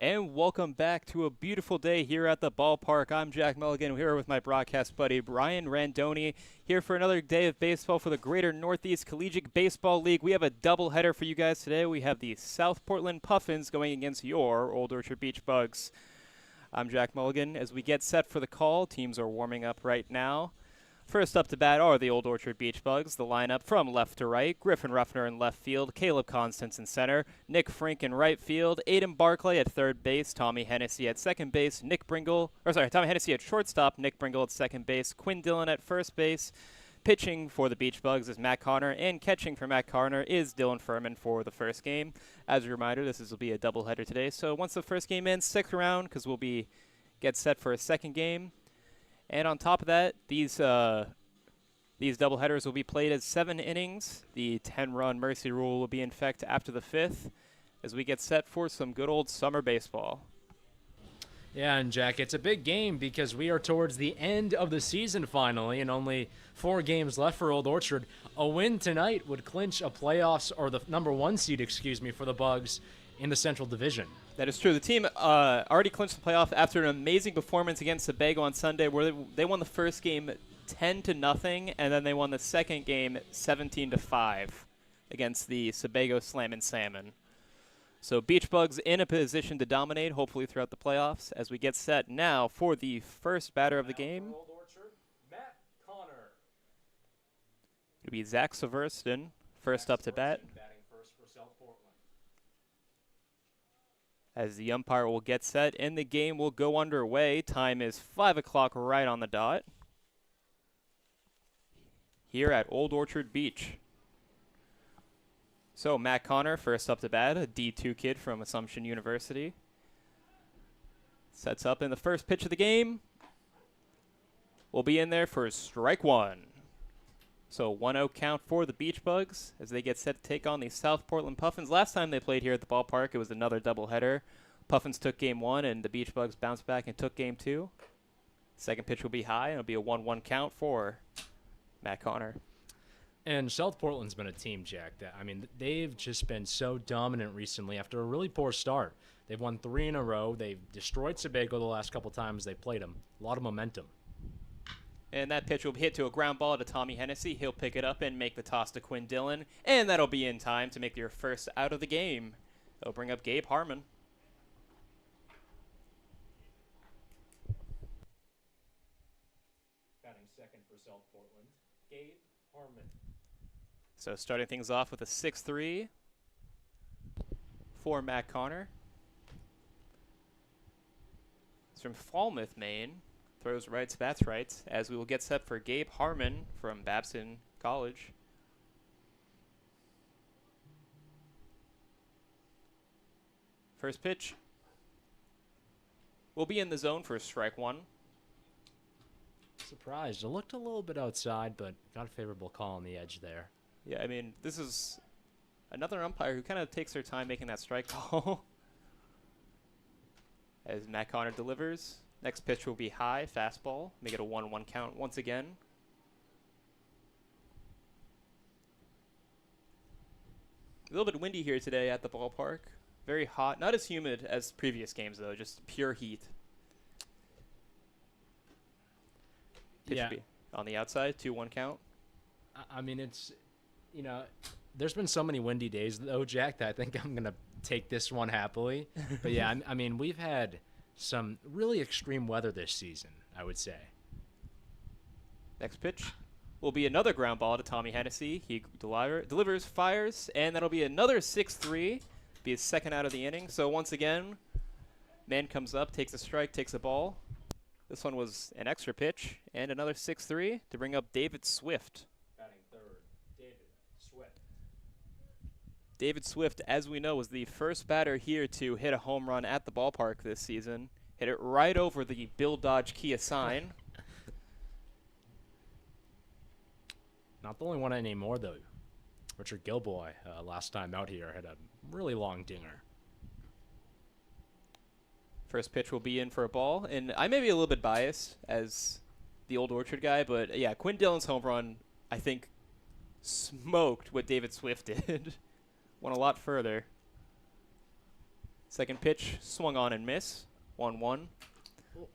And welcome back to a beautiful day here at the ballpark. I'm Jack Mulligan, here with my broadcast buddy Brian Randoni, here for another day of baseball for the Greater Northeast Collegiate Baseball League. We have a doubleheader for you guys today. We have the South Portland Puffins going against your Old Orchard Beach Bugs. I'm Jack Mulligan. As we get set for the call, teams are warming up right now. First up to bat are the Old Orchard Beach Bugs. The lineup from left to right: Griffin Ruffner in left field, Caleb Constance in center, Nick Frink in right field, Aiden Barclay at third base, Tommy Hennessy at second base, Tommy Hennessy at shortstop, Nick Bringle at second base, Quinn Dillon at first base. Pitching for the Beach Bugs is Matt Connor, and catching for Matt Connor is Dylan Furman for the first game. As a reminder, this will be a doubleheader today, so once the first game ends, stick around because we'll get set for a second game. And on top of that, these doubleheaders will be played as 7 innings. The 10-run mercy rule will be in effect after the 5th as we get set for some good old summer baseball. Yeah, and Jack, it's a big game because we are towards the end of the season finally, and only 4 games left for Old Orchard. A win tonight would clinch a playoffs, or the number 1 seed, for the Bugs in the Central Division. That is true. The team already clinched the playoff after an amazing performance against Sebago on Sunday, where they won the first game 10-0, and then they won the second game 17-5 against the Sebago Slammin' Salmon. So Beach Bugs in a position to dominate, hopefully throughout the playoffs, as we get set now for the first batter of the game. Old Orchard, Matt Connor. It'll be Zach Severston, first up to bat. Batting first for South Portland. As the umpire will get set and the game will go underway. Time is 5 o'clock right on the dot here at Old Orchard Beach. So Matt Connor, first up to bat, a D2 kid from Assumption University. Sets up in the first pitch of the game. Will be in there for strike 1. So 1-0 count for the Beach Bugs as they get set to take on the South Portland Puffins. Last time they played here at the ballpark, it was another doubleheader. Puffins took game 1 and the Beach Bugs bounced back and took game 2. Second pitch will be high and it'll be a 1-1 count for Matt Connor. And South Portland's been a team, Jack, they've just been so dominant recently after a really poor start. They've won 3 in a row. They've destroyed Sebago the last couple times they played them. A lot of momentum. And that pitch will be hit to a ground ball to Tommy Hennessy. He'll pick it up and make the toss to Quinn Dillon. And that'll be in time to make your first out of the game. They'll bring up Gabe Harmon. Batting second for South Portland, Gabe Harmon. So starting things off with a 6-3 for Matt Connor. It's from Falmouth, Maine. Throws rights, bats rights, as we will get set for Gabe Harmon from Babson College. First pitch will be in the zone for strike 1. Surprised. It looked a little bit outside, but got a favorable call on the edge there. Yeah, I mean, this is another umpire who kind of takes their time making that strike call. As Matt Connor delivers. Next pitch will be high, fastball. Make it a 1-1 count once again. A little bit windy here today at the ballpark. Very hot. Not as humid as previous games, though. Just pure heat. Pitch Yeah. will be on the outside, 2-1 count. It's, there's been so many windy days, though, Jack, that I think I'm going to take this one happily. But, yeah, we've had some really extreme weather this season, I would say. Next pitch will be another ground ball to Tommy Hennessy. He delivers, fires, and that'll be another 6-3. Be his second out of the inning. So once again, man comes up, takes a strike, takes a ball. This one was an extra pitch, and another 6-3 to bring up David Swift. Batting third, David Swift. David Swift, as we know, was the first batter here to hit a home run at the ballpark this season. Hit it right over the Bill Dodge Kia sign. Not the only one anymore, though. Richard Gilboy, last time out here, had a really long dinger. First pitch will be in for a ball, and I may be a little bit biased as the Old Orchard guy, but yeah, Quinn Dillon's home run, I think, smoked what David Swift did. Went a lot further. Second pitch, swung on and miss. 1-1.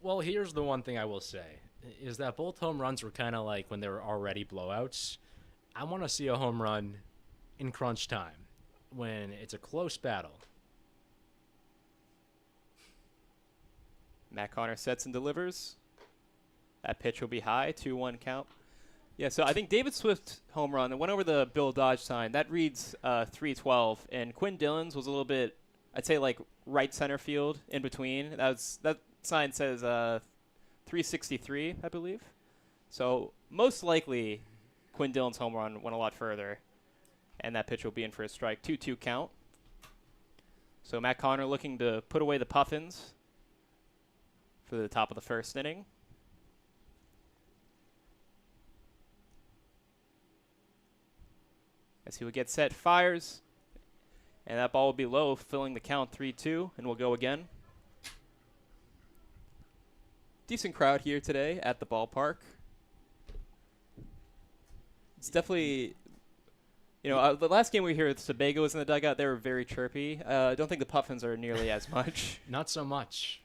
Well, here's the one thing I will say, is that both home runs were kind of like when they were already blowouts. I want to see a home run in crunch time when it's a close battle. Matt Connor sets and delivers. That pitch will be high, 2-1 count. Yeah, so I think David Swift home run that went over the Bill Dodge sign. That reads 312, and Quinn Dillon's was a little bit, I'd say like right center field in between. That sign says 363, I believe. So most likely, Quinn Dillon's home run went a lot further, and that pitch will be in for a strike. 2-2 count. So Matt Connor looking to put away the Puffins for the top of the first inning. As he would get set, fires, and that ball will be low, filling the count 3-2, and we'll go again. Decent crowd here today at the ballpark. It's definitely, the last game we were here with Sebago was in the dugout. They were very chirpy. I don't think the Puffins are nearly as much. Not so much.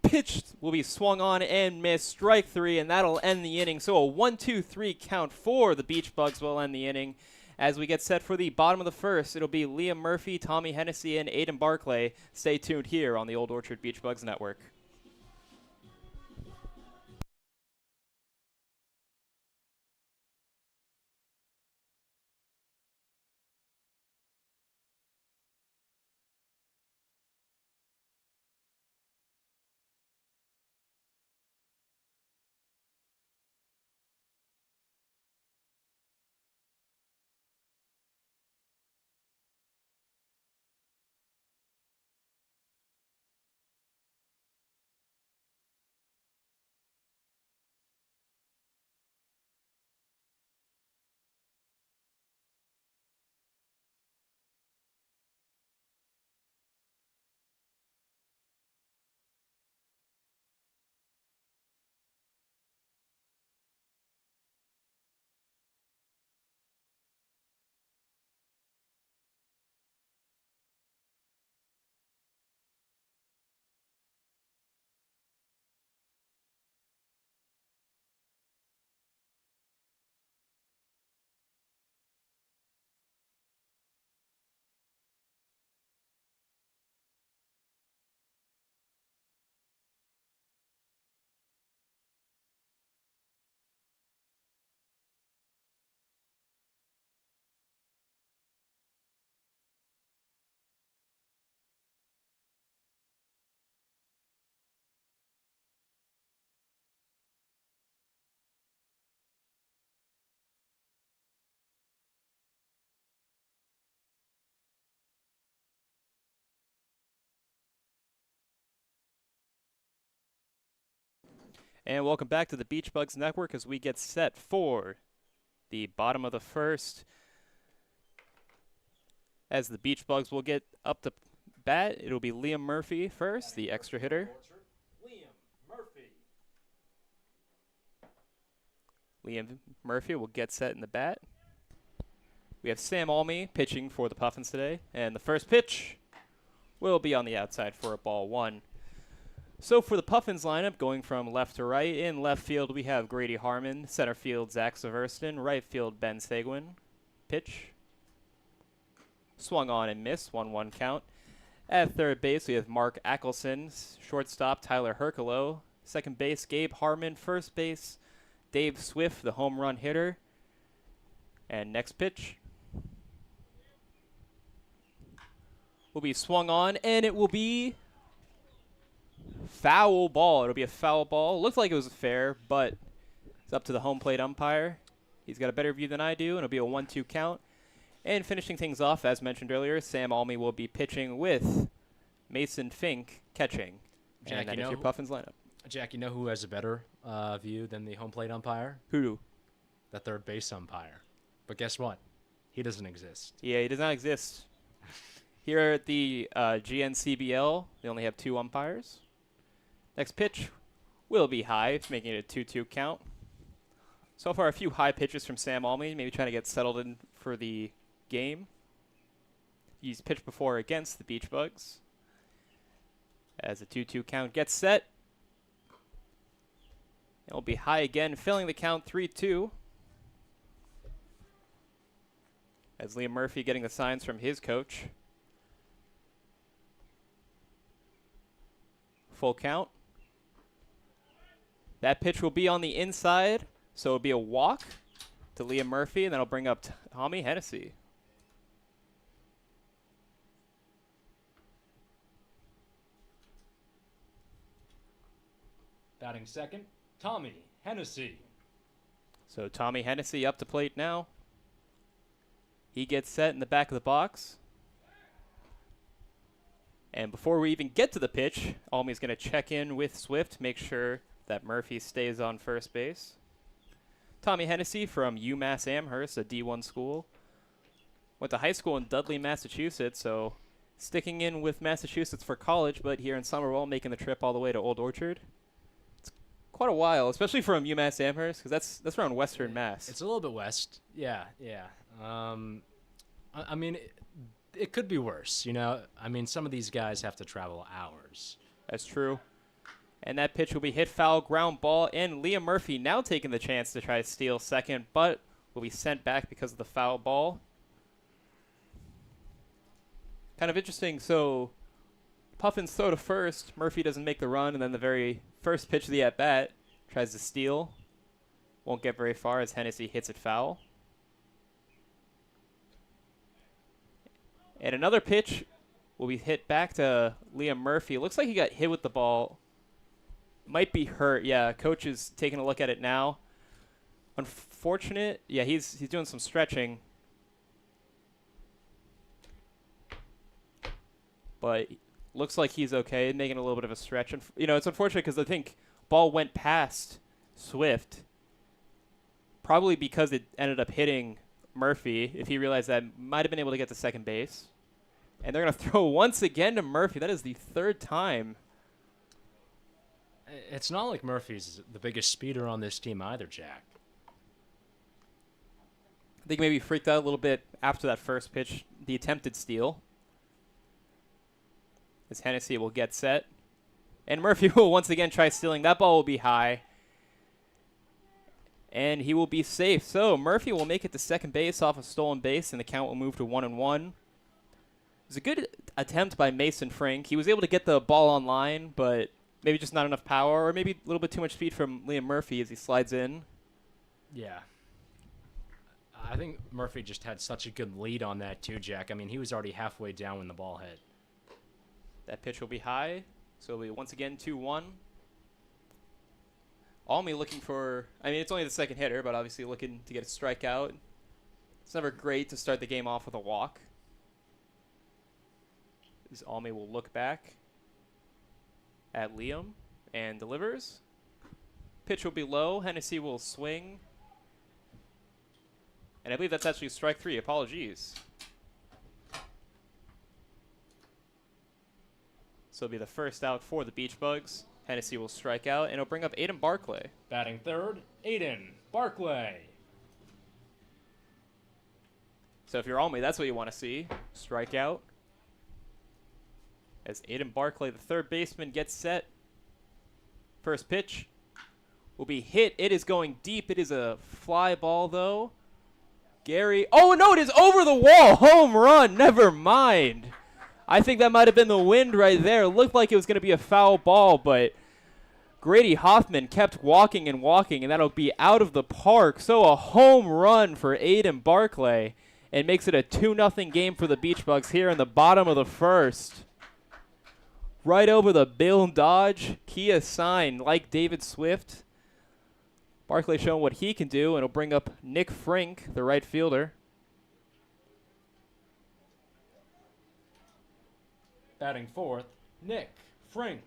Pitch will be swung on and missed. Strike 3, and that'll end the inning. So a 1-2-3 count for the Beach Bugs will end the inning. As we get set for the bottom of the first, it'll be Liam Murphy, Tommy Hennessy, and Aiden Barclay. Stay tuned here on the Old Orchard Beach Bugs Network. And welcome back to the Beach Bugs Network as we get set for the bottom of the first. As the Beach Bugs will get up to bat, it'll be Liam Murphy first, the extra hitter. Liam Murphy will get set in the bat. We have Sam Almy pitching for the Puffins today, and the first pitch will be on the outside for a ball 1. So for the Puffins lineup, going from left to right, in left field we have Grady Harmon, center field Zach Severston, right field Ben Seguin. Pitch. Swung on and missed, 1-1 count. At third base we have Mark Ackelson, shortstop Tyler Hercolo, second base Gabe Harmon, first base Dave Swift, the home run hitter. And next pitch will be swung on, and it will be foul ball. It'll be a foul ball. Looks like it was fair, but it's up to the home plate umpire. He's got a better view than I do, and it'll be a 1-2 count. And finishing things off, as mentioned earlier, Sam Almy will be pitching with Mason Fink catching. Jack, and that is your Puffins lineup. Jack, you know who has a better view than the home plate umpire? Who? The third base umpire. But guess what? He doesn't exist. Yeah, he does not exist. Here at the GNCBL, they only have 2 umpires. Next pitch will be high, making it a 2-2 count. So far, a few high pitches from Sam Almy, maybe trying to get settled in for the game. He's pitched before against the Beach Bugs. As a 2-2 count gets set. It'll be high again, filling the count 3-2. As Liam Murphy getting the signs from his coach. Full count. That pitch will be on the inside, so it'll be a walk to Liam Murphy, and that'll bring up Tommy Hennessy. Batting second, Tommy Hennessy. So Tommy Hennessy up to plate now. He gets set in the back of the box. And before we even get to the pitch, Almy's going to check in with Swift, make sure that Murphy stays on first base. Tommy Hennessy from UMass Amherst, a D1 school. Went to high school in Dudley, Massachusetts, so sticking in with Massachusetts for college, but here in Somerville, making the trip all the way to Old Orchard. It's quite a while, especially from UMass Amherst, because that's around Western Mass. It's a little bit west. Yeah. I mean, it could be worse, you know. I mean, some of these guys have to travel hours. That's true. And that pitch will be hit foul, ground ball, and Liam Murphy now taking the chance to try to steal second, but will be sent back because of the foul ball. Kind of interesting. So Puffins throw to first. Murphy doesn't make the run, and then the very first pitch of the at-bat tries to steal. Won't get very far as Hennessy hits it foul. And another pitch will be hit back to Liam Murphy. It looks like he got hit with the ball. Might be hurt. Yeah, coach is taking a look at it now. Unfortunate. Yeah, he's doing some stretching. But looks like he's okay, making a little bit of a stretch. And you know, it's unfortunate because I think ball went past Swift, probably because it ended up hitting Murphy. If he realized that, might have been able to get to second base. And they're going to throw once again to Murphy. That is the third time. It's not like Murphy's the biggest speeder on this team either, Jack. I think maybe freaked out a little bit after that first pitch, the attempted steal. As Hennessy will get set. And Murphy will once again try stealing. That ball will be high. And he will be safe. So Murphy will make it to second base off a stolen base, and the count will move to 1-1. It was a good attempt by Mason Frank. He was able to get the ball on line, but maybe just not enough power, or maybe a little bit too much speed from Liam Murphy as he slides in. Yeah. I think Murphy just had such a good lead on that too, Jack. I mean, he was already halfway down when the ball hit. That pitch will be high, so it'll be once again 2-1. Almy looking for, I mean, it's only the second hitter, but obviously looking to get a strikeout. It's never great to start the game off with a walk. As Almy will look back at Liam and delivers. Pitch will be low. Hennessy will swing. And I believe that's actually strike three. Apologies. So it'll be the first out for the Beach Bugs. Hennessy will strike out, and it'll bring up Aiden Barclay. Batting third, Aiden Barclay. So if you're Almy, that's what you want to see. Strike out. As Aiden Barclay, the third baseman, gets set. First pitch will be hit. It is going deep. It is a fly ball, though. Gary. Oh, no, it is over the wall. Home run. Never mind. I think that might have been the wind right there. It looked like it was going to be a foul ball, but Grady Hoffman kept walking, and that'll be out of the park. So a home run for Aiden Barclay, and makes it a 2-0 game for the Beach Bugs here in the bottom of the first. Right over the Bill Dodge Kia sign, like David Swift. Barclay showing what he can do, and it'll bring up Nick Frink, the right fielder. Batting fourth, Nick Frink.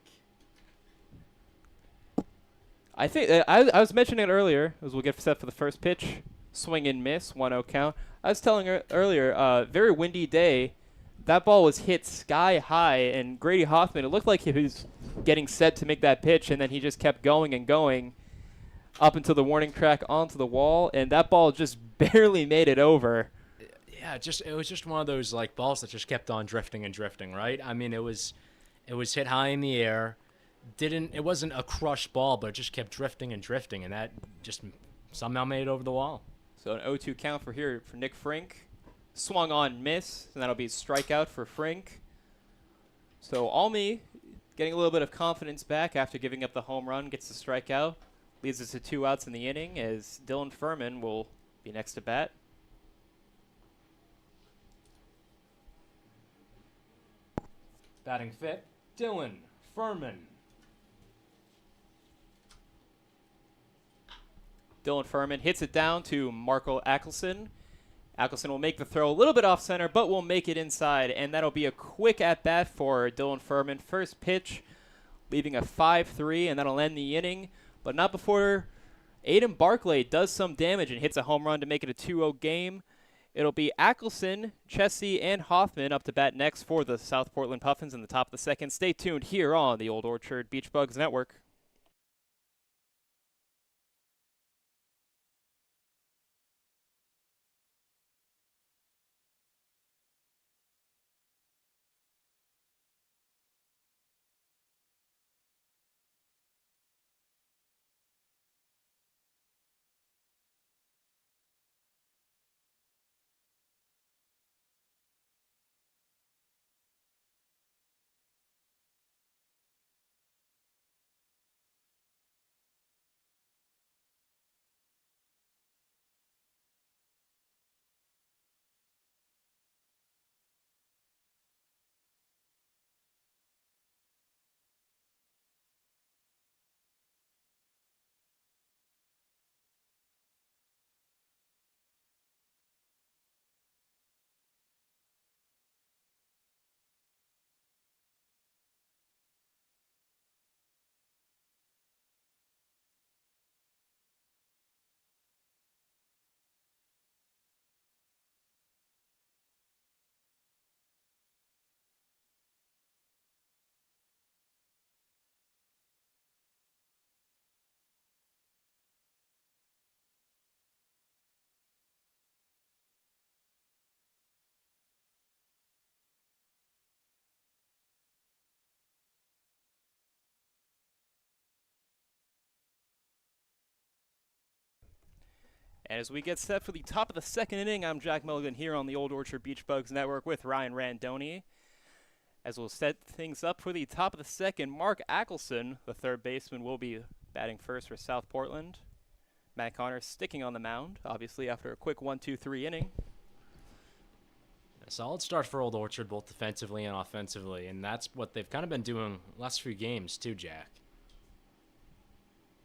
I think I was mentioning it earlier, as we'll get set for the first pitch. Swing and miss, 1-0 count. I was telling her earlier, very windy day. That ball was hit sky high, and Grady Hoffman, it looked like he was getting set to make that pitch, and then he just kept going and going up until the warning track onto the wall, and that ball just barely made it over. Yeah, it was just one of those like balls that just kept on drifting and drifting, right? I mean, it was It was hit high in the air. It wasn't a crushed ball, but it just kept drifting and drifting, and that just somehow made it over the wall. So an 0-2 count for Nick Frink. Swung on, miss, and that'll be strikeout for Frink. So Almy getting a little bit of confidence back after giving up the home run, gets the strikeout. Leads us to 2 outs in the inning as Dylan Furman will be next to bat. Batting fit, Dylan Furman. Dylan Furman hits it down to Marco Ackelson. Ackelson will make the throw a little bit off center, but will make it inside, and that'll be a quick at-bat for Dylan Furman. First pitch, leaving a 5-3, and that'll end the inning, but not before Aiden Barclay does some damage and hits a home run to make it a 2-0 game. It'll be Ackelson, Chessie, and Hoffman up to bat next for the South Portland Puffins in the top of the second. Stay tuned here on the Old Orchard Beach Bugs Network. And as we get set for the top of the second inning, I'm Jack Mulligan here on the Old Orchard Beach Bugs Network with Ryan Randoni. As we'll set things up for the top of the second, Mark Ackelson, the third baseman, will be batting first for South Portland. Matt Connor sticking on the mound, obviously, after a quick 1-2-3 inning. A solid start for Old Orchard, both defensively and offensively, and that's what they've kind of been doing last few games too, Jack.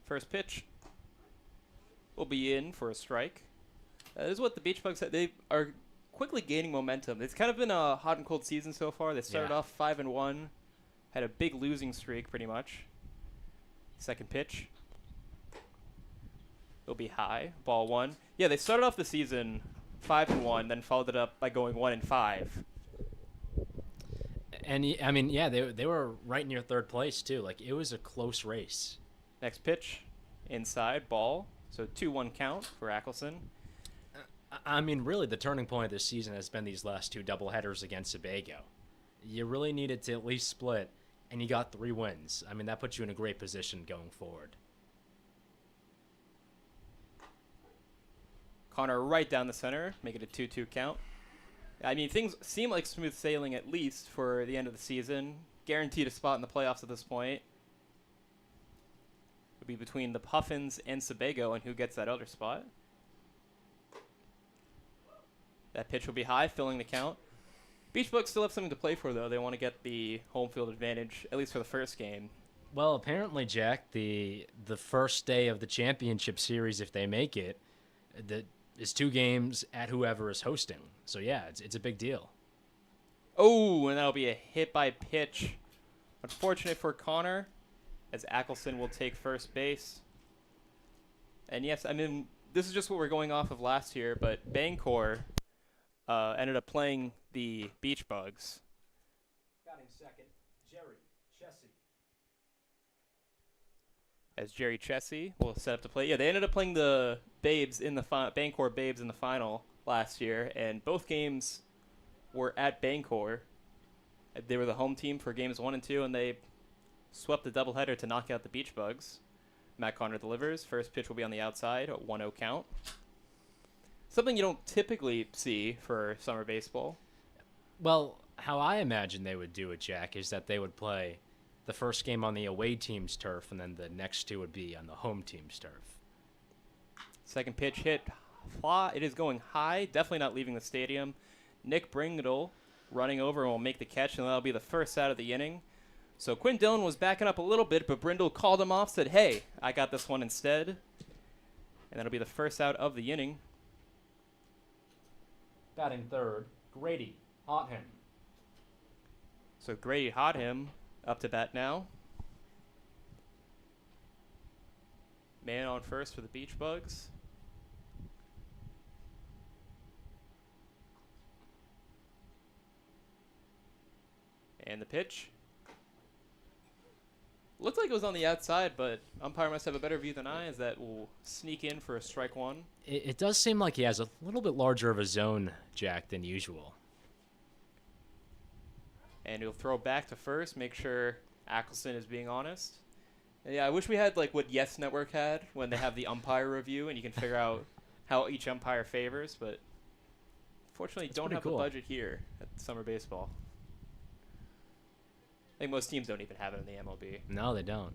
First pitch will be in for a strike. This is what the Beach Bugs said. They are quickly gaining momentum. It's kind of been a hot and cold season so far. They started off 5-1, had a big losing streak pretty much. Second pitch. It'll be high, ball 1. Yeah, they started off the season 5-1, then followed it up by going 1-5. And I mean, yeah, they were right near third place too. Like, it was a close race. Next pitch, inside, ball. So 2-1 count for Ackelson. I mean, really, the turning point of this season has been these last 2 doubleheaders against Sebago. You really needed to at least split, and you got 3 wins. I mean, that puts you in a great position going forward. Connor right down the center, make it a 2-2 count. I mean, things seem like smooth sailing at least for the end of the season. Guaranteed a spot in the playoffs at this point. It'll be between the Puffins and Sebago, and who gets that other spot. That pitch will be high, filling the count. Beach Bugs still have something to play for, though. They want to get the home field advantage, at least for the first game. Well, apparently, Jack, the first day of the championship series, if they make it, is 2 games at whoever is hosting. So, yeah, it's a big deal. Oh, and that'll be a hit by pitch. Unfortunate for Connor, as Ackelson will take first base. And yes, I mean, this is just what we're going off of last year, but Bangor ended up playing the Beach Bugs. Batting second, Jerry Chessie. As Jerry Chessie will set up to play. Yeah, they ended up playing the Babes in the Bangor Babes in the final last year, and both games were at Bangor. They were the home team for games 1 and 2, and they swept the doubleheader to knock out the Beach Bugs. Matt Connor delivers. First pitch will be on the outside, a 1-0 count. Something you don't typically see for summer baseball. Well, how I imagine they would do it, Jack, is that they would play the first game on the away team's turf, and then the next two would be on the home team's turf. Second pitch hit. It is going high, definitely not leaving the stadium. Nick Bringle running over and will make the catch, and that'll be the first out of the inning. So Quinn Dillon was backing up a little bit, but Brindle called him off, said, hey, I got this one instead. And that'll be the first out of the inning. Batting third, Grady Hotham. So Grady Hotham up to bat now. Man on first for the Beach Bugs. And the pitch. Looked like it was on the outside, but umpire must have a better view than I, as that will sneak in for a strike one. It does seem like he has a little bit larger of a zone, Jack, than usual. And he'll throw back to first, make sure Ackelson is being honest. And yeah, I wish we had like what Yes Network had when they have the umpire review and you can figure out how each umpire favors, but fortunately don't have the budget here at summer baseball. I think most teams don't even have it in the MLB. No, they don't.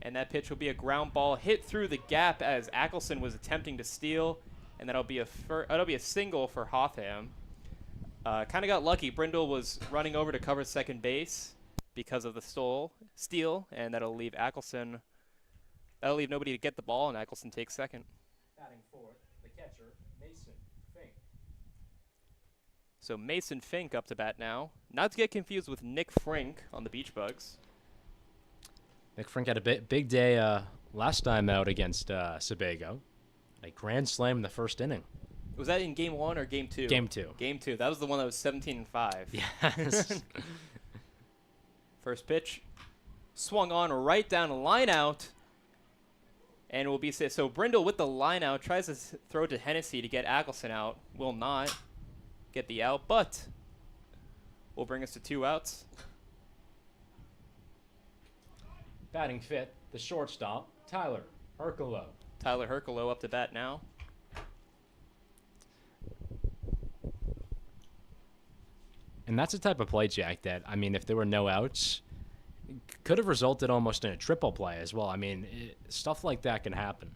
And that pitch will be a ground ball hit through the gap as Ackelson was attempting to steal, and that'll be a single for Hotham. Kind of got lucky. Brindle was running over to cover second base because of the steal, and that'll leave Ackelson. That'll leave nobody to get the ball, and Ackelson takes second. Batting fourth, the catcher, Mason Fink. So Mason Fink up to bat now. Not to get confused with Nick Frink on the Beach Bugs. Nick Frink had a big day last time out against Sebago. A grand slam in the first inning. Was that in game 1 or game 2? Game 2. Game 2. That was the one that was 17-5. Yes. First pitch. Swung on right down a line out. And will be so Brindle with the line out tries to throw to Hennessy to get Ackelson out. Will not get the out, but will bring us to 2 outs. Batting fifth, the shortstop, Tyler Herculo. Tyler Herculo up to bat now. And that's the type of play, Jack, that, I mean, if there were no outs, could have resulted almost in a triple play as well. I mean, stuff like that can happen.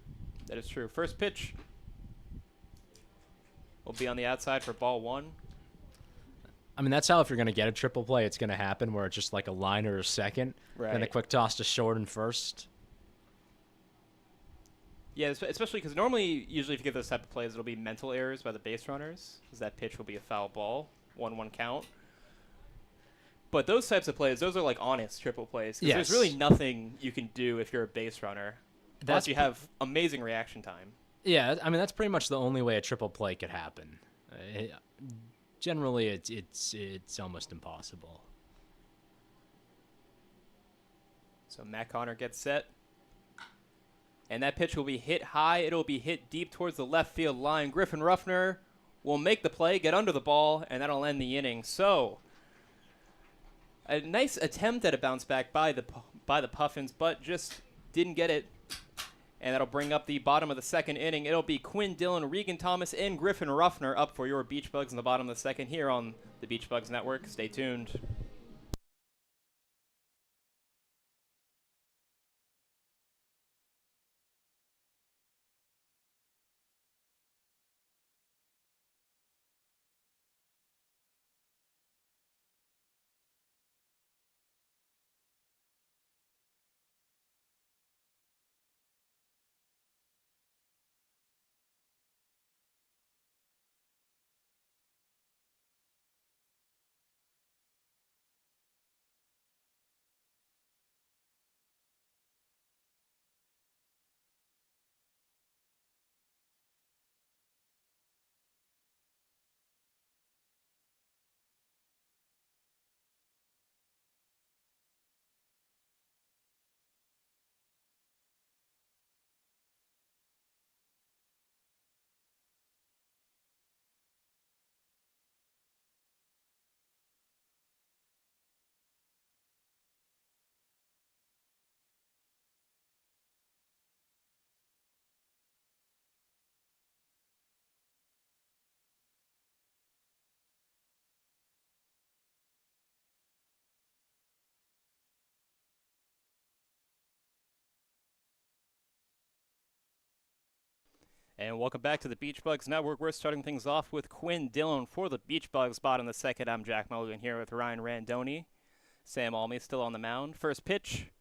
That is true. First pitch will be on the outside for ball 1. I mean, that's how if you're going to get a triple play, it's going to happen, where it's just like a line or a second, right. Then a quick toss to short and first. Yeah, especially because normally, usually if you get those type of plays, it'll be mental errors by the base runners, because that pitch will be a foul ball, 1-1 count. But those types of plays, those are like honest triple plays. Because there's really nothing you can do if you're a base runner, unless you have amazing reaction time. Yeah, I mean, that's pretty much the only way a triple play could happen. Generally, it's almost impossible. So Matt Connor gets set. And that pitch will be hit high. It'll be hit deep towards the left field line. Griffin Ruffner will make the play, get under the ball, and that'll end the inning. So a nice attempt at a bounce back by the Puffins, but just didn't get it. And that'll bring up the bottom of the second inning. It'll be Quinn Dillon, Regan Thomas, and Griffin Ruffner up for your Beach Bugs in the bottom of the second here on the Beach Bugs Network. Stay tuned. And welcome back to the Beach Bugs Network. We're starting things off with Quinn Dillon for the Beach Bugs. Bottom of the second, I'm Jack Mulligan here with Ryan Randoni. Sam Almy still on the mound. First pitch,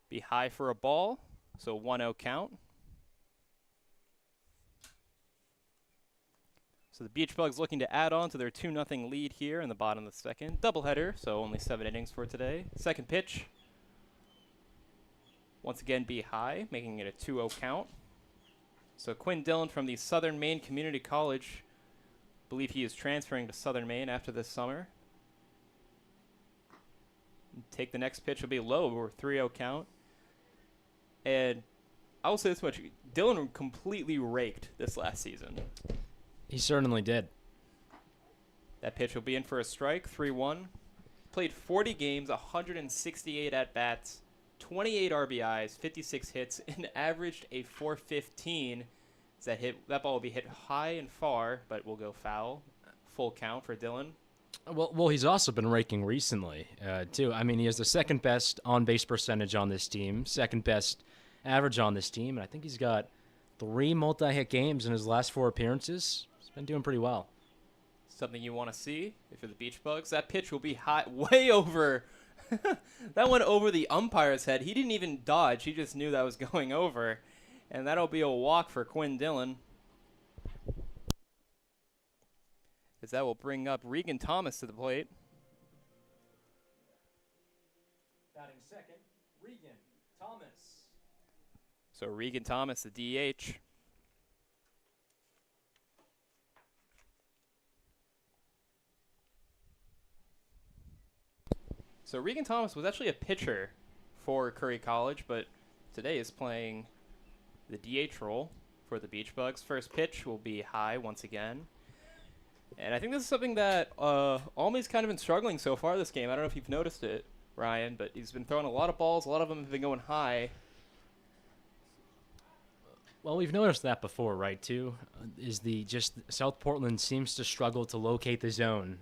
be high for a ball, so 1-0 count. So the Beach Bugs looking to add on to their 2-0 lead here in the bottom of the second. Doubleheader, so only 7 innings for today. Second pitch, once again be high, making it a 2-0 count. So Quinn Dillon from the Southern Maine Community College, believe he is transferring to Southern Maine after this summer. Take the next pitch will be low, or 3-0 count. And I will say this much, Dillon completely raked this last season. He certainly did. That pitch will be in for a strike, 3-1. Played 40 games, 168 at-bats, 28 RBIs, 56 hits, and averaged a 415. That ball will be hit high and far, but will go foul. Full count for Dillon. Well, he's also been raking recently, too. I mean, he has the second best on-base percentage on this team, second best average on this team, and I think he's got 3 multi-hit games in his last 4 appearances. He's been doing pretty well. Something you want to see if you're the Beach Bugs. That pitch will be high, way over. That went over the umpire's head. He didn't even dodge. He just knew that was going over. And that'll be a walk for Quinn Dillon. As that will bring up Regan Thomas to the plate. Batting second, Regan Thomas. So Regan Thomas, the DH. So Regan Thomas was actually a pitcher for Curry College, but today is playing the DH role for the Beach Bugs. First pitch will be high once again. And I think this is something that Almy's kind of been struggling so far this game. I don't know if you've noticed it, Ryan, but he's been throwing a lot of balls. A lot of them have been going high. Well, we've noticed that before, right, too? South Portland seems to struggle to locate the zone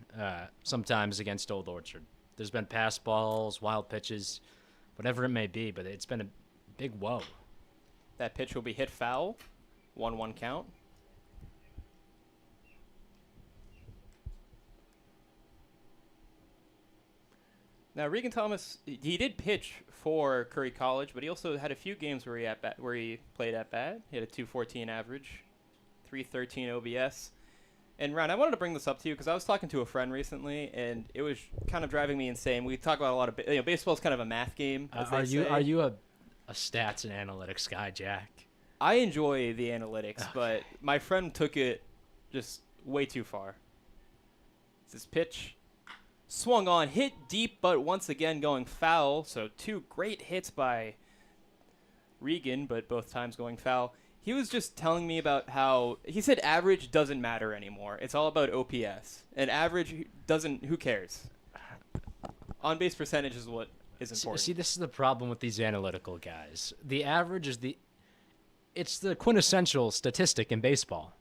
sometimes against Old Orchard. There's been pass balls, wild pitches, whatever it may be, but it's been a big whoa. That pitch will be hit foul. 1-1 count. Now, Regan Thomas, he did pitch for Curry College, but he also had a few games where he played at bat. He had a 214 average, 313 OBS. And Ryan, I wanted to bring this up to you because I was talking to a friend recently, and it was kind of driving me insane. We talk about a lot of baseball's kind of a math game. Are you a stats and analytics guy, Jack? I enjoy the analytics, but my friend took it just way too far. This pitch swung on, hit deep, but once again going foul. So 2 great hits by Regan, but both times going foul. He was just telling me about how he said average doesn't matter anymore. It's all about OPS. And average doesn't, who cares? On-base percentage is what is important. See, this is the problem with these analytical guys. The average is it's the quintessential statistic in baseball.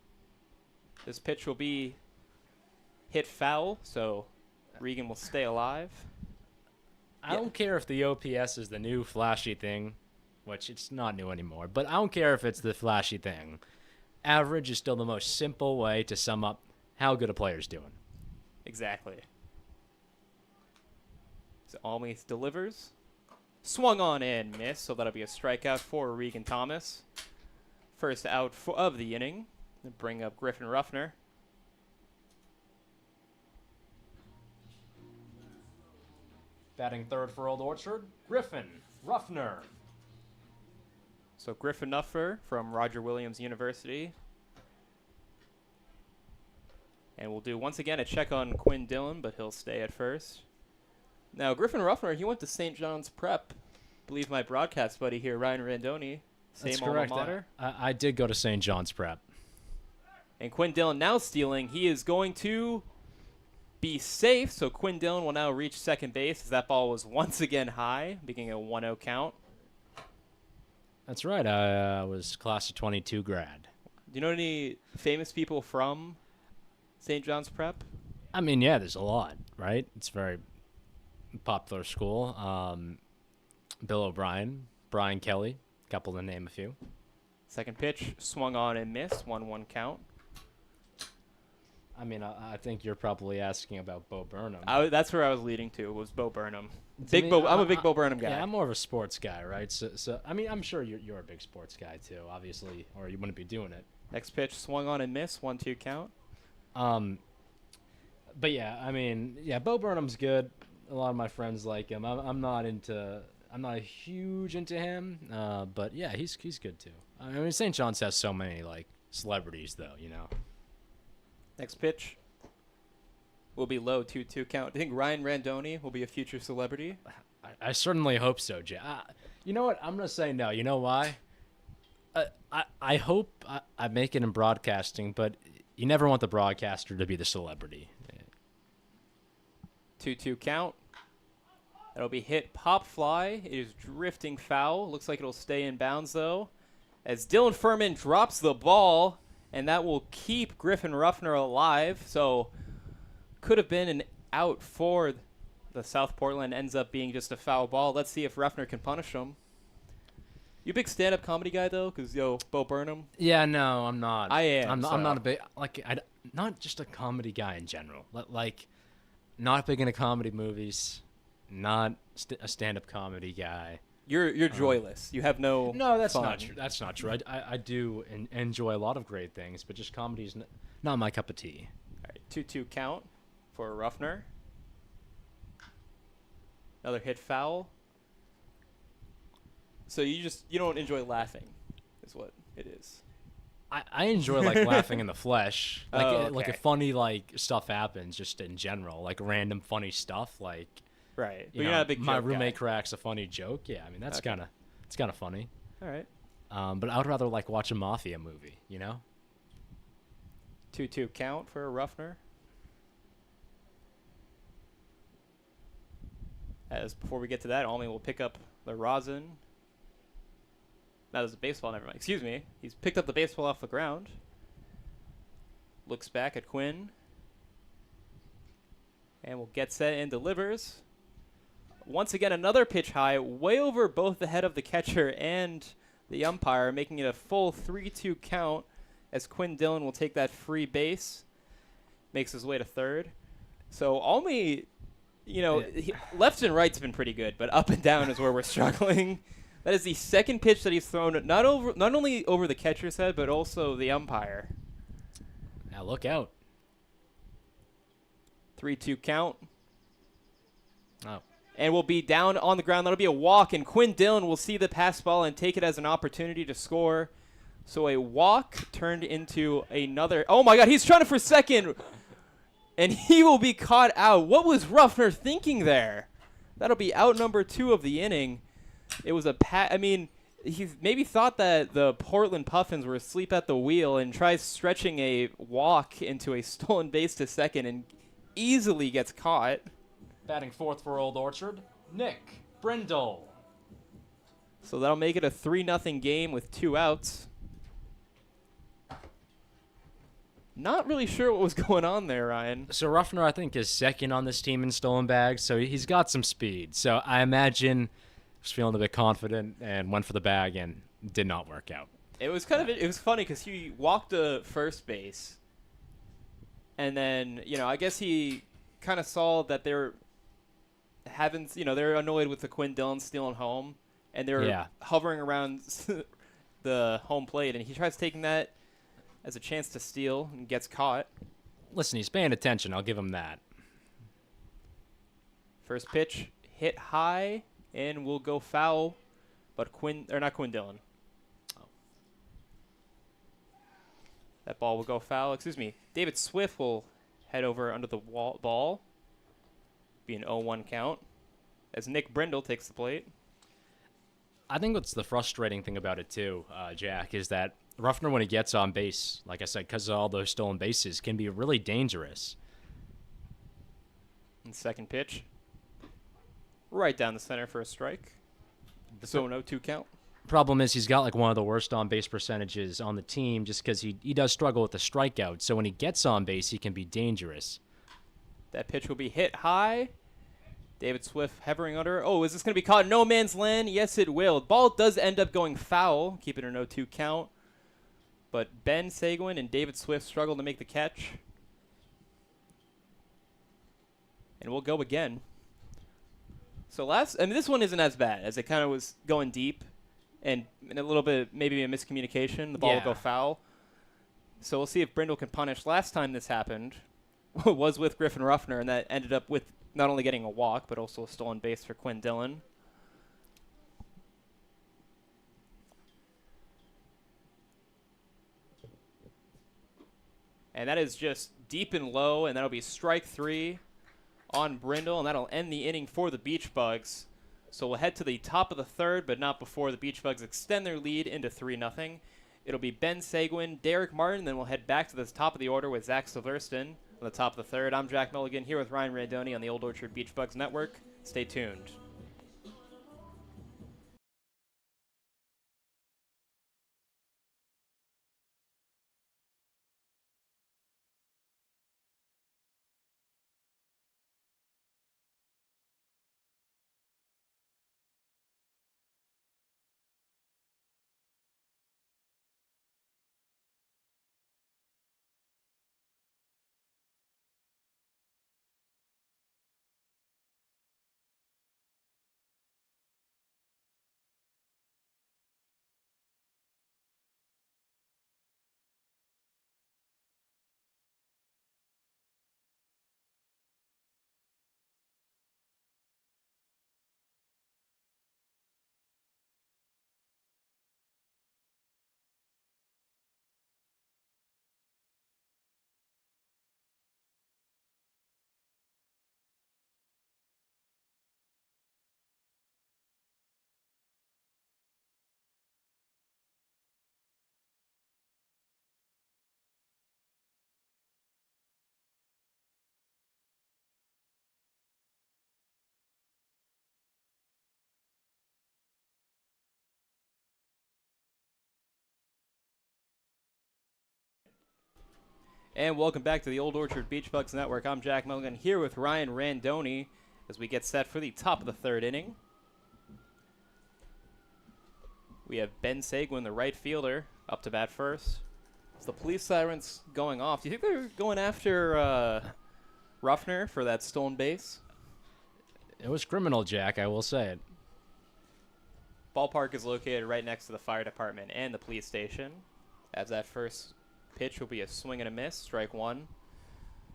This pitch will be hit foul, so Regan will stay alive. I don't care if the OPS is the new flashy thing, which it's not new anymore, but I don't care if it's the flashy thing. Average is still the most simple way to sum up how good a player's doing. Exactly. So Almy delivers. Swung on and missed, so that'll be a strikeout for Regan Thomas. First out of the inning. Bring up Griffin Ruffner. Batting third for Old Orchard, Griffin Ruffner. So Griffin Ruffner from Roger Williams University. And we'll do once again a check on Quinn Dillon, but he'll stay at first. Now Griffin Ruffner, he went to St. John's Prep. I believe my broadcast buddy here, Ryan Randoni. That's same correct. alma mater. I did go to St. John's Prep. And Quinn Dillon now stealing. He is going to be safe, so Quinn Dillon will now reach second base as that ball was once again high, making a 1-0 count. That's right. I was class of 22 grad. Do you know any famous people from St. John's Prep? I mean, yeah, there's a lot, right? It's a very popular school. Bill O'Brien, Brian Kelly, a couple to name a few. Second pitch, swung on and missed, 1-1 count. I mean, I think you're probably asking about Bo Burnham. That's where I was leading to, was Bo Burnham. I'm a big Bo Burnham guy. Yeah, I'm more of a sports guy, right? So I mean, I'm sure you're a big sports guy too, obviously, or you wouldn't be doing it. Next pitch, swung on and missed, 1-2 count. But yeah, I mean, yeah, Bo Burnham's good. A lot of my friends like him. I'm not huge into him, but yeah, he's good too. I mean, St. John's has so many like celebrities, though, you know. Next pitch will be low, 2-2 count. Do you think Ryan Randoni will be a future celebrity? I certainly hope so, Jay. You know what? I'm gonna say no. You know why? I hope I make it in broadcasting, but you never want the broadcaster to be the celebrity. 2-2 count. That'll be hit pop fly. It is drifting foul. Looks like it'll stay in bounds, though, as Dylan Furman drops the ball, and that will keep Griffin Ruffner alive. So could have been an out for the South Portland. Ends up being just a foul ball. Let's see if Ruffner can punish him. You a big stand-up comedy guy, though? Because, Bo Burnham? Yeah, no, I'm not. I am. I'm not a big, not just a comedy guy in general. Like, not big into comedy movies. Not a stand-up comedy guy. You're joyless. You have no. No, that's fun. not true. That's not true. I do enjoy a lot of great things, but just comedy's not my cup of tea. All right, 2-2 count for Ruffner. Another hit foul. So you don't enjoy laughing, is what it is. I enjoy like laughing in the flesh, like if funny like stuff happens, just in general, like random funny stuff, like. Right, but you're not a big joke my roommate guy. Cracks a funny joke. Yeah, I mean that's Okay. it's kind of funny. All right. But I would rather like watch a mafia movie, you know. 2-2 count for Ruffner. As before we get to that, Almy will pick up the rosin. That was a baseball. Never mind. Excuse me. He's picked up the baseball off the ground. Looks back at Quinn. And will get set and delivers. Once again, another pitch high, way over both the head of the catcher and the umpire, making it a full 3-2 count as Quinn Dillon will take that free base. Makes his way to third. So Almy, left and right's been pretty good, but up and down is where we're struggling. That is the second pitch that he's thrown, not only over the catcher's head, but also the umpire. Now look out. 3-2 count. Oh. And will be down on the ground. That'll be a walk, and Quinn Dillon will see the pass ball and take it as an opportunity to score. So a walk turned into another. Oh, my God, he's trying for second, and he will be caught out. What was Ruffner thinking there? That'll be out number 2 of the inning. It was a he maybe thought that the Portland Puffins were asleep at the wheel and tries stretching a walk into a stolen base to second and easily gets caught. Batting fourth for Old Orchard, Nick Brindle. So that'll make it a 3-0 game with 2 outs. Not really sure what was going on there, Ryan. So Ruffner, I think, is second on this team in stolen bags, so he's got some speed. So I imagine was feeling a bit confident and went for the bag and did not work out. It was funny because he walked to first base, and then I guess he kind of saw that they're annoyed with the Quinn Dillon stealing home, and they're hovering around the home plate, and he tries taking that as a chance to steal and gets caught. Listen, he's paying attention. I'll give him that. First pitch hit high and will go foul, but not Quinn Dillon. Oh. That ball will go foul. Excuse me. David Swift will head over under the ball. Be an 0-1 count as Nick Brindle takes the plate. I think what's the frustrating thing about it too, Jack, is that Ruffner, when he gets on base, like I said, because of all those stolen bases, can be really dangerous. And second pitch, right down the center for a strike. So 0-2 count. Problem is he's got like one of the worst on-base percentages on the team just because he does struggle with the strikeout. So when he gets on base, he can be dangerous. That pitch will be hit high. David Swift hovering under. Oh, is this going to be caught in no man's land? Yes, it will. Ball does end up going foul. Keep it a 0-2 count. but Ben Seguin and David Swift struggled to make the catch. And we'll go again. So this one isn't as bad, as it kind of was going deep and a little bit, maybe a miscommunication. The ball will go foul. So we'll see if Brindle can punish. Last time this happened was with Griffin Ruffner, and that ended up with not only getting a walk, but also a stolen base for Quinn Dillon. And that is just deep and low, and that'll be strike 3 on Brindle, and that'll end the inning for the Beach Bugs. So we'll head to the top of the third, but not before the Beach Bugs extend their lead into 3-0. It'll be Ben Seguin, Derek Martin, then we'll head back to the top of the order with Zach Silverston on the top of the third. I'm Jack Mulligan here with Ryan Randoni on the Old Orchard Beach Bugs Network. Stay tuned. And welcome back to the Old Orchard Beach Bugs Network. I'm Jack Mulligan here with Ryan Randoni as we get set for the top of the third inning. We have Ben Seguin, the right fielder, up to bat first. Is the police sirens going off? Do you think they're going after Ruffner for that stolen base? It was criminal, Jack, I will say it. Ballpark is located right next to the fire department and the police station. As that first pitch will be a swing and a miss, strike 1.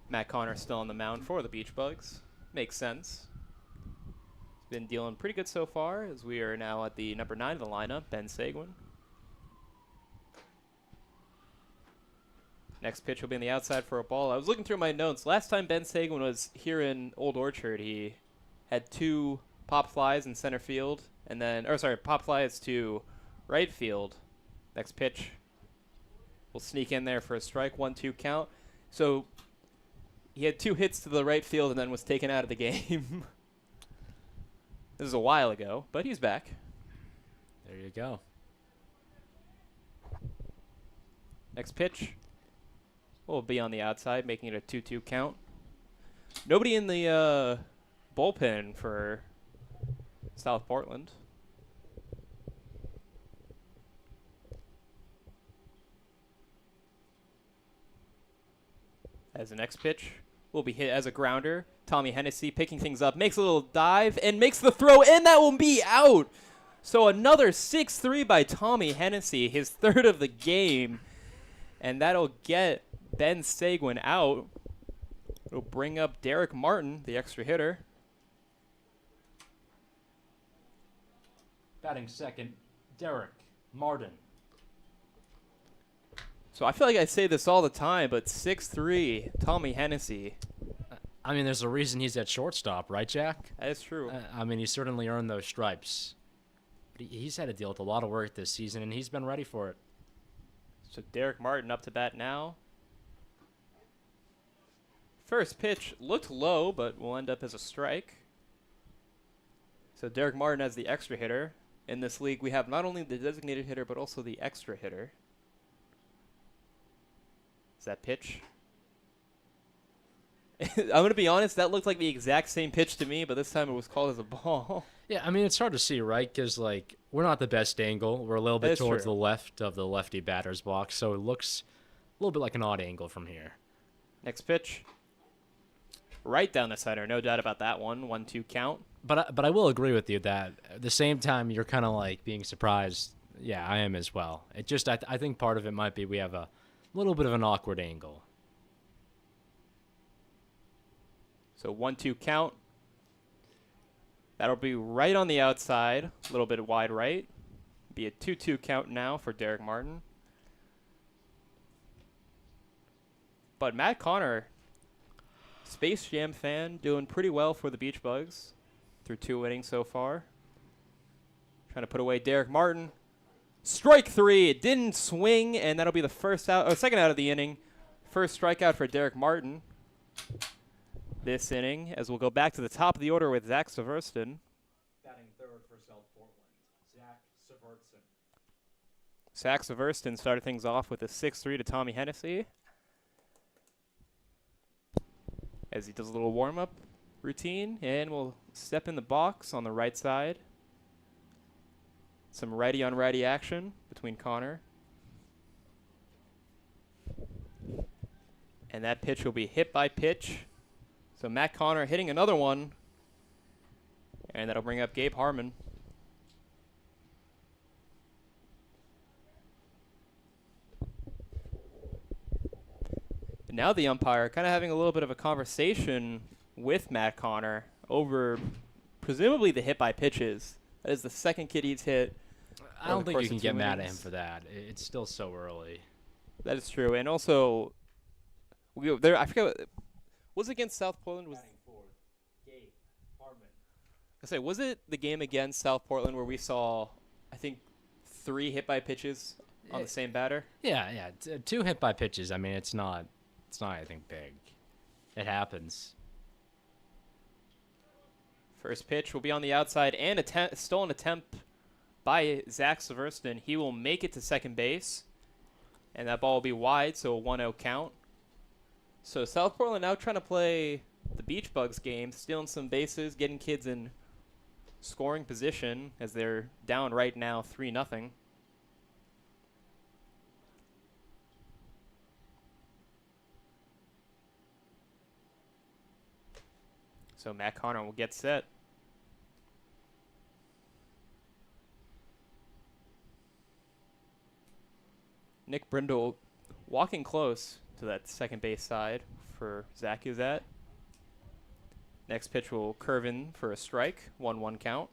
Matt Connor still on the mound for the Beach Bugs. Makes sense. He's been dealing pretty good so far as we are now at the number 9 of the lineup, Ben Seguin. Next pitch will be on the outside for a ball. I was looking through my notes. Last time Ben Seguin was here in Old Orchard, he had 2 pop flies in center field, and then, pop flies to right field. Next pitch will sneak in there for a strike, 1-2 count. So he had 2 hits to the right field and then was taken out of the game. This is a while ago, but he's back. There you go. Next pitch will be on the outside, making it a 2-2 count. Nobody in the bullpen for South Portland. As the next pitch will be hit as a grounder. Tommy Hennessy picking things up, makes a little dive, and makes the throw, and that will be out. So another 6-3 by Tommy Hennessy, his 3rd of the game. And that'll get Ben Seguin out. It'll bring up Derek Martin, the extra hitter. Batting second, Derek Martin. So I feel like I say this all the time, but 6'3", Tommy Hennessy. I mean, there's a reason he's at shortstop, right, Jack? That is true. I mean, he certainly earned those stripes. But he's had to deal with a lot of work this season, and he's been ready for it. So Derek Martin up to bat now. First pitch looked low, but will end up as a strike. So Derek Martin as the extra hitter. In this league, we have not only the designated hitter, but also the extra hitter. Is that pitch? I'm going to be honest, that looked like the exact same pitch to me, but this time it was called as a ball. Yeah, I mean, it's hard to see, right? Because, like, we're not the best angle. We're a little bit That's towards true. the left of the lefty batter's box, so it looks a little bit like an odd angle from here. Next pitch. Right down the center. No doubt about that one. 1-2 count. But I will agree with you that at the same time, you're kind of, like, being surprised. Yeah, I am as well. It just, I think part of it might be we have a little bit of an awkward angle. So 1-2 count. That'll be right on the outside. A little bit wide right. Be a 2-2 count now for Derek Martin. But Matt Connor, Space Jam fan, doing pretty well for the Beach Bugs through 2 innings so far. Trying to put away Derek Martin. Strike 3. It didn't swing, and that'll be the second out of the inning. First strikeout for Derek Martin this inning, as we'll go back to the top of the order with Zach Severson. Batting third for South Portland, Zach Severson. Zach Severson started things off with a 6-3 to Tommy Hennessy, as he does a little warm-up routine, and we'll step in the box on the right side. Some righty-on-righty action between Connor. And that pitch will be hit by pitch. So Matt Connor hitting another one, and that'll bring up Gabe Harmon. And now the umpire kind of having a little bit of a conversation with Matt Connor over presumably the hit by pitches. That is the second kid he's hit. I don't think you can get mad at him for that. It's still so early. That is true. And also, I forget, was it against South Portland? Gabe Harmon. I say, was it the game against South Portland where we saw, I think, 3 hit by pitches on the same batter? Yeah. 2 hit by pitches. I mean, it's not anything big. It happens. First pitch will be on the outside, and a stolen attempt by Zach Severson. He will make it to second base, and that ball will be wide, so a 1-0 count. So South Portland now trying to play the Beach Bugs game, stealing some bases, getting kids in scoring position as they're down right now 3-0. So Matt Connor will get set. Nick Brindle walking close to that second base side for Zach Uzat. Next pitch will curve in for a strike, 1-1 count.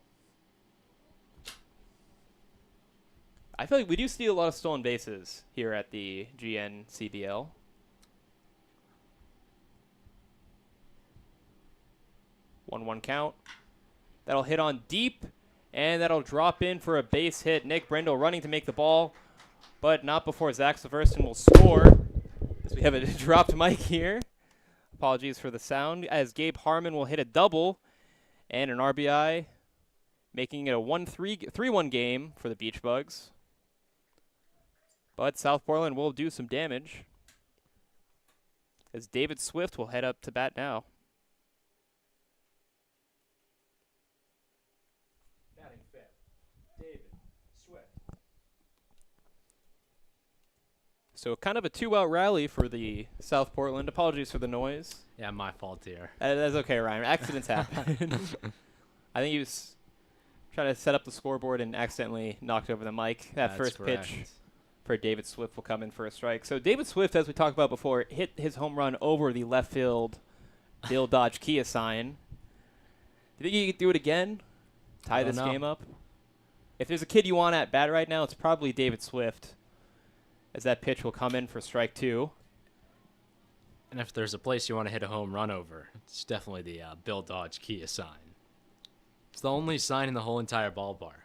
I feel like we do see a lot of stolen bases here at the GNCBL. 1-1 count. That'll hit on deep, and that'll drop in for a base hit. Nick Brindle running to make the ball, but not before Zach Severson will score. As we have a dropped mic here. Apologies for the sound. As Gabe Harmon will hit a double and an RBI, making it a 3-1 game for the Beach Bugs. But South Portland will do some damage, as David Swift will head up to bat now. Batting fifth, David Swift. So kind of a 2-out rally for the South Portland. Apologies for the noise. Yeah, my fault here. That's okay, Ryan. Accidents happen. I think he was trying to set up the scoreboard and accidentally knocked over the mic. That first pitch for David Swift will come in for a strike. So David Swift, as we talked about before, hit his home run over the left field Bill Dodge Kia sign. Do you think he could do it again? Tie this game up? If there's a kid you want at bat right now, it's probably David Swift, as that pitch will come in for strike 2. And if there's a place you want to hit a home run over, it's definitely the Bill Dodge Kia sign. It's the only sign in the whole entire ballpark.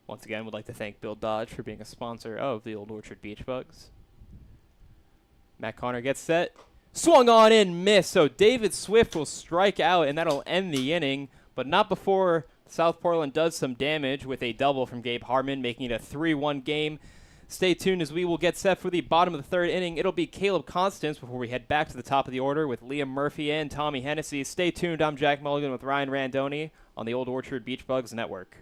Once again, would like to thank Bill Dodge for being a sponsor of the Old Orchard Beach Bugs. Matt Connor gets set. Swung on in, miss. So David Swift will strike out, and that'll end the inning, but not before South Portland does some damage with a double from Gabe Harmon, making it a 3-1 game. Stay tuned as we will get set for the bottom of the third inning. It'll be Caleb Constance before we head back to the top of the order with Liam Murphy and Tommy Hennessy. Stay tuned. I'm Jack Mulligan with Ryan Randoni on the Old Orchard Beach Bugs Network.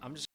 I'm just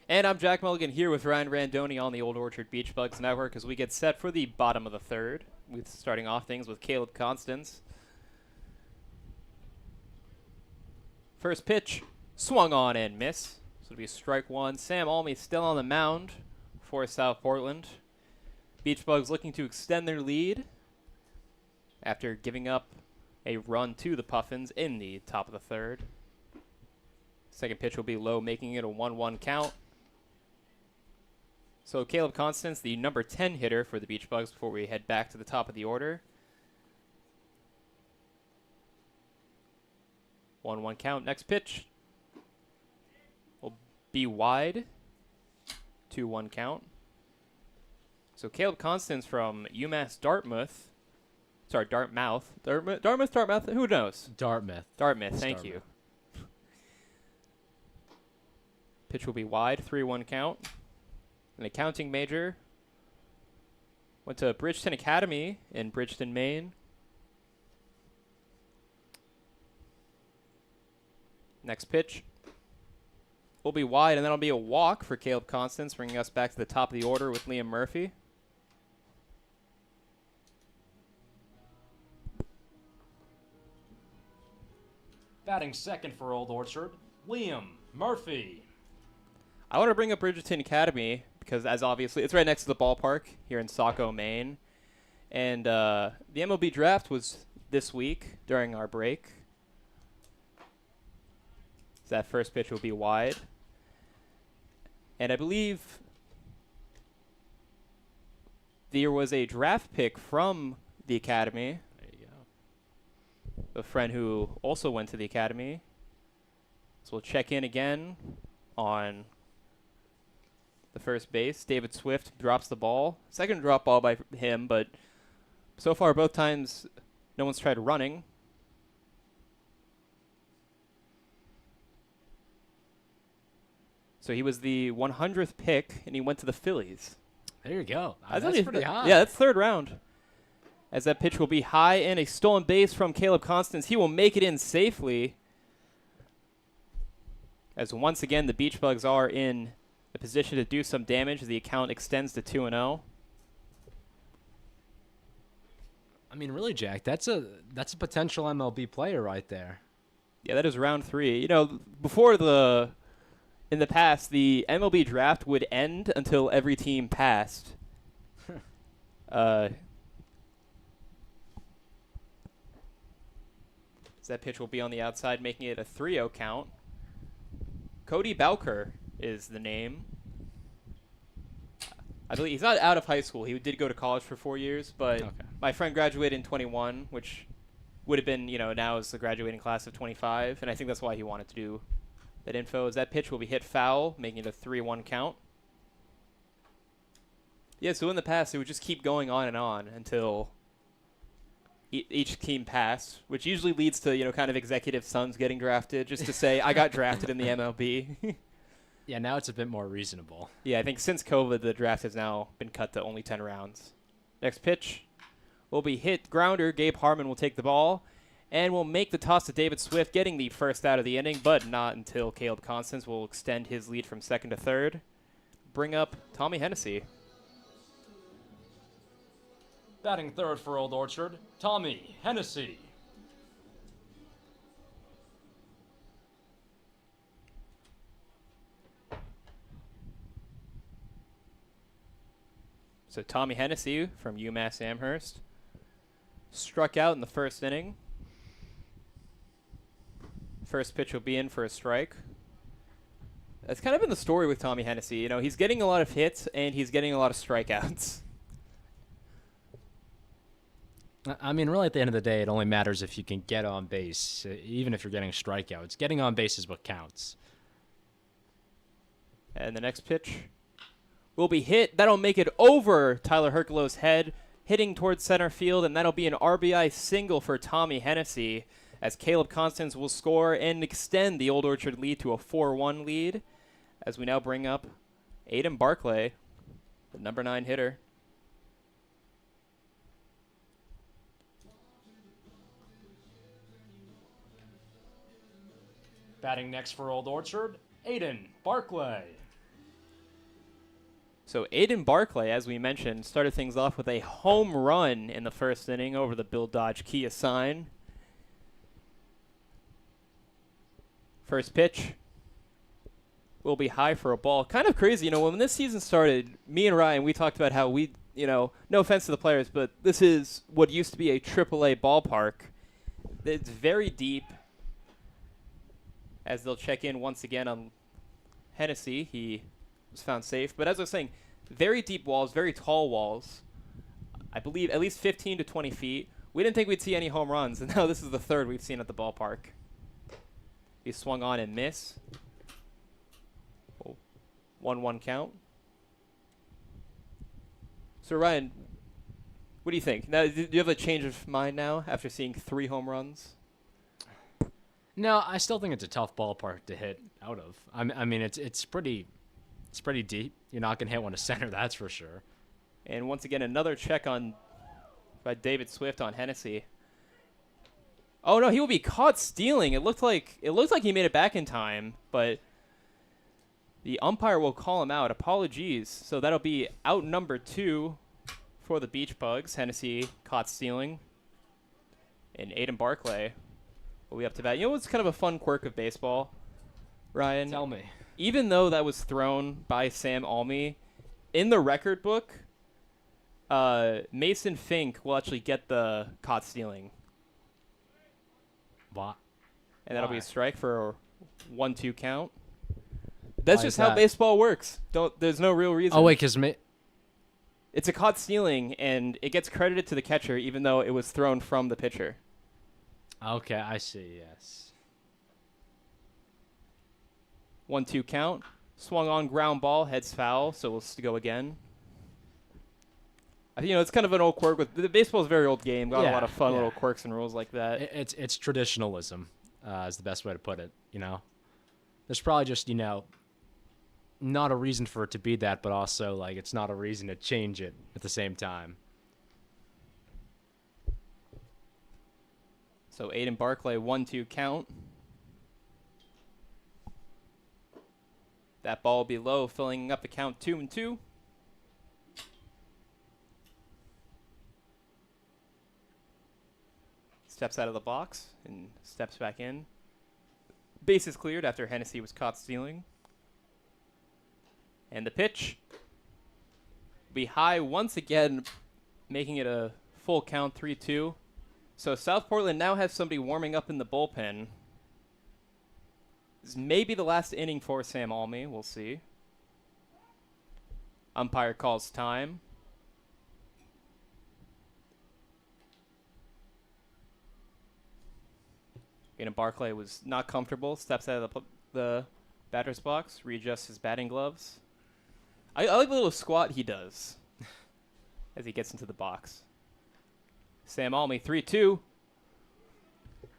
And I'm Jack Mulligan here with Ryan Randoni on the Old Orchard Beach Bugs Network as we get set for the bottom of the third. We're starting off things with Caleb Constance. First pitch, swung on and miss. So it'll be strike one. Sam Almy still on the mound for South Portland. Beach Bugs looking to extend their lead after giving up a run to the Puffins in the top of the third. Second pitch will be low, making it a 1-1 count. So Caleb Constance, the number 10 hitter for the Beach Bugs before we head back to the top of the order. 1-1 count. Next pitch will be wide. 2-1 count. So Caleb Constance from UMass Dartmouth. Sorry, Dartmouth. Dartmouth? Who knows? Dartmouth. Thank you. Pitch will be wide. 3-1 count. An accounting major. Went to Bridgeton Academy in Bridgeton, Maine. Next pitch will be wide, and that'll be a walk for Caleb Constance, bringing us back to the top of the order with Liam Murphy. Batting second for Old Orchard, Liam Murphy. I want to bring up Bridgeton Academy because, as obviously, it's right next to the ballpark here in Saco, Maine. And the MLB draft was this week during our break. So that first pitch will be wide. And I believe there was a draft pick from the academy. There you go. A friend who also went to the academy. So we'll check in again on the first base. David Swift drops the ball. Second drop ball by him, but so far both times no one's tried running. So he was the 100th pick, and he went to the Phillies. There you go. That's pretty high. Yeah, that's third round. As that pitch will be high and a stolen base from Caleb Constance. He will make it in safely. As once again, the Beach Bugs are in a position to do some damage. The account extends to 2-0. I mean, really, Jack, that's a potential MLB player right there. Yeah, that is round 3. You know, in the past, the MLB draft would end until every team passed. That pitch will be on the outside, making it a 3-0 count. Cody Bowker is the name. I believe he's not out of high school. He did go to college for 4 years, but Okay. My friend graduated in 21, which would have been, now is the graduating class of 25, and I think that's why he wanted to do that info. As that pitch will be hit foul, making it a 3-1 count. Yeah, so in the past, it would just keep going on and on until each team passed, which usually leads to, kind of executive sons getting drafted, just to say, I got drafted in the MLB. Yeah, now it's a bit more reasonable. Yeah, I think since COVID, the draft has now been cut to only 10 rounds. Next pitch will be hit grounder. Gabe Harmon will take the ball, And we'll make the toss to David Swift, getting the first out of the inning, but not until Caleb Constance will extend his lead from second to third. Bring up Tommy Hennessy. Batting third for Old Orchard, Tommy Hennessy. So Tommy Hennessy from UMass Amherst struck out in the first inning. First pitch will be in for a strike. That's kind of been the story with Tommy Hennessy. You know, he's getting a lot of hits and he's getting a lot of strikeouts. I mean, really, at the end of the day, it only matters if you can get on base, even if you're getting strikeouts. Getting on base is what counts. And the next pitch will be hit. That'll make it over Tyler Herculo's head, hitting towards center field, and that'll be an RBI single for Tommy Hennessy, as Caleb Constance will score and extend the Old Orchard lead to a 4-1 lead, as we now bring up Aiden Barclay, the number 9 hitter. Batting next for Old Orchard, Aiden Barclay. So Aiden Barclay, as we mentioned, started things off with a home run in the first inning over the Bill Dodge Kia sign. First pitch will be high for a ball. Kind of crazy, you know, when this season started, me and Ryan, we talked about how we, you know, no offense to the players, but this is what used to be a AAA ballpark. It's very deep, as they'll check in once again on Hennessy. He was found safe. But as I was saying, very deep walls, very tall walls. I believe at least 15 to 20 feet. We didn't think we'd see any home runs, and now this is the third we've seen at the ballpark. He swung on and miss. 1-1 count. So, Ryan, what do you think? Now, do you have a change of mind now after seeing 3 home runs? No, I still think it's a tough ballpark to hit out of. I mean, it's pretty deep. You're not gonna hit one to center, that's for sure. And once again, another check on by David Swift on Hennessy. Oh no, he will be caught stealing. It looked like he made it back in time, but the umpire will call him out. Apologies. So that'll be out number 2 for the Beach Bugs. Hennessy caught stealing, and Aiden Barclay will be up to bat. You know what's kind of a fun quirk of baseball, Ryan? Tell me. Even though that was thrown by Sam Almy, in the record book, Mason Fink will actually get the caught stealing. What? And that'll be a strike for a 1-2 count. That's Why just is how that? baseball works. There's no real reason. Oh wait, because it's a caught stealing, and it gets credited to the catcher, even though it was thrown from the pitcher. okay, I see. Yes. 1-2 count. Swung on, ground ball, heads foul, so we'll go again. I think, you know, it's kind of an old quirk. The baseball is a very old game. Got a lot of fun little quirks and rules like that. It's traditionalism, is the best way to put it. You know, there's probably just, you know, not a reason for it to be that, but also like it's not a reason to change it at the same time. So Aiden Barclay, 1-2 count. That ball will be low, filling up the count 2-2. Steps out of the box and steps back in. Bases cleared after Hennessy was caught stealing. And the pitch will be high once again, making it a full count 3-2. So South Portland now has somebody warming up in the bullpen. This may be the last inning for Sam Almy. We'll see. Umpire calls time. Aiden Barclay was not comfortable. Steps out of the batter's box. Readjusts his batting gloves. I like the little squat he does as he gets into the box. Sam Almy, 3-2.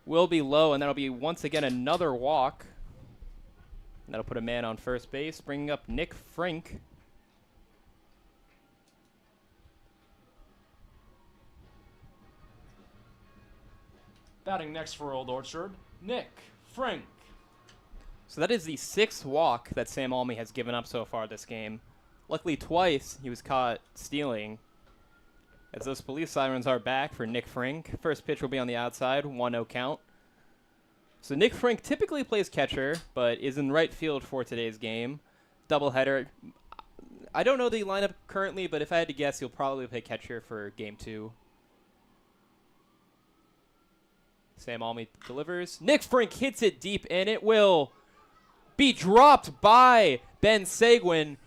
Will be low, and that'll be once again another walk. And that'll put a man on first base, bringing up Nick Frink. Batting next for Old Orchard, Nick Frank. So that is the 6th walk that Sam Almy has given up so far this game. Luckily, twice he was caught stealing. As those police sirens are back for Nick Frank. First pitch will be on the outside, 1-0 count. So Nick Frank typically plays catcher, but is in right field for today's game. Doubleheader. I don't know the lineup currently, but if I had to guess, he'll probably play catcher for game 2. Sam Almy delivers. Nick Frank hits it deep, and it will be dropped by Ben Seguin,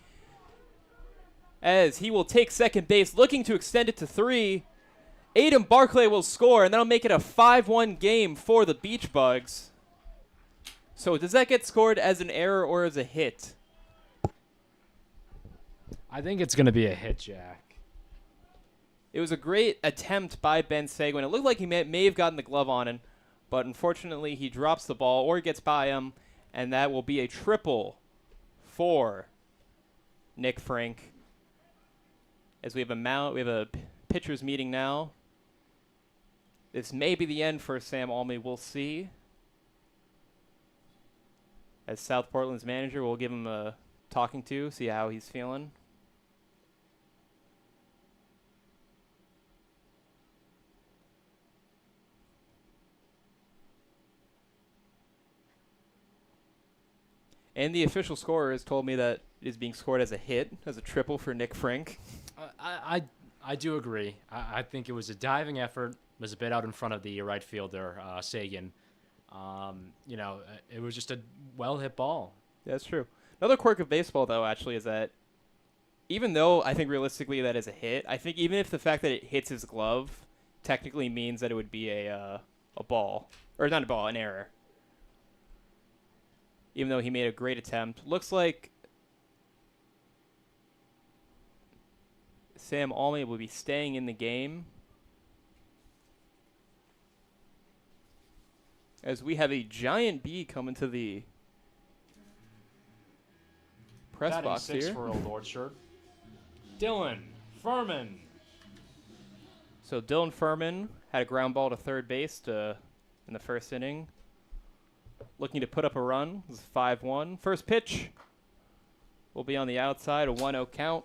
as he will take second base, looking to extend it to 3. Aiden Barclay will score, and that'll make it a 5-1 game for the Beach Bugs. So does that get scored as an error or as a hit? I think it's going to be a hit, Jack. It was a great attempt by Ben Seguin. It looked like he may have gotten the glove on him, but unfortunately he drops the ball or gets by him, and that will be a triple for Nick Frank. As we have a pitchers meeting now. This may be the end for Sam Almy. We'll see. As South Portland's manager, we'll give him a talking to, see how he's feeling. And the official scorer has told me that it is being scored as a hit, as a triple for Nick Frank. I do agree. I think it was a diving effort. Was a bit out in front of the right fielder, Sagan. It was just a well-hit ball. That's true. Another quirk of baseball, though, actually, is that even though I think realistically that is a hit, I think even if the fact that it hits his glove technically means that it would be a ball. Or not a ball, an error. Even though he made a great attempt. Looks like Sam Almy will be staying in the game, as we have a giant bee coming to the press Batting box 6 here. for Old Orchard, Dylan Furman. So Dylan Furman had a ground ball to third base in the first inning. Looking to put up a run. This is 5-1. First pitch will be on the outside, a 1-0 count.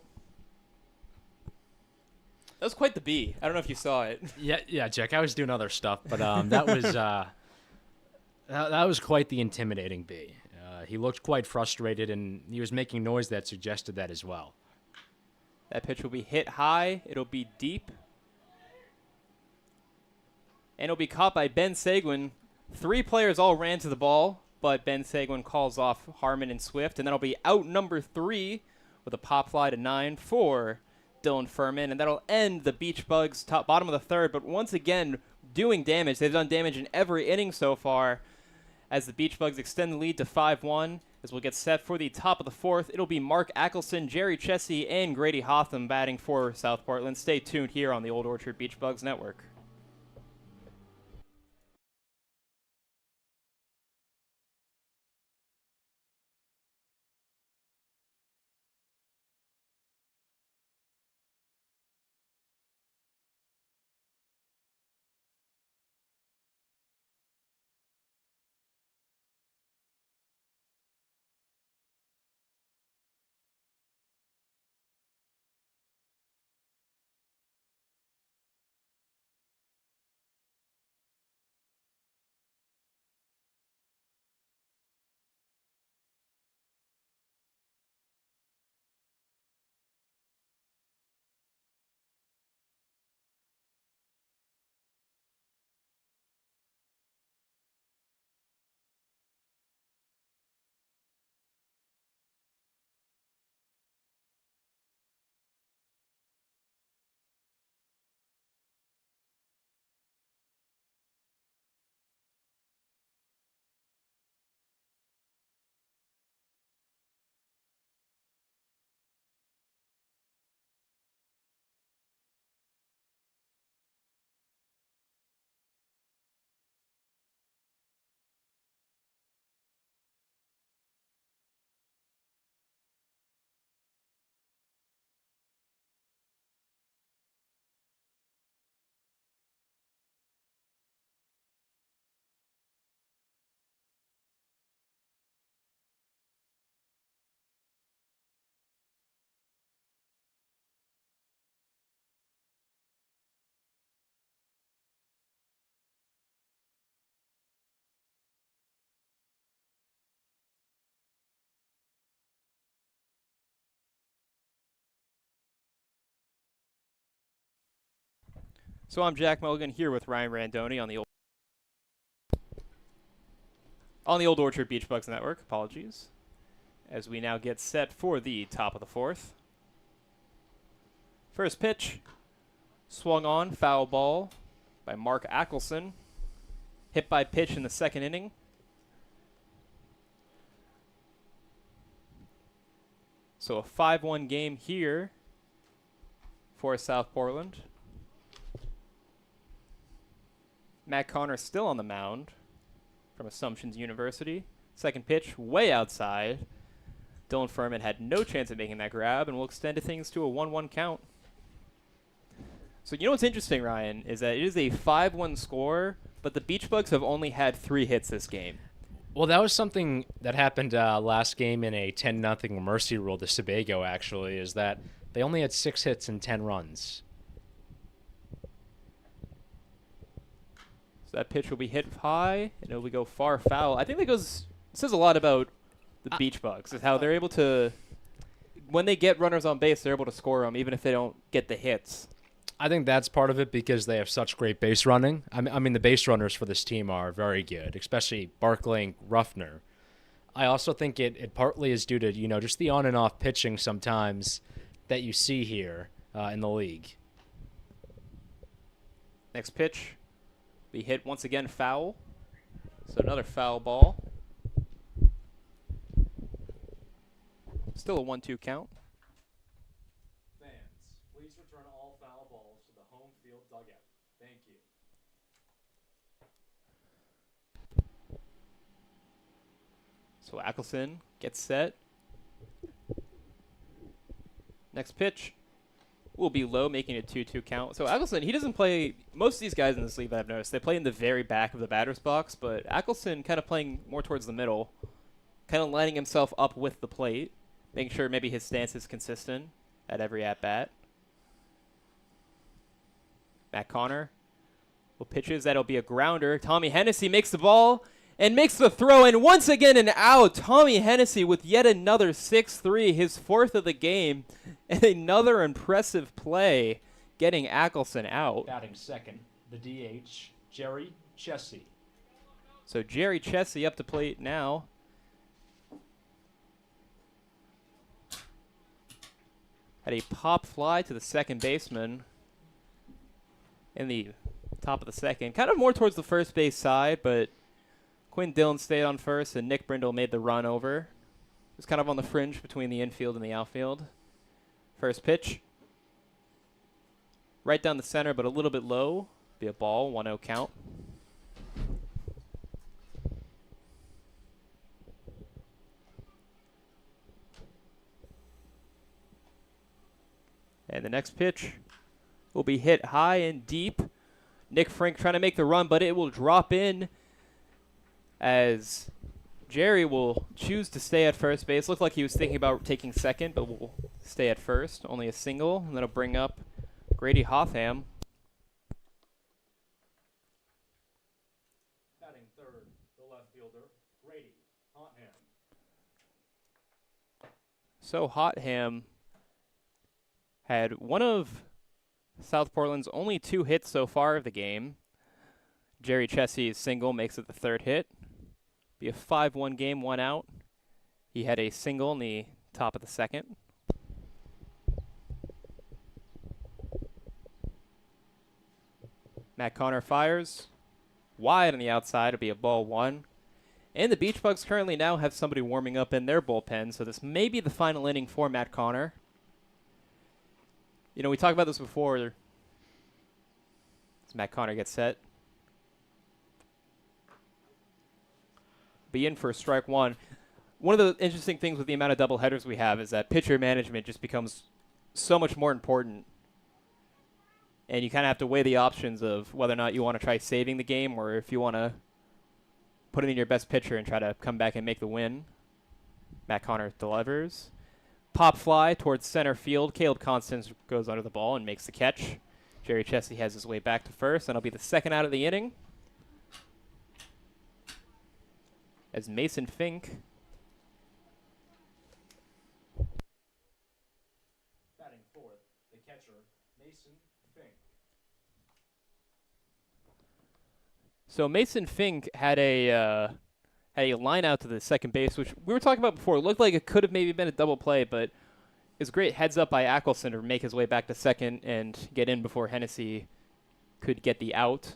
That was quite the bee. I don't know if you saw it. Yeah, Jack. I was doing other stuff, but that was that was quite the intimidating bee. He looked quite frustrated, and he was making noise that suggested that as well. That pitch will be hit high. It'll be deep. And it'll be caught by Ben Seguin. 3 players all ran to the ball, but Ben Seguin calls off Harmon and Swift, and that'll be out number 3 with a pop fly to 9 for Dylan Furman, and that'll end the Beach Bugs' bottom of the third, but once again doing damage. They've done damage in every inning so far, as the Beach Bugs extend the lead to 5-1. As we'll get set for the top of the 4th, it'll be Mark Ackelson, Jerry Chessie, and Grady Hotham batting for South Portland. Stay tuned here on the Old Orchard Beach Bugs Network. So I'm Jack Mulligan here with Ryan Randoni on the Old Orchard Beach Bugs Network. Apologies. As we now get set for the top of the fourth. First pitch, swung on, foul ball by Mark Ackelson. Hit by pitch in the second inning. So a 5-1 game here for South Portland. Matt Connor still on the mound from Assumptions University. Second pitch, way outside. Dylan Furman had no chance of making that grab, and we'll extend things to a 1-1 count. So you know what's interesting, Ryan, is that it is a 5-1 score, but the Beach Bugs have only had 3 hits this game. Well, that was something that happened last game in a 10-0 mercy rule to Sebago, actually, is that they only had 6 hits and 10 runs. So that pitch will be hit high, and it will go far foul. I think that says a lot about the Beach Bugs, is how they're able to, when they get runners on base, they're able to score them, even if they don't get the hits. I think that's part of it because they have such great base running. I mean, the base runners for this team are very good, especially Barkley and Ruffner. I also think it partly is due to, just the on and off pitching sometimes that you see here in the league. Next pitch, be hit once again foul. So another foul ball. Still a 1-2 count. Please return all foul balls to the home field dugout. Thank you. So Ackelson gets set. Next pitch will be low, making it 2-2 count. So Ackelson, he doesn't play, most of these guys in this league that I've noticed, they play in the very back of the batter's box, but Ackelson kind of playing more towards the middle, kind of lining himself up with the plate, making sure maybe his stance is consistent at every at-bat. Matt Connor will pitches. That'll be a grounder. Tommy Hennessy makes the ball and makes the throw. And once again, an out. Tommy Hennessy with yet another 6-3, his 4th of the game. And another impressive play getting Ackelson out. Batting second, the DH, Jerry Chessie. So Jerry Chessie up to plate now. Had a pop fly to the second baseman in the top of the second. Kind of more towards the first base side, but Quinn Dillon stayed on first, and Nick Brindle made the run over. It was kind of on the fringe between the infield and the outfield. First pitch. Right down the center, but a little bit low. Be a ball, 1-0 count. And the next pitch will be hit high and deep. Nick Frank trying to make the run, but it will drop in as Jerry will choose to stay at first base. Looked like he was thinking about taking second, but will stay at first. Only a single, and that'll bring up Grady Hotham. Batting third, the left fielder, Grady Hotham. So Hotham had one of South Portland's only 2 hits so far of the game. Jerry Chessie's single makes it the 3rd hit. Be a 5-1 game, 1 out. He had a single in the top of the second. Matt Connor fires. Wide on the outside. It'll be a ball 1. And the Beach Bugs currently now have somebody warming up in their bullpen, so this may be the final inning for Matt Connor. We talked about this before. As Matt Connor gets set. Be in for strike 1. One of the interesting things with the amount of doubleheaders we have is that pitcher management just becomes so much more important. And you kind of have to weigh the options of whether or not you want to try saving the game or if you want to put in your best pitcher and try to come back and make the win. Matt Connor delivers. Pop fly towards center field. Caleb Constance goes under the ball and makes the catch. Jerry Chessie has his way back to first, and it'll be the 2nd out of the inning. As Mason Fink batting 4th, the catcher, Mason Fink. So Mason Fink had a line out to the second base, which we were talking about before. It looked like it could have maybe been a double play, but it's great heads up by Ackelson to make his way back to second and get in before Hennessy could get the out.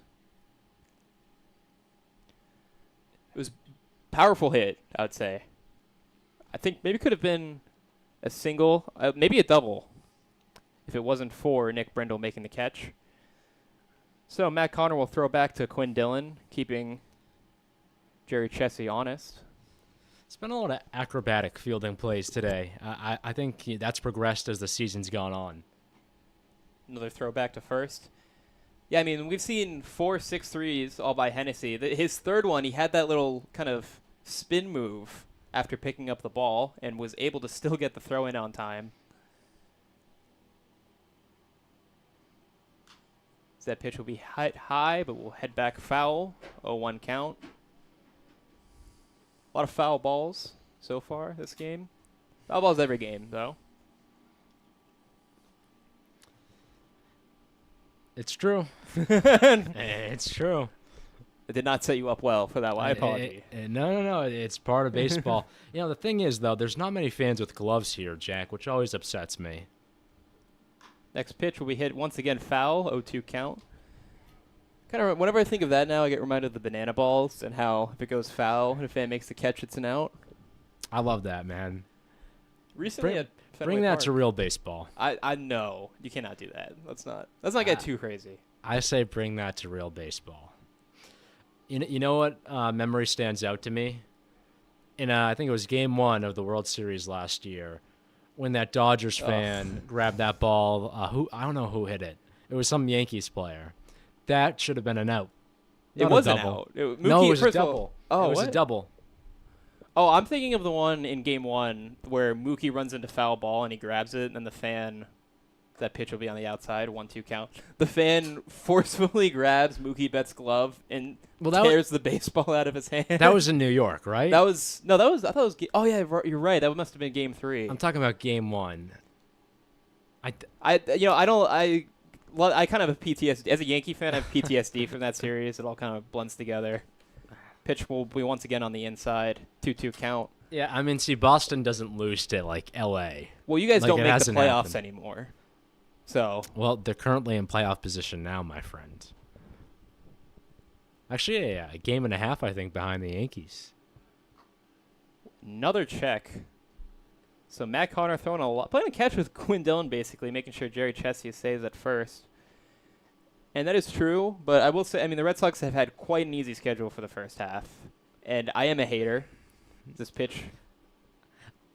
It was a powerful hit, I would say. I think maybe could have been a single, maybe a double, if it wasn't for Nick Brindle making the catch. So Matt Connor will throw back to Quinn Dillon, keeping Jerry Chessie honest. It's been a lot of acrobatic fielding plays today. I think that's progressed as the season's gone on. Another throwback to first. Yeah, I mean, we've seen 4 6-3s all by Hennessy. His third one, he had that little kind of spin move after picking up the ball and was able to still get the throw in on time. So that pitch will be high, but we'll head back foul. 0-1 count. A lot of foul balls so far this game. Foul balls every game, though. It's true. It's true. It did not set you up well for that one. I apologize. No. It's part of baseball. The thing is, though, there's not many fans with gloves here, Jack, which always upsets me. Next pitch will be hit once again foul. 0-2 count. Kind of whenever I think of that now, I get reminded of the banana balls and how if it goes foul and if a fan makes the catch, it's an out. I love that, man. Recently, bring that to real baseball. I know you cannot do that. Let's not get too crazy. I say bring that to real baseball. You know what memory stands out to me? I think it was Game 1 of the World Series last year, when that Dodgers fan grabbed that ball. I don't know who hit it. It was some Yankees player. That should have been an out. It was an out. It was a double. It was a double. Oh, I'm thinking of the one in Game 1 where Mookie runs into foul ball and he grabs it, and then the fan, that pitch will be on the outside, 1-2 count. The fan forcefully grabs Mookie Betts' glove and tears the baseball out of his hand. That was in New York, right? I thought it was. Oh yeah, you're right. That must have been Game 3. I'm talking about Game 1. I kind of have PTSD. As a Yankee fan, I have PTSD from that series. It all kind of blends together. Pitch will be once again on the inside. 2-2 count. Yeah, I mean, see, Boston doesn't lose to, L.A. Well, you guys don't make the playoffs anymore. So. Well, they're currently in playoff position now, my friend. Actually, a game and a half, I think, behind the Yankees. Another check. So Matt Connor playing a catch with Quinn Dillon, basically, making sure Jerry Chessie stays at first. And that is true, but I will say, I mean, the Red Sox have had quite an easy schedule for the first half. And I am a hater. This pitch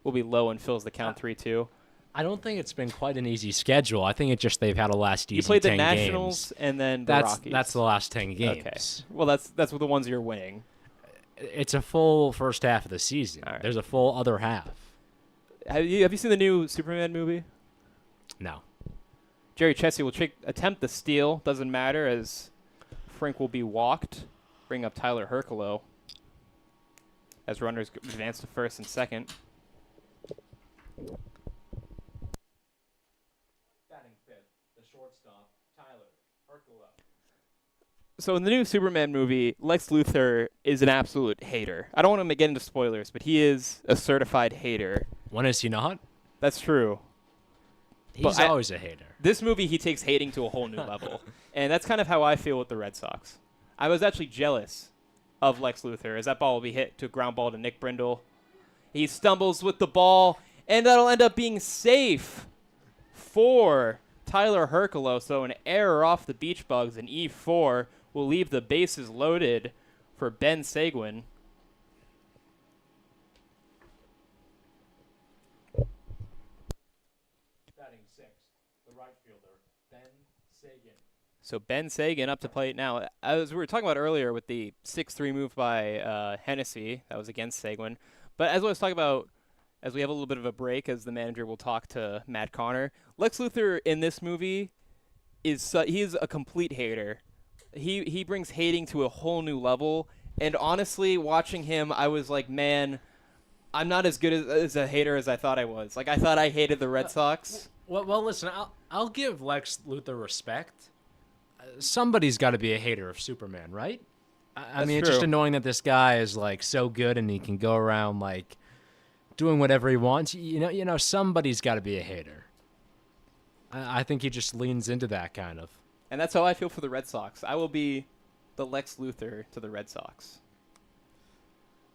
will be low and fills the count 3-2. I don't think it's been quite an easy schedule. I think it's just they've had a last easy 10 games. You played the Nationals and then the Rockies. That's the last 10 games. Okay. Well, that's the ones you're winning. It's a full first half of the season. Right. There's a full other half. Have you seen the new Superman movie? No. Jerry Chessie will attempt the steal. Doesn't matter as Frank will be walked. Bring up Tyler Herculo as runners advance to first and second. Batting fifth, the shortstop, Tyler Herculo. So in the new Superman movie, Lex Luthor is an absolute hater. I don't want to get into spoilers, but he is a certified hater. When is he not? That's true. He's always a hater. This movie, he takes hating to a whole new level. And that's kind of how I feel with the Red Sox. I was actually jealous of Lex Luthor as that ball will be hit to a ground ball to Nick Brindle. He stumbles with the ball, and that'll end up being safe for Tyler Herculo. So an error off the Beach Bugs, and E4 will leave the bases loaded for Ben Seguin. So Ben Seguin up to plate now. As we were talking about earlier with the 6-3 move by Hennessy, that was against Seguin. But as I was talking about, as we have a little bit of a break, as the manager will talk to Matt Connor, Lex Luthor in this movie he is a complete hater. He brings hating to a whole new level. And honestly, watching him, I was like, man, I'm not as good as a hater as I thought I was. Like, I thought I hated the Red Sox. Well, listen, I'll give Lex Luthor respect. Somebody's got to be a hater of Superman, right? I mean, it's just annoying that this guy is like so good and he can go around like doing whatever he wants. You know, somebody's got to be a hater. I think he just leans into that kind of. And that's how I feel for the Red Sox. I will be the Lex Luthor to the Red Sox.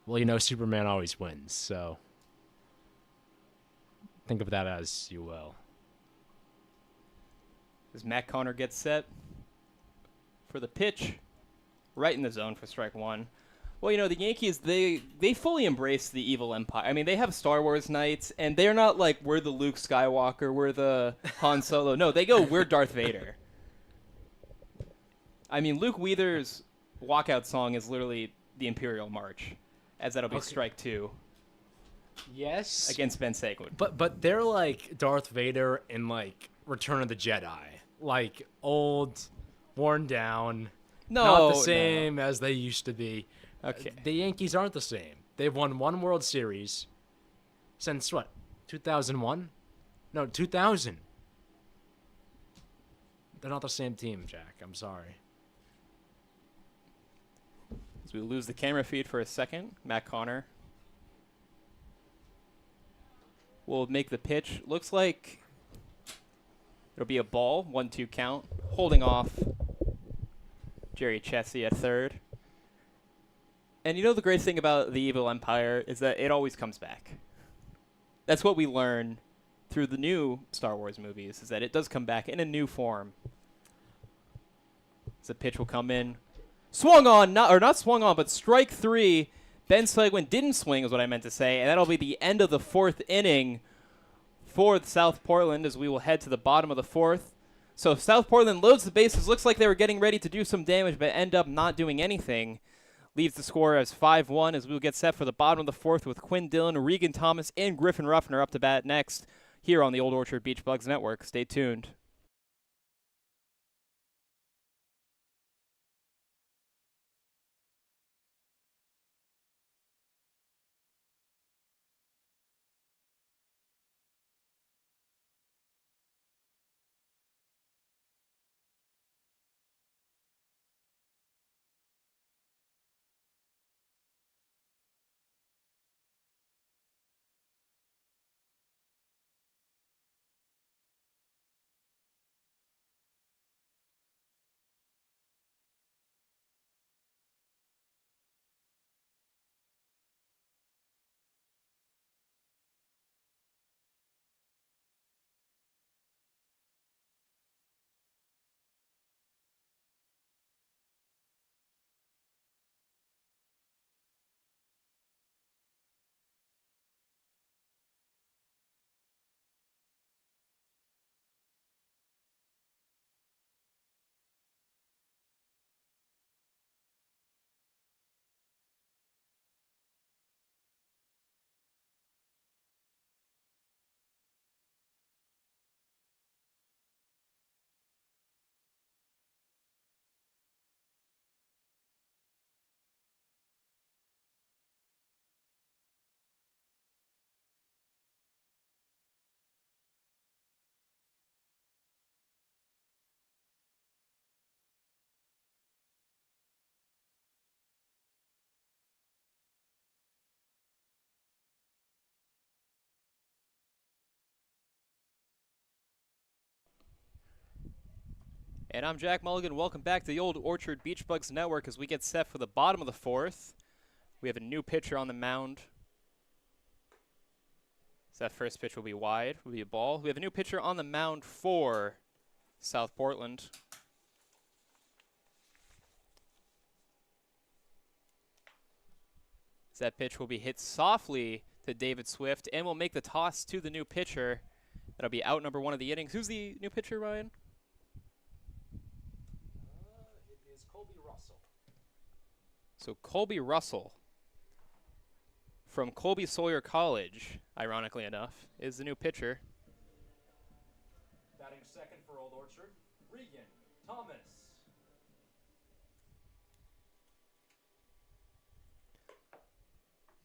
Well, you know, Superman always wins, so think of that as you will. As Matt Conner gets set for the pitch, right in the zone for strike one. Well, you know, the Yankees, they fully embrace the evil empire. I mean, they have Star Wars nights, and they're not like, we're the Luke Skywalker, we're the Han Solo. No, they go, we're Darth Vader. I mean, Luke Weather's walkout song is literally the Imperial March, as that'll be strike two. Yes. Against Ben Seguin. But they're like Darth Vader in like Return of the Jedi. Like old, worn down, not the same as they used to be. Okay. The Yankees aren't the same. They've won one World Series since what? 2001? No, 2000. They're not the same team, Jack. I'm sorry. As we lose the camera feed for a second, Matt Conner will make the pitch. Looks like it'll be a ball, 1-2 count, holding off Jerry Chessie at third. And you know the great thing about the Evil Empire is that it always comes back. That's what we learn through the new Star Wars movies, is that it does come back in a new form. As the pitch will come in. Swung on, not swung on, but strike three. Ben Seguin didn't swing is what I meant to say, and that'll be the end of the fourth inning for South Portland as we will head to the bottom of the fourth. So if South Portland loads the bases, looks like they were getting ready to do some damage, but end up not doing anything. Leaves the score as 5-1 as we will get set for the bottom of the fourth with Quinn Dillon, Regan Thomas, and Griffin Ruffner up to bat next here on the Old Orchard Beach Bugs Network. Stay tuned. And I'm Jack Mulligan. Welcome back to the Old Orchard Beach Bugs Network as we get set for the bottom of the fourth. We have a new pitcher on the mound. So that first pitch will be wide, will be a ball. We have a new pitcher on the mound for South Portland. So that pitch will be hit softly to David Swift and will make the toss to the new pitcher. That'll be out number one of the innings. Who's the new pitcher, Ryan? It is Colby Russell. So Colby Russell from Colby Sawyer College, ironically enough, is the new pitcher. Batting second for Old Orchard, Regan Thomas.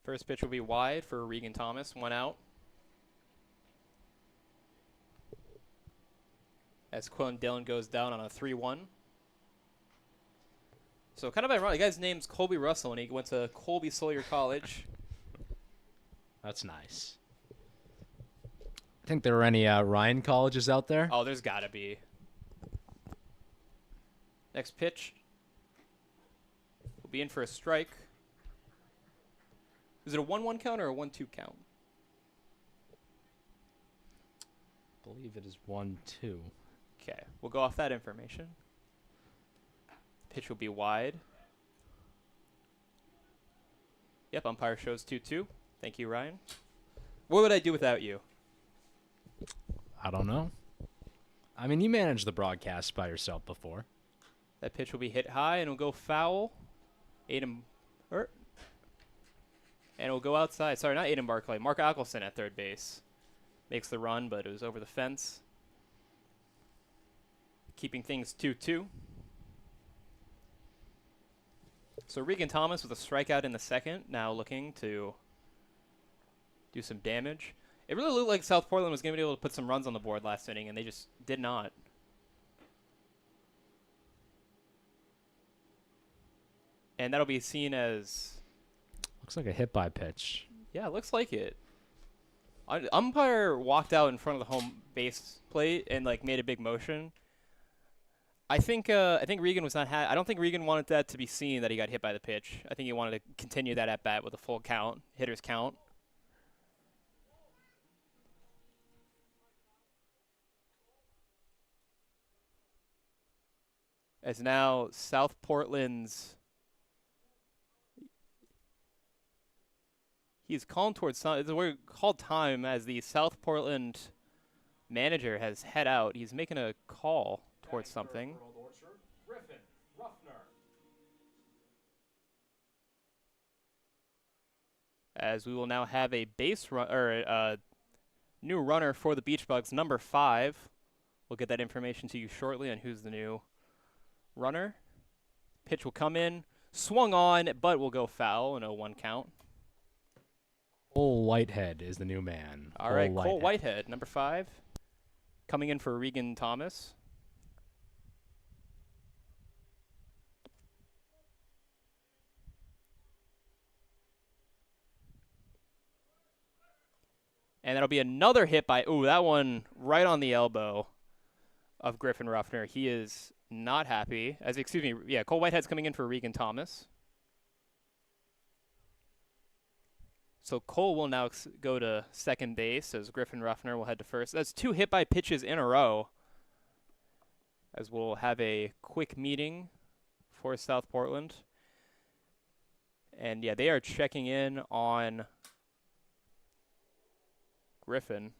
First pitch will be wide for Regan Thomas, 1 out. As Quinn Dillon goes down on a 3-1. So kind of ironic. The guy's name's Colby Russell, and he went to Colby Sawyer College. That's nice. Think there are any Ryan colleges out there? Oh, there's got to be. Next pitch. We'll be in for a strike. Is it a 1-1 count or a 1-2 count? I believe it is 1-2. Okay, we'll go off that information. Pitch will be wide. Yep, umpire shows 2-2. Thank you, Ryan. What would I do without you? I don't know. I mean, you managed the broadcast by yourself before. That pitch will be hit high and will go foul. And it will go outside. Sorry, not Aiden Barclay. Mark Ackelson at third base. Makes the run, but it was over the fence. Keeping things 2-2. So Regan Thomas with a strikeout in the second. Now looking to do some damage. It really looked like South Portland was going to be able to put some runs on the board last inning, and they just did not. And that'll be seen as... Looks like a hit-by pitch. Yeah, it looks like it. Umpire walked out in front of the home base plate and like made a big motion. I think Regan was not. I don't think Regan wanted that to be seen that he got hit by the pitch. I think he wanted to continue that at bat with a full count, hitter's count. As now South Portland's. He's calling towards some. It's a word called time as the South Portland manager has head out. He's making a call towards something. As we will now have a base run or a new runner for the Beach Bugs, number 5. We'll get that information to you shortly on who's the new runner. Pitch will come in, swung on, but will go foul, an 0-1 count. Cole Whitehead is the new man. All right, Cole Whitehead, number 5, coming in for Regan Thomas. And that'll be another hit by, that one right on the elbow of Griffin Ruffner. He is not happy. Cole Whitehead's coming in for Regan Thomas. So Cole will now go to second base as Griffin Ruffner will head to first. That's 2 hit by pitches in a row. As we'll have a quick meeting for South Portland. And yeah, they are checking in on Griffin.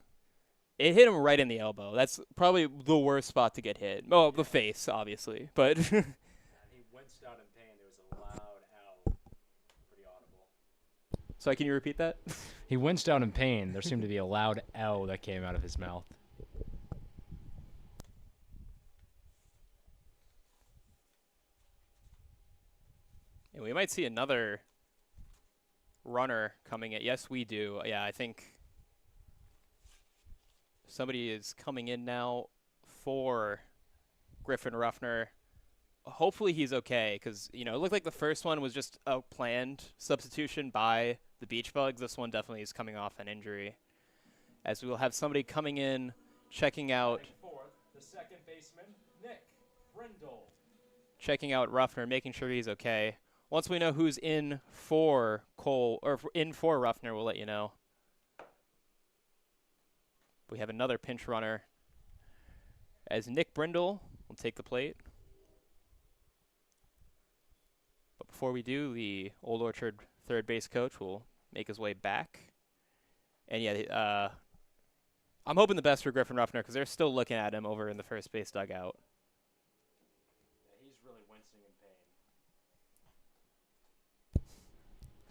It hit him right in the elbow. That's probably the worst spot to get hit. Oh, the face, obviously. But he winced out in pain. There was a loud owl. Pretty audible. So can you repeat that? He winced out in pain. There seemed to be a loud L that came out of his mouth. And we might see another runner coming in. Yes, we do. Yeah, I think somebody is coming in now for Griffin Ruffner. Hopefully he's okay because, it looked like the first one was just a planned substitution by the Beach Bugs. This one definitely is coming off an injury. As we will have somebody coming in, checking out. Fourth, the second baseman, Nick Brindle. Checking out Ruffner, making sure he's okay. Once we know who's in for Cole, or in for Ruffner, we'll let you know. We have another pinch runner as Nick Brindle will take the plate. But before we do, the Old Orchard third base coach will make his way back. And yeah, I'm hoping the best for Griffin Ruffner because they're still looking at him over in the first base dugout. Yeah, he's really wincing in pain.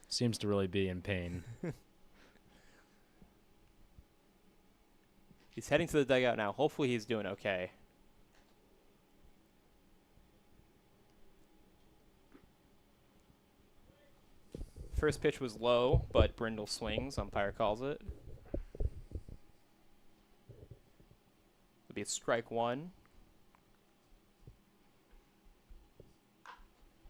Seems to really be in pain. He's heading to the dugout now. Hopefully he's doing okay. First pitch was low, but Brindle swings. Umpire calls it. It'll be a strike 1.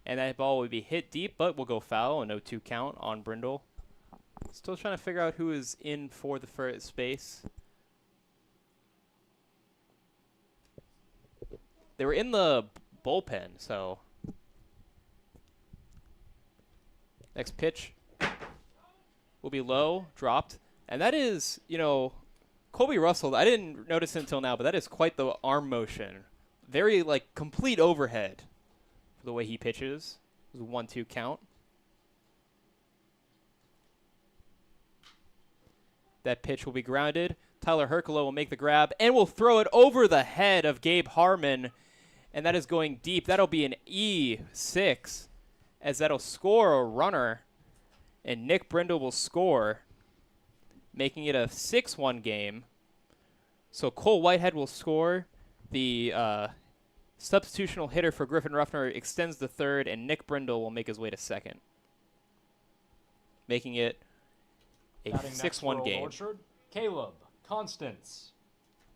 And that ball would be hit deep, but will go foul. A 0-2 count on Brindle. Still trying to figure out who is in for the first space. They were in the bullpen, so. Next pitch will be low, dropped. And that is, Colby Russell, I didn't notice it until now, but that is quite the arm motion. Very, complete overhead for the way he pitches. It was a 1-2 count. That pitch will be grounded. Tyler Herculo will make the grab and will throw it over the head of Gabe Harmon. And that is going deep. That'll be an E6 as that'll score a runner. And Nick Brindle will score, making it a 6-1 game. So Cole Whitehead will score. The substitutional hitter for Griffin Ruffner extends the third, and Nick Brindle will make his way to second, making it a 6-1 game. Orchard, Caleb Constance.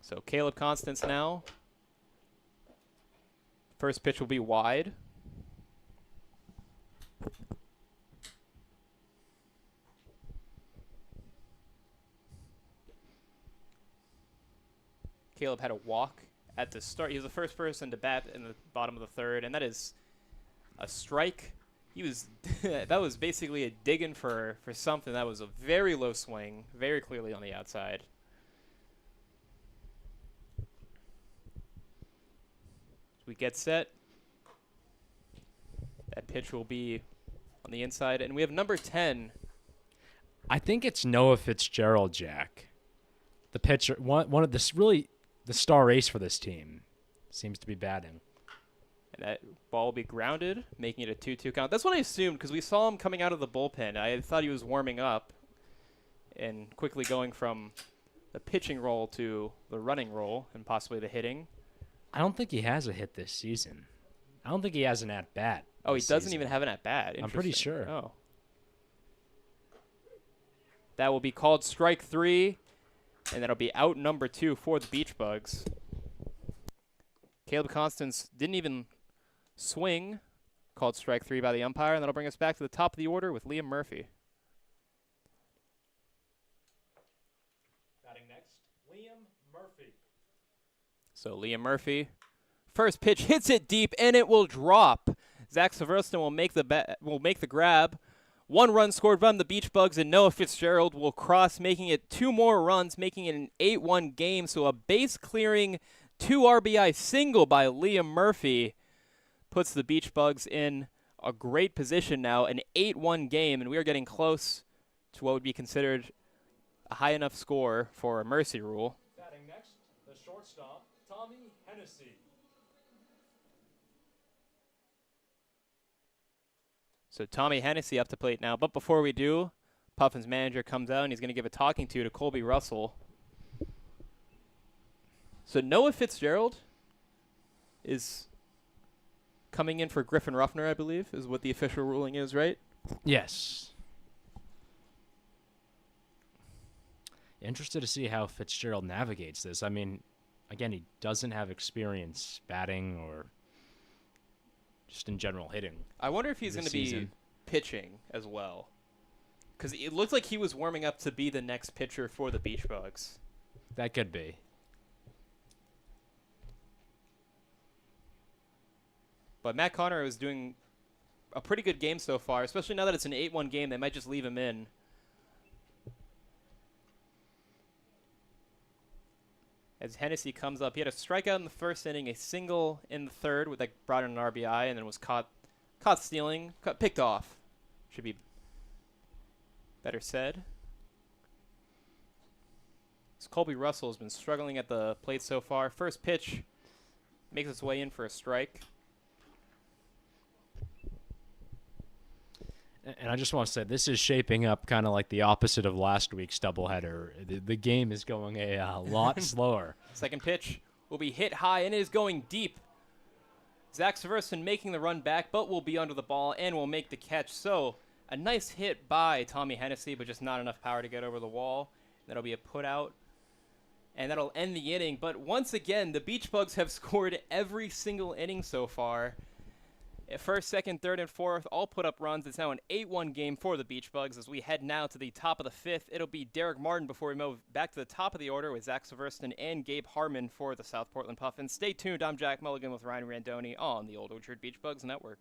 So Caleb Constance now. First pitch will be wide. Caleb had a walk at the start. He was the first person to bat in the bottom of the third, and that is a strike. He was that was basically a digging for something. That was a very low swing, very clearly on the outside. We get set. That pitch will be on the inside, and we have number 10. I think it's Noah Fitzgerald, Jack. The pitcher, one of this really the star ace for this team, seems to be batting. And that ball will be grounded, making it a 2-2 count. That's what I assumed because we saw him coming out of the bullpen. I thought he was warming up and quickly going from the pitching role to the running role and possibly the hitting. I don't think he has a hit this season. I don't think he has an at-bat. Oh, he doesn't even have an at-bat. I'm pretty sure. Oh. That will be called strike 3, and that'll be out number 2 for the Beach Bugs. Caleb Constance didn't even swing, called strike 3 by the umpire, and that'll bring us back to the top of the order with Liam Murphy. Batting next, Liam Murphy. So Liam Murphy, first pitch hits it deep, and it will drop. Zach Severston will make the grab. 1 run scored from the Beach Bugs, and Noah Fitzgerald will cross, making it 2 more runs, making it an 8-1 game. So a base-clearing 2 RBI single by Liam Murphy puts the Beach Bugs in a great position now, an 8-1 game, and we are getting close to what would be considered a high enough score for a mercy rule. Batting next, the shortstop, Tommy Hennessy. So Tommy Hennessy up to plate now. But before we do, Puffins manager comes out and he's going to give a talking to Colby Russell. So Noah Fitzgerald is coming in for Griffin Ruffner, I believe, is what the official ruling is, right? Yes. Interested to see how Fitzgerald navigates this. I mean, again, he doesn't have experience batting or just in general hitting. I wonder if he's going to be pitching as well. Because it looked like he was warming up to be the next pitcher for the Beach Bugs. That could be. But Matt Connor was doing a pretty good game so far, especially now that it's an 8-1 game. They might just leave him in. As Hennessy comes up, he had a strikeout in the first inning, a single in the third that brought in an RBI, and then was caught stealing, picked off. Should be better said. As Colby Russell has been struggling at the plate so far. First pitch makes its way in for a strike. And I just want to say, this is shaping up kind of like the opposite of last week's doubleheader. The game is going a lot slower. Second pitch will be hit high, and it is going deep. Zach Severston making the run back, but will be under the ball and will make the catch. So a nice hit by Tommy Hennessy, but just not enough power to get over the wall. That'll be a put out, and that'll end the inning. But once again, the Beach Bugs have scored every single inning so far. First, second, third, and fourth all put up runs. It's now an 8-1 game for the Beach Bugs as we head now to the top of the fifth. It'll be Derek Martin before we move back to the top of the order with Zach Severston and Gabe Harmon for the South Portland Puffins. Stay tuned. I'm Jack Mulligan with Ryan Randoni on the Old Orchard Beach Bugs Network.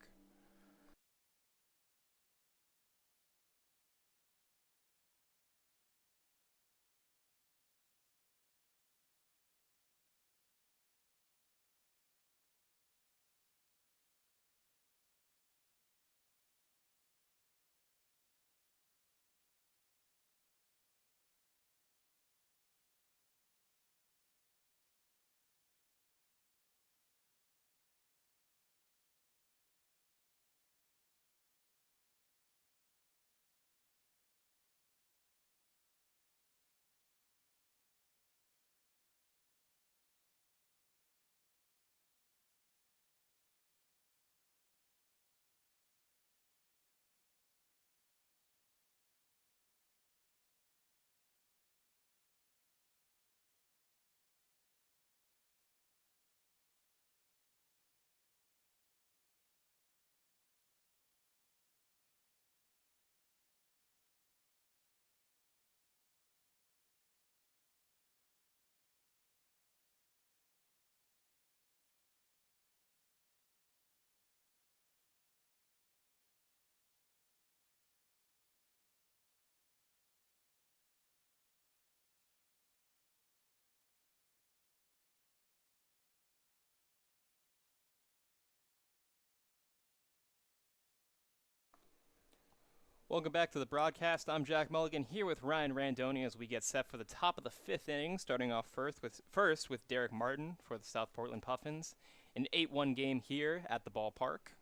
Welcome back to the broadcast. I'm Jack Mulligan here with Ryan Randoni as we get set for the top of the fifth inning, starting off first with Derek Martin for the South Portland Puffins. An 8-1 game here at the ballpark.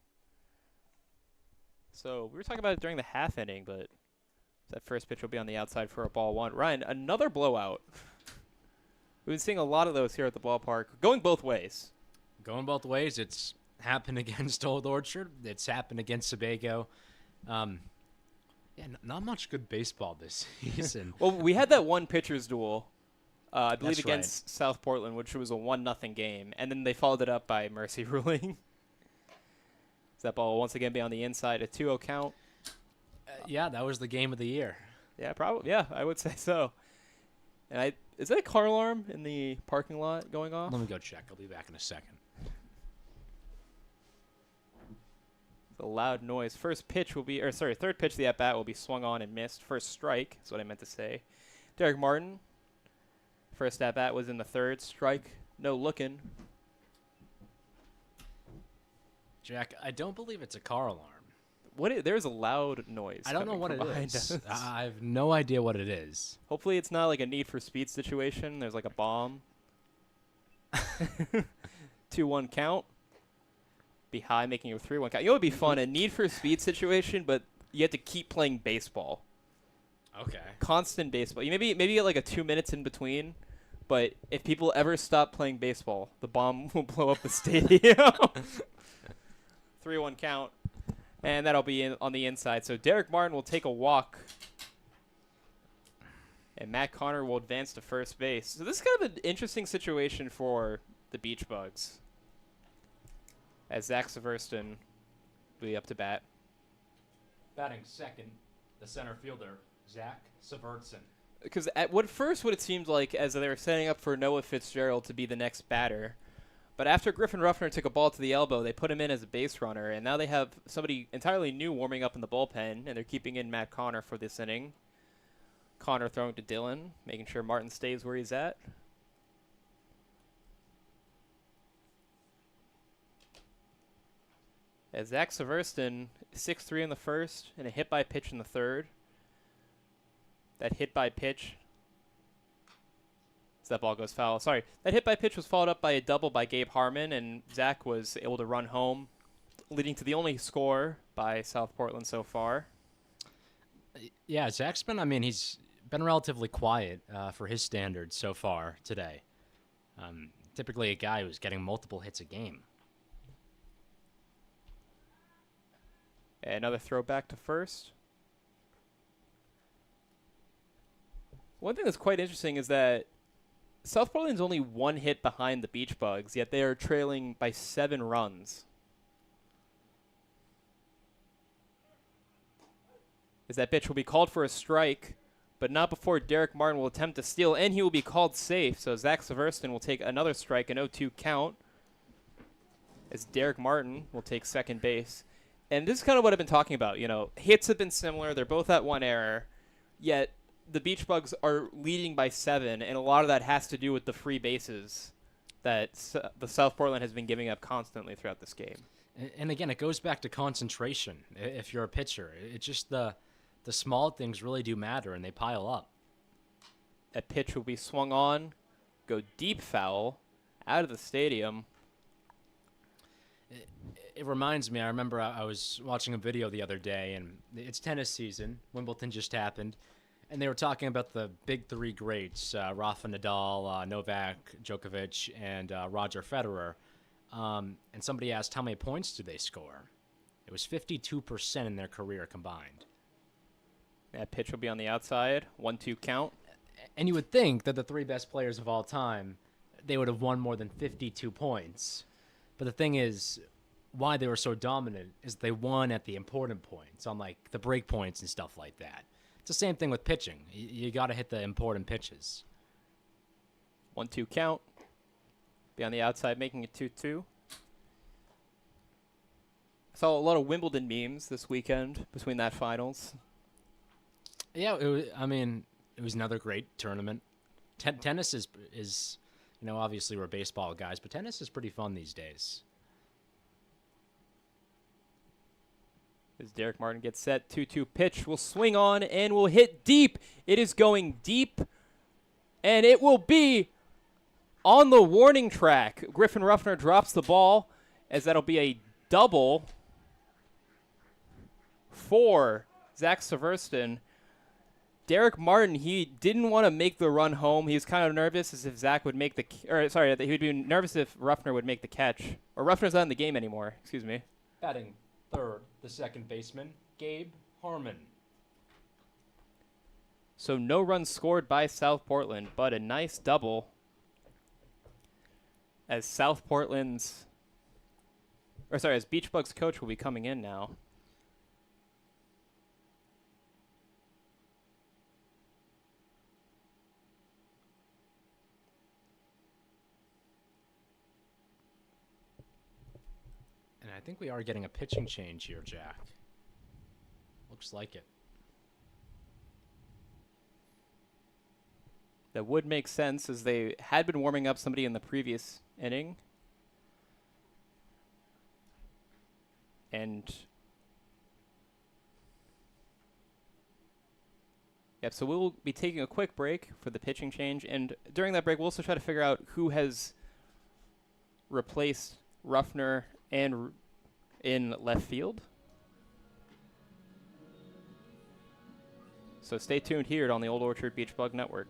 So we were talking about it during the half inning, but that first pitch will be on the outside for a ball one. Ryan, another blowout. We've been seeing a lot of those here at the ballpark, going both ways. Going both ways. It's happened against Old Orchard. It's happened against Sebago. Not much good baseball this season. Well, we had that one pitcher's duel, I believe, That's against right. South Portland, which was a 1-0 game, and then they followed it up by mercy ruling. That ball will once again be on the inside, a 2-0 count. Yeah, that was the game of the year. Yeah, probably. Yeah, I would say so. And is that a car alarm in the parking lot going off? Let me go check. I'll be back in a second. The loud noise. Third pitch of the at-bat will be swung on and missed. First strike is what I meant to say. Derek Martin, first at-bat was in the third. Strike, no looking. Jack, I don't believe it's a car alarm. There's a loud noise. I don't know what it is. I have no idea what it is. Hopefully it's not like a Need for Speed situation. There's like a bomb. 2-1 count. Be high, making a 3-1 count. You know what would be fun? A Need for Speed situation, but you have to keep playing baseball. Okay. Constant baseball. You maybe get like a 2 minutes in between, but if people ever stop playing baseball, the bomb will blow up the stadium. 3-1 count, and that'll be on the inside. So Derek Martin will take a walk, and Matt Connor will advance to first base. So this is kind of an interesting situation for the Beach Bugs, as Zach Severston will be up to bat. Batting second, the center fielder, Zach Severston. Because what it seemed like as they were setting up for Noah Fitzgerald to be the next batter. But after Griffin Ruffner took a ball to the elbow, they put him in as a base runner, and now they have somebody entirely new warming up in the bullpen, and they're keeping in Matt Connor for this inning. Connor throwing to Dylan, making sure Martin stays where he's at. As Zach Severston, 6-3 in the first, and a hit by pitch in the third. That hit by pitch. That ball goes foul. Sorry. That hit by pitch was followed up by a double by Gabe Harmon, and Zach was able to run home, leading to the only score by South Portland so far. Yeah, Zach's he's been relatively quiet for his standards so far today. Typically a guy who's getting multiple hits a game. Another throw back to first. One thing that's quite interesting is that South Portland's only one hit behind the Beach Bugs, yet they are trailing by 7 runs. As that pitch will be called for a strike, but not before Derek Martin will attempt to steal, and he will be called safe. So Zach Severston will take another strike, an 0-2 count, as Derek Martin will take second base. And this is kind of what I've been talking about. You know, hits have been similar. They're both at one error, yet the Beach Bugs are leading by 7, and a lot of that has to do with the free bases that the South Portland has been giving up constantly throughout this game. And again, it goes back to concentration. If you're a pitcher, it's just the small things really do matter, and they pile up. That pitch will be swung on, go deep foul, out of the stadium. It reminds me, I remember I was watching a video the other day, and it's tennis season. Wimbledon just happened, and they were talking about the big 3 greats, Rafa Nadal, Novak Djokovic, and Roger Federer. And somebody asked, how many points do they score? It was 52% in their career combined. That pitch will be on the outside, 1-2 count. And you would think that the 3 best players of all time, they would have won more than 52 points. But the thing is, why they were so dominant is they won at the important points, on like the break points and stuff like that. It's the same thing with pitching. You got to hit the important pitches. 1-2 count. Be on the outside, making it 2-2. Saw a lot of Wimbledon memes this weekend between that finals. Yeah, it was another great tournament. Tennis is, you know, obviously we're baseball guys, but tennis is pretty fun these days. As Derek Martin gets set, 2-2 pitch will swing on and will hit deep. It is going deep, and it will be on the warning track. Griffin Ruffner drops the ball, as that'll be a double for Zach Severston. Derek Martin, he didn't want to make the run home. He was kind of nervous as if Zach would make that he would be nervous if Ruffner would make the catch. Or Ruffner's not in the game anymore, excuse me. Batting third, the second baseman, Gabe Harmon. So no runs scored by South Portland, but a nice double as as Beach Bugs coach will be coming in now. And I think we are getting a pitching change here, Jack. Looks like it. That would make sense, as they had been warming up somebody in the previous inning. And yep, so we'll be taking a quick break for the pitching change, and during that break we'll also try to figure out who has replaced Ruffner and in left field. So stay tuned here on the Old Orchard Beach Bug Network.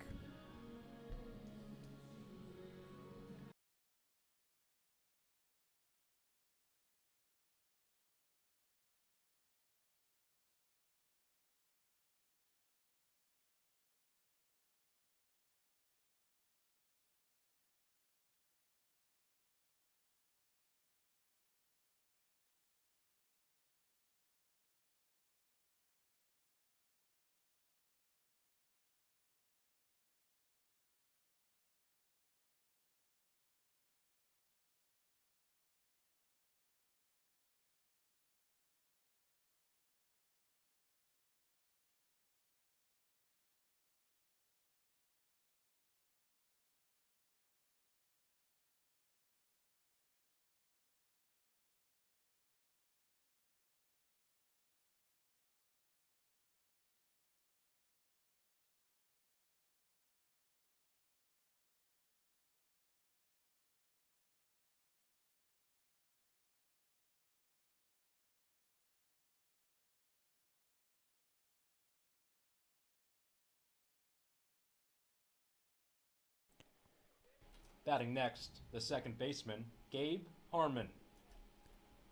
Batting next, the second baseman, Gabe Harmon.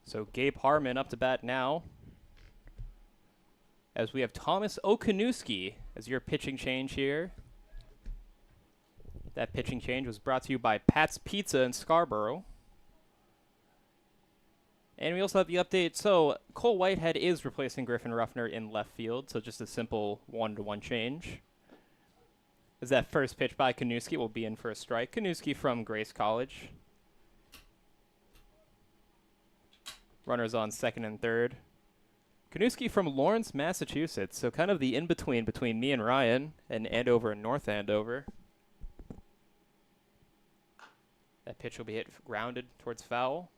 So Gabe Harmon up to bat now, as we have Thomas Okanuski as your pitching change here. That pitching change was brought to you by Pat's Pizza in Scarborough. And we also have the update. So Cole Whitehead is replacing Griffin Ruffner in left field. So just a simple 1-to-1 change. As that first pitch by Kanuski will be in for a strike. Kanuski from Grace College. Runners on second and third. Kanuski from Lawrence, Massachusetts. So kind of the in-between between me and Ryan and Andover and North Andover. That pitch will be hit grounded towards foul.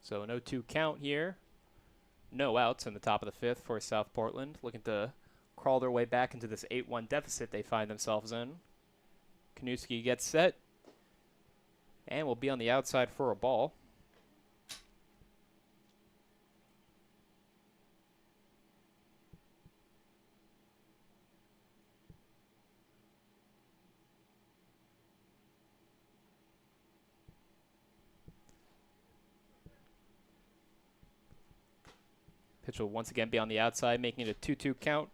So no 2 count here. No outs in the top of the fifth for South Portland, looking to crawl their way back into this 8-1 deficit they find themselves in. Kanuski gets set and will be on the outside for a ball. Pitch will once again be on the outside, making it a 2-2 count.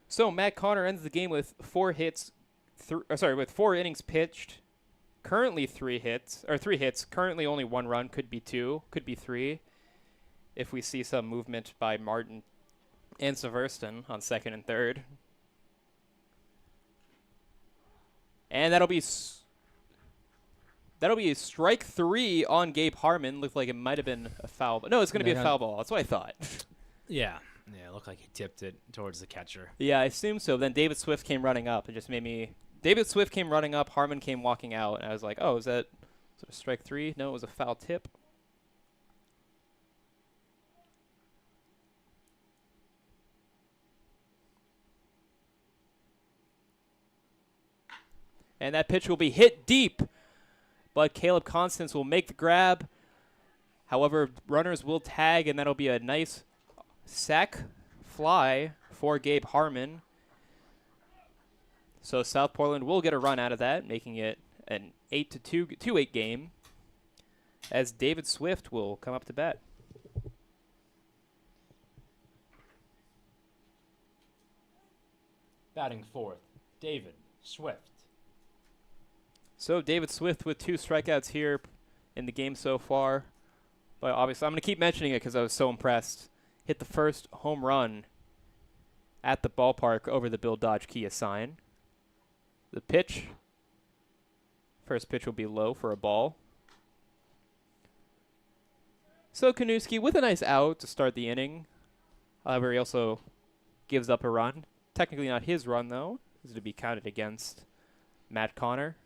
So Matt Connor ends the game with 4 innings pitched. Currently 3 hits. Currently only 1 run. Could be 2. Could be 3. If we see some movement by Martin and Severston on second and third. And that'll be strike 3 on Gabe Harmon. Looked like it might have been a foul. But no, it's going to be a foul ball. That's what I thought. Yeah, it looked like he tipped it towards the catcher. Yeah, I assume so. Then David Swift came running up. It just made me... David Swift came running up. Harmon came walking out. And I was like, oh, is that strike 3? No, it was a foul tip. And that pitch will be hit deep. But Caleb Constance will make the grab. However, runners will tag, and that'll be a nice sac fly for Gabe Harmon. So South Portland will get a run out of that, making it an 8-8 game, as David Swift will come up to bat. Batting fourth, David Swift. So David Swift with 2 strikeouts here in the game so far. But obviously, I'm going to keep mentioning it because I was so impressed. Hit the first home run at the ballpark over the Bill Dodge Kia sign. The pitch. First pitch will be low for a ball. So Kanuski with a nice out to start the inning. However, he also gives up a run. Technically not his run, though. This is to be counted against Matt Connor.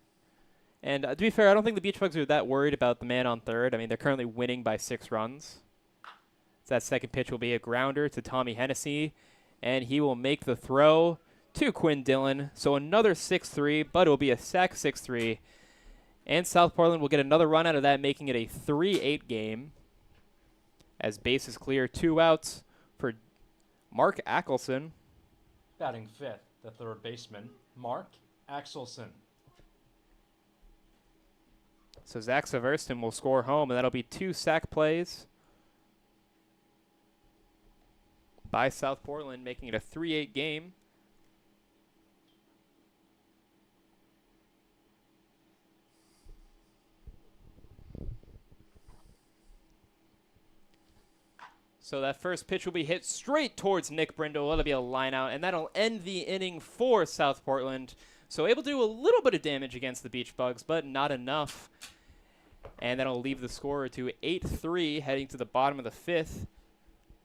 And to be fair, I don't think the Beach Bugs are that worried about the man on third. I mean, they're currently winning by 6 runs. So that second pitch will be a grounder to Tommy Hennessy, and he will make the throw to Quinn Dillon. So another 6-3, but it will be a sac 6-3. And South Portland will get another run out of that, making it a 3-8 game. As bases clear, 2 outs for Mark Ackelson. Batting fifth, the third baseman, Mark Axelson. So Zach Severston will score home, and that'll be 2 sac plays by South Portland, making it a 3-8 game. So that first pitch will be hit straight towards Nick Brindle. That'll be a line out, and that'll end the inning for South Portland. So able to do a little bit of damage against the Beach Bugs, but not enough. And that'll leave the score to 8-3 heading to the bottom of the 5th.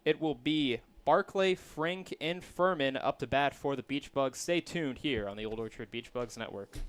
It will be Barclay, Frink, and Furman up to bat for the Beach Bugs. Stay tuned here on the Old Orchard Beach Bugs Network.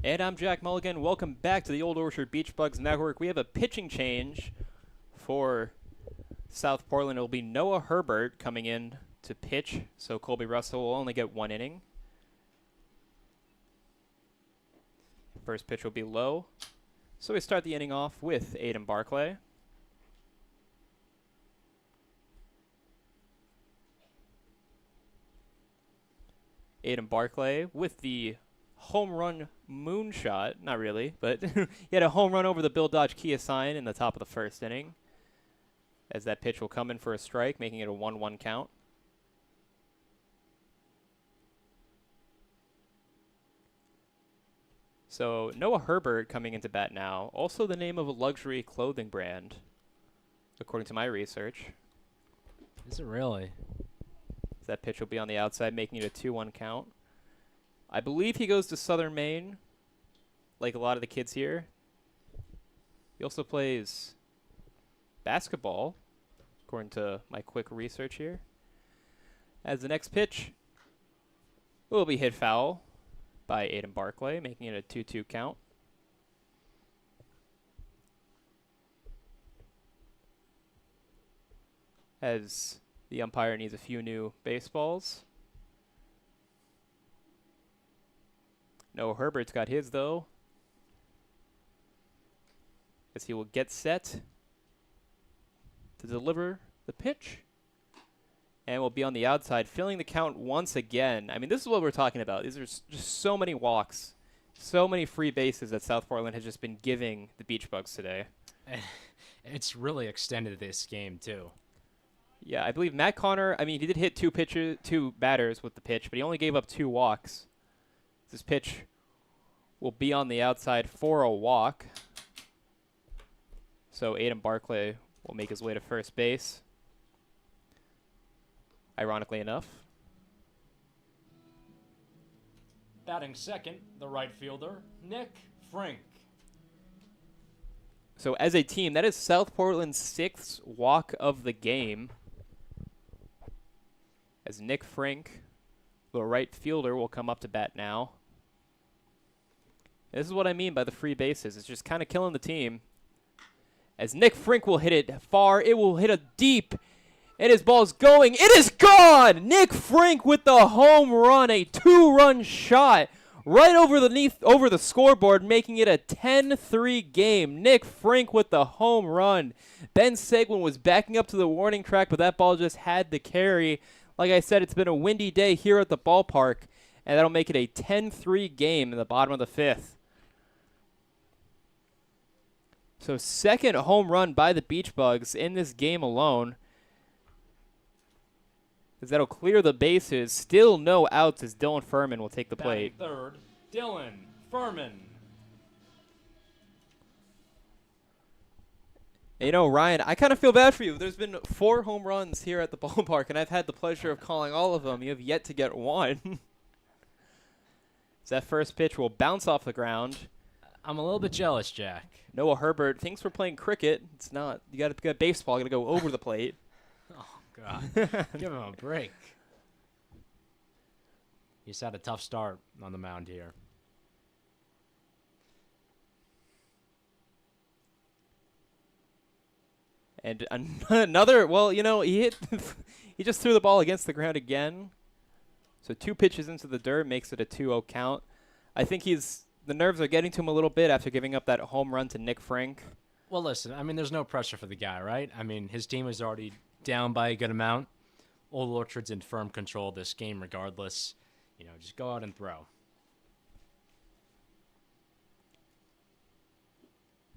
And I'm Jack Mulligan. Welcome back to the Old Orchard Beach Bugs Network. We have a pitching change for South Portland. It will be Noah Herbert coming in to pitch, so Colby Russell will only get 1 inning. First pitch will be low. So we start the inning off with Aiden Barclay. Aiden Barclay with the home run moonshot. Not really, but he had a home run over the Bill Dodge Kia sign in the top of the first inning. As that pitch will come in for a strike, making it a 1-1 count. So Noah Herbert coming into bat now. Also the name of a luxury clothing brand, according to my research. Is it really? That pitch will be on the outside, making it a 2-1 count. I believe he goes to Southern Maine, like a lot of the kids here. He also plays basketball, according to my quick research here. As the next pitch will be hit foul by Aiden Barclay, making it a 2-2 count. As the umpire needs a few new baseballs. Noah Herbert's got his, though. As he will get set to deliver the pitch. And will be on the outside, filling the count once again. I mean, this is what we're talking about. These are just so many walks, so many free bases that South Portland has just been giving the Beach Bugs today. It's really extended this game, too. Yeah, I believe Matt Connor, I mean, he did hit two batters with the pitch, but he only gave up 2 walks. This pitch will be on the outside for a walk. So Aiden Barclay will make his way to first base. Ironically enough. Batting second, the right fielder, Nick Frink. So as a team, that is South Portland's 6th walk of the game. As Nick Frink, the right fielder, will come up to bat now. This is what I mean by the free bases. It's just kind of killing the team. As Nick Frink will hit it far, it will hit a deep. And his ball is going. It is gone! Nick Frink with the home run, a 2-run shot right over the scoreboard, making it a 10-3 game. Nick Frink with the home run. Ben Seguin was backing up to the warning track, but that ball just had to carry. Like I said, it's been a windy day here at the ballpark, and that'll make it a 10-3 game in the bottom of the 5th. So second home run by the Beach Bugs in this game alone. As that'll clear the bases. Still no outs as Dylan Furman will take the plate. Third, Dylan Furman. You know, Ryan, I kind of feel bad for you. There's been 4 home runs here at the ballpark, and I've had the pleasure of calling all of them. You have yet to get one. As that first pitch will bounce off the ground. I'm a little bit jealous, Jack. Noah Herbert thinks we're playing cricket. It's not. You got to get baseball. Got to go over the plate. Oh, God. Give him a break. He's had a tough start on the mound here. And another, well, you know, he just threw the ball against the ground again. So 2 pitches into the dirt makes it a 2-0 count. I think the nerves are getting to him a little bit after giving up that home run to Nick Frink. Well, listen, I mean, there's no pressure for the guy, right? I mean, his team is already down by a good amount. Old Orchard's in firm control of this game regardless. You know, just go out and throw.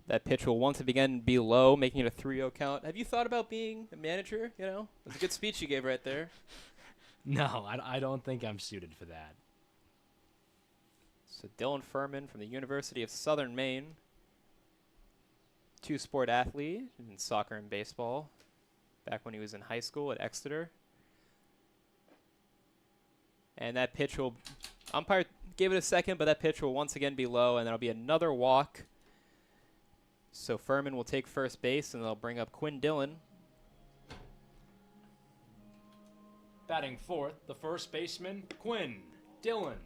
That pitch will once again be low, making it a 3-0 count. Have you thought about being a manager? You know, it was a good speech you gave right there. No, I don't think I'm suited for that. So Dylan Furman from the University of Southern Maine. 2-sport athlete in soccer and baseball back when he was in high school at Exeter. And that pitch will, umpire gave it a second, but that pitch will once again be low, and there'll be another walk. So Furman will take first base, and they'll bring up Quinn Dillon. Batting fourth, the first baseman, Quinn Dillon.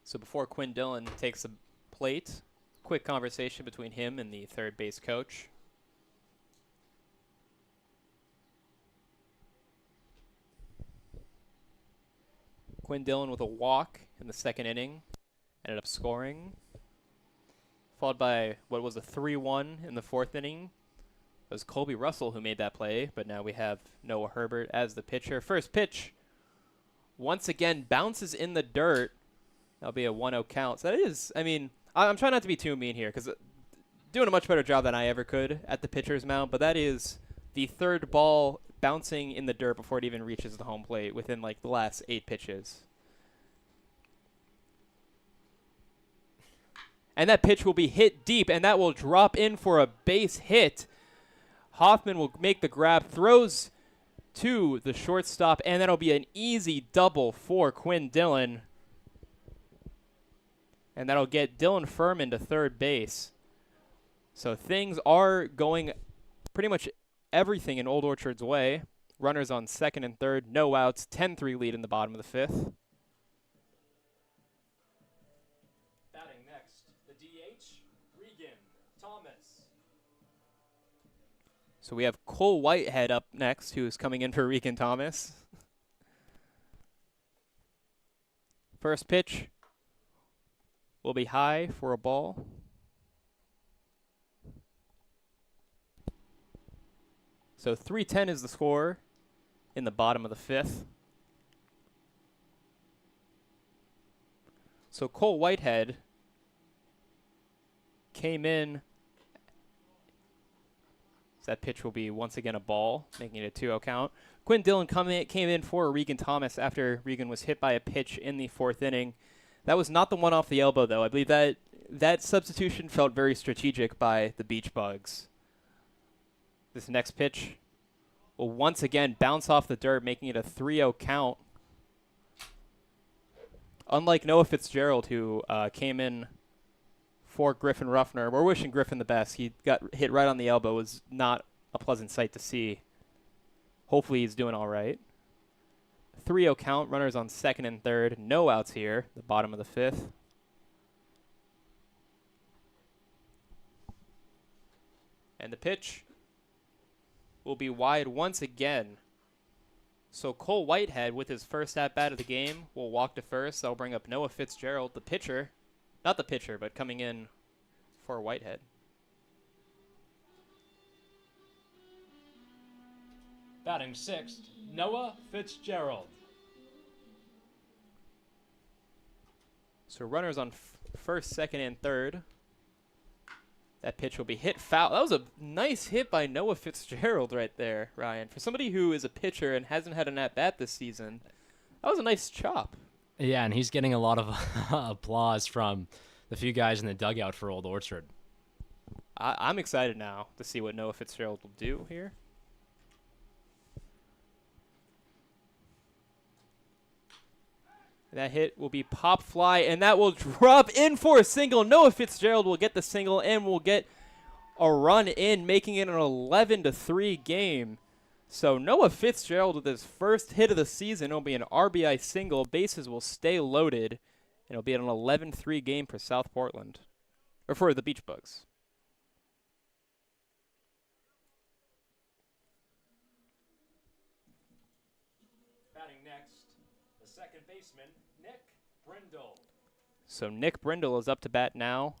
So before Quinn Dillon takes the plate, quick conversation between him and the third base coach. Quinn Dillon with a walk in the second inning, ended up scoring. Followed by what was a 3-1 in the fourth inning. It was Colby Russell who made that play, but now we have Noah Herbert as the pitcher. First pitch, once again, bounces in the dirt. That'll be a 1-0 count. So that is, I mean, I'm trying not to be too mean here because doing a much better job than I ever could at the pitcher's mound, but that is the third ball bouncing in the dirt before it even reaches the home plate within like the last 8 pitches. And that pitch will be hit deep, and that will drop in for a base hit. Hoffman will make the grab, throws to the shortstop, and that'll be an easy double for Quinn Dillon. And that'll get Dylan Furman to third base. So things are going pretty much everything in Old Orchard's way. Runners on second and third, no outs, 10-3 lead in the bottom of the fifth. Batting next, the DH, Regan Thomas. So we have Cole Whitehead up next, who's coming in for Regan Thomas. First pitch will be high for a ball. So 3-10 is the score in the bottom of the fifth. So Cole Whitehead came in. So that pitch will be once again a ball, making it a 2-0 count. Quinn Dillon came in for Regan Thomas after Regan was hit by a pitch in the fourth inning. That was not the one off the elbow, though. I believe that substitution felt very strategic by the Beach Bugs. This next pitch will once again bounce off the dirt, making it a 3-0 count. Unlike Noah Fitzgerald, who came in for Griffin Ruffner. We're wishing Griffin the best. He got hit right on the elbow. It was not a pleasant sight to see. Hopefully he's doing all right. 3-0 count, runners on second and third. No outs here, the bottom of the fifth. And the pitch will be wide once again. So Cole Whitehead, with his first at-bat of the game, will walk to first. That'll bring up Noah Fitzgerald, the pitcher. Not the pitcher, but coming in for Whitehead. Batting sixth, Noah Fitzgerald. So runners on first, second, and third. That pitch will be hit foul. That was a nice hit by Noah Fitzgerald right there, Ryan. For somebody who is a pitcher and hasn't had an at-bat this season, that was a nice chop. Yeah, and he's getting a lot of applause from the few guys in the dugout for Old Orchard. I'm excited now to see what Noah Fitzgerald will do here. That hit will be pop fly, and that will drop in for a single. Noah Fitzgerald will get the single and will get a run in, making it an 11-3 game. So Noah Fitzgerald with his first hit of the season will be an RBI single. Bases will stay loaded, and it'll be an 11-3 game for South Portland, or for the Beach Bugs. Batting next, the second baseman, Nick Brindle. So Nick Brindle is up to bat now.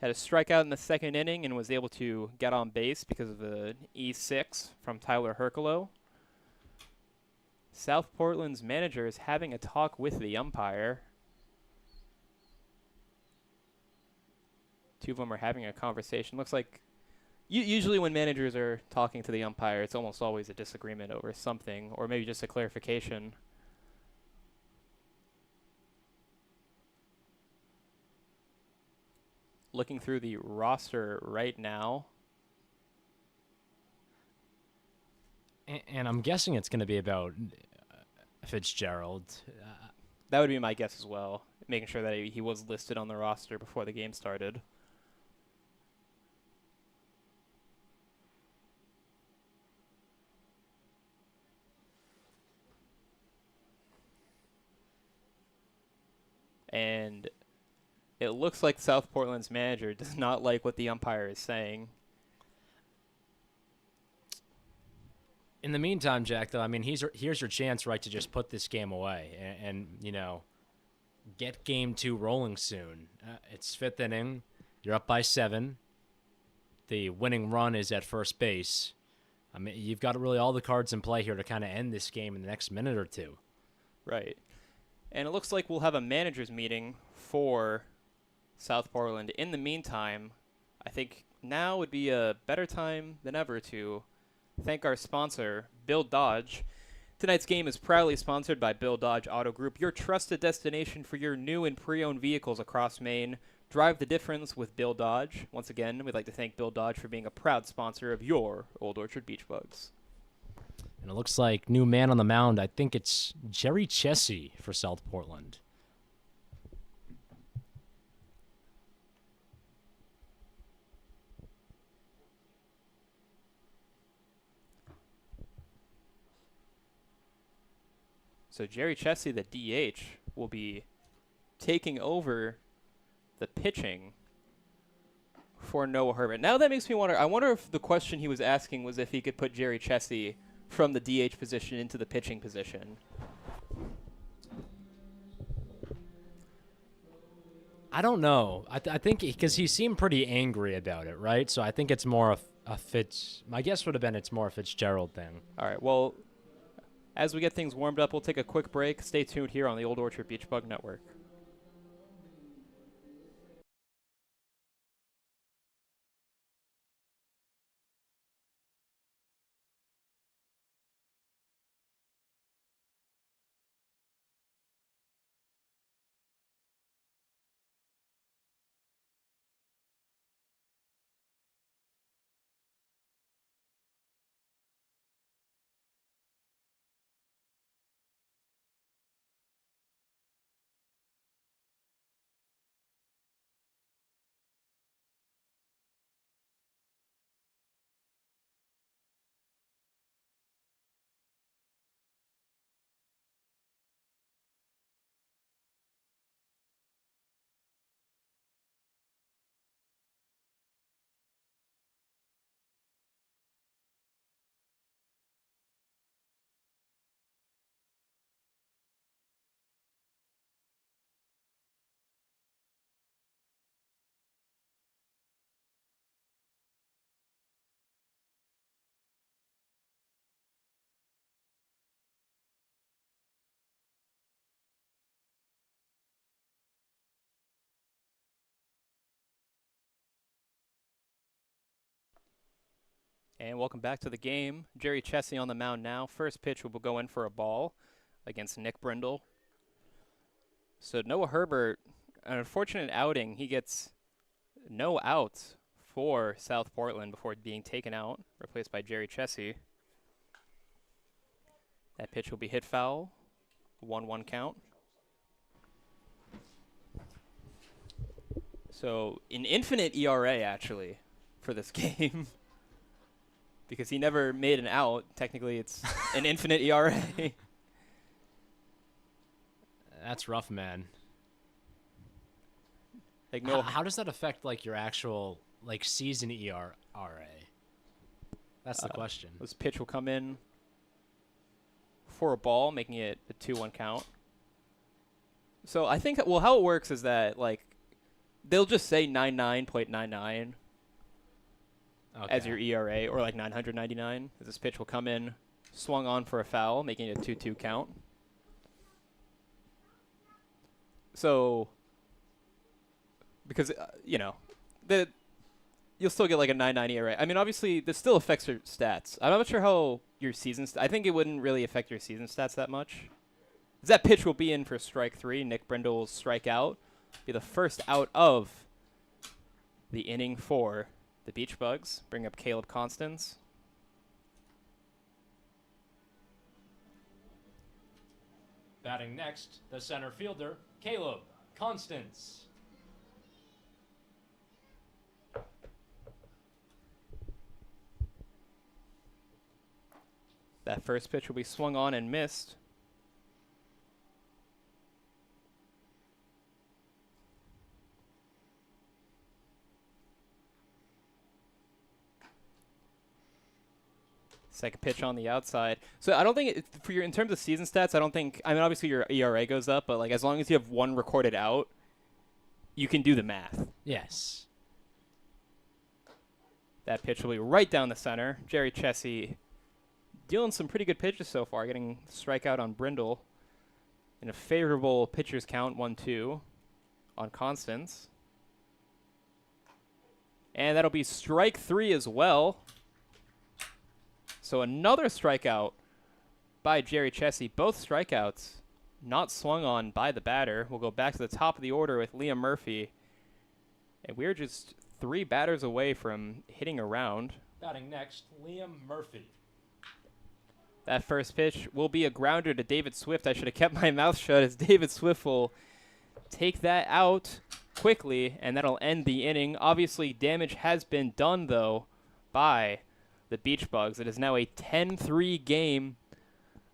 Had a strikeout in the second inning and was able to get on base because of the E6 from Tyler Herculo. South Portland's manager is having a talk with the umpire. Two of them are having a conversation. Looks like usually when managers are talking to the umpire, it's almost always a disagreement over something, or maybe just a clarification. Looking through the roster right now. And I'm guessing it's going to be about Fitzgerald. That would be my guess as well, making sure that he was listed on the roster before the game started. and it looks like South Portland's manager does not like what the umpire is saying. In the meantime, Jack, though, I mean, here's your chance, right, to just put this game away and get game 2 rolling soon. It's 5th inning. You're up by 7. The winning run is at first base. I mean, you've got really all the cards in play here to kind of end this game in the next minute or two. Right. And it looks like we'll have a manager's meeting for South Portland. In the meantime, I think now would be a better time than ever to thank our sponsor, Bill Dodge. Tonight's game is proudly sponsored by Bill Dodge Auto Group, your trusted destination for your new and pre-owned vehicles across Maine. Drive the difference with Bill Dodge. Once again, we'd like to thank Bill Dodge for being a proud sponsor of your Old Orchard Beach Bugs. And it looks like new man on the mound. I think it's Jerry Chessie for South Portland. So Jerry Chessie, the DH, will be taking over the pitching for Noah Herbert. Now that makes me wonder, I wonder if the question he was asking was if he could put Jerry Chessie from the DH position into the pitching position. I don't know. I think because he seemed pretty angry about it, right? So I think it's more a Fitz. My guess would have been it's more a Fitzgerald thing. All right, well, as we get things warmed up, we'll take a quick break. Stay tuned here on the Old Orchard Beach Bug Network. And welcome back to the game. Jerry Chessie on the mound now. First pitch will go in for a ball against Nick Brindle. So Noah Herbert, an unfortunate outing. He gets no outs for South Portland before being taken out, replaced by Jerry Chessie. That pitch will be hit foul. 1-1 count. So an infinite ERA, actually, for this game. Because he never made an out. Technically, it's an infinite ERA. That's rough, man. Like no, how does that affect like your actual like season ERA? That's the question. This pitch will come in for a ball, making it a 2-1 count. So I think, well, how it works is that like they'll just say 99.99 as your ERA, or like 999. As this pitch will come in, swung on for a foul, making it a 2-2 count. So, because you'll still get like a 9.9 ERA. I mean, obviously, this still affects your stats. I'm not sure how your season. I think it wouldn't really affect your season stats that much. That pitch will be in for strike 3. Nick Brindle will strike out, be the first out of the inning for the Beach Bugs. Bring up Caleb Constance. Batting next, the center fielder, Caleb Constance. That first pitch will be swung on and missed. Second pitch on the outside. So I don't think in terms of season stats, I don't think. I mean, obviously your ERA goes up, but like as long as you have one recorded out, you can do the math. Yes. That pitch will be right down the center. Jerry Chessie dealing some pretty good pitches so far, getting strikeout on Brindle in a favorable pitcher's count, 1-2 on Constance. And that'll be strike 3 as well. So another strikeout by Jerry Chessie. Both strikeouts not swung on by the batter. We'll go back to the top of the order with Liam Murphy. And we're just 3 batters away from hitting a round. Batting next, Liam Murphy. That first pitch will be a grounder to David Swift. I should have kept my mouth shut as David Swift will take that out quickly, and that'll end the inning. Obviously, damage has been done, though, by the Beach Bugs. It is now a 10-3 game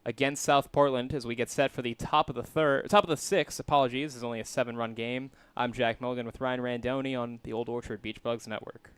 against South Portland as we get set for the top of the sixth. Apologies, this is only a 7-run game. I'm Jack Mulligan with Ryan Randoni on the Old Orchard Beach Bugs Network.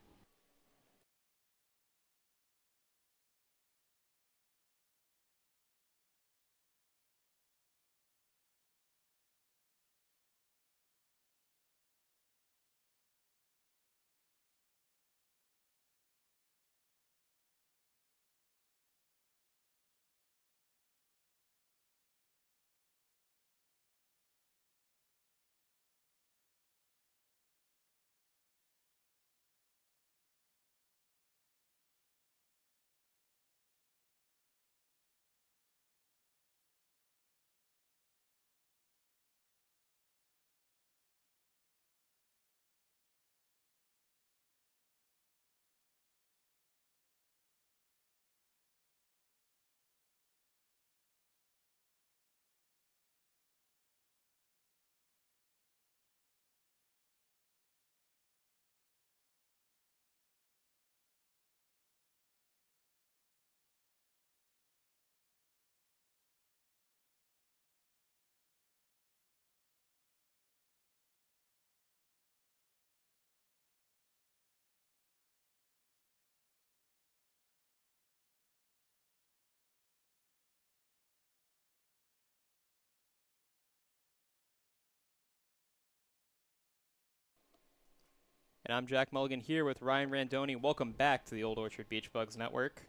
And I'm Jack Mulligan here with Ryan Randoni. Welcome back to the Old Orchard Beach Bugs Network.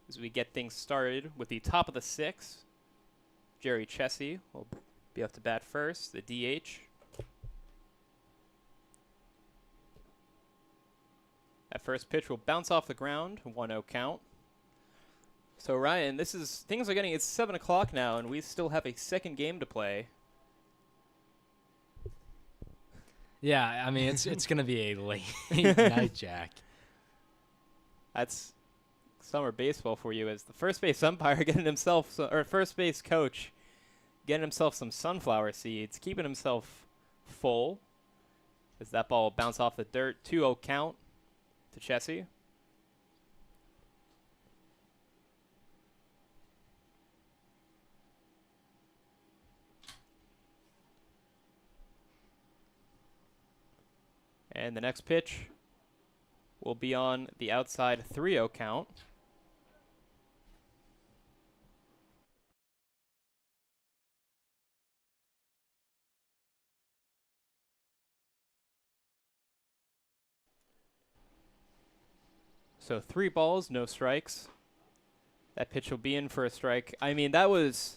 As we get things started with the top of the sixth, Jerry Chessie will be up to bat first, the DH. That first pitch will bounce off the ground, 1-0 count. So Ryan, it's 7 o'clock now, and we still have a second game to play. Yeah, I mean, it's going to be a late night, Jack. That's summer baseball for you, as the first base umpire first base coach getting himself some sunflower seeds, keeping himself full. As that ball will bounce off the dirt, 2-0 count to Chessie. And the next pitch will be on the outside, 3-0 count. So 3 balls, no strikes. That pitch will be in for a strike. I mean, that was,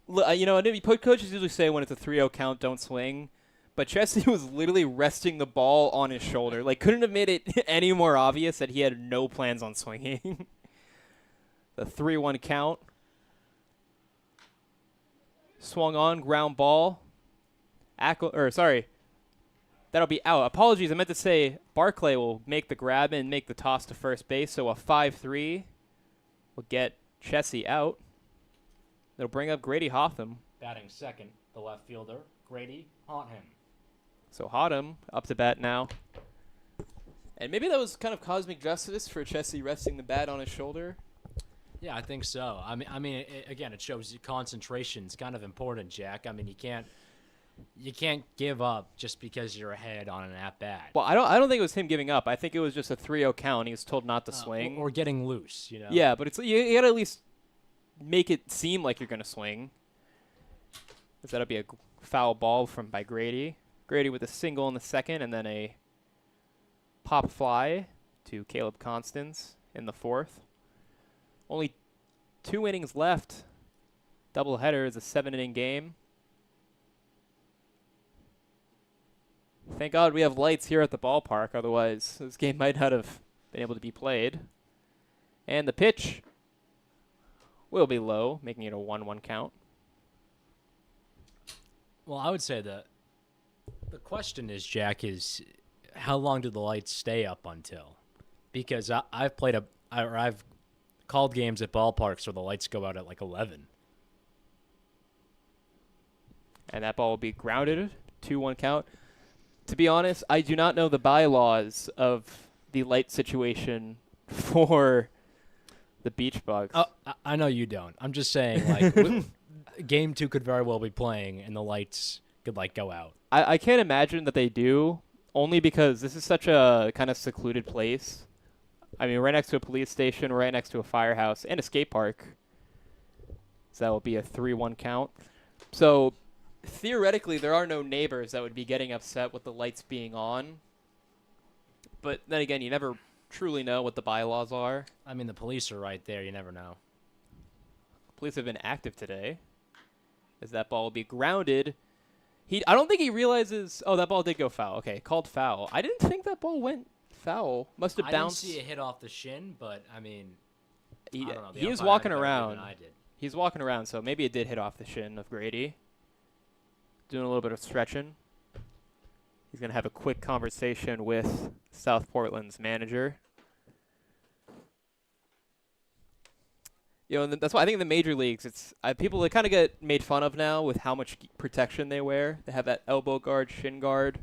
coaches usually say when it's a 3-0 count, don't swing. But Chessie was literally resting the ball on his shoulder. Like, couldn't have made it any more obvious that he had no plans on swinging. The 3-1 count. Swung on, ground ball. That'll be out. Apologies, I meant to say Barclay will make the grab and make the toss to first base. So a 5-3 will get Chessie out. It'll bring up Grady Hotham. Batting second, the left fielder, Grady Hotham. So Hotham up to bat now. And maybe that was kind of cosmic justice for Chessie resting the bat on his shoulder. Yeah, I think so. I mean, again, it shows you concentration's kind of important, Jack. I mean, you can't you can't give up just because you're ahead on an at-bat. Well, I don't think it was him giving up. I think it was just a 3-0 count. He was told not to swing. Or getting loose, you know? Yeah, but you got to at least make it seem like you're going to swing. That'll be a foul ball by Grady. Grady with a single in the second, and then a pop fly to Caleb Constance in the fourth. Only 2 innings left. Doubleheader is a 7-inning game. Thank God we have lights here at the ballpark. Otherwise, this game might not have been able to be played. And the pitch will be low, making it a 1-1 count. Well, I would say that the question is, Jack, is how long do the lights stay up until? Because I've called games at ballparks where the lights go out at like 11. And that ball will be grounded, 2-1 count. To be honest, I do not know the bylaws of the light situation for the Beach Bugs. Oh, I know you don't. I'm just saying, like, game 2 could very well be playing and the lights could, like, go out. I can't imagine that they do, only because this is such a kind of secluded place. I mean, right next to a police station, right next to a firehouse, and a skate park. So that will be a 3-1 count. So theoretically, there are no neighbors that would be getting upset with the lights being on. But then again, you never truly know what the bylaws are. I mean, the police are right there. You never know. Police have been active today, as that ball will be grounded. I don't think he realizes. Oh, that ball did go foul. Okay, called foul. I didn't think that ball went foul. Must have bounced. I didn't see it hit off the shin, but I mean, I don't know. He was walking around. He's walking around, so maybe it did hit off the shin of Grady. Doing a little bit of stretching. He's going to have a quick conversation with South Portland's manager. You know, and that's why I think in the major leagues, people that kind of get made fun of now with how much protection they wear. They have that elbow guard, shin guard.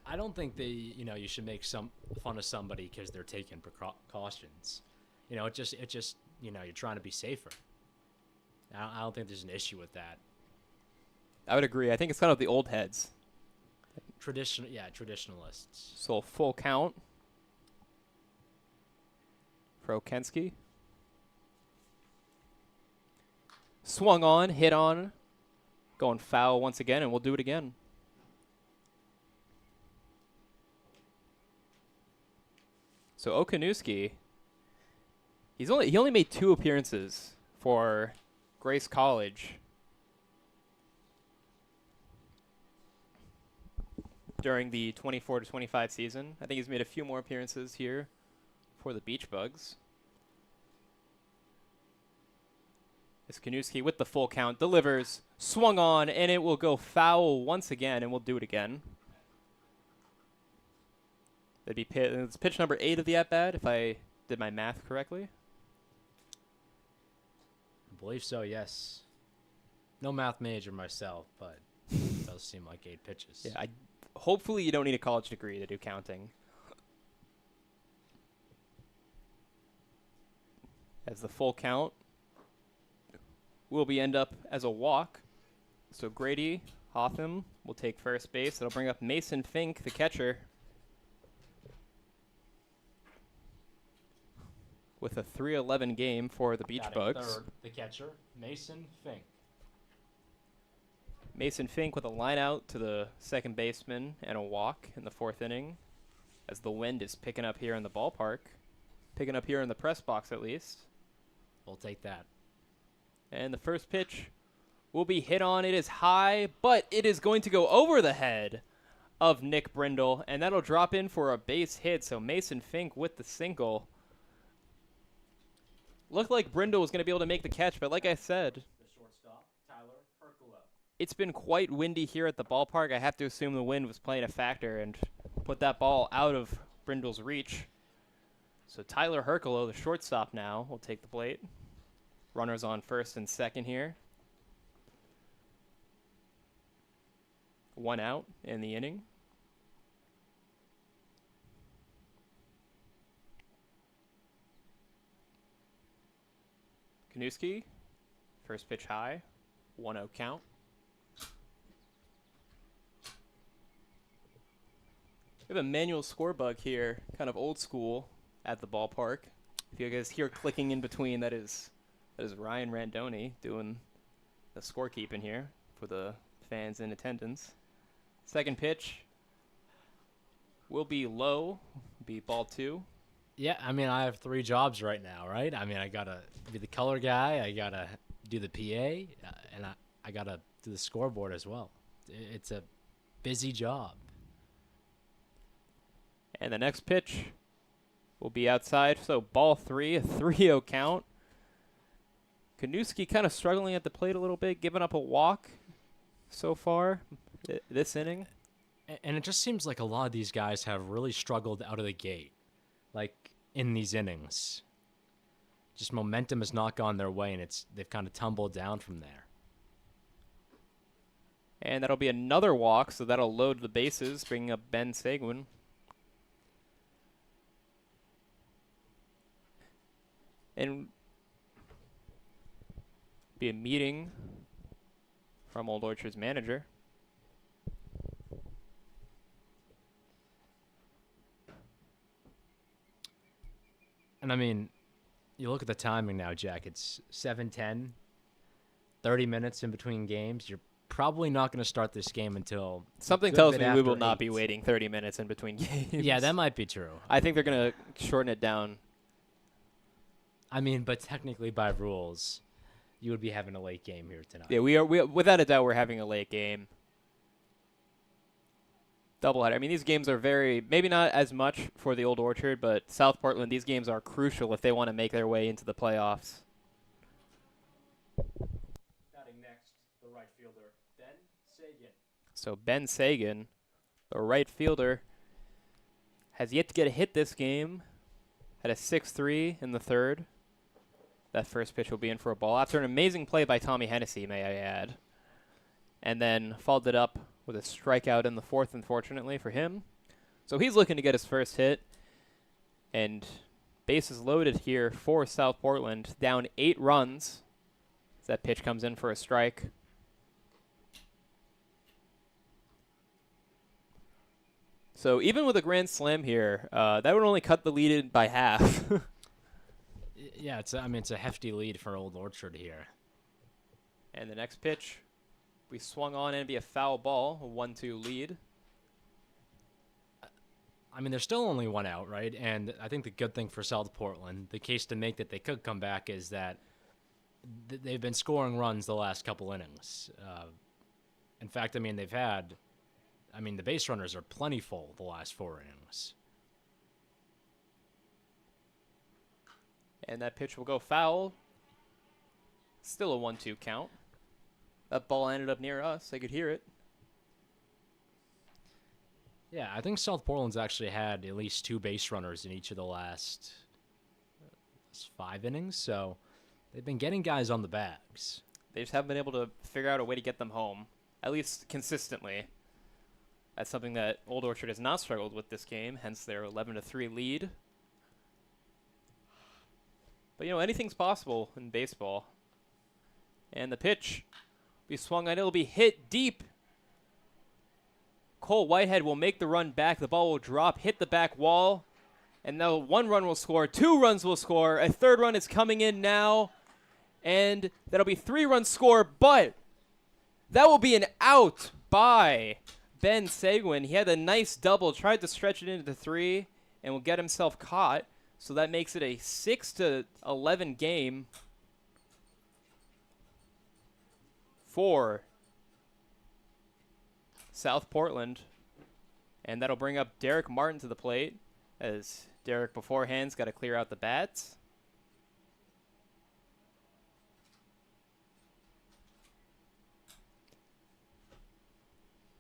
I don't think you should make some fun of somebody because they're taking precautions. You know, it just, you're trying to be safer. I don't think there's an issue with that. I would agree. I think it's kind of the old heads. Traditionalists. So full count for Okensky. Swung on, hit on, going foul once again, and we'll do it again. So Okanuski, he only made 2 appearances for Grace College during the 24-25 season. I think he's made a few more appearances here for the Beach Bugs. As Kanuski with the full count delivers, swung on, and it will go foul once again, and we'll do it again. That'd be it's pitch number 8 of the at-bat, if I did my math correctly. I believe so, yes. No math major myself, but it does seem like 8 pitches. Yeah, hopefully you don't need a college degree to do counting. As the full count will end up as a walk. So Grady Hotham will take first base. That'll bring up Mason Fink, the catcher, with a 3-11 game for the Beach Bugs. Third, the catcher, Mason Fink. Mason Fink with a line out to the second baseman and a walk in the 4th inning, as the wind is picking up here in the ballpark, picking up here in the press box at least. We'll take that. And the first pitch will be hit on. It is high, but it is going to go over the head of Nick Brindle, and that'll drop in for a base hit. So Mason Fink with the single. Looked like Brindle was going to be able to make the catch, but like I said, The shortstop, Tyler Herculo. It's been quite windy here at the ballpark. I have to assume the wind was playing a factor and put that ball out of Brindle's reach. So Tyler Herculo, the shortstop now, will take the plate. Runners on first and second here. 1 out in the inning. Kanuski, first pitch high, 1-0 count. We have a manual score bug here, kind of old school at the ballpark. If you guys hear clicking in between, that is Ryan Randoni doing the scorekeeping here for the fans in attendance. Second pitch will be low, be ball 2. Yeah, I mean, I have 3 jobs right now, right? I mean, I got to be the color guy, I got to do the PA, and I got to do the scoreboard as well. It's a busy job. And the next pitch will be outside, so ball 3, a 3-0 count. Kanuski kind of struggling at the plate a little bit, giving up a walk so far this inning. And it just seems like a lot of these guys have really struggled out of the gate, like in these innings. Just momentum has not gone their way, and they've kind of tumbled down from there. And that'll be another walk, so that'll load the bases, bringing up Ben Seguin. And be a meeting from Old Orchard's manager. And I mean, you look at the timing now, Jack. It's 7:10, 30 minutes in between games. You're probably not going to start this game until something tells me we will not be waiting 30 minutes in between games. Yeah, that might be true. I think they're going to shorten it down. I mean, but technically by rules, you would be having a late game here tonight. Yeah, we are without a doubt we're having a late game. Doubleheader. I mean, these games are maybe not as much for the Old Orchard, but South Portland, these games are crucial if they want to make their way into the playoffs. Batting next, the right fielder, Ben Seguin. So Ben Seguin, the right fielder, has yet to get a hit this game. Had a 6-3 in the third. That first pitch will be in for a ball after an amazing play by Tommy Hennessy, may I add. And then followed it up with a strikeout in the fourth, unfortunately, for him. So he's looking to get his first hit. And bases loaded here for South Portland, down 8 runs. As that pitch comes in for a strike. So even with a grand slam here, that would only cut the lead in by half. Yeah, it's a hefty lead for Old Orchard here. And the next pitch, we swung on and be a foul ball, a 1-2 lead. I mean, there's still only 1 out, right? And I think the good thing for South Portland, the case to make that they could come back, is that they've been scoring runs the last couple innings. In fact, I mean, the base runners are plentiful the last 4 innings. And that pitch will go foul. Still a 1-2 count. That ball ended up near us. I could hear it. Yeah, I think South Portland's actually had at least 2 base runners in each of the last 5 innings, so they've been getting guys on the bags. They just haven't been able to figure out a way to get them home, at least consistently. That's something that Old Orchard has not struggled with this game, hence their 11-3 lead. But, anything's possible in baseball. And the pitch will be swung on. It'll be hit deep. Cole Whitehead will make the run back. The ball will drop, hit the back wall. And now 1 run will score. 2 runs will score. A 3rd run is coming in now. And that'll be 3 runs score. But that will be an out by Ben Seguin. He had a nice double, tried to stretch it into 3, and will get himself caught. So that makes it a 6-11 game for South Portland. And that'll bring up Derek Martin to the plate, as Derek beforehand's got to clear out the bats.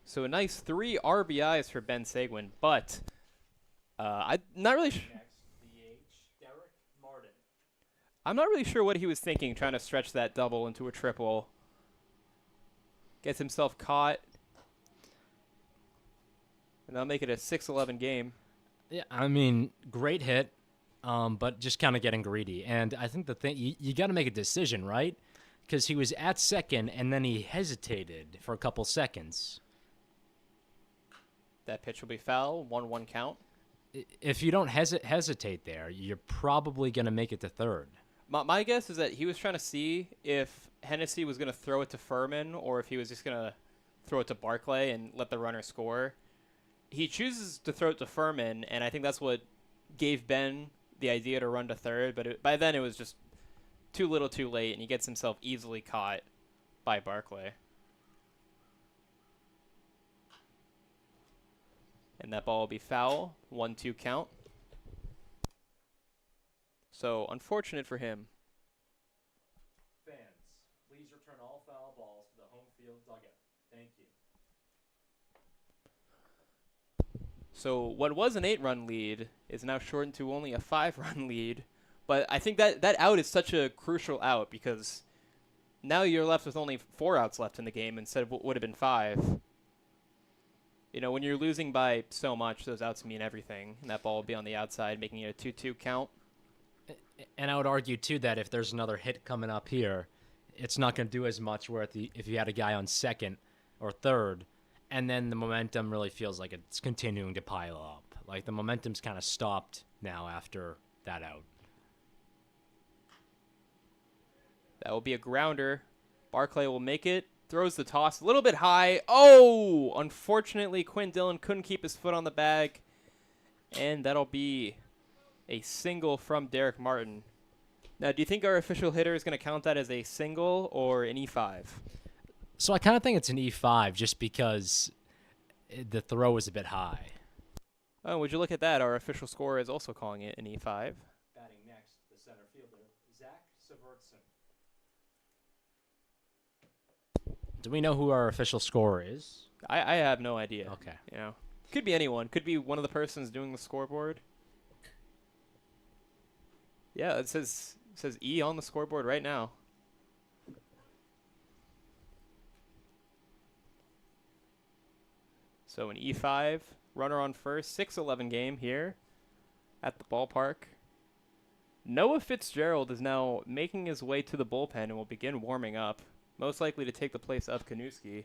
So a nice 3 RBIs for Ben Seguin, but I'm not really sure. I'm not really sure what he was thinking, trying to stretch that double into a triple. Gets himself caught. And that'll make it a 6-11 game. Yeah, I mean, great hit, but just kind of getting greedy. And I think the thing, you got to make a decision, right? Because he was at second, and then he hesitated for a couple seconds. That pitch will be foul. 1-1 count. If you don't hesitate there, you're probably going to make it to third. My guess is that he was trying to see if Hennessy was going to throw it to Furman or if he was just going to throw it to Barclay and let the runner score. He chooses to throw it to Furman, and I think that's what gave Ben the idea to run to third. But by then it was just too little too late, and he gets himself easily caught by Barclay. And that ball will be foul. 1-2 count. So, unfortunate for him. Fans, please return all foul balls to the home field dugout. Thank you. So, what was an 8-run lead is now shortened to only a 5-run lead. But I think that out is such a crucial out because now you're left with only 4 outs left in the game instead of what would have been 5. You know, when you're losing by so much, those outs mean everything. And that ball will be on the outside, making it a 2-2 count. And I would argue, too, that if there's another hit coming up here, it's not going to do as much where if you had a guy on second or third, and then the momentum really feels like it's continuing to pile up. Like the momentum's kind of stopped now after that out. That will be a grounder. Barclay will make it. Throws the toss a little bit high. Oh! Unfortunately, Quinn Dillon couldn't keep his foot on the bag. And that'll be a single from Derek Martin. Now, do you think our official hitter is going to count that as a single or an E5? So I kind of think it's an E5 just because the throw is a bit high. Oh, would you look at that? Our official scorer is also calling it an E5. Batting next, the center fielder, Zach Severtson. Do we know who our official scorer is? I have no idea. Okay. You know, could be anyone. Could be one of the persons doing the scoreboard. Yeah, it says E on the scoreboard right now. So an E5, runner on first, 6-11 game here at the ballpark. Noah Fitzgerald is now making his way to the bullpen and will begin warming up, most likely to take the place of Kanuski.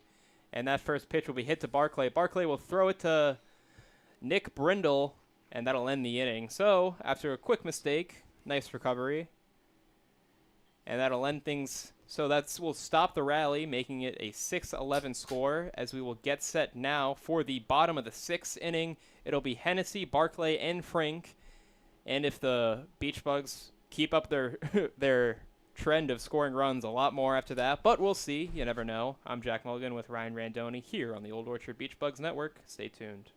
And that first pitch will be hit to Barclay. Barclay will throw it to Nick Brindle, and that'll end the inning. So, after a quick mistake, nice recovery. And that'll end things. So will stop the rally, making it a 6-11 score as we will get set now for the bottom of the 6th inning. It'll be Hennessy, Barclay, and Frink. And if the Beach Bugs keep up their their trend of scoring runs, a lot more after that. But we'll see. You never know. I'm Jack Mulligan with Ryan Randoni here on the Old Orchard Beach Bugs Network. Stay tuned.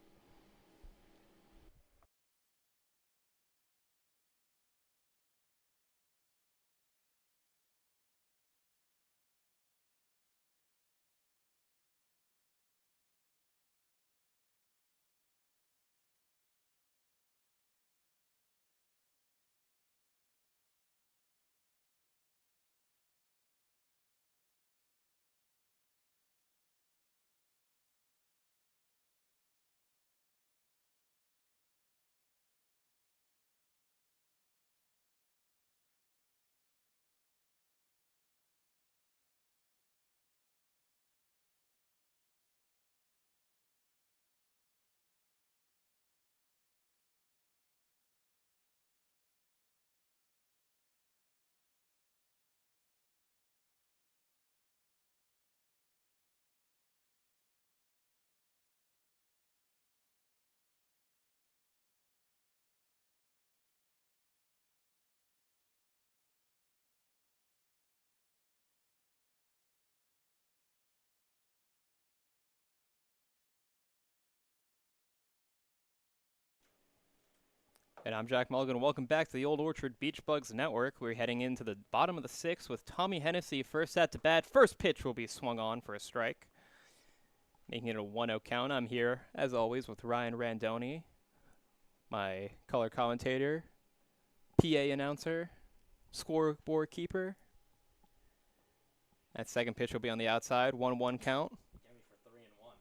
And I'm Jack Mulligan. Welcome back to the Old Orchard Beach Bugs Network. We're heading into the bottom of the 6th with Tommy Hennessy first at to bat. First pitch will be swung on for a strike, making it a 1-0 count. I'm here, as always, with Ryan Randoni, my color commentator, PA announcer, scoreboard keeper. That second pitch will be on the outside, 1-1 count. For 3-1.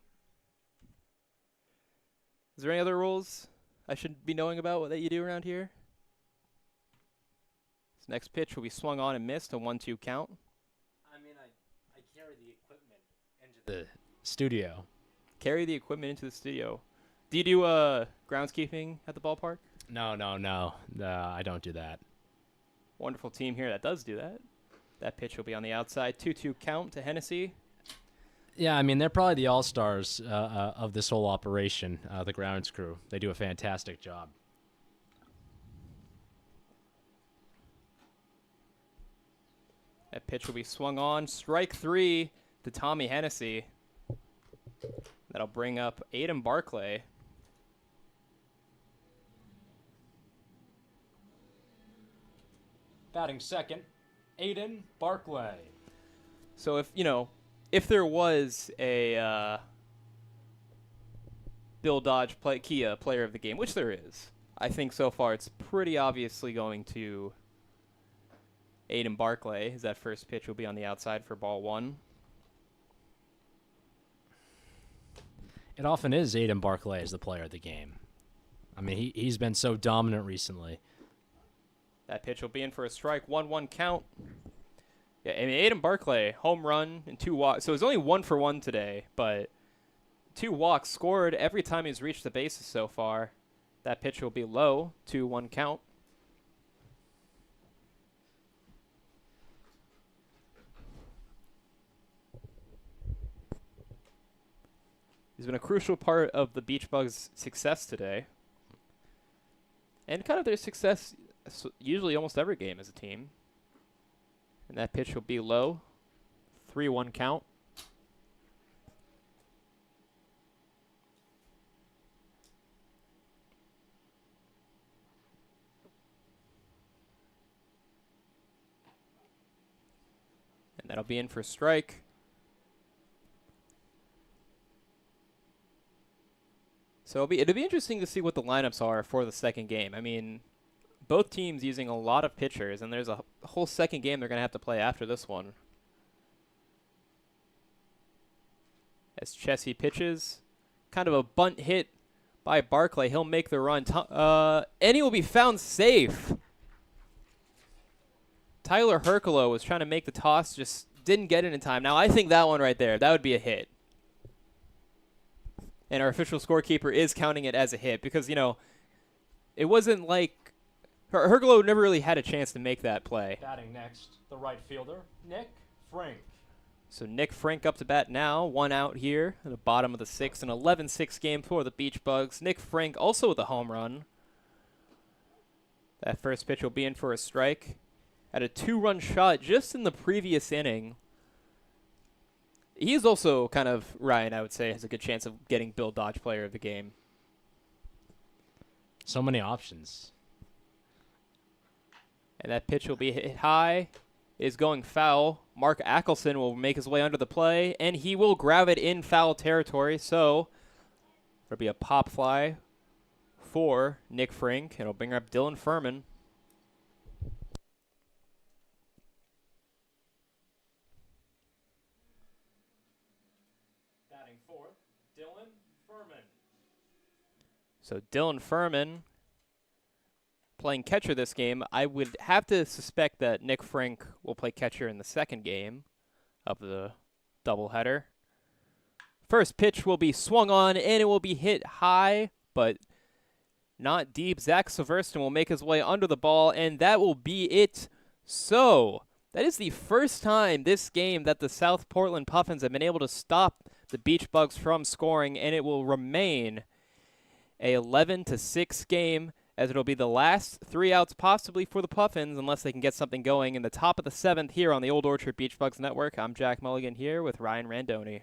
Is there any other rules I should be knowing about that you do around here? This next pitch will be swung on and missed, a 1-2 count. I mean, I carry the equipment into the studio. Carry the equipment into the studio. Do you do groundskeeping at the ballpark? No. I don't do that. Wonderful team here that does do that. That pitch will be on the outside. 2-2 count to Hennessy. Yeah, I mean, they're probably the all-stars of this whole operation, the grounds crew. They do a fantastic job. That pitch will be swung on. Strike 3 to Tommy Hennessy. That'll bring up Aiden Barclay. Batting second, Aiden Barclay. So if there was a Bill Dodge Kia player of the game, which there is, I think so far it's pretty obviously going to Aiden Barclay, as that first pitch will be on the outside for ball 1. It often is Aiden Barclay as the player of the game. I mean, he's been so dominant recently. That pitch will be in for a strike. 1-1 count. Yeah, I mean, Aiden Barclay, home run and 2 walks. So it's only 1 for 1 today, but 2 walks scored every time he's reached the bases so far. That pitch will be low. 2-1 count. He's been a crucial part of the Beach Bugs' success today. And kind of their success usually almost every game as a team. And that pitch will be low. 3-1 count. And that'll be in for a strike. So it'll be interesting to see what the lineups are for the second game. I mean, both teams using a lot of pitchers, and there's a whole second game they're going to have to play after this one. As Chessie pitches, kind of a bunt hit by Barclay. He'll make the run. And he will be found safe. Tyler Herculo was trying to make the toss, just didn't get it in time. Now, I think that one right there, that would be a hit. And our official scorekeeper is counting it as a hit because, it wasn't like Herculo never really had a chance to make that play. Batting next, the right fielder, Nick Frank. So Nick Frank up to bat now, 1 out here at the bottom of the 6th, an 11-6 game for the Beach Bugs. Nick Frank also with a home run. That first pitch will be in for a strike. Had a 2-run shot just in the previous inning. He's also kind of, Ryan, I would say, has a good chance of getting Bill Dodge player of the game. So many options. And that pitch will be hit high. It is going foul. Mark Ackelson will make his way under the play, and he will grab it in foul territory. So there'll be a pop fly for Nick Frank, and it'll bring up Dylan Furman. Dylan Furman. So Dylan Furman playing catcher this game. I would have to suspect that Nick Frank will play catcher in the second game of the doubleheader. First pitch will be swung on, and it will be hit high, but not deep. Zach Severston will make his way under the ball, and that will be it. So that is the first time this game that the South Portland Puffins have been able to stop the Beach Bugs from scoring, and it will remain a 11-6 game, as it'll be the last 3 outs possibly for the Puffins unless they can get something going in the top of the 7th here on the Old Orchard Beach Bugs Network. I'm Jack Mulligan here with Ryan Randoni.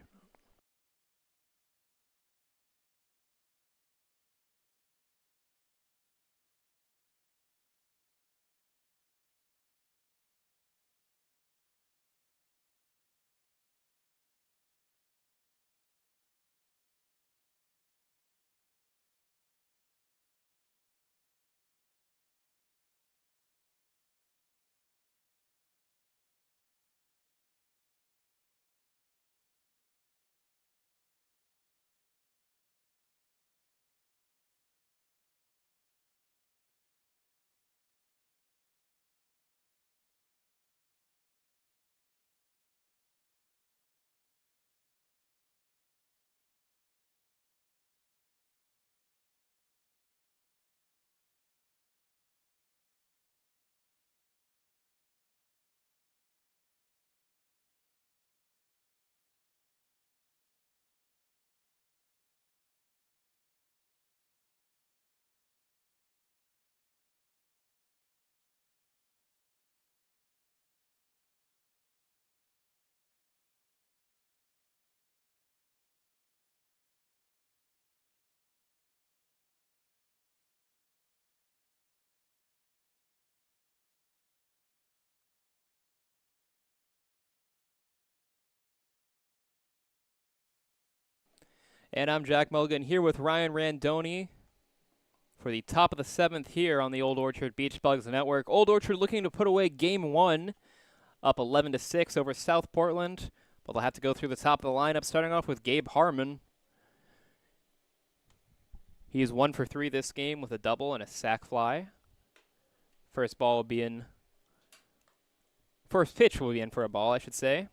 And I'm Jack Mulligan here with Ryan Randoni for the top of the 7th here on the Old Orchard Beach Bugs Network. Old Orchard looking to put away Game 1, up 11-6 over South Portland. But they'll have to go through the top of the lineup, starting off with Gabe Harmon. He's 1 for 3 this game with a double and a sac fly. First pitch will be in for a ball, I should say.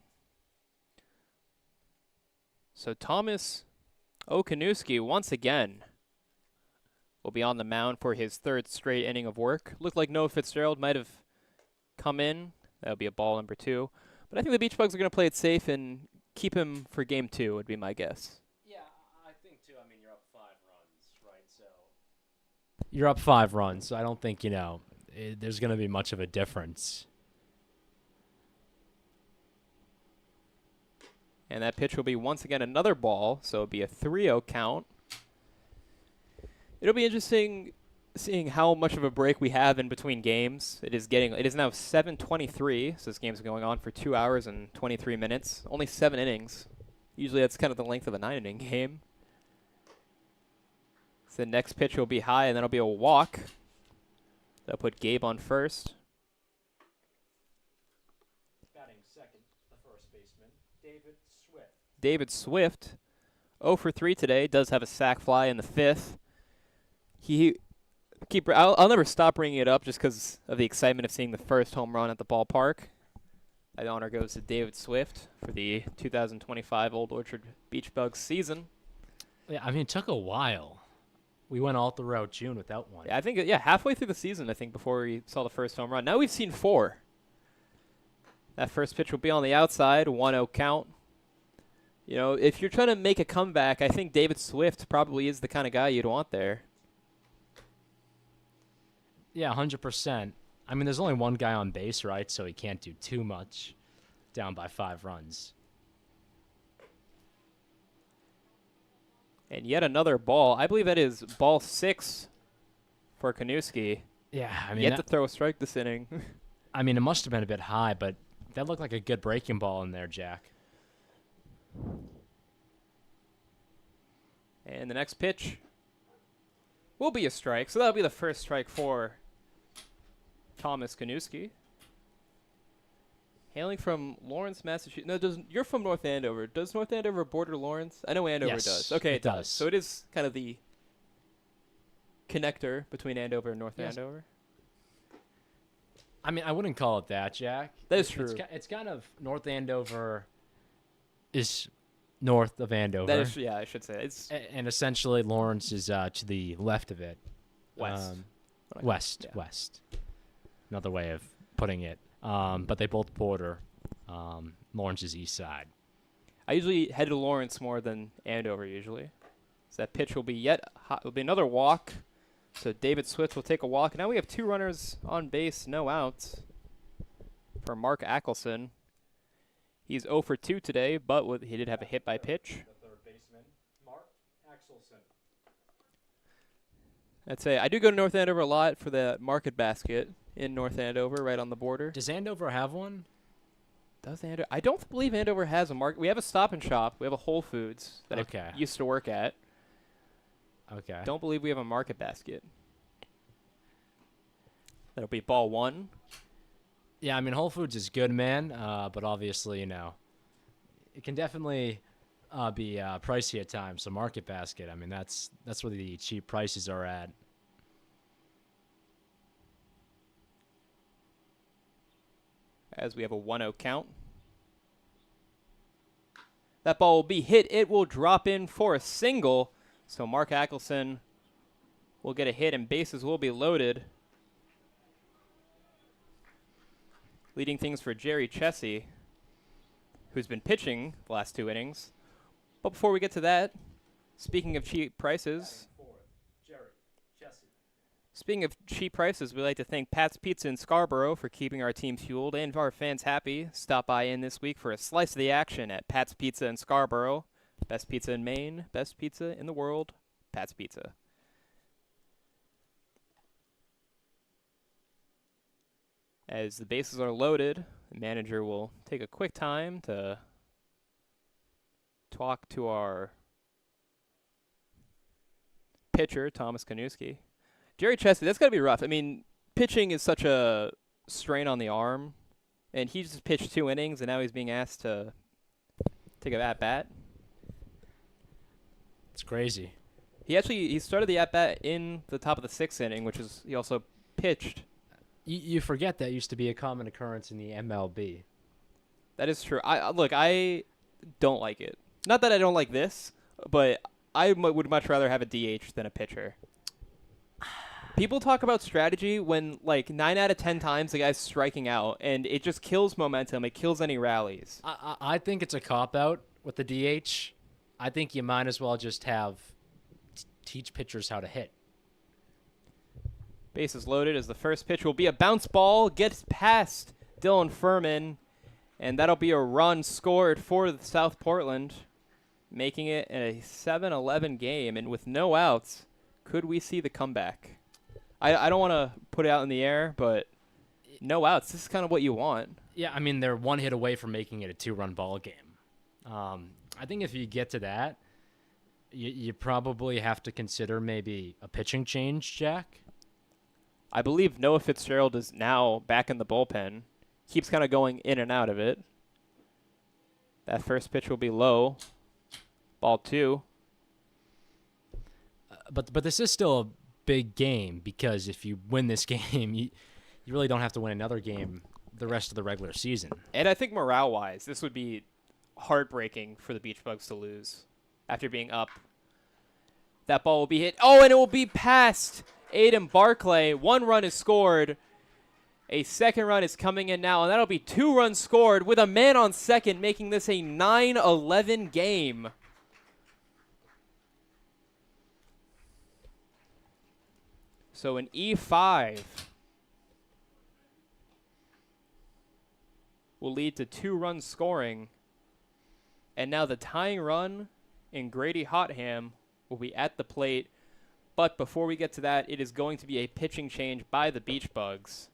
So Thomas Okanuski, once again, will be on the mound for his 3rd straight inning of work. Looked like Noah Fitzgerald might have come in. That would be a ball number 2. But I think the Beach Bugs are going to play it safe and keep him for Game 2, would be my guess. Yeah, I think, too. I mean, you're up 5 runs, right? So you're up 5 runs, so I don't think, there's going to be much of a difference. And that pitch will be once again another ball, so it'll be a 3-0 count. It'll be interesting seeing how much of a break we have in between games. It is now 7:23, so this game's going on for 2 hours and 23 minutes. Only 7 innings. Usually that's kind of the length of a 9-inning game. So the next pitch will be high, and then it'll be a walk. That'll put Gabe on first. Batting second, the first baseman, David Swift, 0 for 3 today, does have a sac fly in the 5th. I'll never stop bringing it up just because of the excitement of seeing the first home run at the ballpark. That honor goes to David Swift for the 2025 Old Orchard Beach Bugs season. Yeah, I mean, it took a while. We went all throughout June without one. Yeah, I think, halfway through the season, I think, before we saw the first home run. Now we've seen 4. That first pitch will be on the outside, 1-0 count. If you're trying to make a comeback, I think David Swift probably is the kind of guy you'd want there. Yeah, 100%. I mean, there's only one guy on base, right? So he can't do too much down by 5 runs. And yet another ball. I believe that is ball 6 for Kanuski. Yeah, I mean, yet to throw a strike this inning. I mean, it must have been a bit high, but that looked like a good breaking ball in there, Jack. And the next pitch will be a strike. So that'll be the first strike for Thomas Kanuski. Hailing from Lawrence, Massachusetts. No, you're from North Andover. Does North Andover border Lawrence? I know Andover does. Okay, it does. So it is kind of the connector between Andover and North Andover. I mean, I wouldn't call it that, Jack. That is true. It's kind of North Andover is north of Andover. That is, I should say. And essentially Lawrence is to the left of it. West. West. Another way of putting it. But they both border Lawrence's east side. I usually head to Lawrence more than Andover usually. So that pitch will be another walk. So David Swift will take a walk. Now we have 2 runners on base, no outs for Mark Ackelson. He's 0 for 2 today, but he did have a hit by pitch. The 3rd baseman, Mark Ackelson. I'd say I do go to North Andover a lot for the market basket in North Andover, right on the border. Does Andover have one? Does Andover? I don't believe Andover has a market. We have a Stop and Shop. We have a Whole Foods that I used to work at. Okay. Don't believe we have a market basket. That'll be ball 1. Yeah, I mean, Whole Foods is good, man. But obviously, it can definitely be pricey at times. So Market Basket, I mean, that's where the cheap prices are at. As we have a 1-0 count. That ball will be hit. It will drop in for a single. So Mark Ackelson will get a hit and bases will be loaded. Leading things for Jerry Chessie, who's been pitching the last 2 innings. But before we get to that, speaking of cheap prices, we'd like to thank Pat's Pizza in Scarborough for keeping our team fueled and our fans happy. Stop by in this week for a slice of the action at Pat's Pizza in Scarborough. Best pizza in Maine, best pizza in the world, Pat's Pizza. As the bases are loaded, the manager will take a quick time to talk to our pitcher, Thomas Kanuski. Jerry Chesney, that's got to be rough. I mean, pitching is such a strain on the arm, and he just pitched 2 innings, and now he's being asked to take a at-bat. It's crazy. He started the at-bat in the top of the 6th inning, which is he also pitched. You forget that used to be a common occurrence in the MLB. That is true. I don't like it. Not that I don't like this, but I would much rather have a DH than a pitcher. People talk about strategy when, like, 9 out of 10 times the guy's striking out, and it just kills momentum. It kills any rallies. I think it's a cop-out with the DH. I think you might as well just teach pitchers how to hit. Bases loaded as the first pitch will be a bounce ball. Gets past Dylan Furman, and that'll be a run scored for South Portland, making it a 7-11 game. And with no outs, could we see the comeback? I don't want to put it out in the air, but no outs. This is kind of what you want. Yeah, I mean, they're 1 hit away from making it a 2-run ball game. I think if you get to that, you probably have to consider maybe a pitching change, Jack. I believe Noah Fitzgerald is now back in the bullpen. Keeps kind of going in and out of it. That first pitch will be low. Ball 2. But this is still a big game because if you win this game, you really don't have to win another game the rest of the regular season. And I think morale-wise, this would be heartbreaking for the Beach Bugs to lose after being up. That ball will be hit. Oh, and it will be past Aiden Barclay. 1 run is scored. A second run is coming in now, and that'll be 2 runs scored with a man on second, making this a 9-11 game. So an E5 will lead to 2 runs scoring. And now the tying run in Grady Hotham will be at the plate. But before we get to that, it is going to be a pitching change by the Beach Bugs.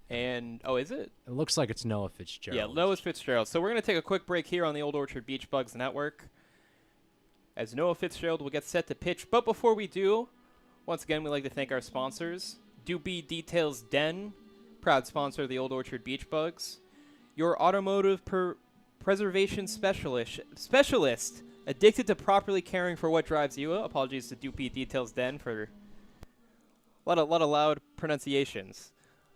And, oh, is it? It looks like it's Noah Fitzgerald. Yeah, Noah Fitzgerald. So we're going to take a quick break here on the Old Orchard Beach Bugs Network as Noah Fitzgerald will get set to pitch. But before we do, once again, we'd like to thank our sponsors. Doobie Details Den, proud sponsor of the Old Orchard Beach Bugs. Your automotive preservation specialist, addicted to properly caring for what drives you. Apologies to Doobie Details Den for a lot of loud pronunciations.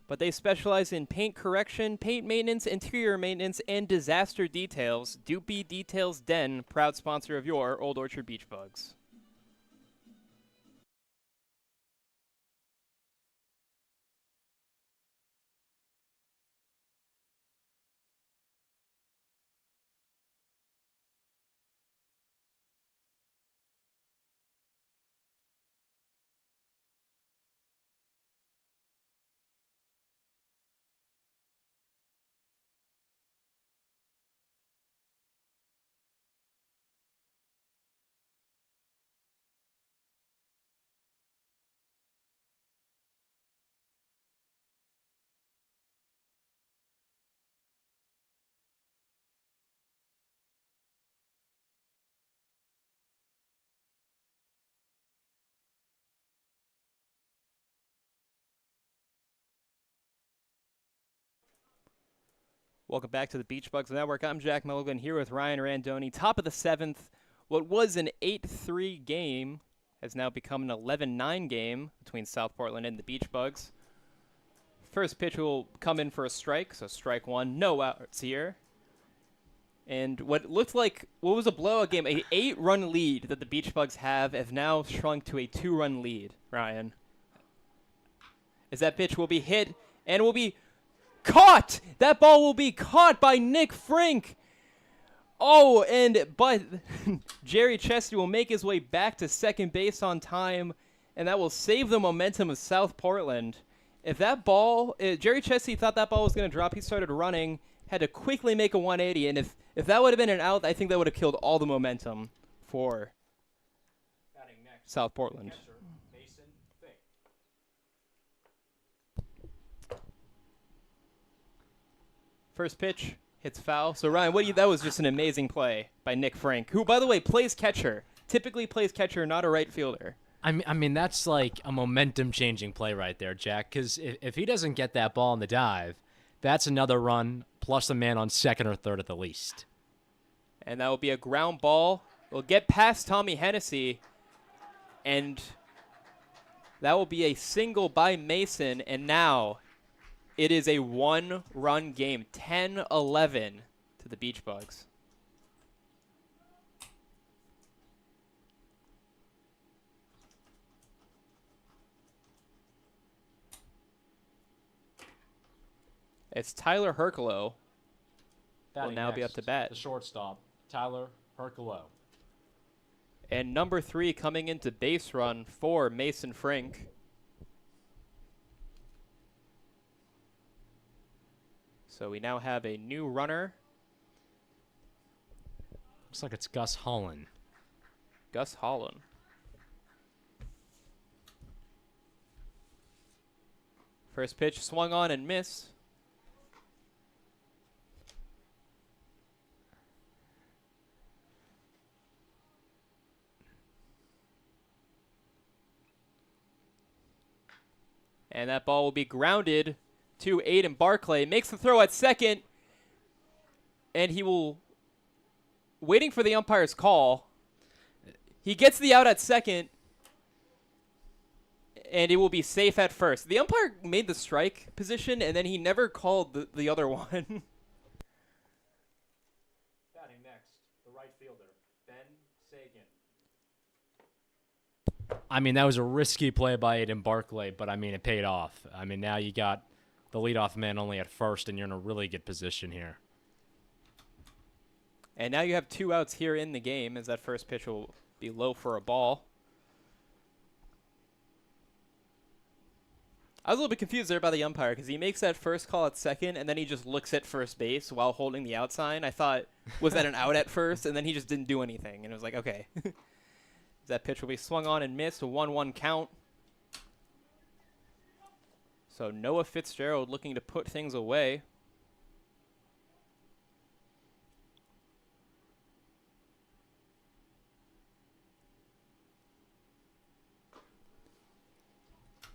But they specialize in paint correction, paint maintenance, interior maintenance, and disaster details. Doopy Details Den, proud sponsor of your Old Orchard Beach Bugs. Welcome back to the Beach Bugs Network. I'm Jack Mulligan here with Ryan Randoni. Top of the 7th. What was an 8-3 game has now become an 11-9 game between South Portland and the Beach Bugs. First pitch will come in for a strike, so strike 1. No outs here. And what looked like, what was a blowout game, an 8-run lead that the Beach Bugs have now shrunk to a 2-run lead, Ryan. As that pitch will be hit and will be caught! That ball will be caught by Nick Frink. Oh, but Jerry Chesney will make his way back to second base on time, and that will save the momentum of South Portland If that ball, Jerry Chesney thought that ball was going to drop. He started running, had to quickly make a 180, and if that would have been an out, I think that would have killed all the momentum for South Portland. First pitch hits foul. So Ryan, that was just an amazing play by Nick Frank, who, by the way, plays catcher. Typically plays catcher, not a right fielder. I mean, that's like a momentum-changing play right there, Jack, because if he doesn't get that ball in the dive, that's another run plus a man on second or third at the least. And that will be a ground ball. We'll get past Tommy Hennessy, and that will be a single by Mason, and now it is a one-run game, 10-11 to the Beach Bugs. It's Tyler Hercolo will now be up to bat. The shortstop, Tyler Hercolo. And number 3 coming into base run for Mason Frank. So we now have a new runner. Looks like it's Gus Holland. Gus Holland. First pitch swung on and missed. And that ball will be grounded to Aiden Barclay. Makes the throw at second. And he will, waiting for the umpire's call. He gets the out at second. And it will be safe at first. The umpire made the strike position, and then he never called the other one. Batting next, the right fielder, Ben Sagan. I mean, that was a risky play by Aiden Barclay, but, I mean, it paid off. I mean, now you got the leadoff man only at first, and you're in a really good position here. And now you have 2 outs here in the game, as that first pitch will be low for a ball. I was a little bit confused there by the umpire, because he makes that first call at second, and then he just looks at first base while holding the out sign. I thought, was that an out at first? And then he just didn't do anything, and it was like, okay. That pitch will be swung on and missed, a 1-1 count. So Noah Fitzgerald looking to put things away.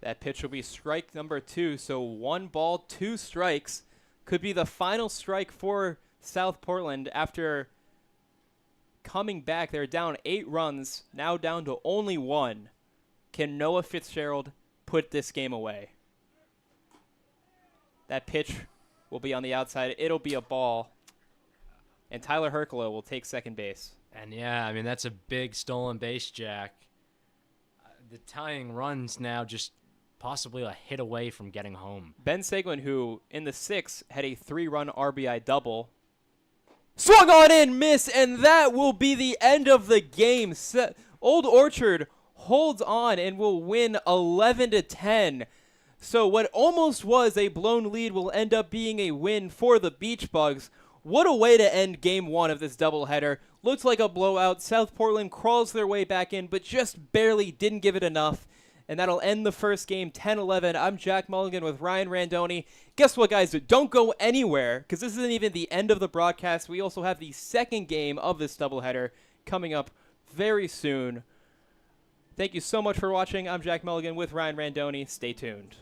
That pitch will be strike number 2, so 1 ball, 2 strikes. Could be the final strike for South Portland after coming back. They're down 8 runs, now down to only 1. Can Noah Fitzgerald put this game away? That pitch will be on the outside. It'll be a ball. And Tyler Hercolo will take second base. And, yeah, I mean, that's a big stolen base, Jack. The tying runs now just possibly a hit away from getting home. Ben Seguin, who in the 6th had a 3-run RBI double, swung on in, miss, and that will be the end of the game. Old Orchard holds on and will win 11-10. So what almost was a blown lead will end up being a win for the Beach Bugs. What a way to end game 1 of this doubleheader. Looks like a blowout. South Portland crawls their way back in, but just barely didn't give it enough. And that'll end the first game 10-11. I'm Jack Mulligan with Ryan Randoni. Guess what, guys? Don't go anywhere, because this isn't even the end of the broadcast. We also have the second game of this doubleheader coming up very soon. Thank you so much for watching. I'm Jack Mulligan with Ryan Randoni. Stay tuned.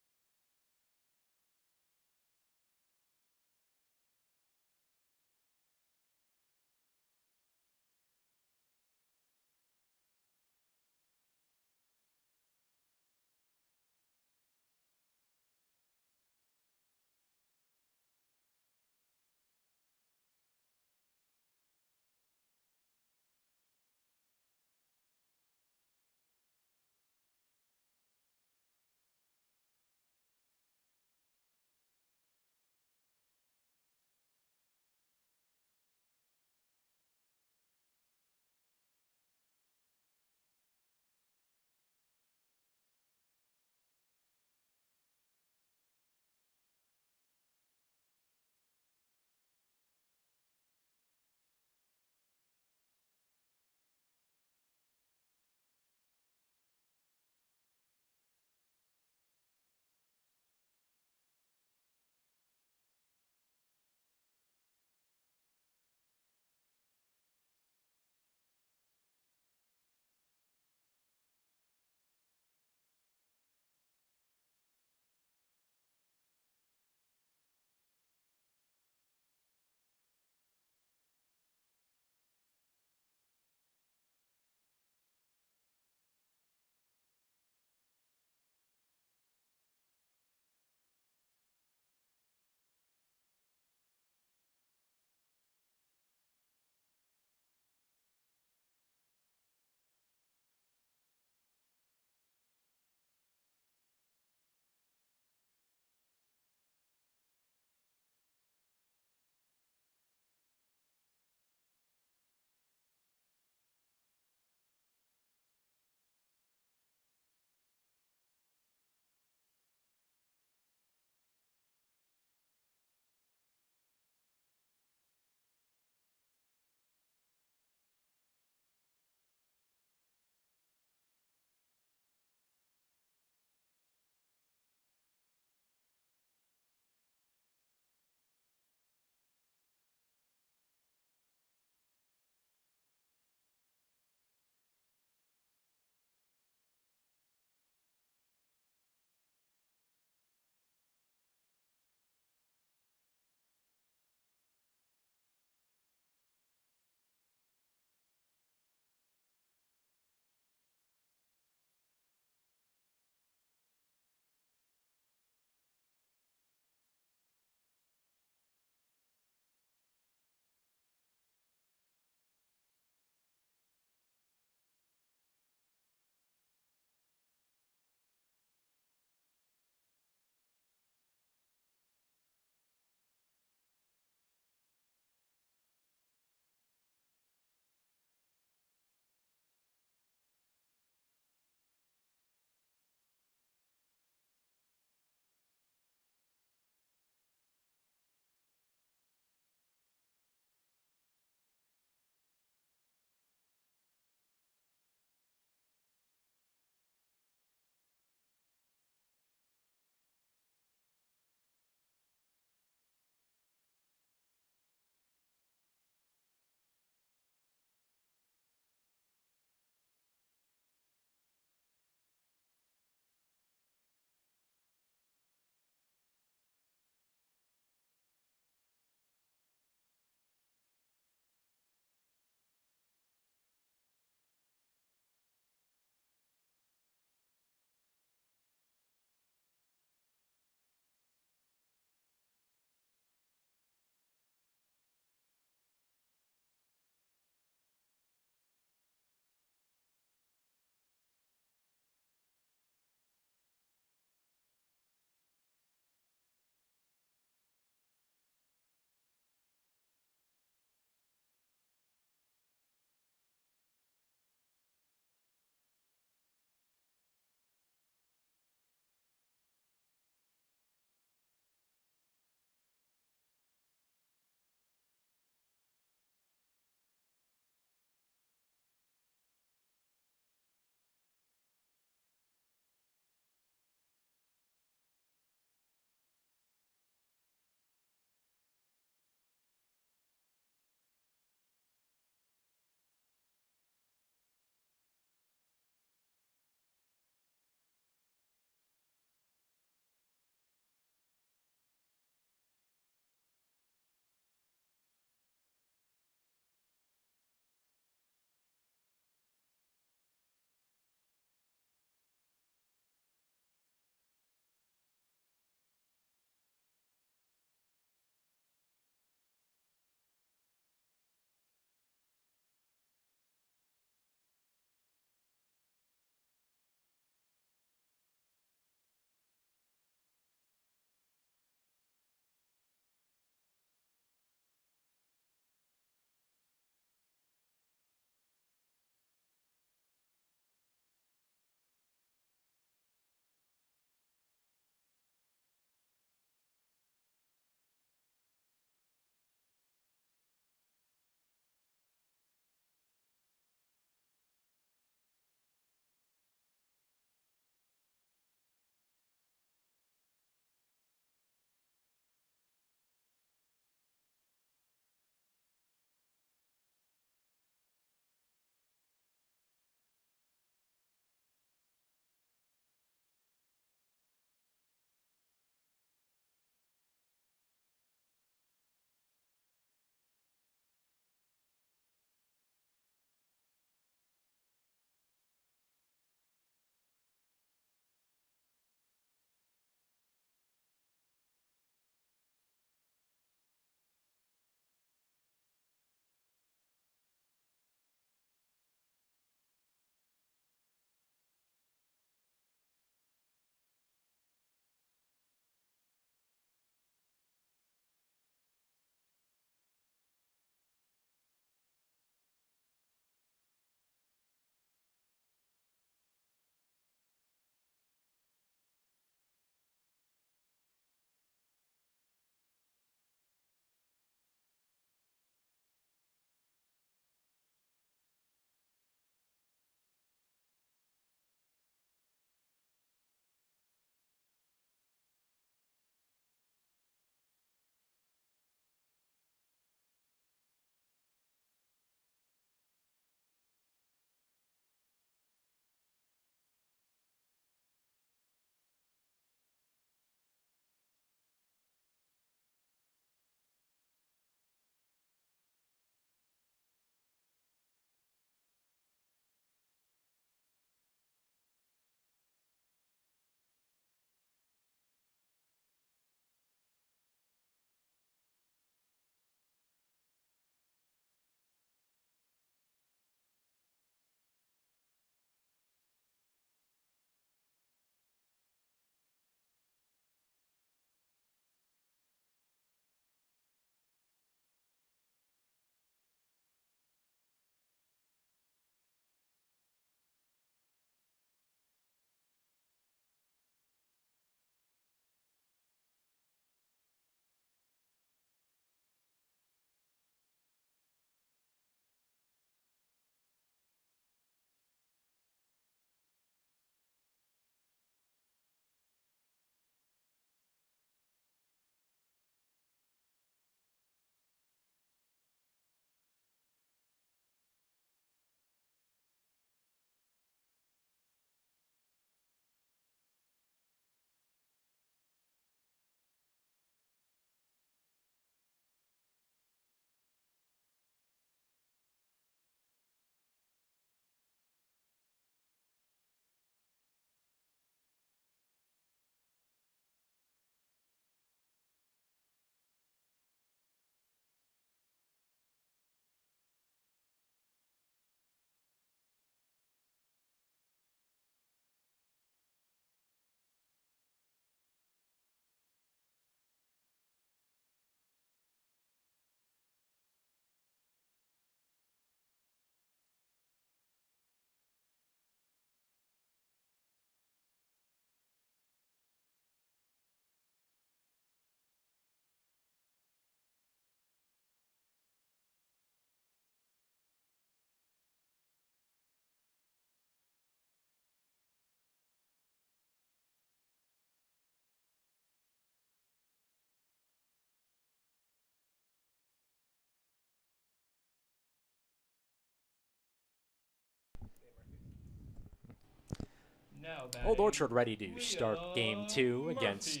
Old Orchard ready to start game 2 against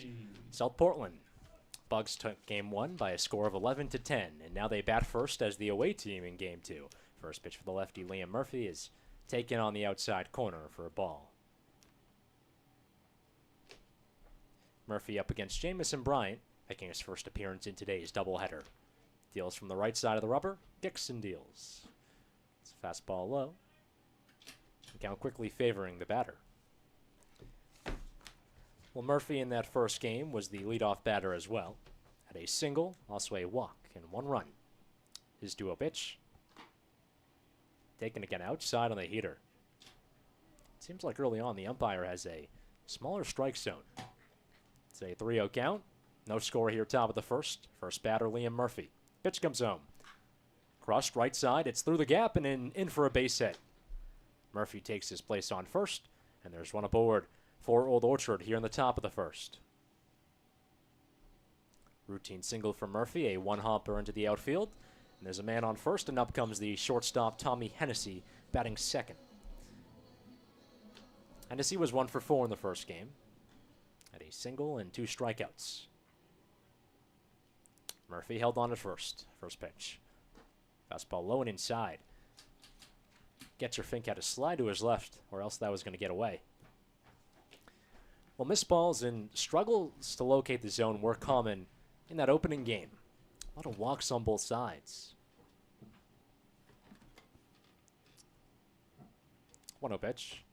South Portland. Bugs took game 1 by a score of 11-10, and now they bat first as the away team in game 2. First pitch for the lefty, Liam Murphy, is taken on the outside corner for a ball. Murphy up against Jamison Bryant, making his first appearance in today's doubleheader. Deals from the right side of the rubber, Dixon deals. It's a fastball low. Count quickly favoring the batter. Well, Murphy in that first game was the leadoff batter as well. Had a single, also a walk, and 1 run. His duo pitch. Taken again outside on the heater. It seems like early on the umpire has a smaller strike zone. It's a 3-0 count. No score here, top of the first. First batter, Liam Murphy. Pitch comes home. Crushed right side. It's through the gap and in for a base hit. Murphy takes his place on first, and there's one aboard for Old Orchard here in the top of the first. Routine single for Murphy, a 1-hopper into the outfield. And there's a man on first, and up comes the shortstop, Tommy Hennessy, batting second. Hennessy was 1 for 4 in the first game. Had a single and 2 strikeouts. Murphy held on at first. First pitch. Fastball low and inside. Getcher Fink had to slide to his left, or else that was going to get away. Well, missed balls and struggles to locate the zone were common in that opening game. A lot of walks on both sides. 1-0 pitch.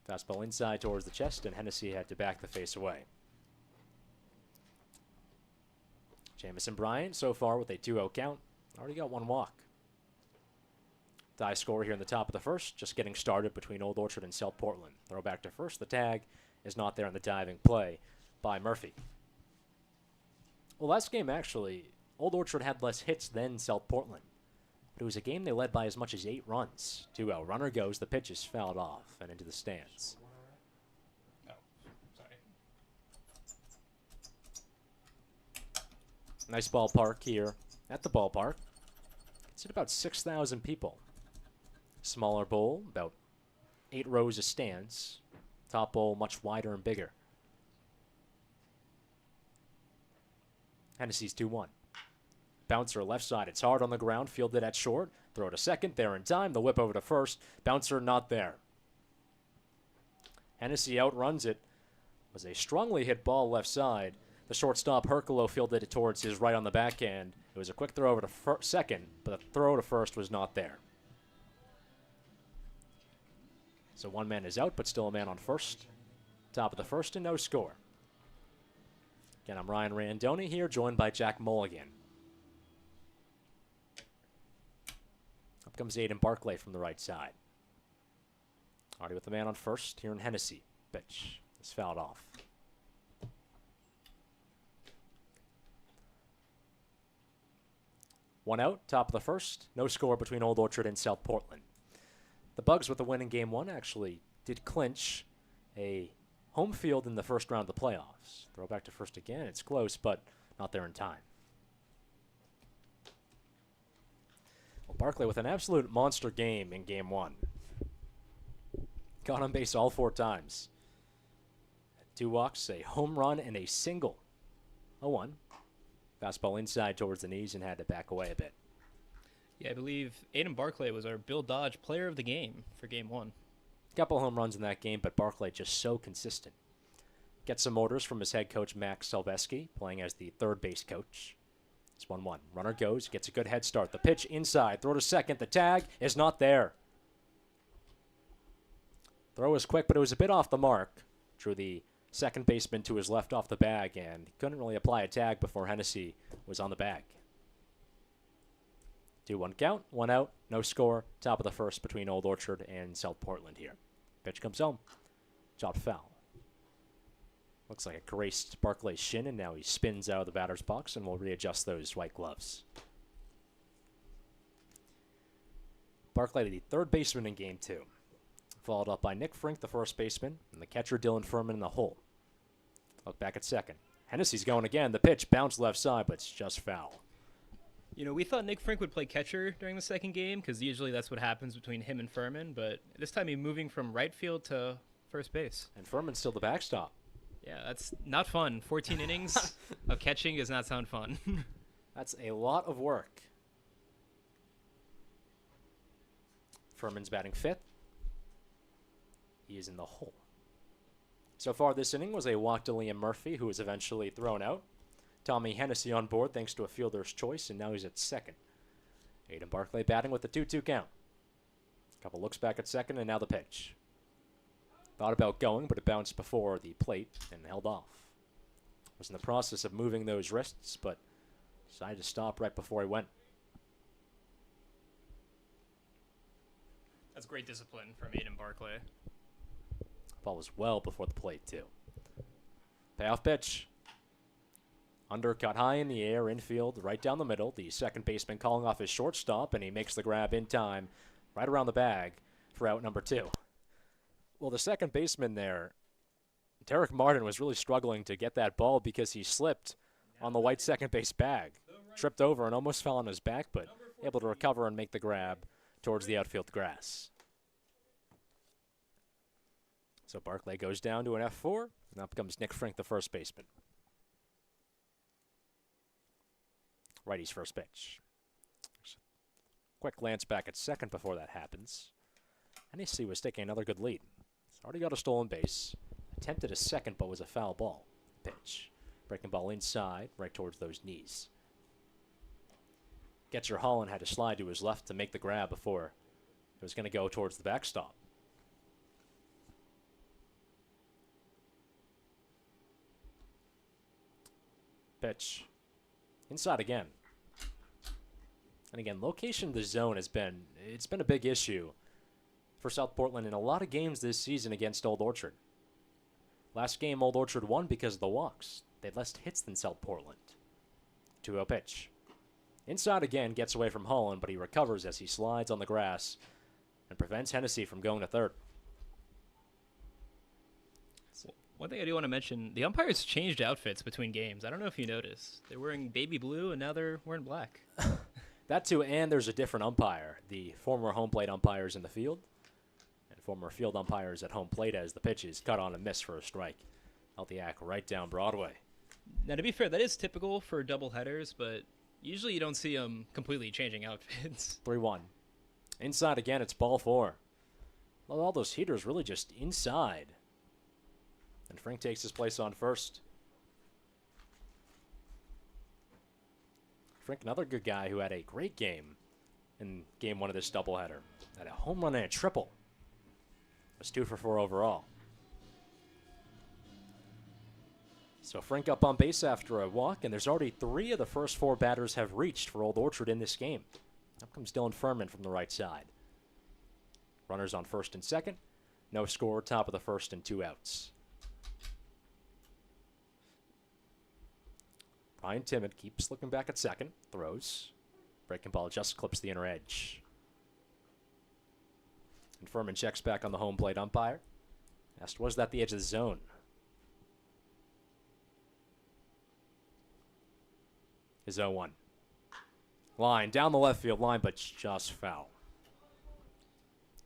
Fastball inside towards the chest, and Hennessy had to back the face away. Jamison Bryant so far with a 2-0 count. Already got 1 walk. Die score here in the top of the first, just getting started between Old Orchard and South Portland. Throw back to first. The tag is not there in the diving play by Murphy. Well, last game actually, Old Orchard had less hits than South Portland. But it was a game they led by as much as 8 runs. 2-0. Runner goes. The pitch is fouled off and into the stands. Oh, sorry. Nice ballpark here at the ballpark. It's at about 6,000 people. Smaller bowl, about 8 rows of stands. Top bowl much wider and bigger. Hennessy's 2-1. Bouncer left side. It's hard on the ground. Fielded at short. Throw to second. There in time. The whip over to first. Bouncer not there. Hennessy outruns it. Was a strongly hit ball left side. The shortstop Herculo fielded it towards his right on the backhand. It was a quick throw over to second, but the throw to first was not there. So 1 man is out, but still a man on first. Top of the first and no score. Again, I'm Ryan Randoni here, joined by Jack Mulligan. Up comes Aiden Barclay from the right side. Already with the man on first here in Hennessy. Pitch is fouled off. One out, top of the first. No score between Old Orchard and South Portland. The Bugs with the win in Game 1 actually did clinch a home field in the first round of the playoffs. Throw back to first again. It's close, but not there in time. Well, Barclay with an absolute monster game in Game 1. Got on base all 4 times. 2 walks, a home run, and a single. 0-1. Fastball inside towards the knees and had to back away a bit. Yeah, I believe Aiden Barclay was our Bill Dodge player of the game for Game 1. Couple home runs in that game, but Barclay just so consistent. Gets some orders from his head coach, Max Selveski, playing as the third base coach. It's 1-1. Runner goes, gets a good head start. The pitch inside, throw to second. The tag is not there. Throw was quick, but it was a bit off the mark. Drew the second baseman to his left off the bag, and couldn't really apply a tag before Hennessy was on the bag. 2-1 count, 1 out, no score. Top of the first between Old Orchard and South Portland here. Pitch comes home. Chopped foul. Looks like it grazed Barclay's shin, and now he spins out of the batter's box and will readjust those white gloves. Barclay, the third baseman in Game 2. Followed up by Nick Frink, the first baseman, and the catcher Dylan Furman in the hole. Look back at second. Hennessy's going again. The pitch bounced left side, but it's just foul. You know, we thought Nick Frink would play catcher during the second game because usually that's what happens between him and Furman, but this time he's moving from right field to first base. And Furman's still the backstop. Yeah, that's not fun. 14 innings of catching does not sound fun. That's a lot of work. Furman's batting fifth. He is in the hole. So far this inning was a walk to Liam Murphy, who was eventually thrown out. Tommy Hennessy on board thanks to a fielder's choice, and now he's at second. Aiden Barclay batting with the 2-2 count. Couple looks back at second, and now the pitch. Thought about going, but it bounced before the plate and held off. Was in the process of moving those wrists, but decided to stop right before he went. That's great discipline from Aiden Barclay. Ball was well before the plate, too. Payoff pitch. Undercut high in the air, infield, right down the middle. The second baseman calling off his shortstop, and he makes the grab in time, right around the bag for out number 2. Well, the second baseman there, Derek Martin, was really struggling to get that ball because he slipped on the white second base bag. Tripped over and almost fell on his back, but able to recover and make the grab towards the outfield grass. So Barclay goes down to an F4, and up comes Nick Frink, the first baseman. Righty's first pitch. Quick glance back at second before that happens. Hennessy was taking another good lead. He's already got a stolen base. Attempted a second, but was a foul ball. Pitch. Breaking ball inside, right towards those knees. Getcher Holland had to slide to his left to make the grab before it was going to go towards the backstop. Pitch. Inside again. And again, location of the zone it's been a big issue for South Portland in a lot of games this season against Old Orchard. Last game, Old Orchard won because of the walks. They had less hits than South Portland. 2-0 pitch. Inside again, gets away from Holland, but he recovers as he slides on the grass and prevents Hennessy from going to third. One thing I do want to mention, the umpires changed outfits between games. I don't know if you noticed. They're wearing baby blue, and now they're wearing black. That too, and there's a different umpire. The former home plate umpires in the field, and former field umpires at home plate as the pitch is cut on and missed for a strike. Eltiak right down Broadway. Now, to be fair, that is typical for double headers, but usually you don't see them completely changing outfits. 3-1. Inside again, it's ball 4. Well, all those heaters really just inside. And Frink takes his place on first. Frink, another good guy who had a great game in game 1 of this doubleheader. Had a home run and a triple. Was 2 for 4 overall. So Frink up on base after a walk, and there's already 3 of the first 4 batters have reached for Old Orchard in this game. Up comes Dylan Furman from the right side. Runners on first and second. No score, top of the first and 2 outs. Ryan Timid keeps looking back at second. Throws. Breaking ball just clips the inner edge. And Furman checks back on the home plate umpire. Asked, was that the edge of the zone? His 0-1. Line, down the left field line, but just foul.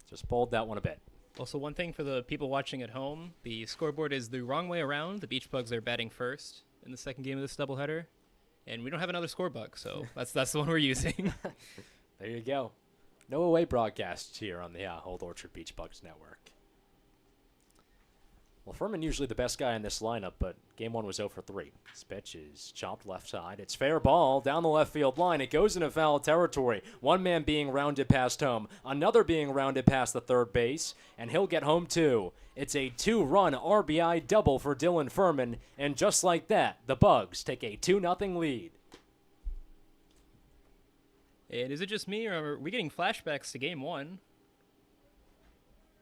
Just pulled that one a bit. Also, one thing for the people watching at home, the scoreboard is the wrong way around. The Beach Bugs are batting first in the second game of this doubleheader, and we don't have another score bug, so that's the one we're using. There you go. No away broadcasts here on the Old Orchard Beach Bugs Network. Well, Furman usually the best guy in this lineup, but game 1 was 0 for 3. This pitch is chopped left side. It's fair ball down the left field line. It goes into foul territory. One man being rounded past home, another being rounded past the third base, and he'll get home too. It's a 2-run RBI double for Dylan Furman, and just like that, the Bugs take a 2-0 lead. And is it just me, or are we getting flashbacks to game 1?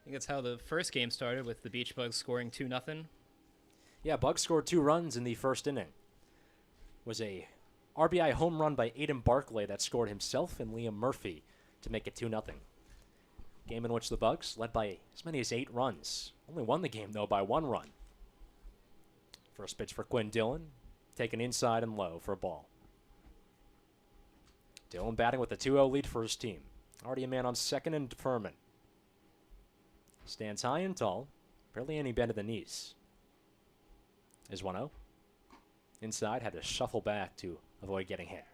I think that's how the first game started, with the Beach Bugs scoring 2-0. Yeah, Bugs scored 2 runs in the first inning. It was a RBI home run by Aiden Barclay that scored himself and Liam Murphy to make it 2-0. Game in which the Bugs led by as many as 8 runs. Only won the game, though, by 1 run. First pitch for Quinn Dillon, taken inside and low for a ball. Dillon batting with a 2-0 lead for his team. Already a man on second and Furman. Stands high and tall. Barely any bend in the knees. Is 1-0. Inside, had to shuffle back to avoid getting hit.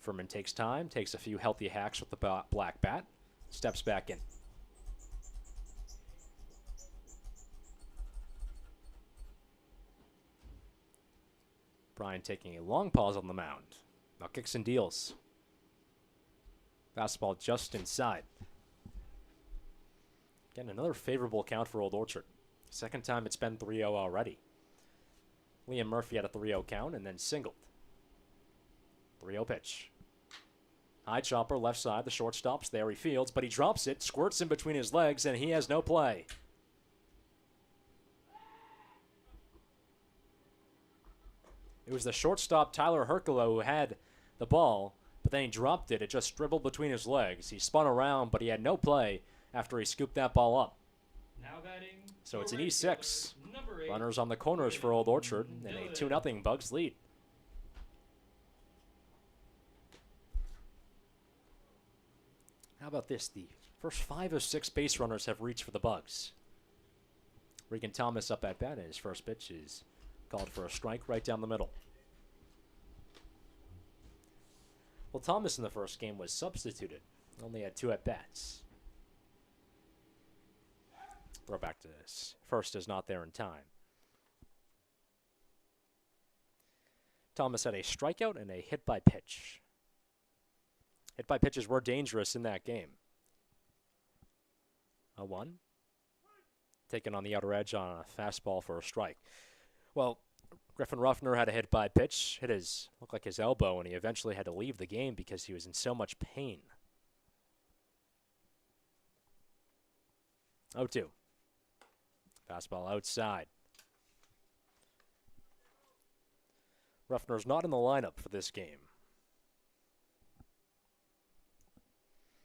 Furman takes time, takes a few healthy hacks with the black bat, steps back in. Bryan taking a long pause on the mound. Now kicks and deals. Fastball just inside. Again, another favorable count for Old Orchard. Second time it's been 3-0 already. Liam Murphy had a 3-0 count and then singled. 3-0 pitch. High chopper, left side, the shortstop's there, he fields, but he drops it, squirts in between his legs, and he has no play. It was the shortstop, Tyler Herculo, who had the ball, but then he dropped it. It just dribbled between his legs. He spun around, but he had no play after he scooped that ball up. Now batting. So it's an E6. Runners on the corners for Old Orchard, and a 2-0 Bugs lead. How about this? The first 5 of 6 base runners have reached for the Bugs. Regan Thomas up at bat, and his first pitch is called for a strike right down the middle. Well, Thomas in the first game was substituted. Only had 2 at-bats. Throw back to this. First is not there in time. Thomas had a strikeout and a hit by pitch. Hit by pitches were dangerous in that game. 0-1. Taken on the outer edge on a fastball for a strike. Well, Griffin Ruffner had a hit by pitch. Looked like his elbow, and he eventually had to leave the game because he was in so much pain. 0-2. Fastball outside. Ruffner's not in the lineup for this game.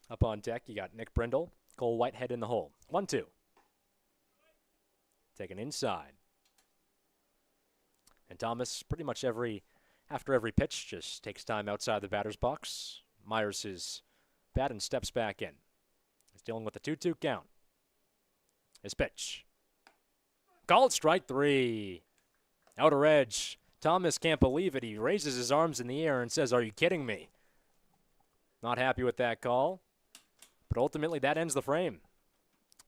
Up on deck, you got Nick Brindle, Cole Whitehead in the hole. 1-2. Taken inside. And Thomas, pretty much after every pitch, just takes time outside the batter's box, mires his bat, and steps back in. He's dealing with a 2-2 count. His pitch. Called strike 3. Outer edge. Thomas can't believe it. He raises his arms in the air and says, "Are you kidding me?" Not happy with that call. But ultimately, that ends the frame.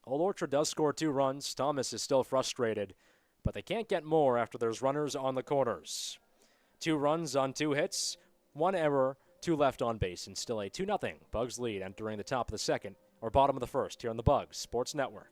Old Orchard does score 2 runs. Thomas is still frustrated, but they can't get more after there's runners on the corners. 2 runs on 2 hits, 1 error, 2 left on base, and still a 2-0 Bugs lead entering the top of the second, or bottom of the first, here on the Bugs Sports Network.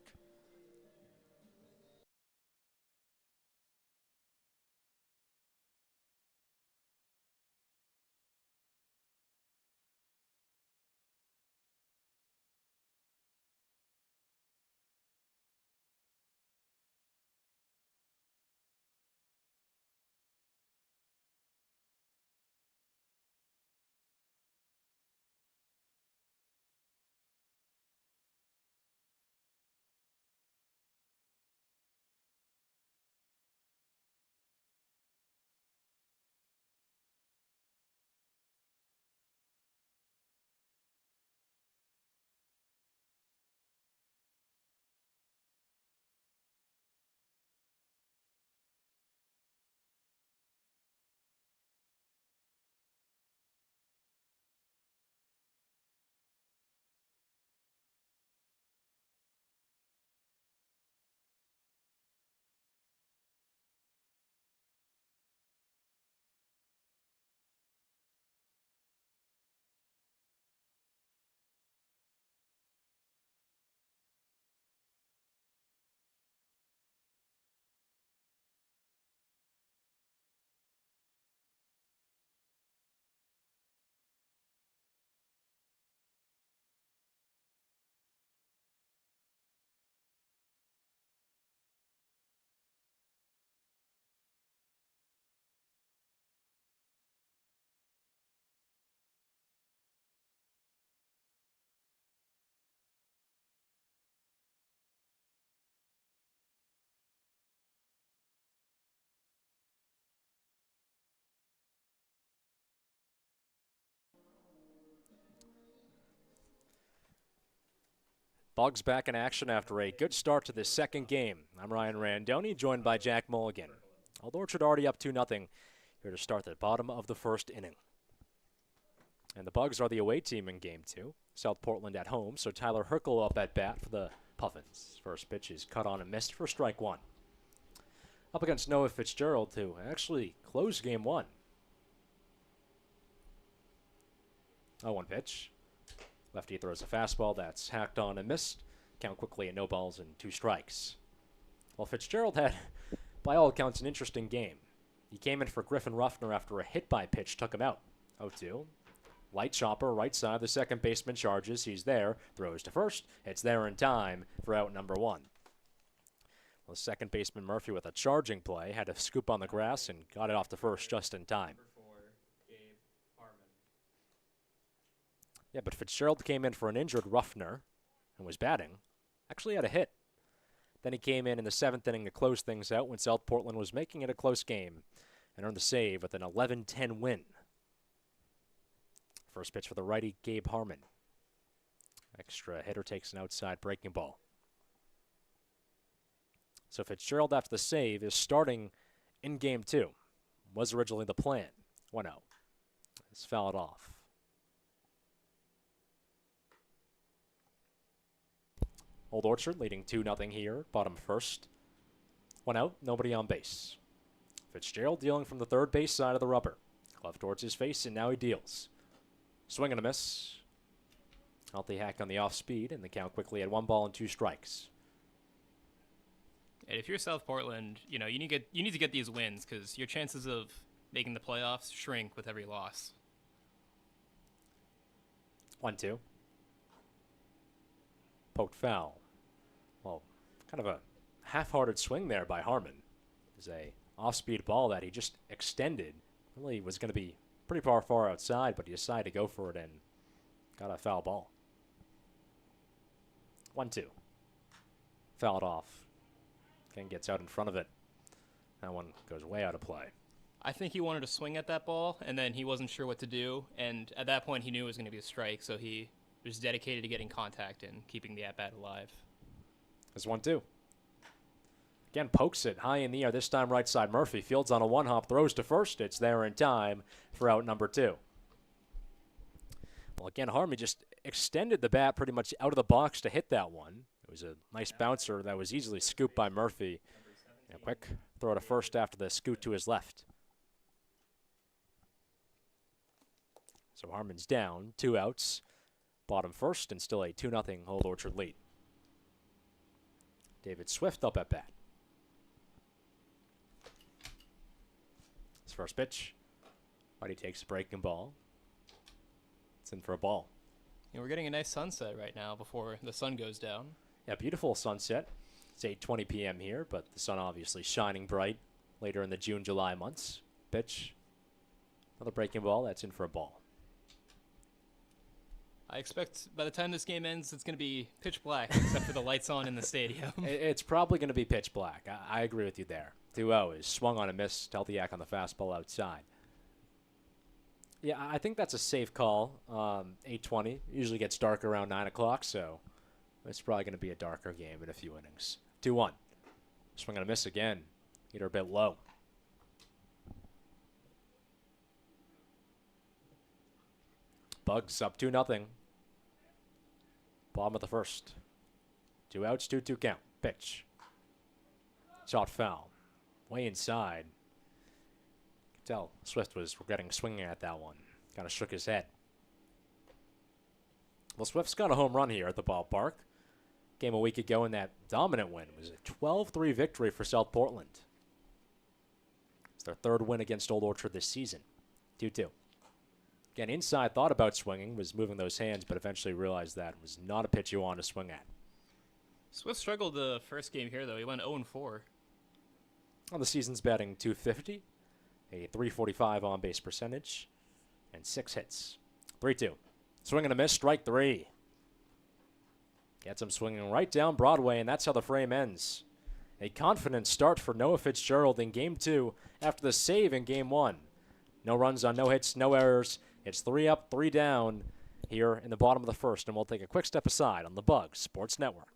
Bugs back in action after a good start to this second game. I'm Ryan Randoni, joined by Jack Mulligan. Old Orchard already up 2-0 here to start the bottom of the first inning. And the Bugs are the away team in game 2. South Portland at home, so Tyler Herkel up at bat for the Puffins. First pitch is cut on and missed for strike 1. Up against Noah Fitzgerald to actually close game 1. 0-1 pitch. Lefty throws a fastball that's hacked on and missed. Count quickly at no balls and 2 strikes. Well, Fitzgerald had, by all accounts, an interesting game. He came in for Griffin Ruffner after a hit-by pitch took him out. 0-2. Light chopper, right side. The second baseman charges. He's there. Throws to first. It's there in time for out number 1. Well, second baseman Murphy with a charging play had to scoop on the grass and got it off to first just in time. Yeah, but Fitzgerald came in for an injured Ruffner and was batting. Actually had a hit. Then he came in the 7th inning to close things out when South Portland was making it a close game and earned the save with an 11-10 win. First pitch for the righty, Gabe Harmon. Extra hitter takes an outside breaking ball. So Fitzgerald, after the save, is starting in game 2. Was originally the plan. 1-0. It's fouled off. Old Orchard leading 2-0 here, bottom first. 1 out, nobody on base. Fitzgerald dealing from the third base side of the rubber. Glove towards his face, and now he deals. Swing and a miss. Healthy hack on the off speed, and the count quickly at 1 ball and 2 strikes. And if you're South Portland, you need to get these wins because your chances of making the playoffs shrink with every loss. 1-2. Poked foul. Well, kind of a half-hearted swing there by Harmon. It was a off-speed ball that he just extended. Really was going to be pretty far outside, but he decided to go for it and got a foul ball. 1-2. Fouled off. Ken gets out in front of it. That one goes way out of play. I think he wanted to swing at that ball, and then he wasn't sure what to do. And at that point, he knew it was going to be a strike, so he was dedicated to getting contact and keeping the at-bat alive. There's 1-2. Again, pokes it high in the air. This time right side Murphy. Fields on a 1-hop, throws to first. It's there in time for out number 2. Well, again, Harmon just extended the bat pretty much out of the box to hit that one. It was a nice bouncer that was easily scooped by Murphy. And a quick throw to first after the scoot to his left. So Harmon's down, 2 outs. Bottom first, and still a 2-0 Old Orchard lead. David Swift up at bat. His first pitch. Righty takes a breaking ball. It's in for a ball. We're getting a nice sunset right now before the sun goes down. Yeah, beautiful sunset. It's 8:20 p.m. here, but the sun obviously shining bright later in the June-July months. Pitch. Another breaking ball. That's in for a ball. I expect by the time this game ends, it's going to be pitch black, except for the lights on in the stadium. It's probably going to be pitch black. I agree with you there. 2-0 is swung on a miss. Healthy yak on the fastball outside. Yeah, I think that's a safe call. 8:20 usually gets dark around 9 o'clock, so it's probably going to be a darker game in a few innings. 2-1. Swing on a miss again. Hit her a bit low. Bugs up 2-0. Bottom of the first. 2 outs, 2-2 count. Pitch. Shot foul. Way inside. You can tell Swift was regretting swinging at that one. Kind of shook his head. Well, Swift's got a home run here at the ballpark. Game a week ago in that dominant win. It was a 12-3 victory for South Portland. It's their 3rd win against Old Orchard this season. 2-2. Again, inside thought about swinging, was moving those hands, but eventually realized that was not a pitch you want to swing at. Swift struggled the first game here, though. He went 0-4. On the season's batting .250, a .345 on-base percentage, and 6 hits. 3-2. Swing and a miss, strike 3. Gets him swinging right down Broadway, and that's how the frame ends. A confident start for Noah Fitzgerald in Game 2 after the save in Game 1. No runs on no hits, no errors. It's 3 up, 3 down, here in the bottom of the first, and we'll take a quick step aside on the Bug Sports Network.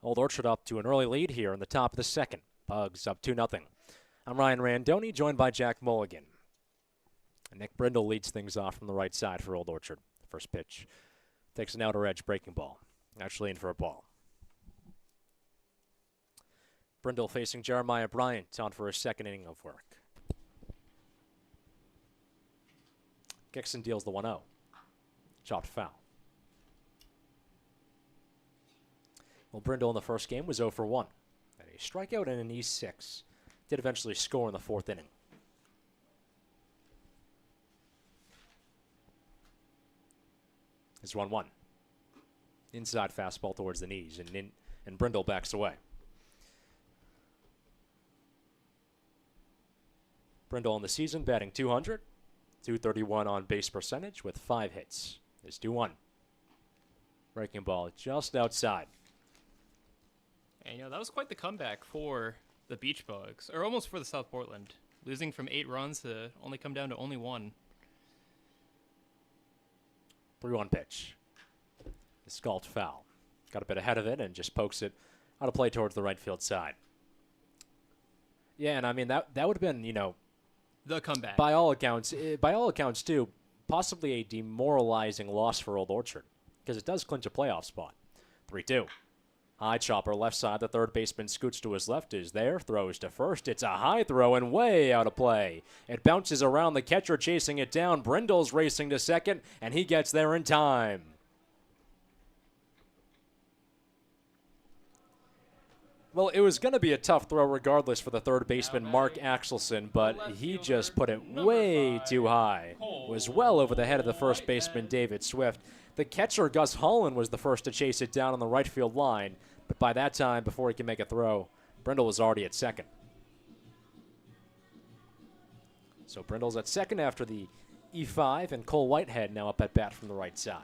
Old Orchard up to an early lead here in the top of the second. Bugs up 2-0. I'm Ryan Randoni, joined by Jack Mulligan. And Nick Brindle leads things off from the right side for Old Orchard. First pitch takes an outer edge breaking ball. Actually in for a ball. Brindle facing Jeremiah Bryant on for a second inning of work. Gixon deals the 1-0. Chopped foul. Well, Brindle in the first game was 0 for 1. Had a strikeout and an E6. Did eventually score in the fourth inning. It's 1-1. Inside fastball towards the knees, and Brindle backs away. Brindle in the season batting .200, .231 on base percentage with 5 hits. It's 2-1. Breaking ball just outside. And, that was quite the comeback for the Beach Bugs, or almost for the South Portland. Losing from 8 runs to only come down to only 1. 3-1 pitch. The scalded foul. Got a bit ahead of it and just pokes it out of play towards the right field side. Yeah, and I mean, that would have been, The comeback. by all accounts too, possibly a demoralizing loss for Old Orchard, because it does clinch a playoff spot. 3-2. High chopper left side. The third baseman scoots to his left, is there, throws to first. It's a high throw and way out of play. It bounces around the catcher chasing it down. Brindle's racing to second, and he gets there in time. Well, it was going to be a tough throw regardless for the third baseman, Mark Axelson, but he just put it way too high. It was well over the head of the first baseman, David Swift. The catcher, Gus Holland, was the first to chase it down on the right field line, but by that time, before he could make a throw, Brindle was already at second. So Brindle's at second after the E5, and Cole Whitehead now up at bat from the right side.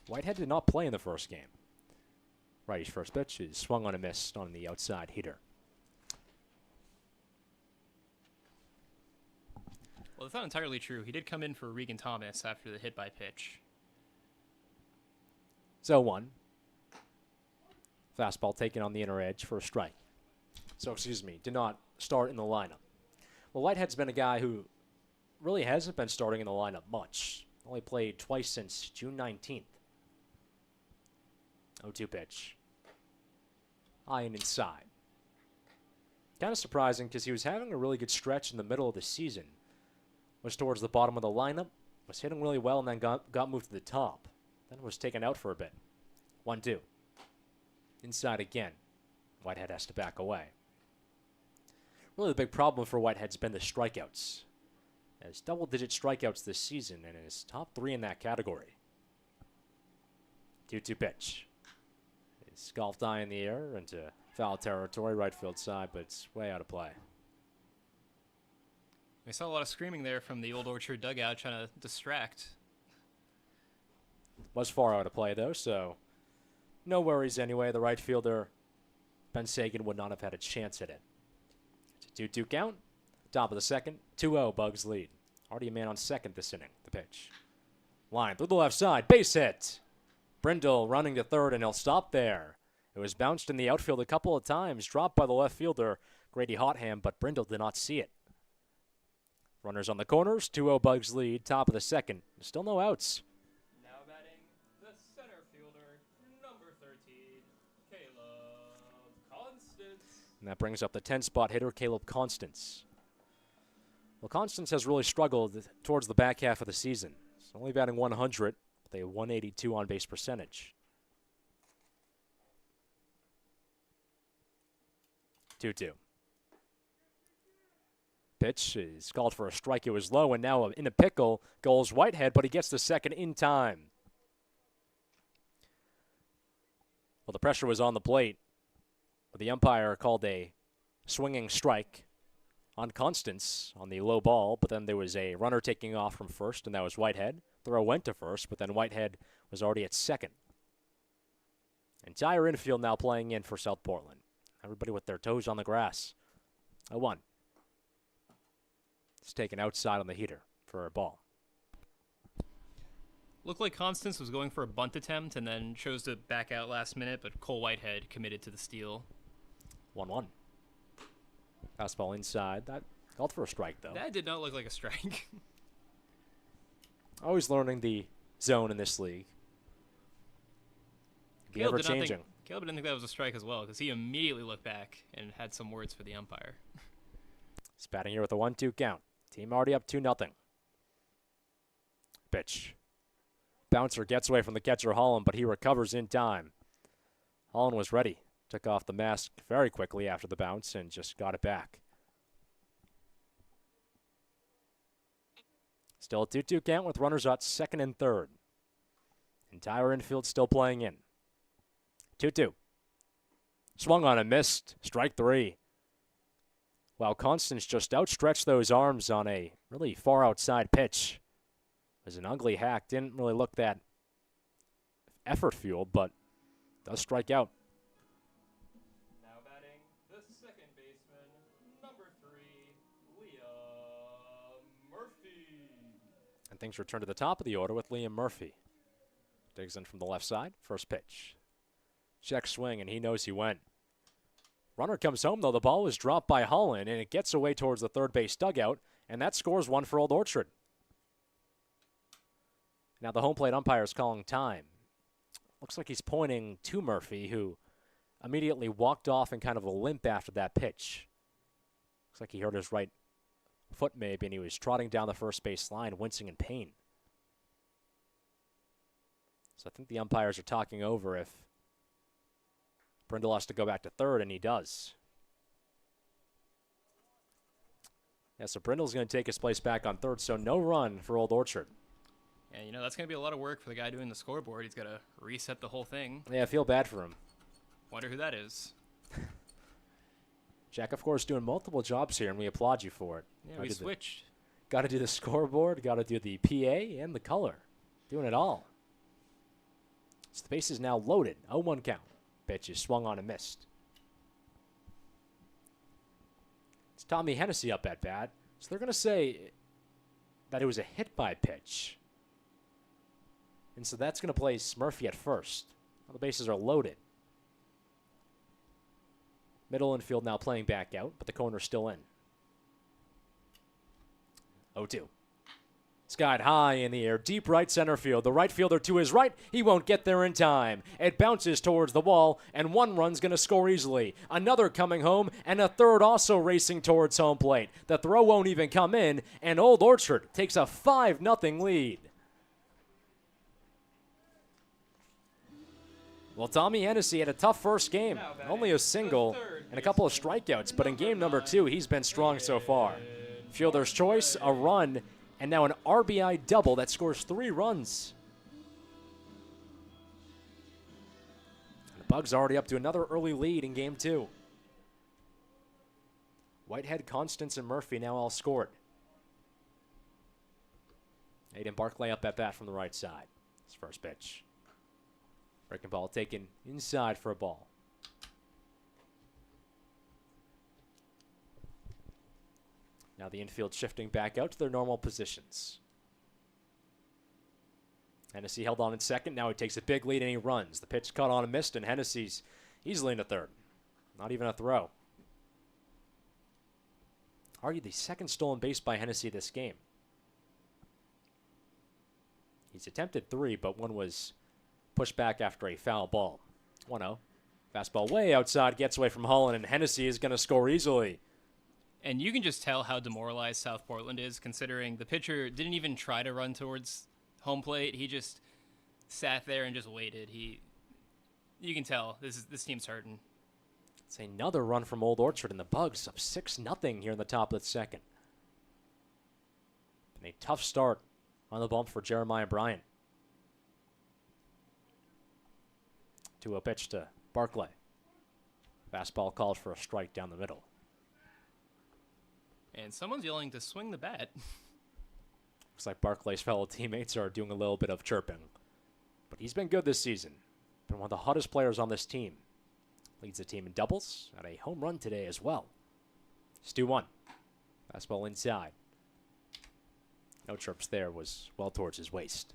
Whitehead did not play in the first game. Righty's first pitch is swung on a miss on the outside heater. Well, that's not entirely true. He did come in for Regan Thomas after the hit by pitch. So 1. Fastball taken on the inner edge for a strike. So, did not start in the lineup. Well, Whitehead's been a guy who really hasn't been starting in the lineup much. Only played twice since June 19th. 0-2 pitch. High and inside. Kind of surprising because he was having a really good stretch in the middle of the season. Was towards the bottom of the lineup. Was hitting really well and then got moved to the top. Then was taken out for a bit. 1-2. Inside again. Whitehead has to back away. Really the big problem for Whitehead's been the strikeouts. Has double-digit strikeouts this season and is top 3 in that category. 2-2 pitch. It's golfed high in the air into foul territory, right field side, but it's way out of play. We saw a lot of screaming there from the Old Orchard dugout trying to distract. Was far out of play, though, so no worries anyway. The right fielder, Ben Sagan, would not have had a chance at it. It's a 2-2 count. Top of the second, 2-0, Bugs lead. Already a man on second this inning. The pitch. Line through the left side, base hit. Brindle running to third, and he'll stop there. It was bounced in the outfield a couple of times, dropped by the left fielder, Grady Hotham, but Brindle did not see it. Runners on the corners, 2-0 Bugs lead, top of the second. Still no outs. Now batting the center fielder, number 13, Caleb Constance. And that brings up the 10-spot hitter, Caleb Constance. Well, Constance has really struggled towards the back half of the season. He's only batting 100, with a 182 on-base percentage. 2-2. Pitch is called for a strike. It was low, and now in a pickle goes Whitehead, but he gets the second in time. Well, the pressure was on the plate, but the umpire called a swinging strike on Constance on the low ball, but then there was a runner taking off from first, and that was Whitehead. Throw went to first, but then Whitehead was already at second. Entire infield now playing in for South Portland. Everybody with their toes on the grass. 0-1. It's taken outside on the heater for a ball. Looked like Constance was going for a bunt attempt and then chose to back out last minute, but Cole Whitehead committed to the steal. 1-1. Fastball inside. That called for a strike, though. That did not look like a strike. Always learning the zone in this league. Could be ever-changing. Caleb didn't think that was a strike as well, because he immediately looked back and had some words for the umpire. He's batting here with a 1-2 count. Team already up 2-0. Pitch. Bouncer gets away from the catcher Holland, but he recovers in time. Holland was ready. Took off the mask very quickly after the bounce and just got it back. Still a 2-2 count with runners at second and third. Entire infield still playing in. 2-2. Swung on and missed. Strike three. While Constance just outstretched those arms on a really far outside pitch. It was an ugly hack. Didn't really look that effort-fueled, but does strike out. Now batting the second baseman, number 3, Liam Murphy. And things return to the top of the order with Liam Murphy. Digs in from the left side. First pitch. Check swing, and he knows he went. Runner comes home, though. The ball was dropped by Holland, and it gets away towards the third base dugout, and that scores one for Old Orchard. Now the home plate umpire is calling time. Looks like he's pointing to Murphy, who immediately walked off in kind of a limp after that pitch. Looks like he hurt his right foot maybe, and he was trotting down the first base line, wincing in pain. So I think the umpires are talking over if Brindle has to go back to third, and he does. Yeah, so Brindle's going to take his place back on third, so no run for Old Orchard. And, you know, that's going to be a lot of work for the guy doing the scoreboard. He's got to reset the whole thing. Yeah, I feel bad for him. Wonder who that is. Jack, of course, doing multiple jobs here, and we applaud you for it. Yeah, we switched. Got to do the scoreboard, got to do the PA, and the color. Doing it all. So the base is now loaded. 0-1 count. Pitch is swung on and missed. It's Tommy Hennessy up at bat. So they're going to say that it was a hit by pitch. And so that's going to place Murphy at first. All the bases are loaded. Middle infield now playing back out, but the corner's still in. 0-2. Skied high in the air, deep right center field. The right fielder to his right, he won't get there in time. It bounces towards the wall, and one run's going to score easily. Another coming home, and a third also racing towards home plate. The throw won't even come in, and Old Orchard takes a 5-0 lead. Well, Tommy Hennessy had a tough first game. Only a single and a couple of strikeouts, but in game number 2, he's been strong so far. Fielder's choice, a run, and now an RBI double that scores 3 runs. And Bugs already up to another early lead in game 2. Whitehead, Constance, and Murphy now all scored. Aiden Barclay up at bat from the right side. His first pitch. Breaking ball taken inside for a ball. Now the infield shifting back out to their normal positions. Hennessy held on in second. Now he takes a big lead and he runs. The pitch caught on and missed, and Hennessy's easily into third. Not even a throw. Already the second stolen base by Hennessy this game. He's attempted 3, but one was pushed back after a foul ball. 1-0. Fastball way outside, gets away from Holland, and Hennessy is going to score easily. And you can just tell how demoralized South Portland is, considering the pitcher didn't even try to run towards home plate. He just sat there and just waited. You can tell this team's hurting. It's another run from Old Orchard, and the Bugs up 6-0 here in the top of the second. And a tough start on the bump for Jeremiah Bryant. 2-0 pitch to Barclay. Fastball called for a strike down the middle. And someone's yelling to swing the bat. Looks like Barclay's fellow teammates are doing a little bit of chirping. But he's been good this season. Been one of the hottest players on this team. Leads the team in doubles. Had a home run today as well. It's 2-1. Fastball inside. No chirps there. Was well towards his waist.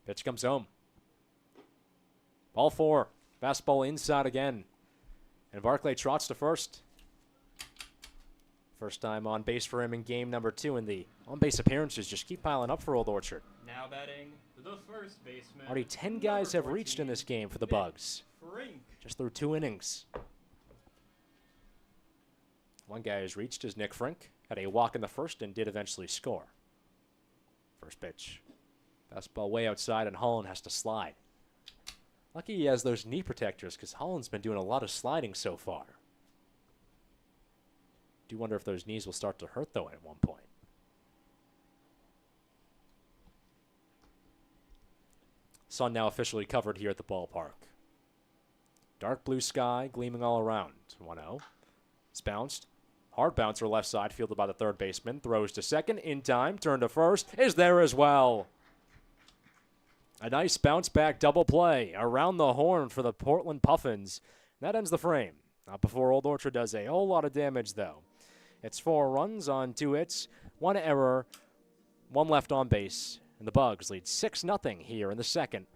Pitch comes home. Ball 4. Fastball inside again. And Barclay trots to first. First time on base for him in game number 2, and the on-base appearances just keep piling up for Old Orchard. Now batting the first baseman. Already 10 guys have reached in this game for the Bugs. Just through 2 innings. One guy has reached is Nick Frink. Had a walk in the first and did eventually score. First pitch. Fastball way outside, and Holland has to slide. Lucky he has those knee protectors, because Holland's been doing a lot of sliding so far. Do wonder if those knees will start to hurt, though, at one point. Sun now officially covered here at the ballpark. Dark blue sky gleaming all around. 1-0. It's bounced. Hard bouncer left side, fielded by the third baseman. Throws to second, in time, turn to first, is there as well. A nice bounce back double play around the horn for the Portland Puffins. That ends the frame. Not before Old Orchard does a whole lot of damage, though. It's 4 runs on 2 hits, 1 error, 1 left on base. And the Bugs lead 6-0 here in the second.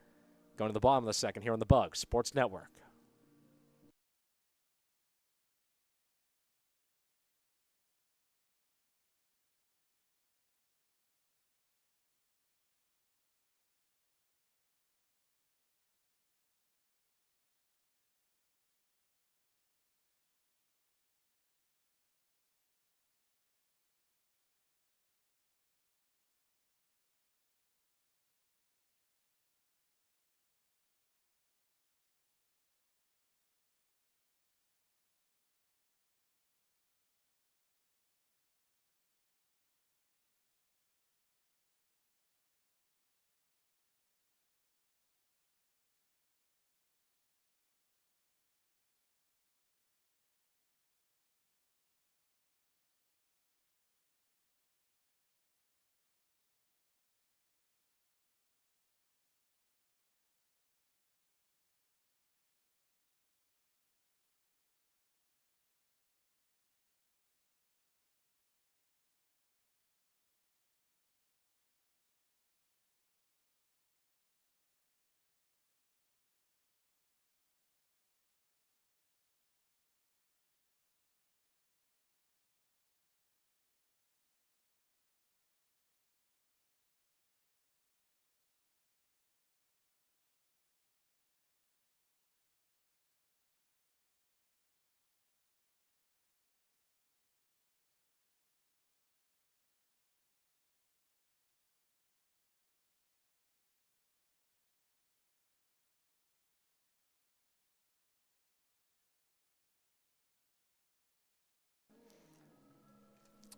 Going to the bottom of the second here on the Bugs Sports Network.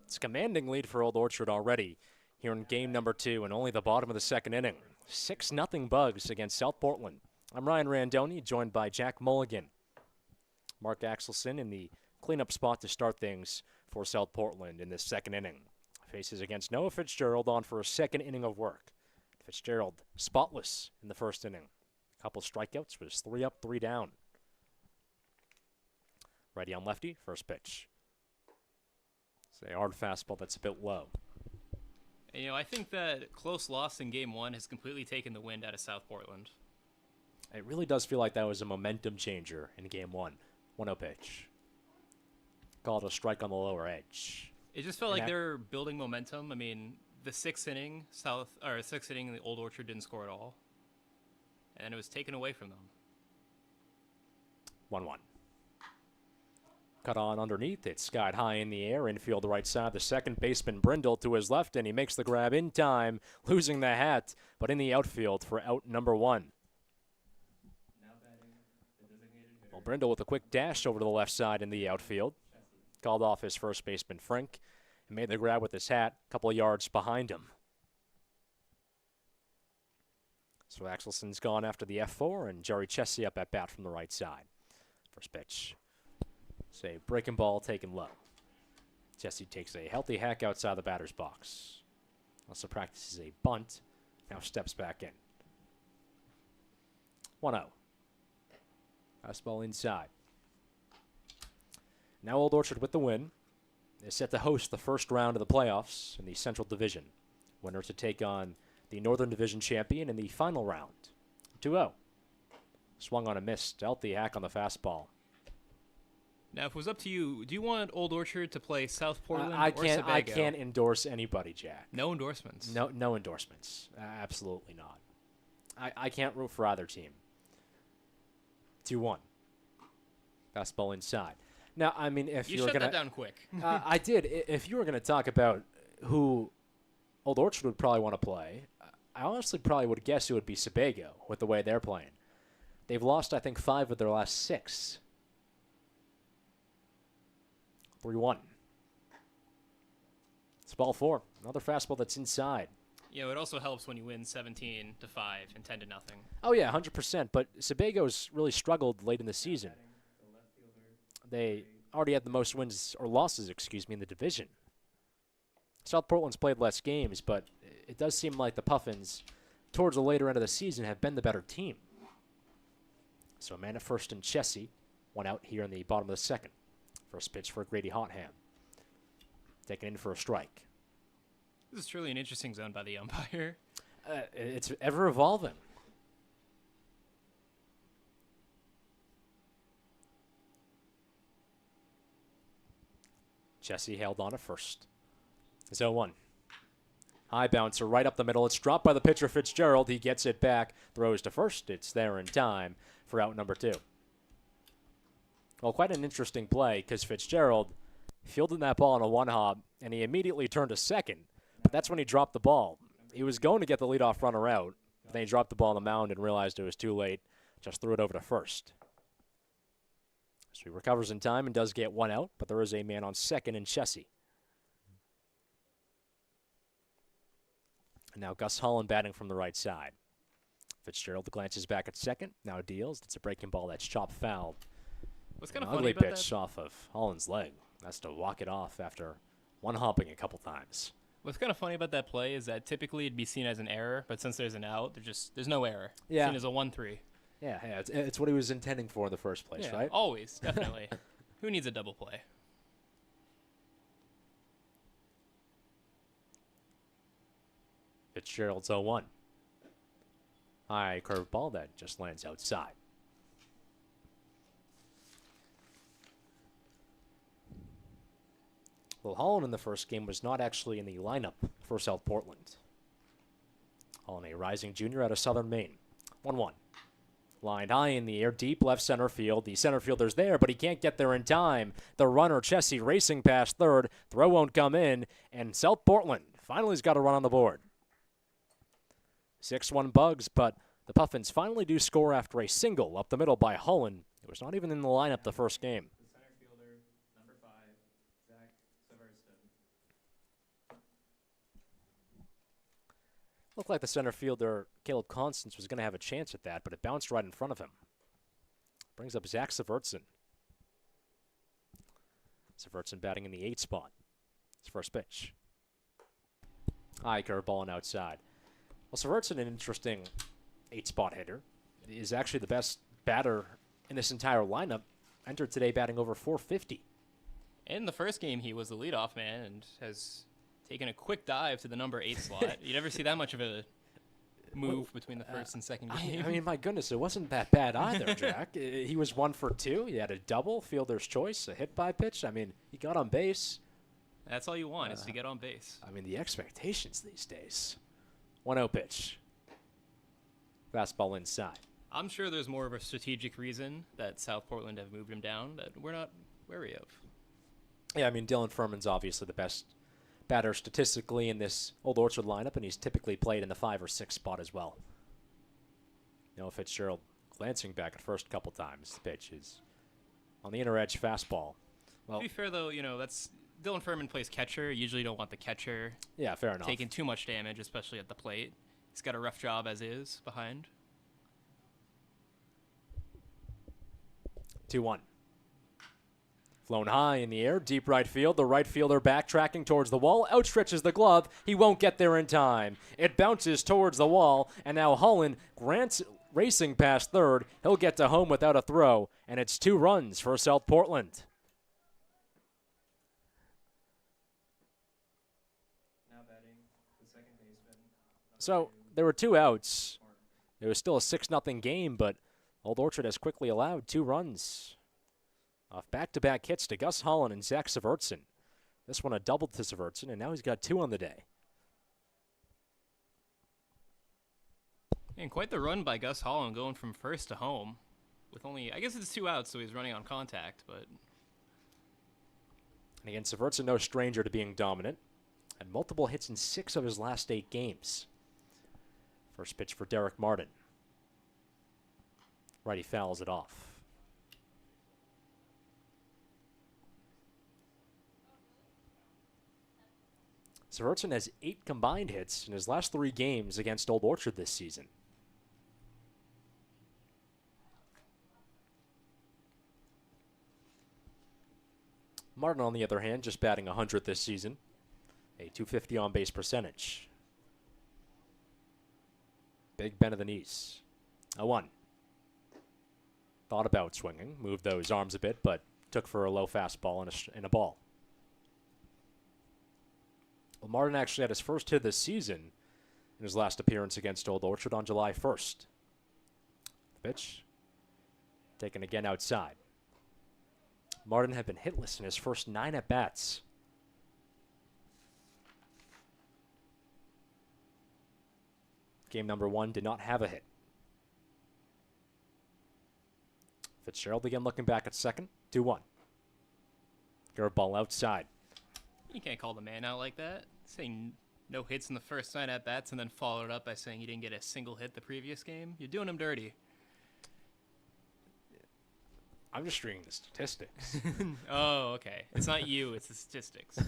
It's a commanding lead for Old Orchard already here in game number 2 and only the bottom of the second inning. 6-0 Bugs against South Portland. I'm Ryan Randoni, joined by Jack Mulligan. Mark Axelson in the cleanup spot to start things for South Portland in this second inning. Faces against Noah Fitzgerald on for a second inning of work. Fitzgerald spotless in the first inning. A couple strikeouts, was 3 up, 3 down. Righty on lefty, first pitch. It's a hard fastball that's a bit low. And, I think that close loss in game 1 has completely taken the wind out of South Portland. It really does feel like that was a momentum changer in game 1. 1-0 pitch. Called a strike on the lower edge. It just felt like they were building momentum. I mean, the sixth inning, the Old Orchard didn't score at all. And it was taken away from them. 1-1. Cut on underneath. It's skied high in the air. Infield right side. The second baseman Brindle to his left, and he makes the grab in time, losing the hat, but in the outfield for out number 1. Well, Brindle with a quick dash over to the left side in the outfield. Called off his first baseman, Frank, and made the grab with his hat a couple of yards behind him. So Axelson's gone after the F4, and Jerry Chessie up at bat from the right side. First pitch. It's a breaking ball taken low. Chessie takes a healthy hack outside the batter's box. Also practices a bunt. Now steps back in. 1-0. Fastball inside. Now Old Orchard with the win is set to host the first round of the playoffs in the Central Division. Winner to take on the Northern Division champion in the final round. 2-0. Swung on a miss. Dealt the hack on the fastball. Now, if it was up to you, do you want Old Orchard to play South Portland I or Sebago? I can't endorse anybody, Jack. No endorsements. No endorsements. Absolutely not. I can't root for either team. 2-1. Fastball inside. Now, I mean, if You you were shut gonna, that down quick. I did. If you were going to talk about who Old Orchard would probably want to play, I honestly probably would guess it would be Sebago with the way they're playing. They've lost, I think, 5 of their last 6. 3-1. It's ball 4. Another fastball that's inside. It also helps when you win 17-5 and 10-0. Oh, yeah, 100%. But Sebago's really struggled late in the season. They already had the most wins or losses, in the division. South Portland's played less games, but it does seem like the Puffins, towards the later end of the season, have been the better team. So a man at first and Chessie, 1 out here in the bottom of the second. First pitch for Grady Hotham. Taken in for a strike. This is truly an interesting zone by the umpire. It's ever evolving. Chessie held on at first. 0-1. High bouncer right up the middle. It's dropped by the pitcher Fitzgerald. He gets it back. Throws to first. It's there in time for out number 2. Well, quite an interesting play because Fitzgerald fielded that ball on a 1-hop, and he immediately turned to second. But that's when he dropped the ball. He was going to get the leadoff runner out, but then he dropped the ball on the mound and realized it was too late. Just threw it over to first. So he recovers in time and does get 1 out, but there is a man on second in Chessie. And now Gus Holland batting from the right side. Fitzgerald glances back at second, now deals. It's a breaking ball that's chopped foul. What's kind of An funny ugly about pitch that? off of Holland's leg. That's to walk it off after 1-hopping a couple times. What's kind of funny about that play is that typically it'd be seen as an error, but since there's an out, there's no error. Yeah. Seen as a 1-3. Yeah, it's what he was intending for in the first place, Yeah, right? always, definitely. Who needs a double play? Fitzgerald's 0-1. High curveball that just lands outside. Well, Holland in the first game was not actually in the lineup for South Portland. Holland, a rising junior out of Southern Maine. 1-1. Lined high in the air, deep left center field. The center fielder's there, but he can't get there in time. The runner, Chessie, racing past third. Throw won't come in, and South Portland finally's got a run on the board. 6-1 Bugs, but the Puffins finally do score after a single up the middle by Holland. It was not even in the lineup the first game. The center fielder, number 5, Zach Severston. Looked like the center fielder, Caleb Constance, was going to have a chance at that, but it bounced right in front of him. Brings up Zach Severtson. Severtson batting in the 8 spot. His first pitch. High curveball and outside. Well, Severtson, an interesting 8-spot hitter, is actually the best batter in this entire lineup. Entered today batting over 450. In the first game, he was the leadoff man and has taken a quick dive to the number 8 slot. You never see that much of a move between the first and second game. I mean, my goodness, it wasn't that bad either, Jack. He was 1 for 2. He had a double, fielder's choice, a hit by pitch. I mean, he got on base. That's all you want is to get on base. I mean, the expectations these days. 1-0 pitch. Fastball inside. I'm sure there's more of a strategic reason that South Portland have moved him down that we're not wary of. Yeah, I mean, Dylan Furman's obviously the best batter statistically in this Old Orchard lineup, and he's typically played in the 5 or 6 spot as well. Noah Fitzgerald glancing back at first couple times. The pitch is on the inner edge fastball. Well, to be fair, though, that's Dylan Furman plays catcher. You usually don't want the catcher yeah, fair enough. taking too much damage, especially at the plate. He's got a rough job as is behind. 2-1. Flown high in the air, deep right field. The right fielder backtracking towards the wall, outstretches the glove. He won't get there in time. It bounces towards the wall, and now Holland grants racing past third. He'll get to home without a throw, and it's 2 runs for South Portland. So there were 2 outs. It was still a 6-0 game, but Old Orchard has quickly allowed 2 runs off back-to-back hits to Gus Holland and Zach Severtson. This one a double to Severtson, and now he's got 2 on the day. And quite the run by Gus Holland going from first to home with only, I guess it's 2 outs, so he's running on contact, but... And again, Severtson no stranger to being dominant. Had multiple hits in 6 of his last 8 games. First pitch for Derek Martin. Righty fouls it off. Severtson has 8 combined hits in his last 3 games against Old Orchard this season. Martin, on the other hand, just batting 100 this season. A .250 on-base percentage. Big bend of the knees. 0-1. Thought about swinging, moved those arms a bit, but took for a low fastball and a ball. Well, Martin actually had his first hit this season in his last appearance against Old Orchard on July 1st. The pitch taken again outside. Martin had been hitless in his first 9 at-bats. Game number 1 did not have a hit. Fitzgerald again looking back at second. 2-1. Curveball outside. You can't call the man out like that. Saying no hits in the first 9 at-bats and then follow it up by saying he didn't get a single hit the previous game. You're doing him dirty. I'm just reading the statistics. Oh, okay. It's not you, it's the statistics.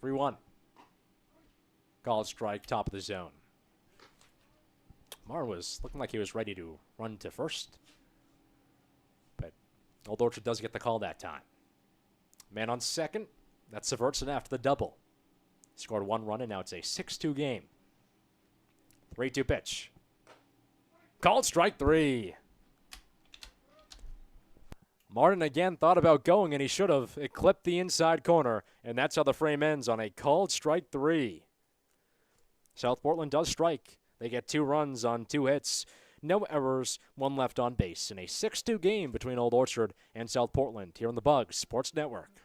3-1. Called strike, top of the zone. Martin was looking like he was ready to run to first. But Old Orchard does get the call that time. Man on second. That's Severtson after the double. Scored 1 run, and now it's a 6-2 game. 3-2 pitch. Called strike 3. Martin again thought about going, and he should have. It clipped the inside corner, and that's how the frame ends on a called strike 3. South Portland does strike. They get 2 runs on 2 hits. No errors, 1 left on base in a 6-2 game between Old Orchard and South Portland here on the Bugs Sports Network.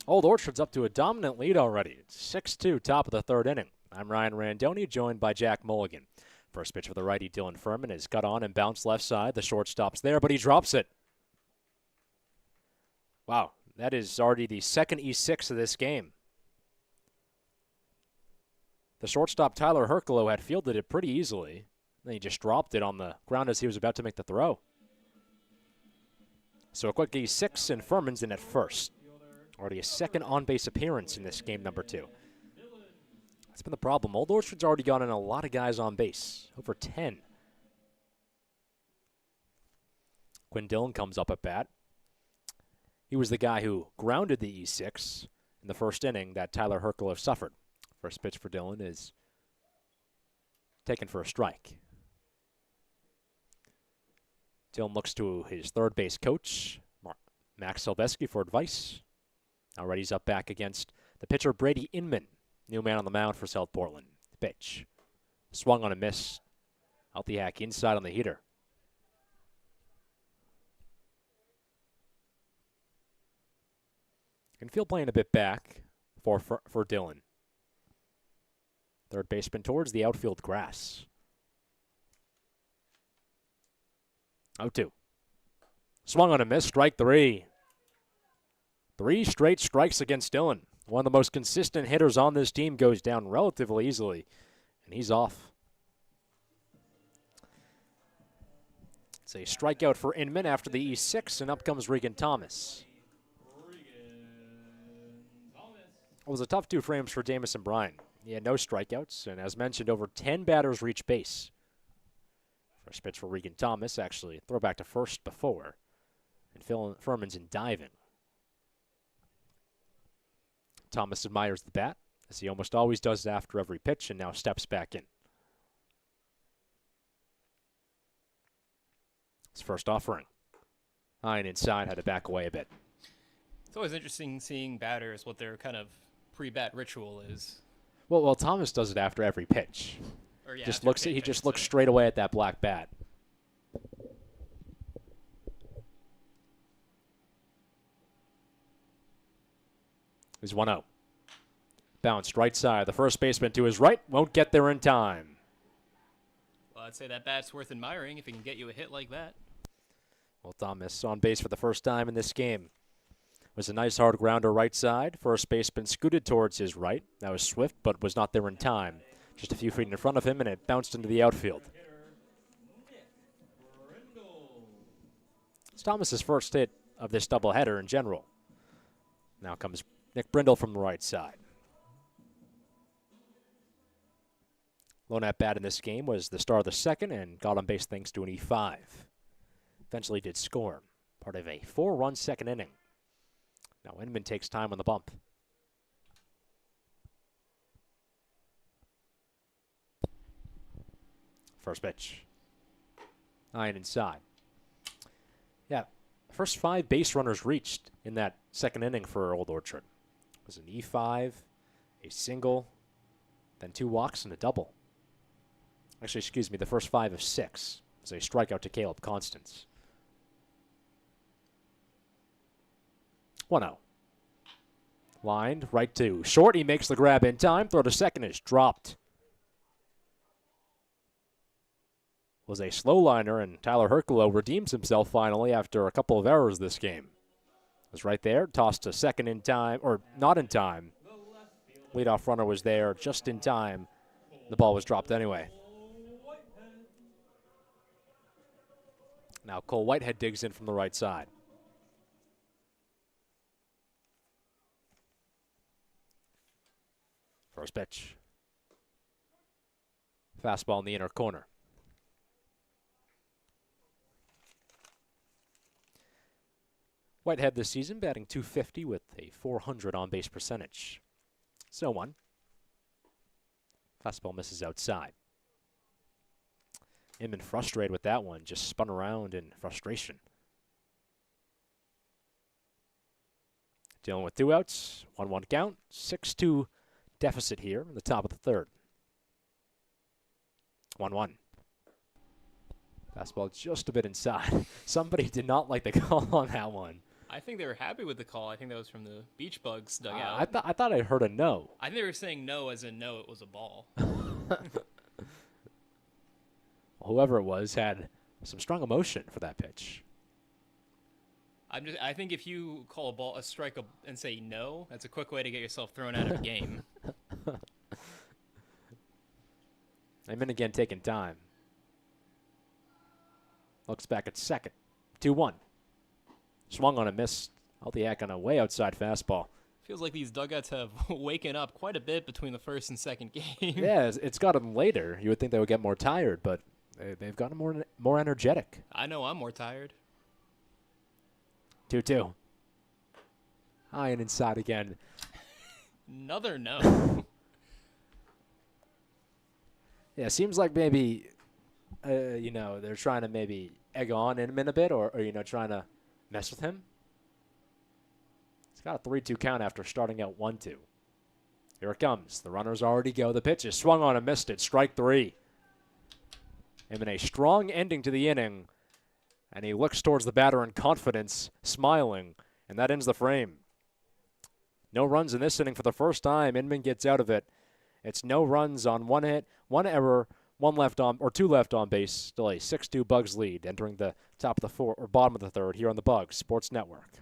Old Orchard's up to a dominant lead already. It's 6-2, top of the third inning. I'm Ryan Randoni, joined by Jack Mulligan. First pitch for the righty, Dylan Furman, is cut on and bounced left side. The shortstop's there, but he drops it. Wow, that is already the second E6 of this game. The shortstop, Tyler Herculo, had fielded it pretty easily. Then he just dropped it on the ground as he was about to make the throw. So a quick E6, and Furman's in at first. Already a second on-base appearance in this game number 2. That's been the problem. Old Orchard's already gotten a lot of guys on base, over 10. Quinn Dillon comes up at bat. He was the guy who grounded the E6 in the first inning that Tyler Herculo suffered. First pitch for Dillon is taken for a strike. Dillon looks to his third base coach, Max Silveski, for advice. Already he's up back against the pitcher Brady Inman, new man on the mound for South Portland. The pitch. Swung on a miss. Out the hack inside on the heater. Infield playing a bit back for Dillon. Third baseman towards the outfield grass. 0-2. Swung on a miss, strike 3. 3 straight strikes against Dillon. One of the most consistent hitters on this team goes down relatively easily, and he's off. It's a strikeout for Inman after the E6, and up comes Regan Thomas. It was a tough 2 frames for Jamison Bryan. He had no strikeouts, and as mentioned, over 10 batters reached base. First pitch for Regan Thomas, actually throw back to first before, and Furman's in diving. Thomas admires the bat, as he almost always does after every pitch, and now steps back in. His first offering. High and inside, had to back away a bit. It's always interesting seeing batters, what their kind of pre-bat ritual is. Well, Thomas does it after every pitch. Or, yeah, Just after looks. pitch, He I just should looks say. straight away at that black bat. He's 1-0. Bounced right side. The first baseman to his right won't get there in time. Well, I'd say that bat's worth admiring if it can get you a hit like that. Well, Thomas on base for the first time in this game. It was a nice hard grounder right side. First baseman scooted towards his right. That was swift, but was not there in time. Just a few feet in front of him, and it bounced into the outfield. It's Thomas's first hit of this doubleheader in general. Now comes Nick Brindle from the right side. Lone at bat in this game was the star of the second and got on base thanks to an E5. Eventually did score, part of a 4-run second inning. Now Inman takes time on the bump. First pitch. High and inside. Yeah, first 5 base runners reached in that second inning for Old Orchard. It was an E5, a single, then 2 walks and a double. Actually, excuse me, the first 5 of 6 was a strikeout to Caleb Constance. 1-0. Lined right to short. He makes the grab in time. Throw to second is dropped. Was a slow liner, and Tyler Herculo redeems himself finally after a couple of errors this game. Was right there, tossed to second in time, or not in time. Leadoff runner was there just in time. The ball was dropped anyway. Now Cole Whitehead digs in from the right side. First pitch. Fastball in the inner corner. Whitehead this season batting .250 with a .400 on-base percentage. 0-1. Fastball misses outside. Inman frustrated with that one, just spun around in frustration. Dealing with 2 outs, 1-1 count, 6-2 deficit here in the top of the third. 1-1. Fastball just a bit inside. Somebody did not like the call on that one. I think they were happy with the call. I think that was from the Beach Bugs dugout. I thought I heard a no. I think they were saying no as in no, it was a ball. Whoever it was had some strong emotion for that pitch. I think if you call a strike and say no, that's a quick way to get yourself thrown out of a game. Inman again taking time. Looks back at second. 2-1. Swung on a miss. Altiak on a way outside fastball. Feels like these dugouts have waken up quite a bit between the first and second game. Yeah, it's gotten later. You would think they would get more tired, but they've gotten more energetic. I know I'm more tired. 2-2. High and inside again. Another no. Yeah, seems like maybe, they're trying to maybe egg on Inman a bit or trying to mess with him. He's got a 3-2 count after starting out 1-2. Here it comes. The runners already go. The pitch is swung on and missed it. Strike 3. Inman a strong ending to the inning. And he looks towards the batter in confidence, smiling, and that ends the frame. No runs in this inning for the first time. Inman gets out of it. It's no runs on one hit, one error, two left on base. Still a 6-2 Bugs lead, entering the top of the bottom of the third here on the Bugs Sports Network.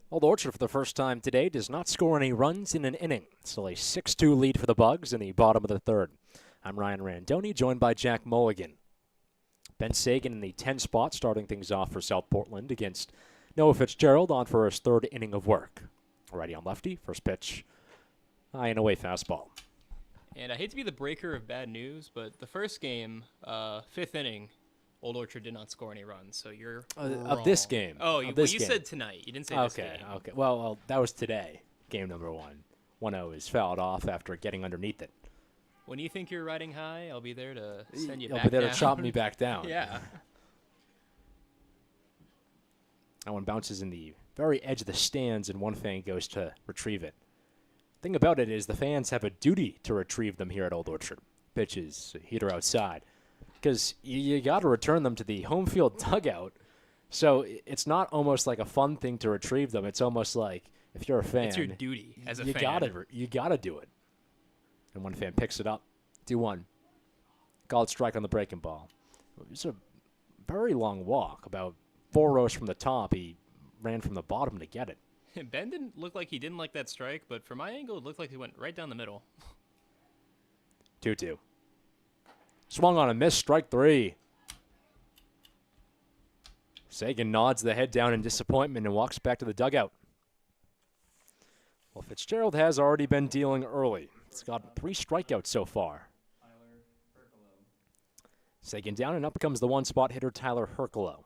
Old Orchard, for the first time today, does not score any runs in an inning. Still a 6-2 lead for the Bugs in the bottom of the third. I'm Ryan Randoni, joined by Jack Mulligan. Ben Sagan in the 10 spot, starting things off for South Portland against Noah Fitzgerald on for his third inning of work. Righty on lefty, first pitch, high and away fastball. And I hate to be the breaker of bad news, but the first game, fifth inning, Old Orchard did not score any runs, so you're of this game. Oh, you said tonight. You didn't say this game. Okay. Well, that was today, game number 1. 1-0 is fouled off after getting underneath it. When you think you're riding high, I'll be there to send you back down. I'll be there to chop me back down. Yeah. That one bounces in the very edge of the stands, and one fan goes to retrieve it. Thing about it is the fans have a duty to retrieve them here at Old Orchard. Pitches, heater outside. Because you got to return them to the home field dugout. So it's not almost like a fun thing to retrieve them. It's almost like, if you're a fan, it's your duty as a fan. You gotta do it. And one fan picks it up. 2-1. Called strike on the breaking ball. It was a very long walk, about 4 rows from the top. He ran from the bottom to get it. Ben didn't look like he didn't like that strike, but from my angle, it looked like he went right down the middle. 2-2. Swung on a miss, strike 3. Sagan nods the head down in disappointment and walks back to the dugout. Well, Fitzgerald has already been dealing early. He's got 3 strikeouts so far. Second down, and up comes the one-spot hitter, Tyler Hercolo.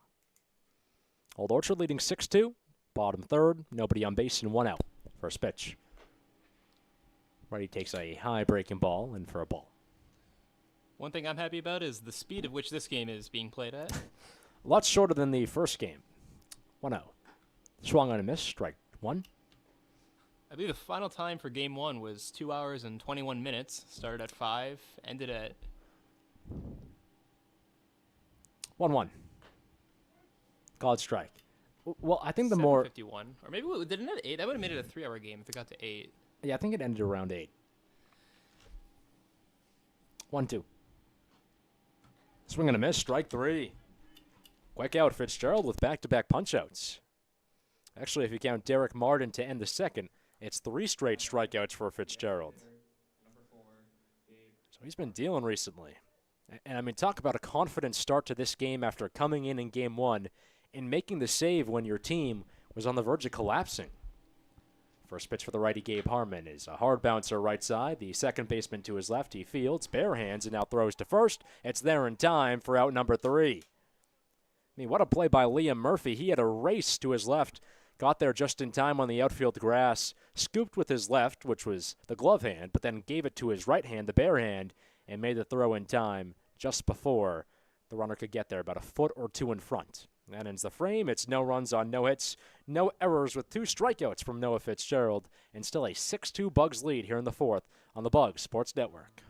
Old Orchard leading 6-2. Bottom third, nobody on base and 1 out. First pitch. Righty takes a high breaking ball in for a ball. One thing I'm happy about is the speed at which this game is being played at. A lot shorter than the first game. 1-0. Swung on a miss, strike 1. I believe the final time for game 1 was 2 hours and 21 minutes. Started at 5, ended at 1-1. Called strike. Well, I think the more... 7:51. Or maybe did it end at 8? That would have made it a 3-hour game if it got to 8. Yeah, I think it ended around 8. 1-2. Swing and a miss, strike 3. Quick out, Fitzgerald with back-to-back punch-outs. Actually, if you count Derek Martin to end the second, it's 3 straight strikeouts for Fitzgerald. So he's been dealing recently. And I mean, talk about a confident start to this game after coming in game 1 and making the save when your team was on the verge of collapsing. First pitch for the righty Gabe Harmon is a hard bouncer right side. The second baseman to his left, he fields, bare hands, and now throws to first. It's there in time for out number 3. I mean, what a play by Liam Murphy. He had a race to his left, got there just in time on the outfield grass, scooped with his left, which was the glove hand, but then gave it to his right hand, the bare hand, and made the throw in time just before the runner could get there, about a foot or 2 in front. That ends the frame. It's no runs on no hits, no errors with 2 strikeouts from Noah Fitzgerald, and still a 6-2 Bugs lead here in the 4th on the Bugs Sports Network.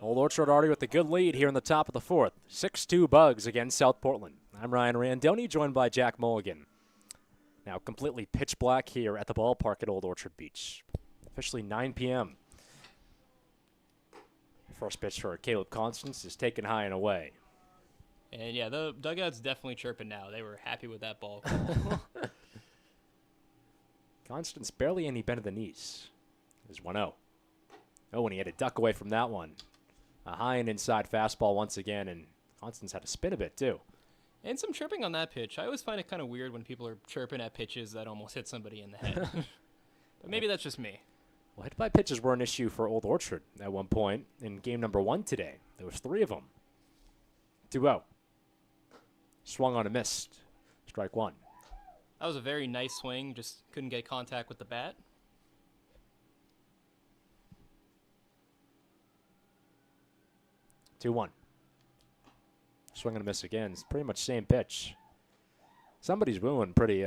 Old Orchard already with a good lead here in the top of the 4th. 6-2 Bugs against South Portland. I'm Ryan Randoni, joined by Jack Mulligan. Now completely pitch black here at the ballpark at Old Orchard Beach. Officially 9 p.m. First pitch for Caleb Constance is taken high and away. And yeah, the dugout's definitely chirping now. They were happy with that ball call. Constance barely any bend of the knees. There's 1-0. Oh, and he had to duck away from that one. A high and inside fastball once again, and Constance had to spin a bit too. And some chirping on that pitch. I always find it kind of weird when people are chirping at pitches that almost hit somebody in the head. But maybe that's just me. Well, hit by pitches were an issue for Old Orchard at one point in game number 1 today. There was 3 of them. 2-0. Swung on a miss. Strike 1. That was a very nice swing. Just couldn't get contact with the bat. 2-1. Swing and a miss again. It's pretty much same pitch. Somebody's wooing pretty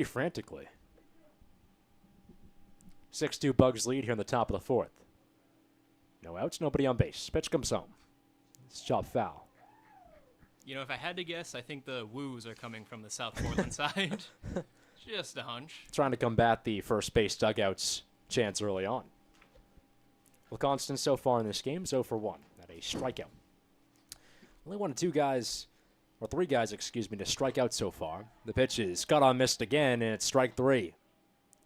frantically. 6-2 Bugs lead here in the top of the 4th. No outs, nobody on base. Pitch comes home. It's chopped foul. You know, if I had to guess, I think the woos are coming from the South Portland side. Just a hunch. Trying to combat the first base dugout's chance early on. Well, Constance so far in this game is 0 for 1 at a strikeout. Only 1 of 2 guys, or 3 guys, excuse me, to strike out so far. The pitch is cut on, missed again, and it's strike 3.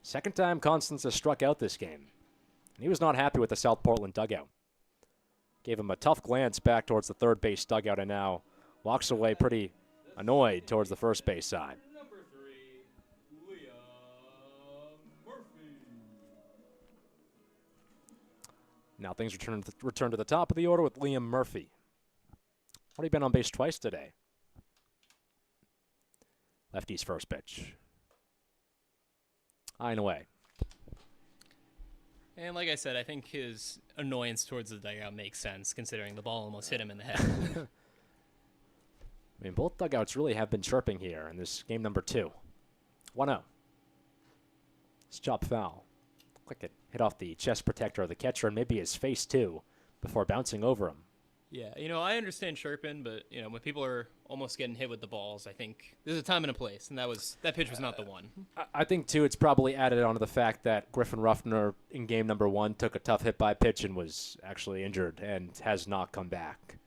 Second time Constance has struck out this game. And he was not happy with the South Portland dugout. Gave him a tough glance back towards the third base dugout, and now walks away pretty annoyed towards the first base side. Now things return to the top of the order with Liam Murphy. Already been on base twice today. Lefty's first pitch. High and away. And like I said, I think his annoyance towards the dugout makes sense, considering the ball almost hit him in the head. I mean, both dugouts really have been chirping here in this game number 2. 1-0. It's chop foul. Like it hit off the chest protector of the catcher and maybe his face too before bouncing over him. Yeah, I understand chirping, but when people are almost getting hit with the balls, I think there's a time and a place, and that pitch was not the one. I think too it's probably added on to the fact that Griffin Ruffner in game number 1 took a tough hit by pitch and was actually injured and has not come back.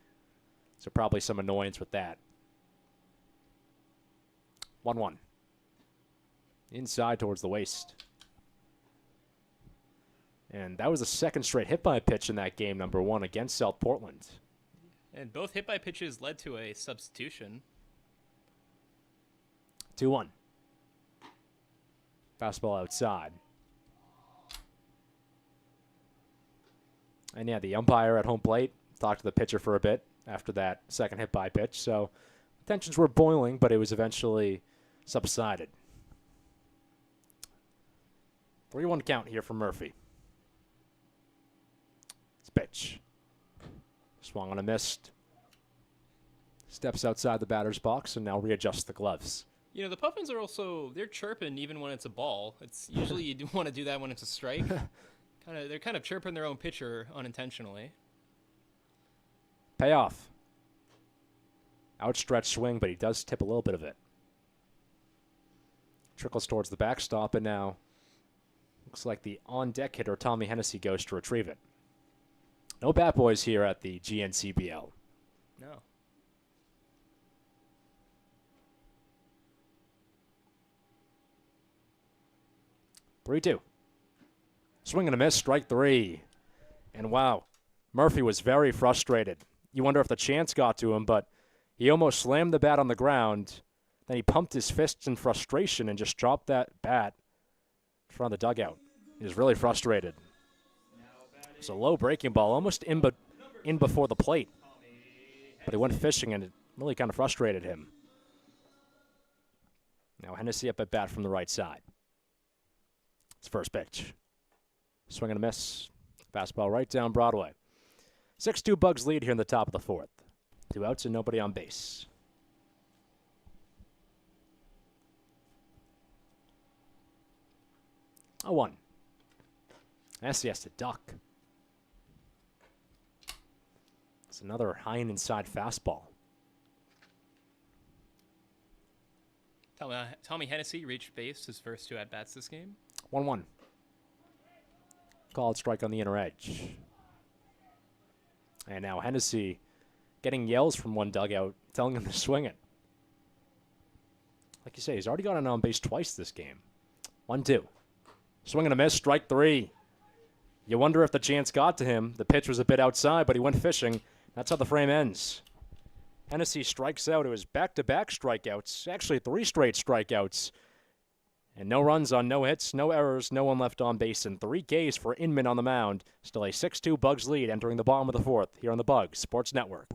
So probably some annoyance with that. 1-1. Inside towards the waist. And that was the second straight hit by pitch in that game number 1 against South Portland. And both hit by pitches led to a substitution. 2-1. Fastball outside. And yeah, the umpire at home plate talked to the pitcher for a bit after that second hit by pitch. So tensions were boiling, but it was eventually subsided. 3-1 count here for Murphy. It's pitch. Swung on a missed. Steps outside the batter's box and now readjusts the gloves. The Puffins are they're chirping even when it's a ball. It's usually you do want to do that when it's a strike. They're kind of chirping their own pitcher unintentionally. Payoff. Outstretched swing, but he does tip a little bit of it. Trickles towards the backstop, and now looks like the on-deck hitter Tommy Hennessy goes to retrieve it. No bat boys here at the GNCBL. No. Three-two. Swing and a miss, strike 3. And wow, Murphy was very frustrated. You wonder if the chance got to him, but he almost slammed the bat on the ground. Then he pumped his fists in frustration and just dropped that bat in front of the dugout. He was really frustrated. It was a low breaking ball, almost in before the plate. But he went fishing, and it really kind of frustrated him. Now Hennessy up at bat from the right side. His first pitch. Swing and a miss. Fastball right down Broadway. 6-2 Bugs lead here in the top of the 4th. 2 outs and nobody on base. A 1. Hennessy has to duck. It's another high and inside fastball. Tommy Hennessy reached base his first 2 at-bats this game. 1-1. Called strike on the inner edge. And now Hennessy getting yells from one dugout telling him to swing it. Like you say, he's already gotten on base twice this game. 1-2. Swing and a miss, strike 3. You wonder if the chance got to him. The pitch was a bit outside, but he went fishing. That's how the frame ends. Hennessy strikes out. It was back-to-back strikeouts, actually 3 straight strikeouts. And no runs on no hits, no errors, no one left on base, and 3 Ks for Inman on the mound. Still a 6-2 Bugs lead entering the bottom of the 4th here on the Bugs Sports Network.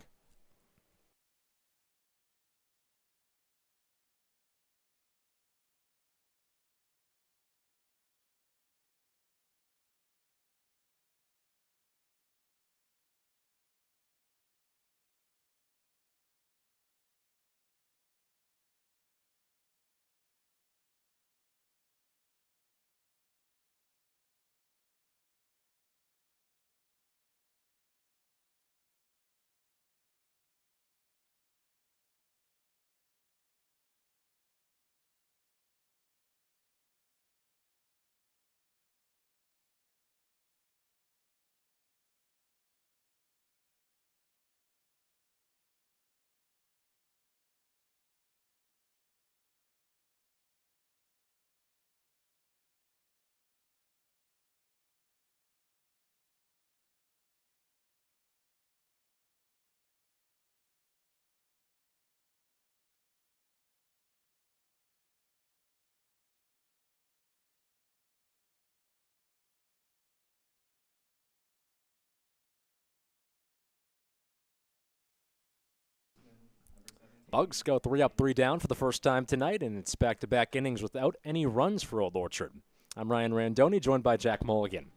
Bugs go 3 up, 3 down for the first time tonight, and it's back-to-back innings without any runs for Old Orchard. I'm Ryan Randoni, joined by Jack Mulligan.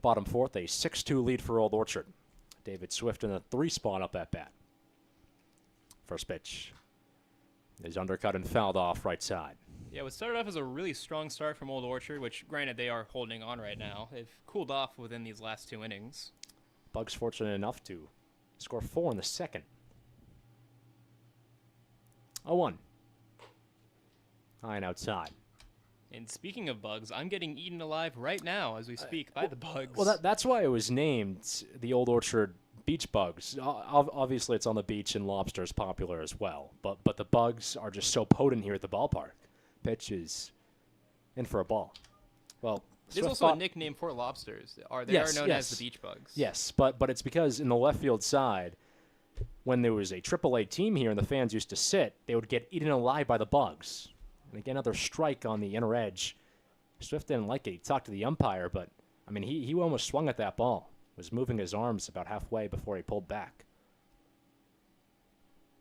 Bottom fourth, a 6-2 lead for Old Orchard. David Swift in the 3 spot up at bat. First pitch is undercut and fouled off right side. Yeah, what started off as a really strong start from Old Orchard, which, granted, they are holding on right now. They've cooled off within these last 2 innings. Bugs fortunate enough to score 4 in the second. 0-1. High and outside. And speaking of bugs, I'm getting eaten alive right now as we speak by the bugs. Well, that's why it was named the Old Orchard Beach Bugs. Obviously, it's on the beach, and lobster is popular as well. But the bugs are just so potent here at the ballpark. Pitch is in for a ball. Well, there's also a nickname for lobsters. They are known as the beach bugs. Yes, but it's because in the left field side, when there was a AAA team here and the fans used to sit, they would get eaten alive by the bugs. And again, another strike on the inner edge. Swift didn't like it. He talked to the umpire, but, I mean, he almost swung at that ball. Was moving his arms about halfway before he pulled back.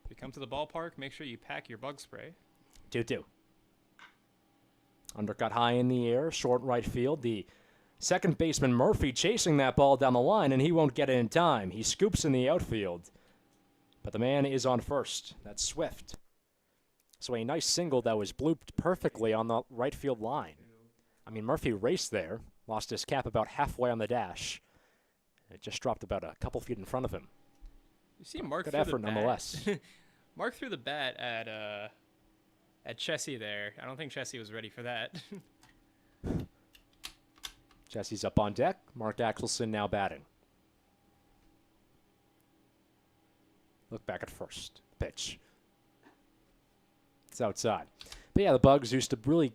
If you come to the ballpark, make sure you pack your bug spray. Do. Undercut high in the air, short right field. The second baseman Murphy chasing that ball down the line, and he won't get it in time. He scoops in the outfield. But the man is on first. That's Swift. So a nice single that was blooped perfectly on the right field line. I mean, Murphy raced there, lost his cap about halfway on the dash. It just dropped about a couple feet in front of him. You see Mark Good threw effort the bat. nonetheless. Mark threw the bat at Chessie there. I don't think Chessie was ready for that. Jesse's up on deck. Mark Axelson now batting. Look back at first. Pitch. It's outside. But yeah, the Bugs used to really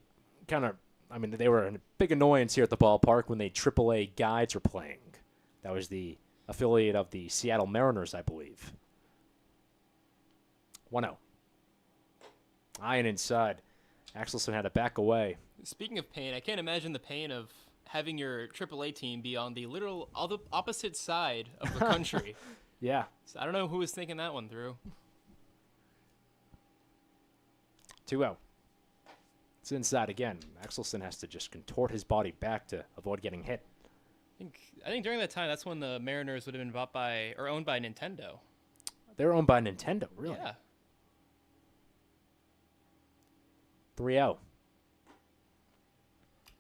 kind of, I mean, they were a big annoyance here at the ballpark when the AAA Guides were playing. That was the affiliate of the Seattle Mariners, I believe. 1-0. High and inside. Axelson had to back away. Speaking of pain, I can't imagine the pain of having your AAA team be on the literal opposite side of the country. Yeah. So I don't know who was thinking that one through. 2-0. It's inside again. Axelson has to just contort his body back to avoid getting hit. I think during that time, that's when the Mariners would have been bought by or owned by Nintendo. They were owned by Nintendo, really? Yeah. 3-0.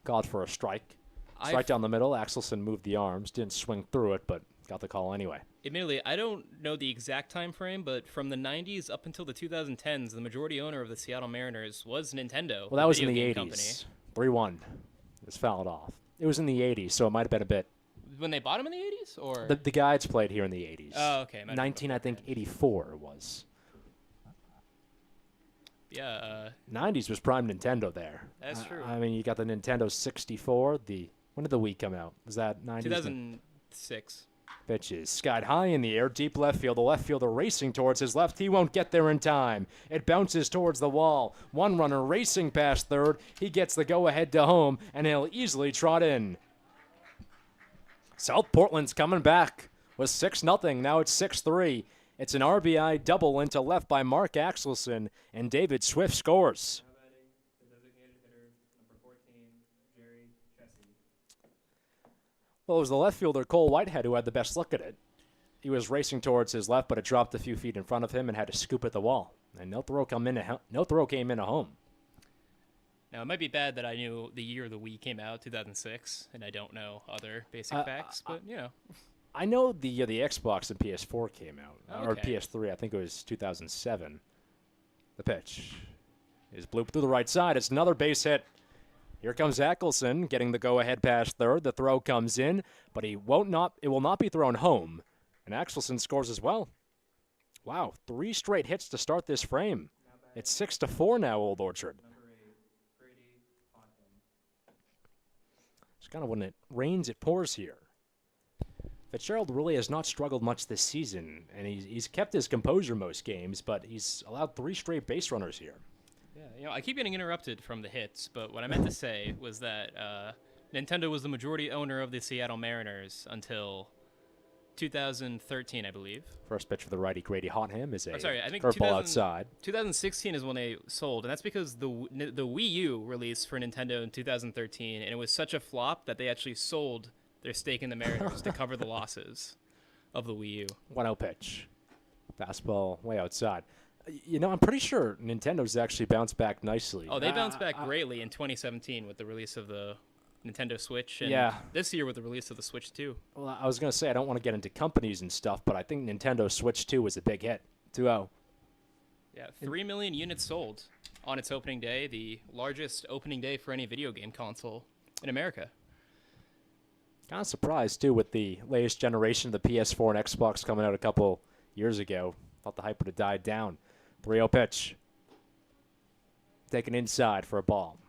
Called for a strike. Strike down the middle. Axelson moved the arms. Didn't swing through it, but got the call anyway. Admittedly, I don't know the exact time frame, but from the 90s up until the 2010s, the majority owner of the Seattle Mariners was Nintendo. Well, that was in the video game 80s. 3-1. It was fouled off. It was in the 80s, so it might have been a bit. When they bought him in the 80s? Or The Guides played here in the 80s. Oh, okay. 84 it was. Yeah. 90s was prime Nintendo there. That's true. I mean, you got the Nintendo 64. When did the Wii come out? Was that 90s? 2006. Pitches skied high in the air, deep left field. The left fielder racing towards his left. He won't get there in time. It bounces towards the wall. One runner racing past third. He gets the go-ahead to home, and he'll easily trot in. South Portland's coming back. Was 6-0. Now it's 6-3. It's an RBI double into left by Mark Axelson, and David Swift scores. Well, it was the left fielder, Cole Whitehead, who had the best look at it. He was racing towards his left, but it dropped a few feet in front of him and had to scoop at the wall. And no throw came in a home. Now, it might be bad that I knew the year the Wii came out, 2006, and I don't know other basic facts, but, you know. I know the Xbox and PS4 came out, or Okay. PS3. I think it was 2007. The pitch is blooped through the right side. It's another base hit. Here comes Axelson getting the go-ahead past third. The throw comes in, but it will not be thrown home. And Axelson scores as well. Wow, 3 straight hits to start this frame. It's 6-4 now, Old Orchard. It's kind of when it rains, it pours here. Fitzgerald really has not struggled much this season, and he's kept his composure most games, but he's allowed 3 straight base runners here. Yeah, I keep getting interrupted from the hits, but what I meant to say was that Nintendo was the majority owner of the Seattle Mariners until 2013, I believe. First pitch for the righty Grady Hotham is a I think curveball outside. 2016 is when they sold, and that's because the Wii U released for Nintendo in 2013, and it was such a flop that they actually sold their stake in the Mariners to cover the losses of the Wii U. 1-0 pitch. Fastball way outside. You know, I'm pretty sure Nintendo's actually bounced back nicely. Oh, they bounced back greatly in 2017 with the release of the Nintendo Switch, and Yeah. this year with the release of the Switch 2. Well, I was going to say I don't want to get into companies and stuff, but I think Nintendo Switch 2 was a big hit. 2-0. Yeah, 3 million units sold on its opening day, the largest opening day for any video game console in America. Kind of surprised, too, with the latest generation of the PS4 and Xbox coming out a couple years ago. Thought the hype would have died down. 3-0 pitch. Taken inside for a ball.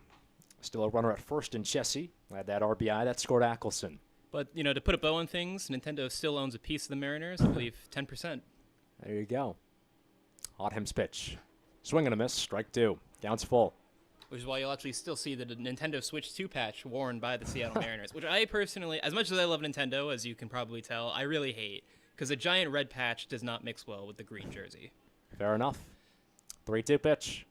Still a runner at first in Chessie. Had that RBI that scored Ackelson. But, you know, to put a bow on things, Nintendo still owns a piece of the Mariners, I believe 10%. There you go. Otham's pitch. Swing and a miss. Strike 2. Counts full. Which is why you'll actually still see the Nintendo Switch 2 patch worn by the Seattle Mariners, which I personally, as much as I love Nintendo, as you can probably tell, I really hate, because a giant red patch does not mix well with the green jersey. Fair enough. 3-2 pitch.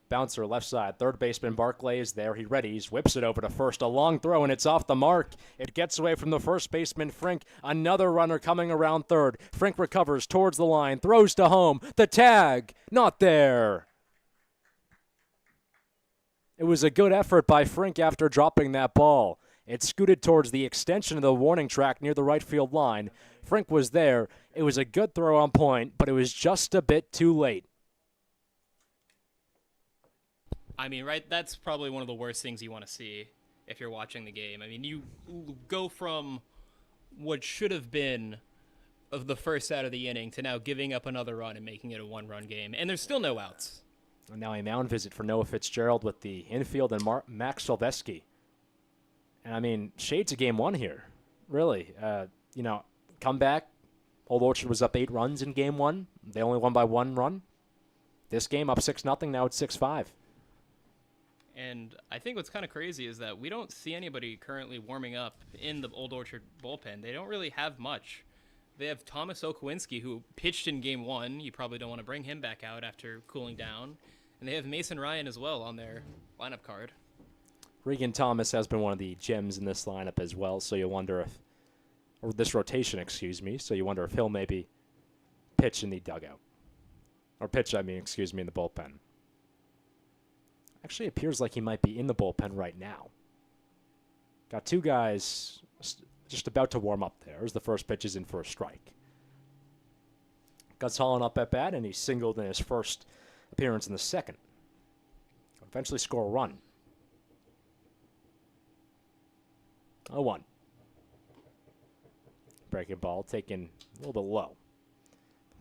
Bouncer left side. Third baseman Barclay is there. He readies. Whips it over to first. A long throw, and it's off the mark. It gets away from the first baseman, Frink. Another runner coming around third. Frink recovers towards the line. Throws to home. The tag. Not there. It was a good effort by Frink after dropping that ball. It scooted towards the extension of the warning track near the right field line. Frink was there. It was a good throw on point, but it was just a bit too late. I mean, right, that's probably one of the worst things you want to see if you're watching the game. I mean, you go from what should have been of the first out of the inning to now giving up another run and making it a one-run game, and there's still no outs. And now a mound visit for Noah Fitzgerald with the infield and Max Silveski. And I mean, shades of game one here, really. You know, comeback. Old Orchard was up 8 runs in game one. They only won by 1 run. This game up 6-0. Now it's 6-5. And I think what's kind of crazy is that we don't see anybody currently warming up in the Old Orchard bullpen. They don't really have much. They have Thomas Okowinski, who pitched in game 1. You probably don't want to bring him back out after cooling down. And they have Mason Ryan as well on their lineup card. Regan Thomas has been one of the gems in this lineup as well, so you wonder if, or this rotation, excuse me, so you wonder if he'll maybe pitch in the dugout. Or pitch, in the bullpen. Actually appears like he might be in the bullpen right now. Got 2 guys just about to warm up there as the first pitch is in for a strike. Gus Holland up at bat, and he singled in his first appearance in the second. Eventually score a run. 0-1. Breaking ball taken a little bit low.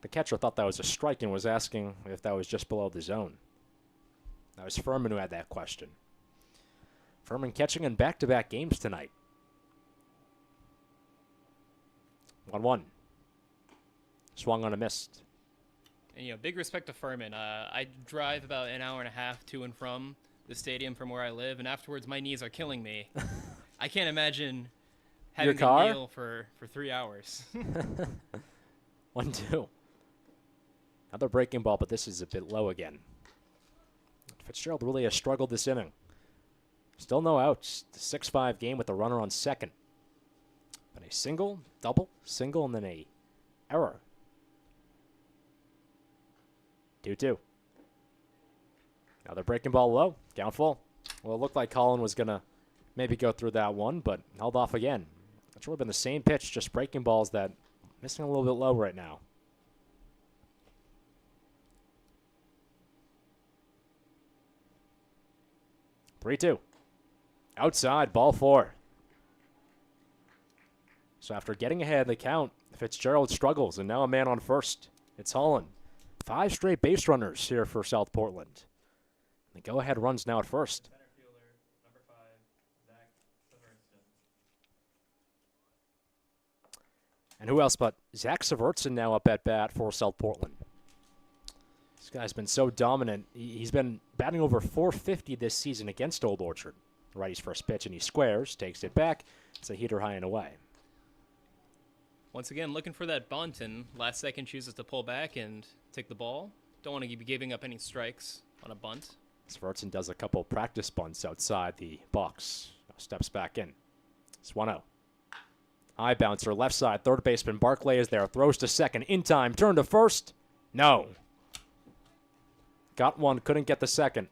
The catcher thought that was a strike and was asking if that was just below the zone. That was Furman who had that question. Furman catching in back-to-back games tonight. 1-1. Swung on a missed. And, you know, big respect to Furman. I drive about an hour and a half to and from the stadium from where I live, and afterwards my knees are killing me. I can't imagine having to kneel for 3 hours. 1-2. Another breaking ball, but this is a bit low again. Fitzgerald really has struggled this inning. Still no outs. The 6-5 game with the runner on second. But a single, double, single, and then a error. 2-2. Another breaking ball low. Count full. Well, it looked like Colin was going to maybe go through that one, but held off again. It's really been the same pitch, just breaking balls that missing a little bit low right now. Three-two. Outside, ball 4. So after getting ahead in the count, Fitzgerald struggles, and now a man on first. It's Holland. 5 straight base runners here for South Portland. The go-ahead runs now at first. And who else but Zach Severtson now up at bat for South Portland. This guy's been so dominant. He's been batting over .450 this season against Old Orchard. Righty's first pitch, and he squares, takes it back. It's a heater high and away. Once again, looking for that bunt, and last second chooses to pull back and take the ball. Don't want to be giving up any strikes on a bunt. Svertson does a couple practice bunts outside the box. Now steps back in. It's 1-0. High bouncer, left side, third baseman Barclay is there. Throws to second, in time, turn to first. No. Got one, couldn't get the second.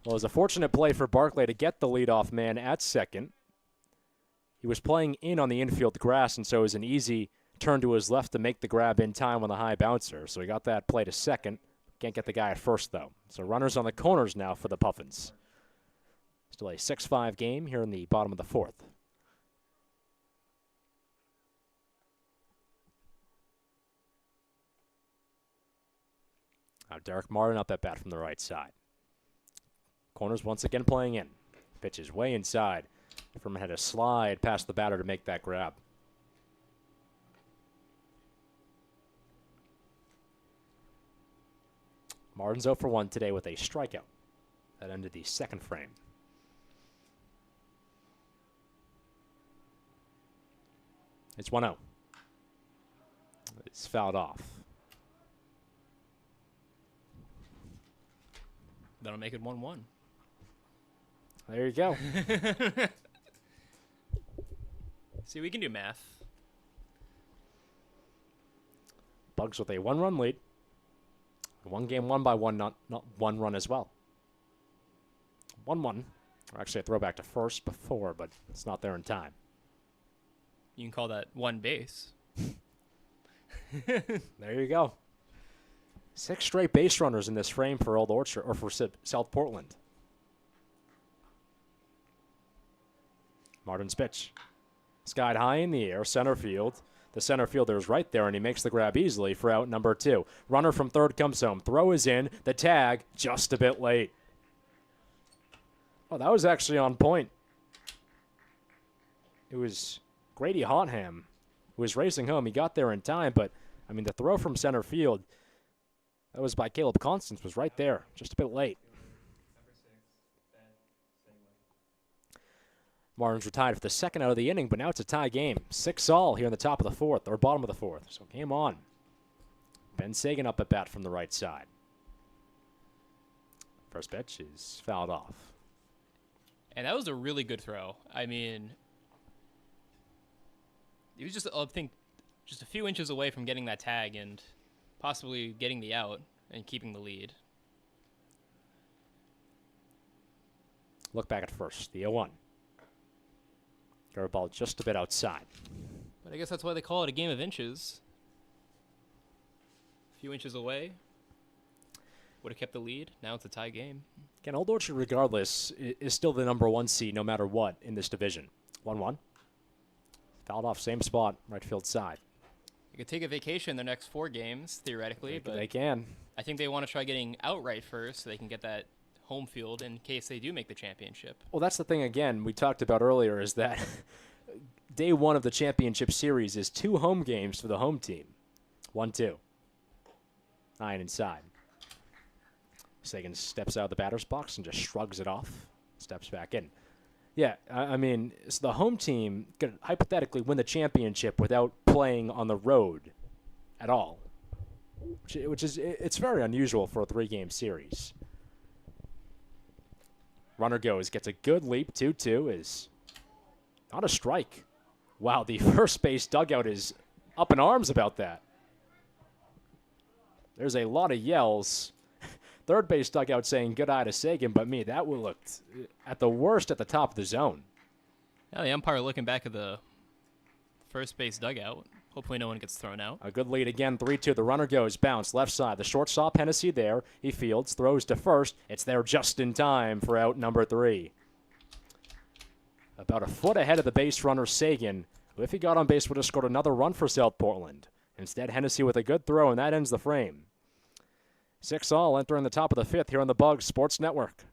Well, it was a fortunate play for Barclay to get the leadoff man at second. He was playing in on the infield grass, and so it was an easy turn to his left to make the grab in time on the high bouncer. So he got that play to second. Can't get the guy at first, though. So runners on the corners now for the Puffins. Still a 6-5 game here in the bottom of the fourth. Now Derek Martin up at bat from the right side. Corners once again playing in. Pitch is way inside. Furman had to slide past the batter to make that grab. Martin's 0 for 1 today with a strikeout. That ended the second frame. It's 1-0. It's fouled off. That'll make it 1-1. There you go. See, we can do math. Bugs with a 1-run lead. One game won by one, not one run as well. 1-1. Or actually a throwback to first before, but it's not there in time. You can call that one base. There you go. 6 straight base runners in this frame for Old Orchard, or for South Portland. Martin's pitch. Skied high in the air, center field. The center fielder is right there, and he makes the grab easily for out number 2. Runner from third comes home. Throw is in. The tag just a bit late. Oh, that was actually on point. It was Grady Hotham who was racing home. He got there in time, but, I mean, the throw from center field, that was by Caleb Constance, was right there, just a bit late. Martin's retired for the second out of the inning, but now it's a tie game. 6-all here in the top of the fourth, or bottom of the fourth. So game on. Ben Sagan up at bat from the right side. First pitch is fouled off. And that was a really good throw. I mean, he was just, I think, just a few inches away from getting that tag and possibly getting the out and keeping the lead. Look back at first, the 0-1. Got a ball just a bit outside. But I guess that's why they call it a game of inches. A few inches away. Would have kept the lead. Now it's a tie game. Again, Old Orchard, regardless, is still the number 1 seed no matter what in this division. 1-1. Fouled off, same spot, right field side. They could take a vacation their next 4 games, theoretically. But They can. I think they want to try getting outright first so they can get that home field in case they do make the championship. Well, that's the thing, again, we talked about earlier, is that day 1 of the championship series is 2 home games for the home team. 1-2. 9 inside. Sagan steps out of the batter's box and just shrugs it off. Steps back in. Yeah, I mean, so the home team could hypothetically win the championship without playing on the road at all. Which is, it's very unusual for a 3-game series. Runner goes, gets a good leap, 2-2 is not a strike. Wow, the first base dugout is up in arms about that. There's a lot of yells. Third base dugout saying good eye to Sagan, but me, that would look at the worst at the top of the zone. Now the umpire looking back at the first base dugout. Hopefully no one gets thrown out. A good lead again, 3-2. The runner goes, bounce, left side. The shortstop, Hennessy there. He fields, throws to first. It's there just in time for out number 3. About a foot ahead of the base runner, Sagan, who if he got on base would have scored another run for South Portland. Instead, Hennessy with a good throw, and that ends the frame. 6-all entering the top of the 5th here on the Bugs Sports Network.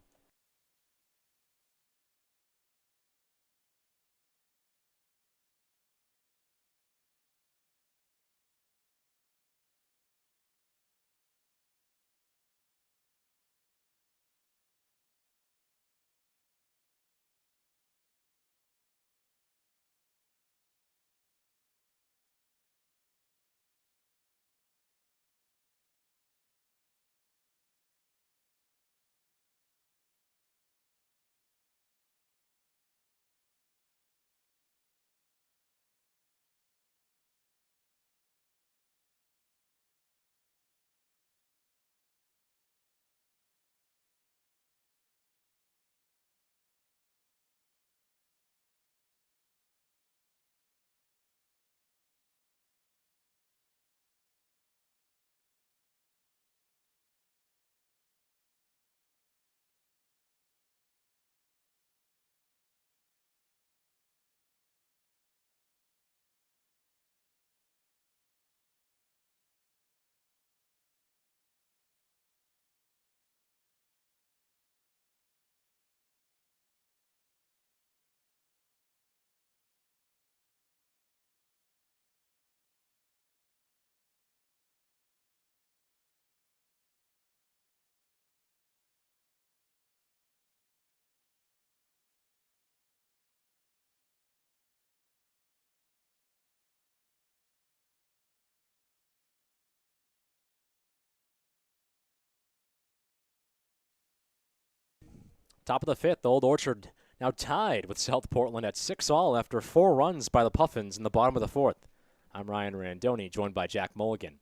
Top of the fifth, Old Orchard now tied with South Portland at 6-all after 4 runs by the Puffins in the bottom of the fourth. I'm Ryan Randoni, joined by Jack Mulligan.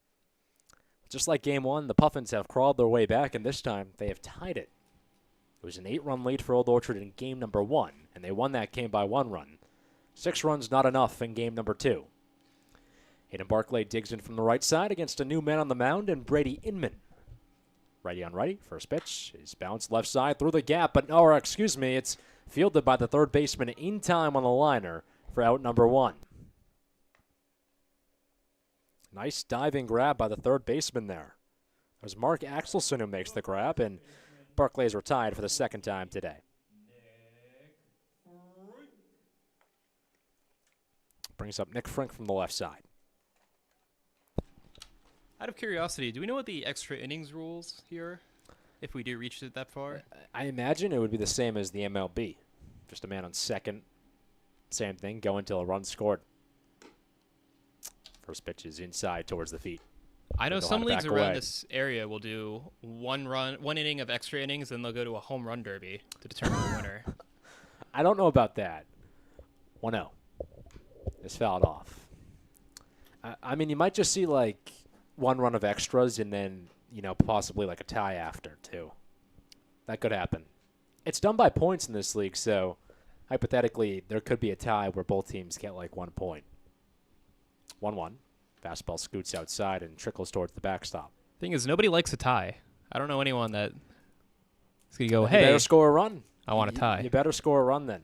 Just like Game 1, the Puffins have crawled their way back, and this time they have tied it. It was an 8-run lead for Old Orchard in Game number 1, and they won that game by 1 run. 6 runs not enough in Game number 2. Hayden Barclay digs in from the right side against a new man on the mound, and Brady Inman. Righty on righty, first pitch is bounced left side through the gap, it's fielded by the third baseman in time on the liner for out number 1. Nice diving grab by the third baseman there. It was Mark Axelson who makes the grab, and Barclay's retired for the second time today. Brings up Nick Frink from the left side. Out of curiosity, do we know what the extra innings rules here, if we do reach it that far? I imagine it would be the same as the MLB. Just a man on second. Same thing, go until a run scored. First pitch is inside towards the feet. I know They'll some have to leagues back around away. this area will do one inning of extra innings, and they'll go to a home run derby to determine the winner. I don't know about that. 1-0. It's fouled off. I mean, you might just see like 1 run of extras and then, possibly like a tie after, too. That could happen. It's done by points in this league, so hypothetically, there could be a tie where both teams get like 1 point. 1-1. Fastball scoots outside and trickles towards the backstop. Thing is, nobody likes a tie. I don't know anyone that is going to go, You hey, better score a run. I want a tie. You better score a run then.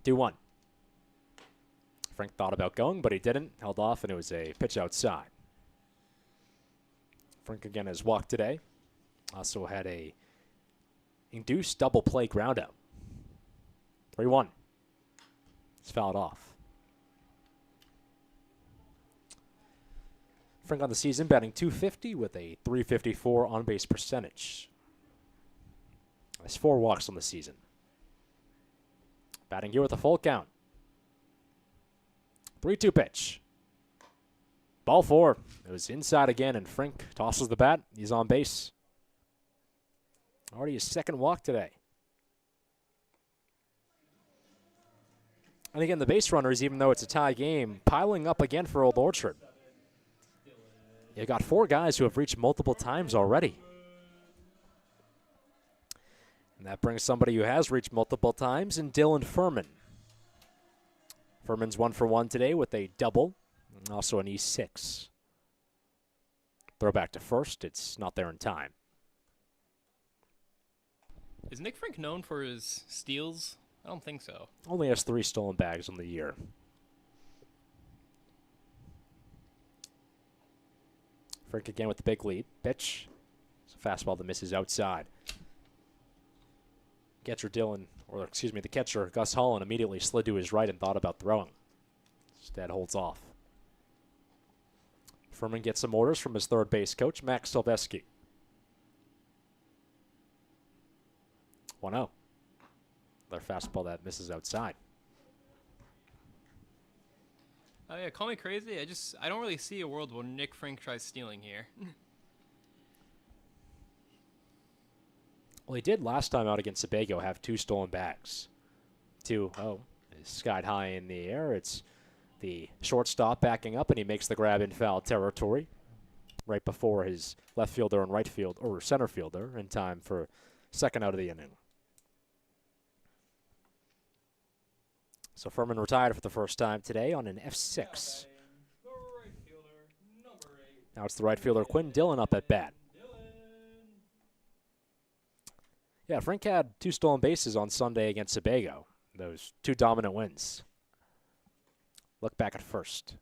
Do 1. Frank thought about going, but he didn't. Held off, and it was a pitch outside. Frank again has walked today. Also had a induced double play ground out. 3-1. It's fouled off. Frank on the season batting .250 with a .354 on-base percentage. Has 4 walks on the season. Batting here with a full count. 3-2 pitch. Ball 4. It was inside again, and Frank tosses the bat. He's on base. Already his second walk today. And again, the base runners, even though it's a tie game, piling up again for Old Orchard. You got 4 guys who have reached multiple times already. And that brings somebody who has reached multiple times in Dylan Furman. Furman's 1 for 1 today with a double and also an E6. Throw back to first. It's not there in time. Is Nick Frink known for his steals? I don't think so. Only has 3 stolen bags on the year. Frink again with the big lead. Pitch. It's a fastball that misses outside. The catcher, Gus Holland, immediately slid to his right and thought about throwing. Instead holds off. Furman gets some orders from his third base coach, Max Silveski. 1-0. Another fastball that misses outside. Oh yeah, call me crazy. I don't really see a world where Nick Frink tries stealing here. Well, he did last time out against Sebago have 2 stolen bags. 2-0 is skied high in the air. It's the shortstop backing up, and he makes the grab in foul territory right before his left fielder and right field or center fielder in time for second out of the inning. So Furman retired for the first time today on an F6. Now it's the right fielder Quinn Dillon up at bat. Yeah, Frank had 2 stolen bases on Sunday against Sebago. Those 2 dominant wins. Look back at first.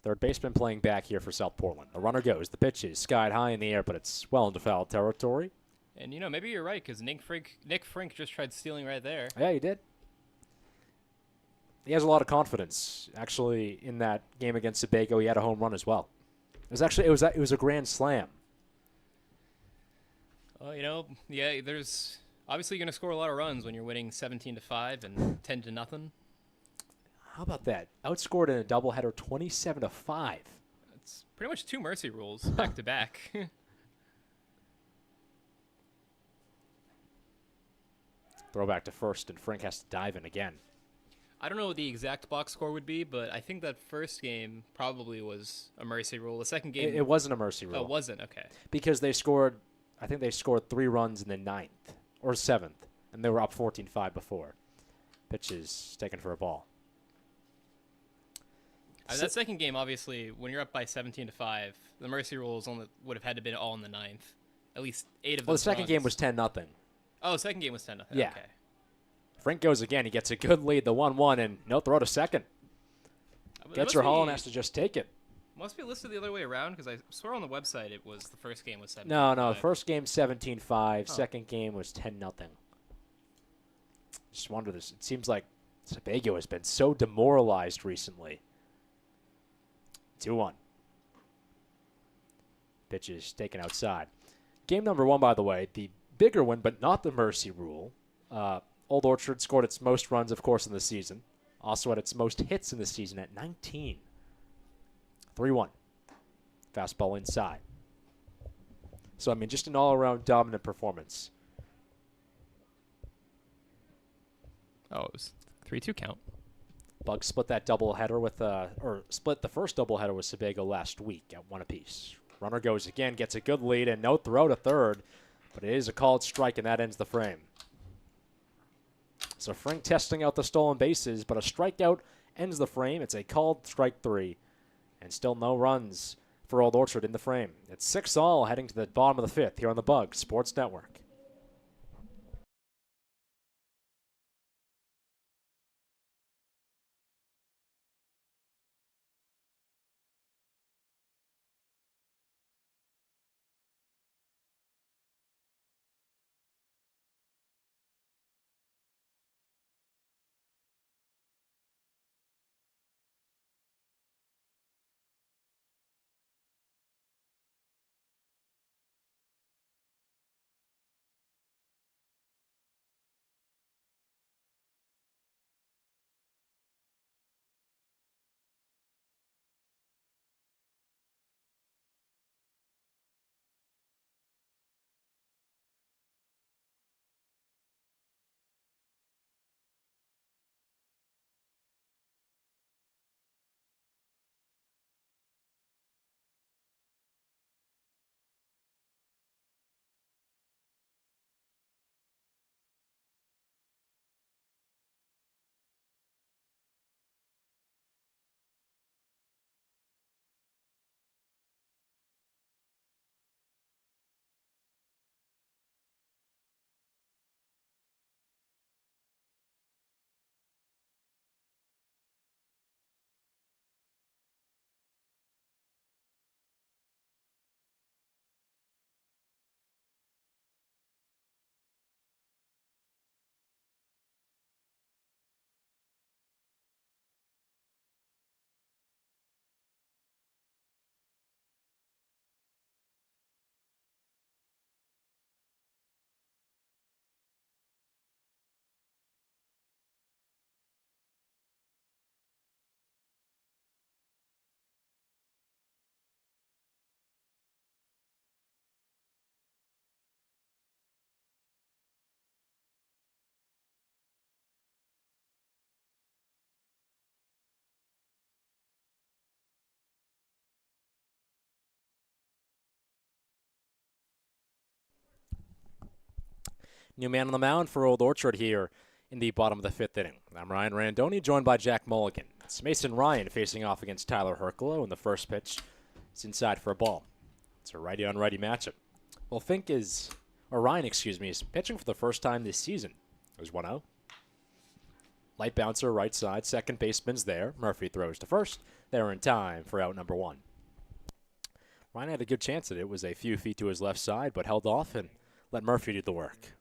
Third baseman playing back here for South Portland. The runner goes. The pitch is skied high in the air, but it's well into foul territory. And, maybe you're right, because Nick Frink just tried stealing right there. Yeah, he did. He has a lot of confidence. Actually, in that game against Sebago, he had a home run as well. It was a grand slam. Well, there's obviously going to score a lot of runs when you're winning 17-5 and 10-0. How about that? Outscored in a doubleheader 27-5. It's Pretty much 2 mercy rules back to back. Throw back to first, and Frank has to dive in again. I don't know what the exact box score would be, but I think that first game probably was a mercy rule. The second game... It wasn't a mercy rule. Oh, it wasn't? Okay. Because they scored, I think they scored 3 runs in the 9th or 7th, and they were up 14-5 before. Pitch is taken for a ball. That second game, obviously, when you're up by 17-5, the mercy rules only would have had to been all in the 9th. At least 8 of those Well, the second runs. game was 10-0. Oh, the second game was 10-0. Yeah. Okay. Frank goes again. He gets a good lead, the 1-1, and no throw to second. Getzer Holland has to just take it. Must be listed the other way around, because I swear on the website it was the first game was 17-5. No. First game 17-5. Second game was 10-0. Just wonder this. It seems like Sebago has been so demoralized recently. 2-1. Pitch is taken outside. Game number 1, by the way, the bigger one, but not the mercy rule. Old Orchard scored its most runs, of course, in the season. Also had its most hits in the season at 19. 3-1. Fastball inside. So, I mean, just an all-around dominant performance. Oh, it was 3-2 count. Bugs split that doubleheader with, or split the first doubleheader with Sebago last week at 1 apiece. Runner goes again, gets a good lead, and no throw to third, but it is a called strike, and that ends the frame. So Frank testing out the stolen bases, but a strikeout ends the frame. It's a called strike 3, and still no runs for Old Orchard in the frame. It's 6-all heading to the bottom of the 5th here on the Bug Sports Network. New man on the mound for Old Orchard here in the bottom of the 5th inning. I'm Ryan Randoni, joined by Jack Mulligan. It's Mason Ryan facing off against Tyler Herculo, and the first pitch is inside for a ball. It's a righty-on-righty matchup. Well, Ryan, is pitching for the first time this season. There's 1-0. Light bouncer, right side, second baseman's there. Murphy throws to first. They're in time for out number 1. Ryan had a good chance at it. It was a few feet to his left side, but held off and let Murphy do the work.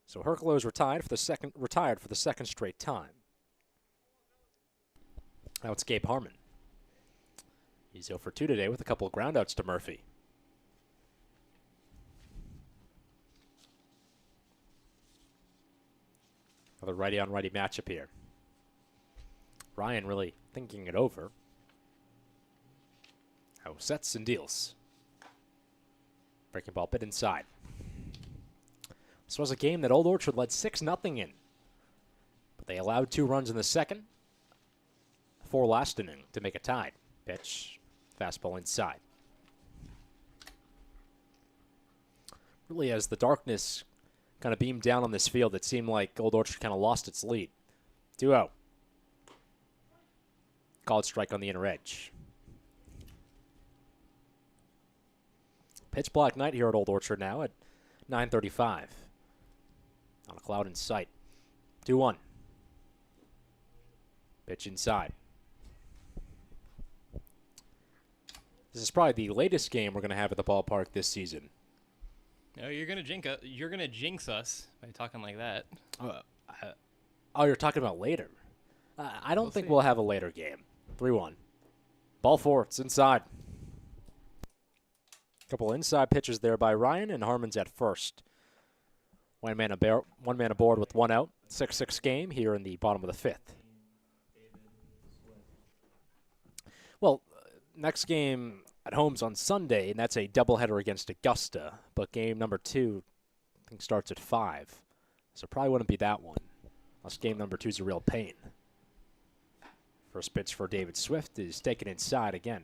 So Herculo is retired for the second straight time. Now it's Gabe Harmon. He's 0 for 2 today with a couple of groundouts to Murphy. Another righty-on-righty matchup here. Ryan really thinking it over. Now sets and deals. Breaking ball bit inside. This was a game that Old Orchard led 6-0 in. But they allowed 2 runs in the second. 4 last inning to make it tied. Pitch. Fastball inside. Really, as the darkness kind of beamed down on this field, it seemed like Old Orchard kind of lost its lead. 2-0. Called strike on the inner edge. Pitch black night here at Old Orchard now at 9:35. On a cloud in sight. 2-1. Pitch inside. This is probably the latest game we're going to have at the ballpark this season. No, you're gonna jinx us by talking like that. Oh, you're talking about later. I don't think see. we'll have a later game. 3-1. Ball 4. It's inside. Couple inside pitches there by Ryan, and Harmon's at first. One man aboard with 1 out. 6-6 game here in the bottom of the 5th. Well, next game at home's on Sunday, and that's a doubleheader against Augusta. But game number 2, I think, starts at 5. So probably wouldn't be that one. Unless game number 2 is a real pain. First pitch for David Swift is taken inside again.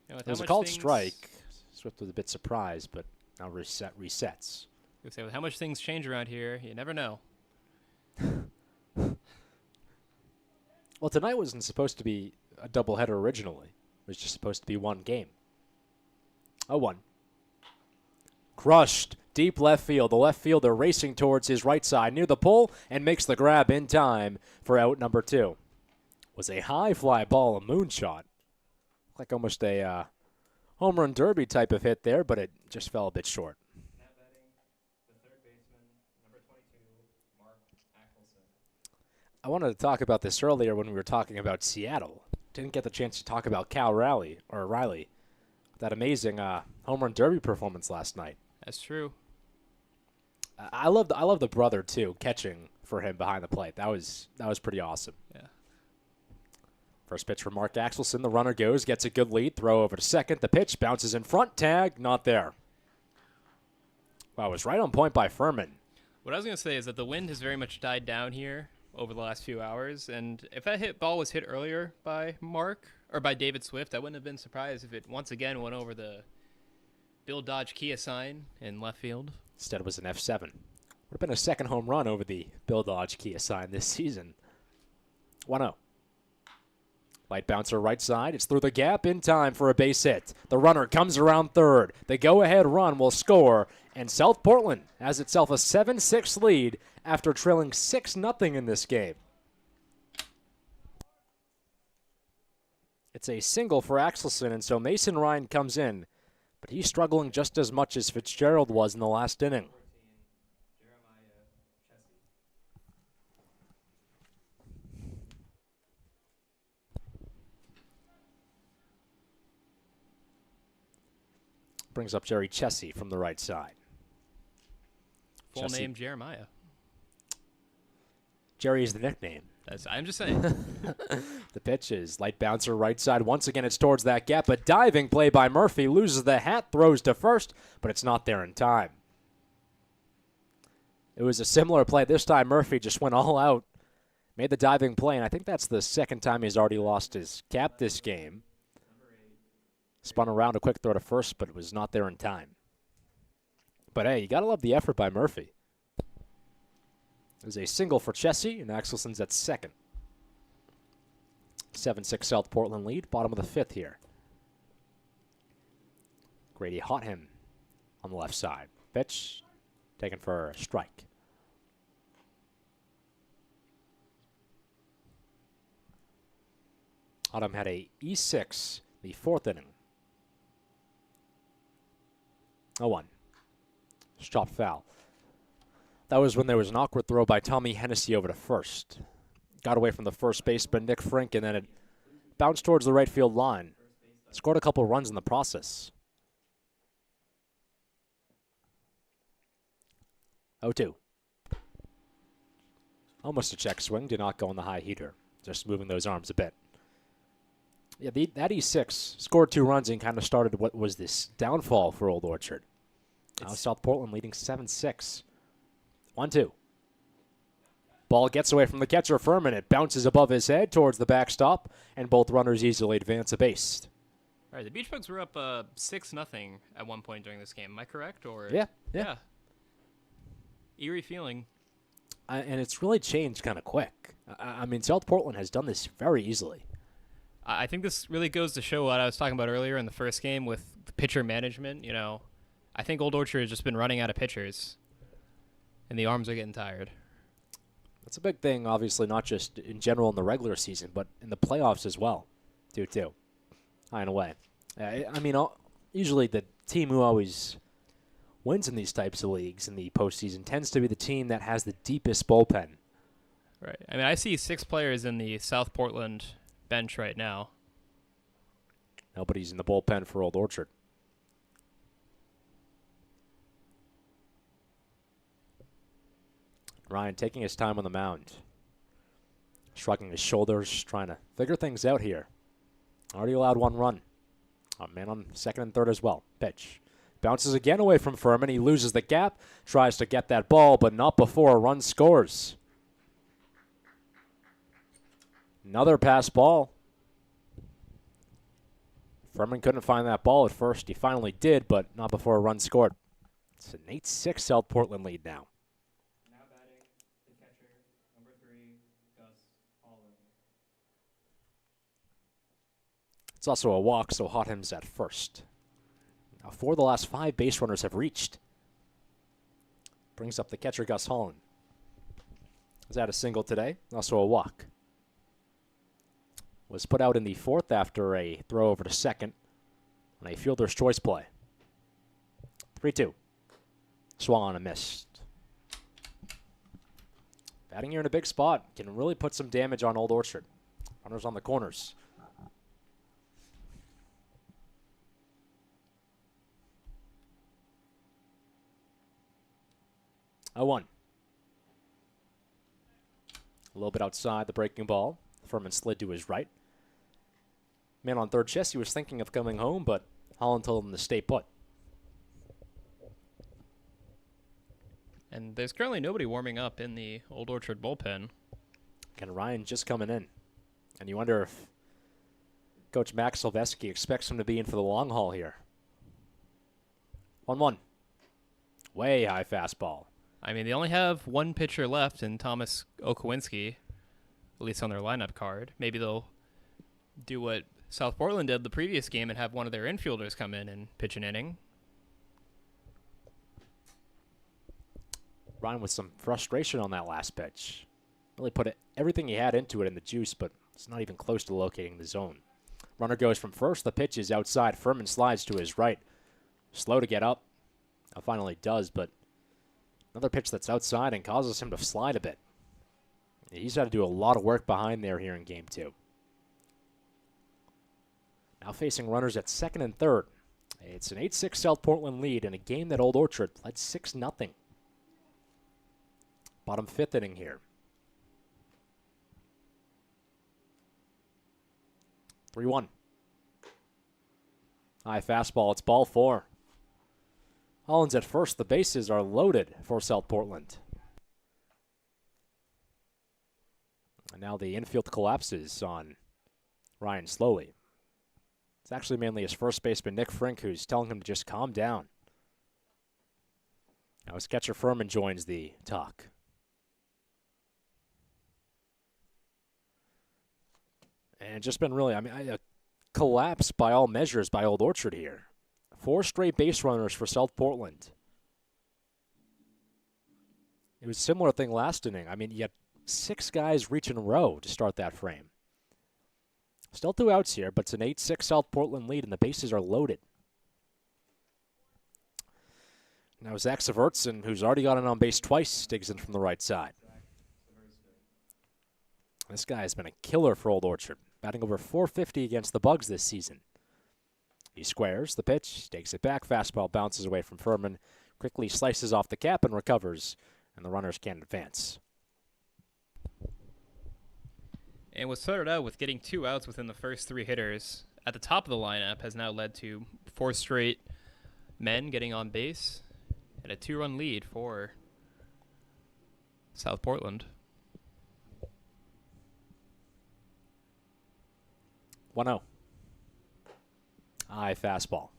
It was a called strike. Swift was a bit surprised, but now resets. I say, with how much things change around here, you never know. Well, tonight wasn't supposed to be a doubleheader originally. It was just supposed to be one game. 0-1. Crushed. Deep left field. The left fielder racing towards his right side near the pole and makes the grab in time for out number 2. Was a high fly ball, a moonshot. Like almost a home run derby type of hit there, but it just fell a bit short. I wanted to talk about this earlier when we were talking about Seattle. Didn't get the chance to talk about Riley. That amazing home run derby performance last night. That's true. I love the brother too, catching for him behind the plate. That was pretty awesome. Yeah. First pitch for Mark Axelson. The runner goes, gets a good lead, throw over to second. The pitch bounces in front, tag, not there. Wow, it was right on point by Furman. What I was going to say is that the wind has very much died down here over the last few hours, and if that ball was hit earlier by Mark or by David Swift, I wouldn't have been surprised if it once again went over the Bill Dodge Kia sign in left field. Instead, it was an F7. Would have been a second home run over the Bill Dodge Kia sign this season. 1-0. Light bouncer right side. It's through the gap in time for a base hit. The runner comes around third. The go-ahead run will score, and South Portland has itself a 7-6 lead after trailing 6-0 in this game. It's a single for Axelson, and so Mason Ryan comes in, but he's struggling just as much as Fitzgerald was in the last inning. Brings up Jerry Chessie from the right side. Full Chessie. name Jeremiah. Jerry is the nickname. I'm just saying. The pitch is light bouncer right side. Once again, it's towards that gap. A diving play by Murphy. Loses the hat, throws to first, but it's not there in time. It was a similar play. This time, Murphy just went all out. Made the diving play, and I think that's the second time he's already lost his cap this game. Spun around a quick throw to first, but it was not there in time. But hey, you got to love the effort by Murphy. There's a single for Chessie, and Axelson's at second. 7-6 South Portland lead, bottom of the 5th here. Grady hot him on the left side. Pitch taken for a strike. Autumn had a E6 the 4th inning. 0-1. Chopped foul. That was when there was an awkward throw by Tommy Hennessy over to first. Got away from the first baseman, Nick Frink, and then it bounced towards the right field line. Scored a couple runs in the process. 0-2. Almost a check swing. Did not go on the high heater. Just moving those arms a bit. Yeah, that E6 scored 2 runs and kind of started what was this downfall for Old Orchard. Now South Portland leading 7-6. 1-2. Ball gets away from the catcher, Furman. It bounces above his head towards the backstop, and both runners easily advance a base. All right, the Beach Bugs were up 6-0 at one point during this game. Am I correct? Or Yeah. Eerie feeling. And it's really changed kind of quick. I mean, South Portland has done this very easily. I think this really goes to show what I was talking about earlier in the first game with pitcher management. I think Old Orchard has just been running out of pitchers, and the arms are getting tired. That's a big thing, obviously, not just in general in the regular season, but in the playoffs as well. 2-2. High and away. I mean, usually the team who always wins in these types of leagues in the postseason tends to be the team that has the deepest bullpen. Right. I mean, I see 6 players in the South Portland bench right now. Nobody's in the bullpen for Old Orchard. Ryan taking his time on the mound. Shrugging his shoulders, trying to figure things out here. Already allowed 1 run. Man on second and third as well. Pitch. Bounces again away from Furman. He loses the gap. Tries to get that ball, but not before a run scores. Another pass ball. Furman couldn't find that ball at first. He finally did, but not before a run scored. It's an 8-6 South Portland lead now. Now batting the catcher, number 3, Gus Holland. It's also a walk, so Hotham's at first. Now 4 of the last 5 base runners have reached. Brings up the catcher, Gus Holland. Is that a single today? Also a walk. Was put out in the 4th after a throw over to second on a fielder's choice play. 3-2. Swung on and missed. Batting here in a big spot can really put some damage on Old Orchard. Runners on the corners. A 1. A little bit outside the breaking ball. Furman slid to his right. Man on third chest, he was thinking of coming home, but Holland told him to stay put. And there's currently nobody warming up in the Old Orchard bullpen. And Ryan just coming in. And you wonder if Coach Max Silveski expects him to be in for the long haul here. 1-1. Way high fastball. I mean, they only have 1 pitcher left in Thomas Okowinski, at least on their lineup card. Maybe they'll do what South Portland did the previous game and have one of their infielders come in and pitch an inning. Ryan with some frustration on that last pitch. Really put everything he had into it in the juice, but it's not even close to locating the zone. Runner goes from first. The pitch is outside. Furman slides to his right. Slow to get up. Now finally does, but another pitch that's outside and causes him to slide a bit. He's had to do a lot of work behind there here in Game 2. Now facing runners at second and third. It's an 8-6 South Portland lead in a game that Old Orchard led 6-0. Bottom 5th inning here. 3-1. High fastball. It's ball 4. Holland's at first. The bases are loaded for South Portland. And now the infield collapses on Ryan slowly. It's actually mainly his first baseman, Nick Frink, who's telling him to just calm down. Now his catcher Furman joins the talk. And just been really, a collapse by all measures by Old Orchard here. 4 straight base runners for South Portland. It was a similar thing last inning. You had 6 guys reach in a row to start that frame. Still 2 outs here, but it's an 8-6 South Portland lead, and the bases are loaded. Now Zach Severtson, who's already got an on base twice, digs in from the right side. This guy has been a killer for Old Orchard, batting over .450 against the Bugs this season. He squares the pitch, takes it back, fastball bounces away from Furman, quickly slices off the cap and recovers, and the runners can't advance. And what started out with getting 2 outs within the first 3 hitters at the top of the lineup has now led to 4 straight men getting on base and a 2-run lead for South Portland. 1-0. High fastball.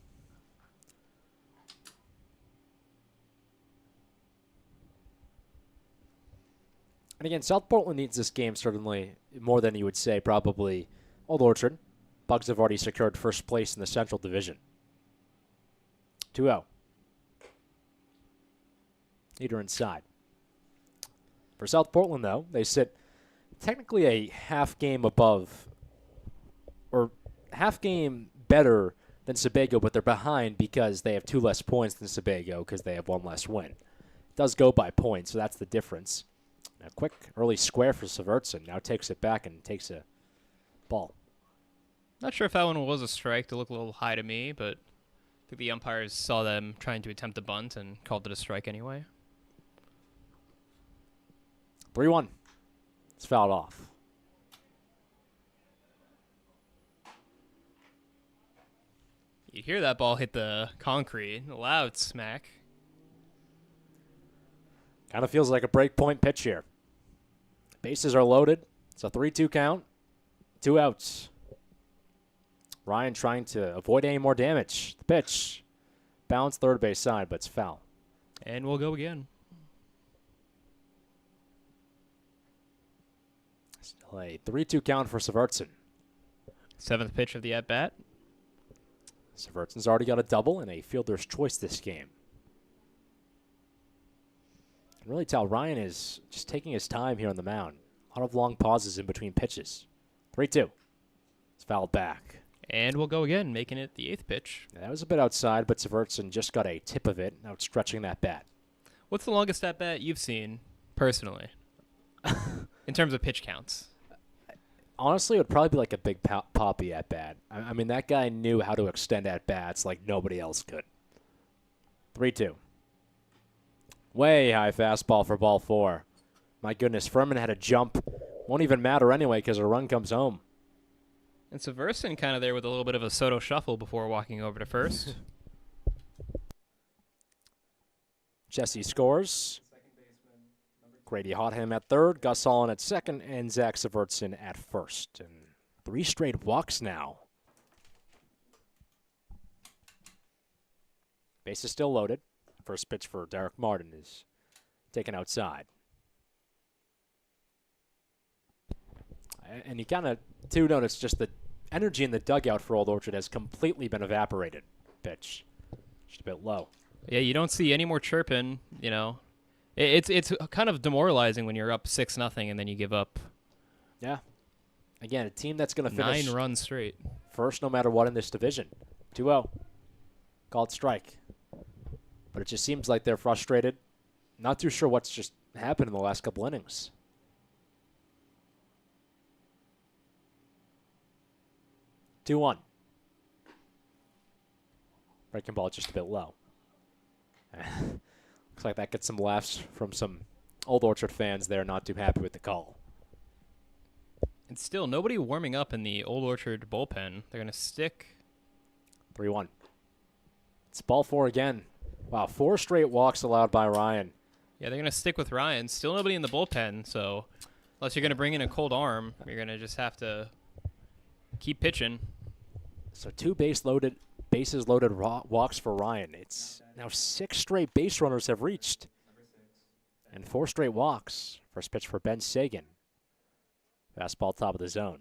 And again, South Portland needs this game certainly more than you would say probably Old Orchard. Bugs have already secured first place in the Central Division. 2-0. Leader inside. For South Portland, though, they sit technically a half game above, or half game better than Sebago, but they're behind because they have 2 less points than Sebago because they have 1 less win. It does go by points, so that's the difference. A quick early square for Severtson. Now takes it back and takes a ball. Not sure if that one was a strike. It looked a little high to me, but I think the umpires saw them trying to attempt a bunt and called it a strike anyway. 3-1. It's fouled off. You hear that ball hit the concrete. A loud smack. Kind of feels like a break point pitch here. Bases are loaded. It's a 3-2 count. 2 outs. Ryan trying to avoid any more damage. The pitch. Bounce third base side, but it's foul. And we'll go again. Still a 3-2 count for Severtson. 7th pitch of the at-bat. Severtson's already got a double and a fielder's choice this game. You can really tell Ryan is just taking his time here on the mound. A lot of long pauses in between pitches. 3-2. It's fouled back. And we'll go again, making it the 8th pitch. Yeah, that was a bit outside, but Severtson just got a tip of it, outstretching that bat. What's the longest at-bat you've seen, personally, in terms of pitch counts? Honestly, it would probably be like a big poppy at bat. I mean, that guy knew how to extend at bats like nobody else could. 3-2. Way high fastball for ball 4. My goodness, Furman had a jump. Won't even matter anyway because a run comes home. And Severson kind of there with a little bit of a Soto shuffle before walking over to first. Jesse scores. Grady Hotham at third, Gus Allen at second, and Zach Severtson at first. And 3 straight walks now. Base is still loaded. First pitch for Derek Martin is taken outside. And you kind of, too, notice just the energy in the dugout for Old Orchard has completely been evaporated. Pitch. Just a bit low. Yeah, you don't see any more chirping, you know. It's kind of demoralizing when you're up 6-0 and then you give up. Yeah. Again, a team that's going to finish 9 runs straight. first no matter what in this division. 2-0. Called strike. But it just seems like they're frustrated. Not too sure what's just happened in the last couple innings. Two-one. Breaking ball just a bit low. Looks like that gets some laughs from some Old Orchard fans there not too happy with the call. And still, nobody warming up in the Old Orchard bullpen. They're going to stick. 3-1. It's ball 4 again. Wow, 4 straight walks allowed by Ryan. Yeah, they're going to stick with Ryan. Still nobody in the bullpen, so unless you're going to bring in a cold arm, you're going to just have to keep pitching. So 2 bases loaded walks for Ryan. It's now 6 straight base runners have reached. And 4 straight walks. First pitch for Ben Sagan. Fastball top of the zone.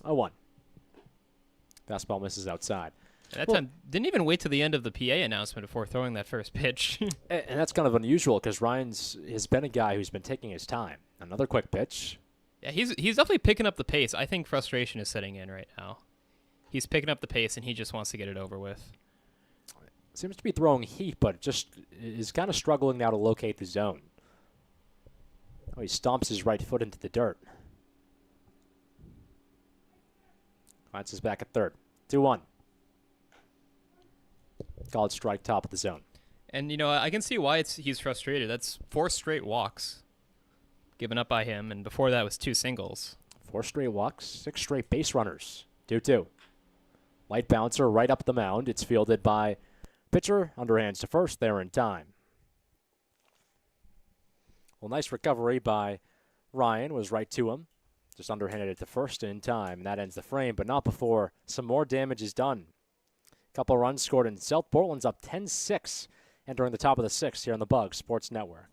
A 1. Fastball misses outside. And that time didn't even wait to the end of the PA announcement before throwing that first pitch. And that's kind of unusual because Ryan's has been a guy who's been taking his time. Another quick pitch. Yeah, he's definitely picking up the pace. I think frustration is setting in right now. He's picking up the pace, and he just wants to get it over with. Seems to be throwing heat, but just is kind of struggling now to locate the zone. Oh, he stomps his right foot into the dirt. Glances back at third. 2-1. Called strike top of the zone. And, I can see why he's frustrated. That's 4 straight walks given up by him, and before that was 2 singles. 4 straight walks, 6 straight base runners. 2-2. Light bouncer right up the mound. It's fielded by pitcher. Underhands to first there in time. Well, nice recovery by Ryan. Was right to him. Just underhanded it to first in time. And that ends the frame, but not before some more damage is done. Couple runs scored, and South Portland's up 10-6 entering the top of the 6th here on the Bug Sports Network.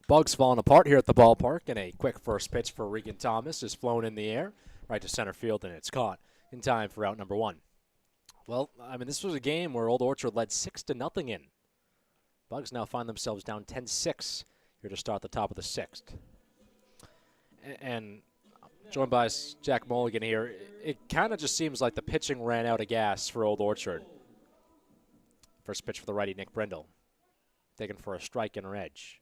Bugs falling apart here at the ballpark, and a quick first pitch for Regan Thomas is flown in the air right to center field, and it's caught in time for out number 1. Well, I mean, this was a game where Old Orchard led 6-0 in. Bugs now find themselves down 10-6 here to start the top of the 6th. And joined by Jack Mulligan here, it kind of just seems like the pitching ran out of gas for Old Orchard. First pitch for the righty, Nick Brindle. Taken for a strike and an edge.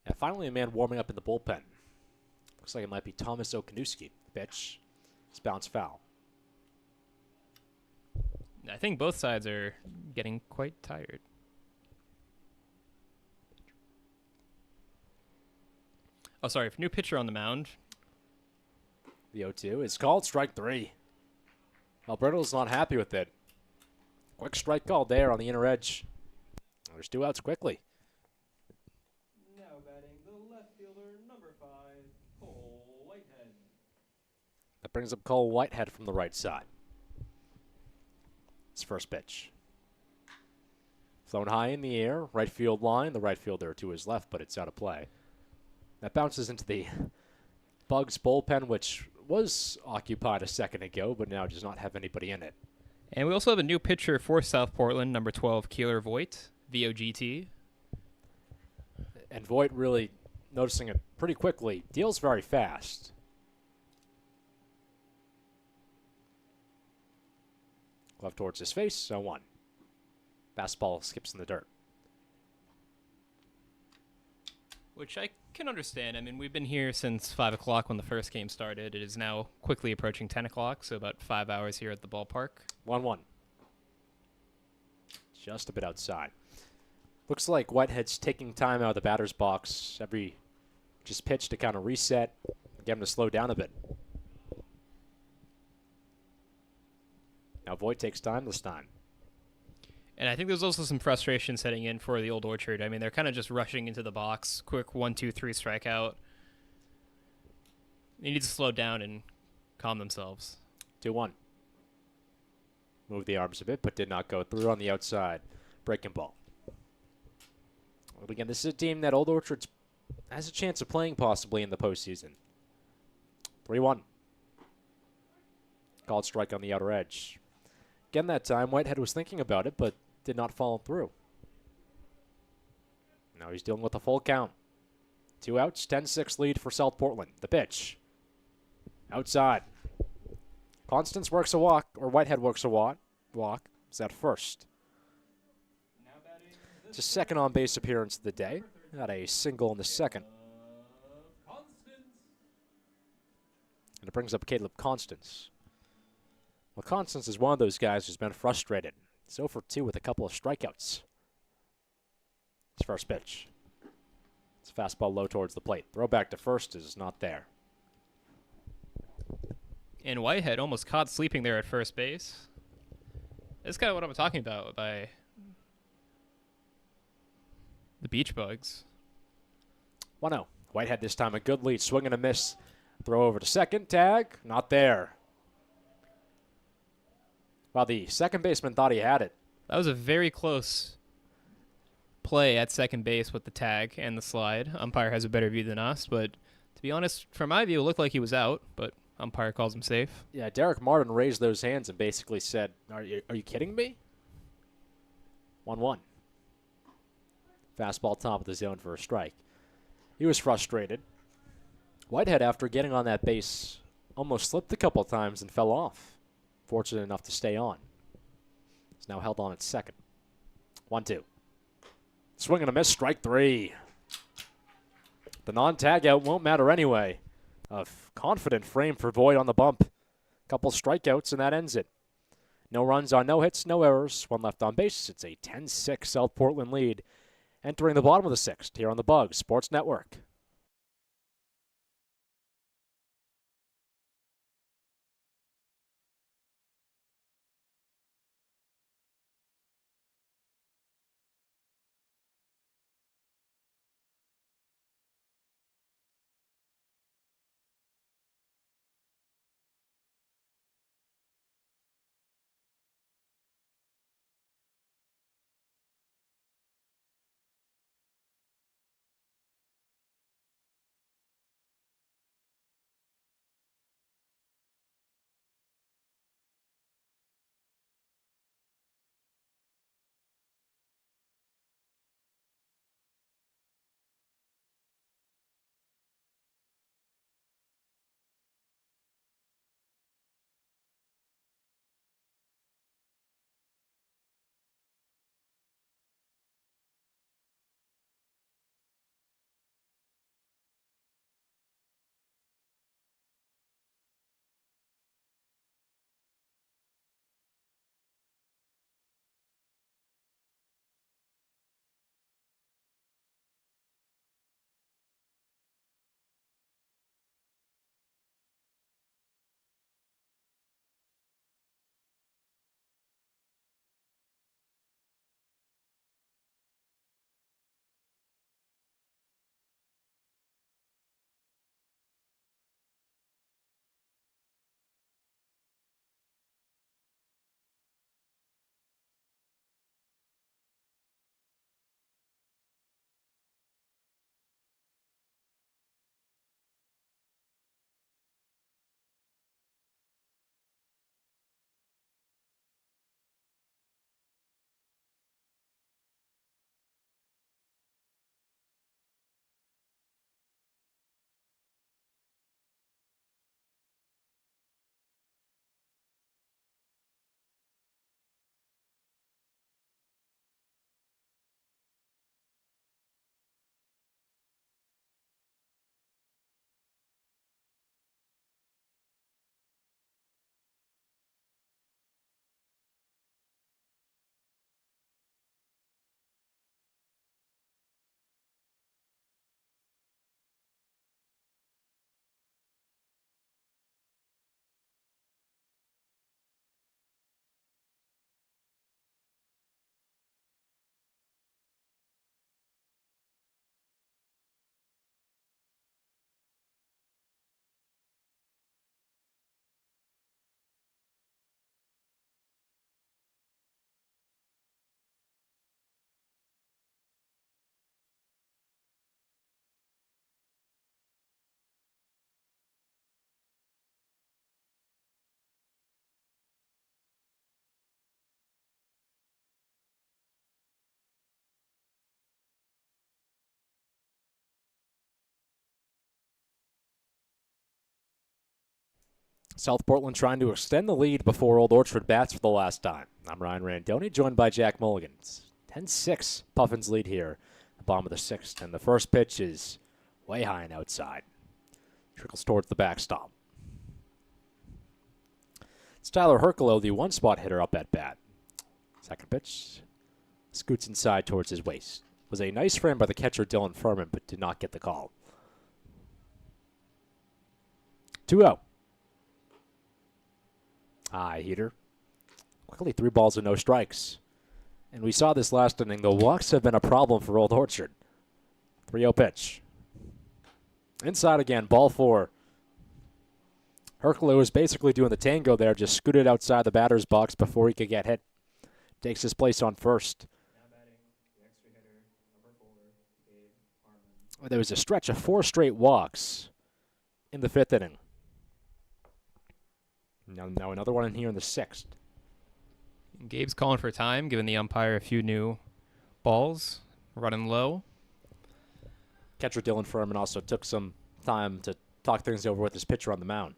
And finally, a man warming up in the bullpen. Looks like it might be Thomas Okanuski. Pitch. It's bounced foul. I think both sides are getting quite tired. Oh, sorry. New pitcher on the mound. The 0-2 is called strike 3. Well, Brittle's not happy with it. Quick strike call there on the inner edge. There's 2 outs quickly. Now batting the left fielder, number 5, Cole Whitehead. That brings up Cole Whitehead from the right side. His first pitch. Thrown high in the air, right field line. The right fielder to his left, but it's out of play. That bounces into the Bugs bullpen, which was occupied a second ago, but now does not have anybody in it. And we also have a new pitcher for South Portland, number 12, Keeler Voigt, VOGT. And Voigt really noticing it pretty quickly. Deals very fast. Glove towards his face, 0-1. Fastball skips in the dirt. which I can understand. I mean, we've been here since 5 o'clock when the first game started. It is now quickly approaching 10 o'clock, so about 5 hours here at the ballpark. 1-1. Just a bit outside. Looks like Whitehead's taking time out of the batter's box every just pitch to kind of reset, get him to slow down a bit. Now Voigt takes time this time. And I think there's also some frustration setting in for the Old Orchard. I mean, they're kind of just rushing into the box. Quick 1, 2, 3 strikeout. They need to slow down and calm themselves. 2-1. Moved the arms a bit, but did not go through on the outside. Breaking ball. But again, this is a team that Old Orchard has a chance of playing possibly in the postseason. 3-1. Called strike on the outer edge. Again, that time, Whitehead was thinking about it, but did not follow through. Now he's dealing with a full count. 2 outs, 10-6 lead for South Portland. The pitch. Outside. Constance works a walk, or Whitehead works a walk. Is at first. It's his second on-base appearance of the day. Had a single in the second. And it brings up Caleb Constance. Well, Constance is one of those guys who's been frustrated. He's 0 for 2 with a couple of strikeouts. His first pitch. It's a fastball low towards the plate. Throw back to first is not there. And Whitehead almost caught sleeping there at first base. That's kind of what I'm talking about by the beach bugs. 1-0. Whitehead this time a good lead. Swing and a miss. Throw over to second. Tag. Not there. Well, the second baseman thought he had it. That was a very close play at second base with the tag and the slide. Umpire has a better view than us, but to be honest, from my view, it looked like he was out, but umpire calls him safe. Yeah, Derek Martin raised those hands and basically said, are you kidding me? 1-1. Fastball top of the zone for a strike. He was frustrated. Whitehead, after getting on that base, almost slipped a couple times and fell off. Fortunate enough to stay on. He's now held on at second. 1-2. Swing and a miss, strike 3. The non-tag out won't matter anyway. A confident frame for Voigt on the bump. Couple strikeouts and that ends it. No runs on no hits, no errors. 1 left on base. It's a 10-6 South Portland lead. Entering the bottom of the 6th here on the Bug Sports Network. South Portland trying to extend the lead before Old Orchard bats for the last time. I'm Ryan Randoni, joined by Jack Mulligan. It's 10-6 Puffins lead here, the bottom of the sixth, and the first pitch is way high and outside. Trickles towards the backstop. It's Tyler Herculo, the one-spot hitter up at bat. Second pitch, scoots inside towards his waist. Was a nice frame by the catcher Dylan Furman, but did not get the call. 2-0. High heater. Quickly 3 balls and no strikes. And we saw this last inning. The walks have been a problem for Old Orchard. 3-0 pitch. Inside again, ball 4. Herculo was basically doing the tango there, just scooted outside the batter's box before he could get hit. Takes his place on first. There was a stretch of 4 straight walks in the 5th inning. Now another one in here in the 6th. Gabe's calling for time, giving the umpire a few new balls, running low. Catcher Dylan Furman also took some time to talk things over with his pitcher on the mound.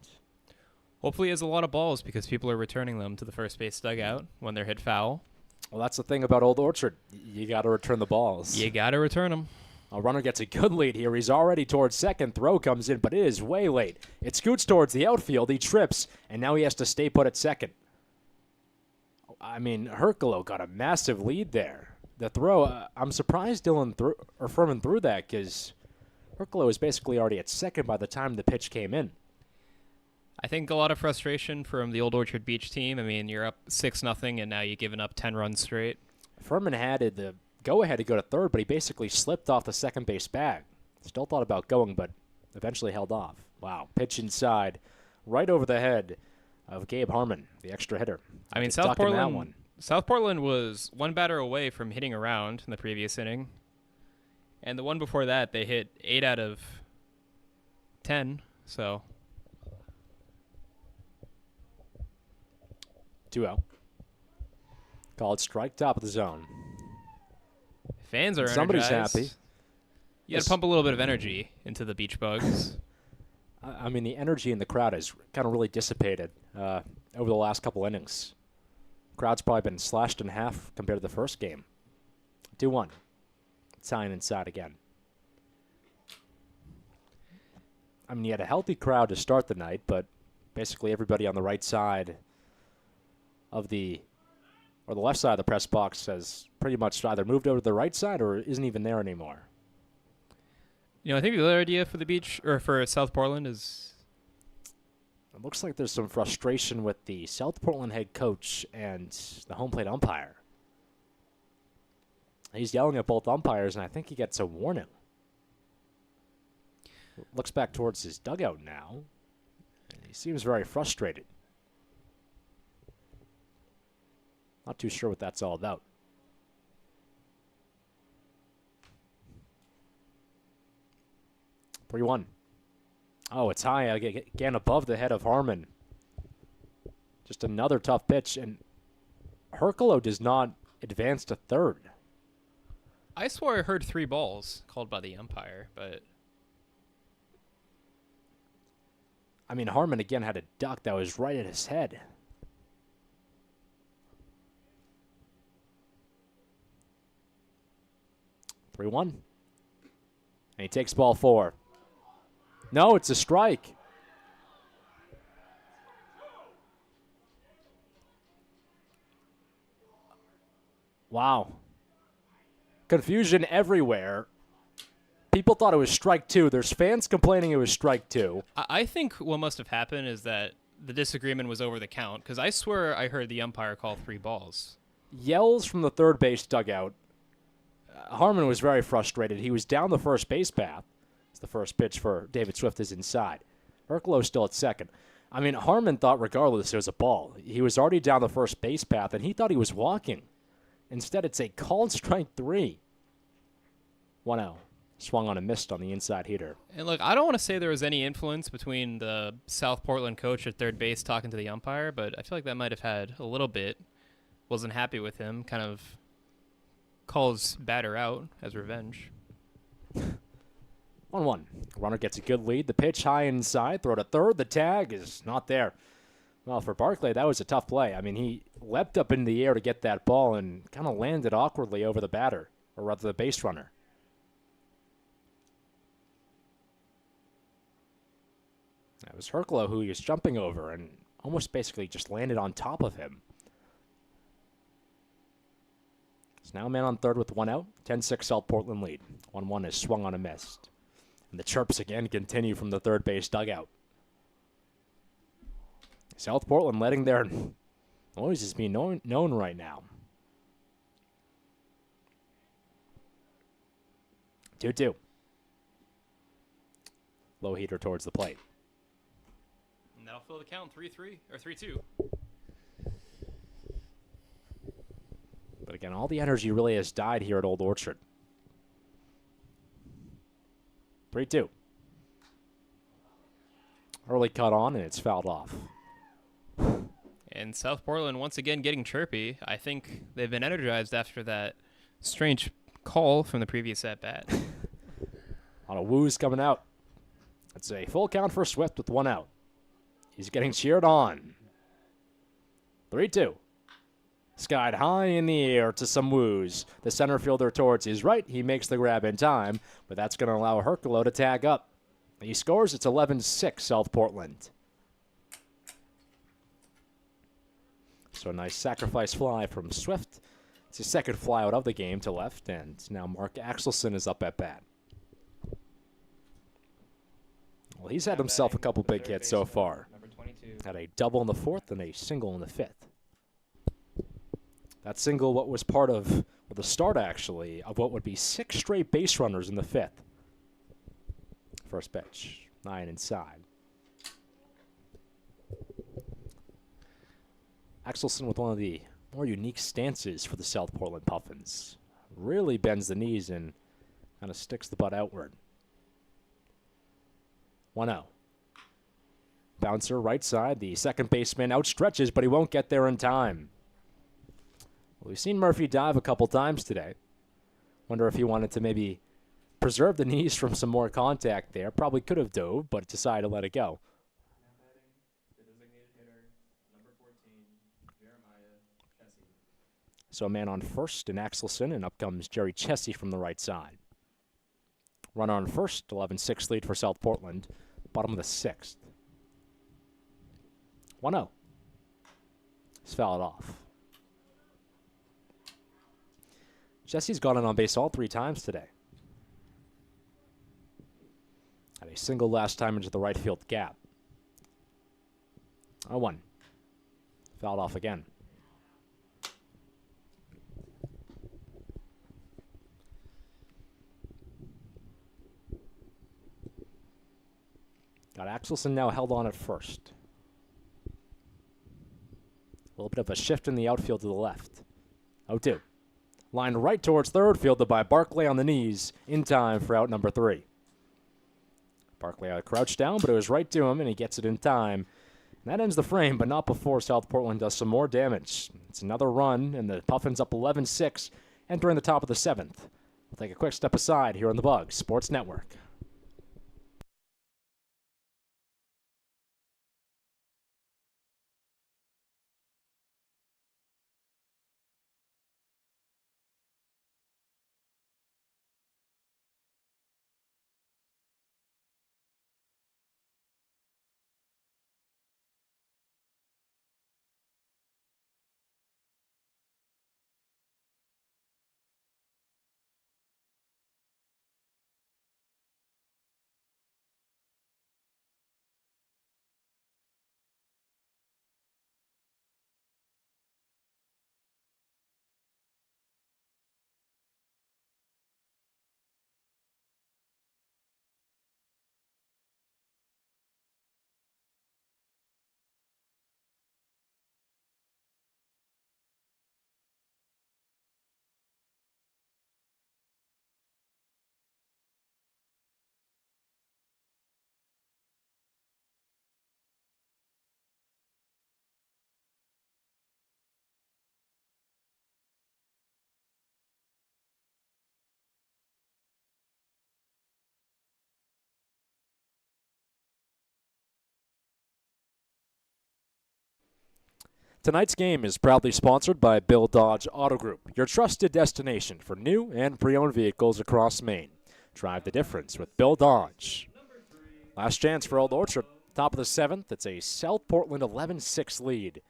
Hopefully he has a lot of balls because people are returning them to the first base dugout when they're hit foul. Well, that's the thing about Old Orchard. You got to return the balls. You got to return them. A runner gets a good lead here. He's already towards second. Throw comes in, but it is way late. It scoots towards the outfield. He trips, and now he has to stay put at second. I mean, Herculo got a massive lead there. The throw, I'm surprised Furman threw that because Herculo was basically already at second by the time the pitch came in. I think a lot of frustration from the Old Orchard Beach team. I mean, you're up 6-0, and now you've given up 10 runs straight. Furman had the go-ahead to go to third, but he basically slipped off the second base bag. Still thought about going, but eventually held off. Wow. Pitch inside, right over the head of Gabe Harmon, the extra hitter. I mean, South Portland was one batter away from hitting around in the previous inning. And the one before that, they hit 8 out of 10, so... 2-0. Called strike, top of the zone. Fans are Somebody's energized. happy. You got to pump a little bit of energy into the Beach Bugs. I mean, the energy in the crowd has kind of really dissipated over the last couple innings. Crowd's probably been slashed in half compared to the first game. 2-1. Sign inside again. I mean, you had a healthy crowd to start the night, but basically everybody on the right side of the left side of the press box has pretty much either moved over to the right side or isn't even there anymore. You know, I think the other idea for the Beach, or for South Portland is... It looks like there's some frustration with the South Portland head coach and the home plate umpire. He's yelling at both umpires, and I think he gets a warning. Looks back towards his dugout now. He seems very frustrated. Not too sure what that's all about. Three-one. Oh, it's high again above the head of Harmon. Just another tough pitch, and Herculo does not advance to third. I swore I heard 3 balls called by the umpire, but... I mean, Harmon again had a duck that was right at his head. Three-one. And he takes ball 4. No, it's a strike. Wow. Confusion everywhere. People thought it was strike 2. There's fans complaining it was strike 2. I think what must have happened is that the disagreement was over the count, because I swear I heard the umpire call 3 balls. Yells from the third base dugout. Harmon was very frustrated. He was down the first base path. It's the first pitch for David Swift is inside. Herculo's still at second. I mean, Harmon thought regardless it was a ball. He was already down the first base path, and he thought he was walking. Instead, it's a called strike 3. 1-0. Swung on and missed on the inside heater. And look, I don't want to say there was any influence between the South Portland coach at third base talking to the umpire, but I feel like that might have had a little bit. Wasn't happy with him, kind of calls batter out as revenge. 1-1. Runner gets a good lead. The pitch high inside. Throw to third. The tag is not there. Well, for Barclay, that was a tough play. I mean, he leapt up in the air to get that ball and kind of landed awkwardly over the batter, or rather the base runner. That was Herklow who he was jumping over and almost basically just landed on top of him. It's now a man on third with 1 out. 10-6 South Portland lead. 1-1 is swung on a miss. And the chirps again continue from the third base dugout. South Portland letting their noises be known right now. 2-2. Low heater towards the plate. And that'll fill the count 3-3 or 3-2. But again, all the energy really has died here at Old Orchard. 3-2. Early cut on, and it's fouled off. And South Portland once again getting chirpy. I think they've been energized after that strange call from the previous at-bat. A lot of woos coming out. It's a full count for Swift with 1 out. He's getting cheered on. 3-2. Skied high in the air to some woos. The center fielder towards his right. He makes the grab in time, but that's going to allow Herklow to tag up. He scores. It's 11-6 South Portland. So a nice sacrifice fly from Swift. It's his second fly out of the game to left, and now Mark Axelson is up at bat. Well, he's had himself a couple big hits so far. Had a double in the fourth and a single in the fifth. That single, what was part of, well, the start actually, of what would be 6 straight base runners in the fifth. First pitch, 9 inside. Axelson with one of the more unique stances for the South Portland Puffins. Really bends the knees and kind of sticks the butt outward. 1-0. Bouncer right side. The second baseman outstretches, but he won't get there in time. Well, we've seen Murphy dive a couple times today. Wonder if he wanted to maybe preserve the knees from some more contact there. Probably could have dove, but decided to let it go. So a man on first in Axelson, and up comes Jerry Chessie from the right side. Runner on first, 11-6 lead for South Portland. Bottom of the sixth. 1-0. He's fouled off. Chessie's gone in on base all 3 times today. Had a single last time into the right field gap. 0-1. Fouled off again. Got Axelson now held on at first. A little bit of a shift in the outfield to the left. 0-2. Lined right towards third, fielded by Barclay on the knees, in time for out number 3. Barclay crouched down, but it was right to him, and he gets it in time. And that ends the frame, but not before South Portland does some more damage. It's another run, and the Puffins up 11-6, entering the top of the 7th. We'll take a quick step aside here on the Bug Sports Network. Tonight's game is proudly sponsored by Bill Dodge Auto Group, your trusted destination for new and pre-owned vehicles across Maine. Drive the difference with Bill Dodge. Last chance for Old Orchard. Top of the 7th. It's a South Portland 11-6 lead.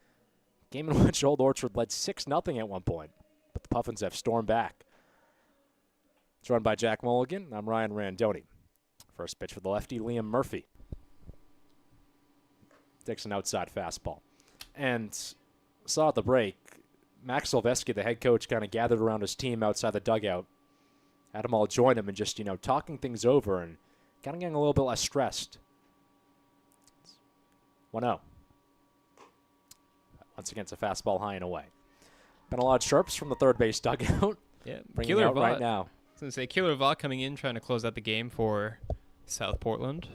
Game in which Old Orchard led 6-0 at one point, but the Puffins have stormed back. It's run by Jack Mulligan. I'm Ryan Randoni. First pitch for the lefty, Liam Murphy. Takes an outside fastball. And saw at the break, Max Silveski, the head coach, kind of gathered around his team outside the dugout. Had them all join him and just, talking things over and kind of getting a little bit less stressed. 1-0. Once again, it's a fastball high and away. Been a lot of chirps from the third base dugout. Yeah, bringing it out right now. I was going to say, Killer Vaught coming in, trying to close out the game for South Portland.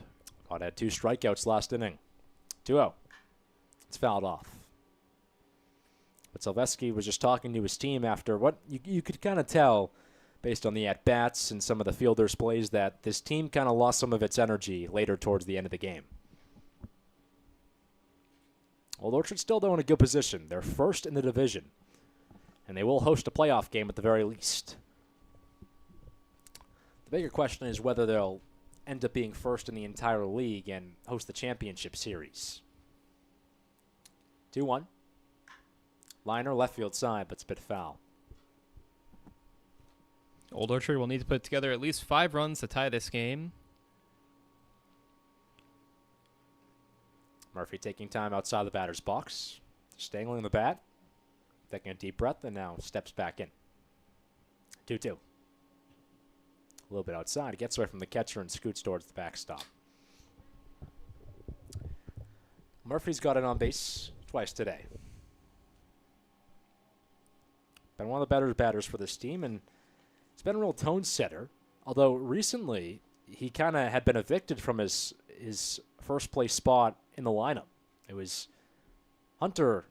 Vaught had 2 strikeouts last inning. 2-0. It's fouled off. But Silveski was just talking to his team after what you could kind of tell based on the at-bats and some of the fielders' plays that this team kind of lost some of its energy later towards the end of the game. Old Orchard's still though in a good position. They're first in the division, and they will host a playoff game at the very least. The bigger question is whether they'll end up being first in the entire league and host the championship series. 2-1. Liner left field side, but it's a bit foul. Old Orchard will need to put together at least 5 runs to tie this game. Murphy taking time outside the batter's box. Stangling the bat. Taking a deep breath and now steps back in. 2-2. A little bit outside. He gets away from the catcher and scoots towards the backstop. Murphy's got it on base twice today. Been one of the better batters for this team, and it's been a real tone setter. Although recently he kind of had been evicted from his first place spot in the lineup. It was Hunter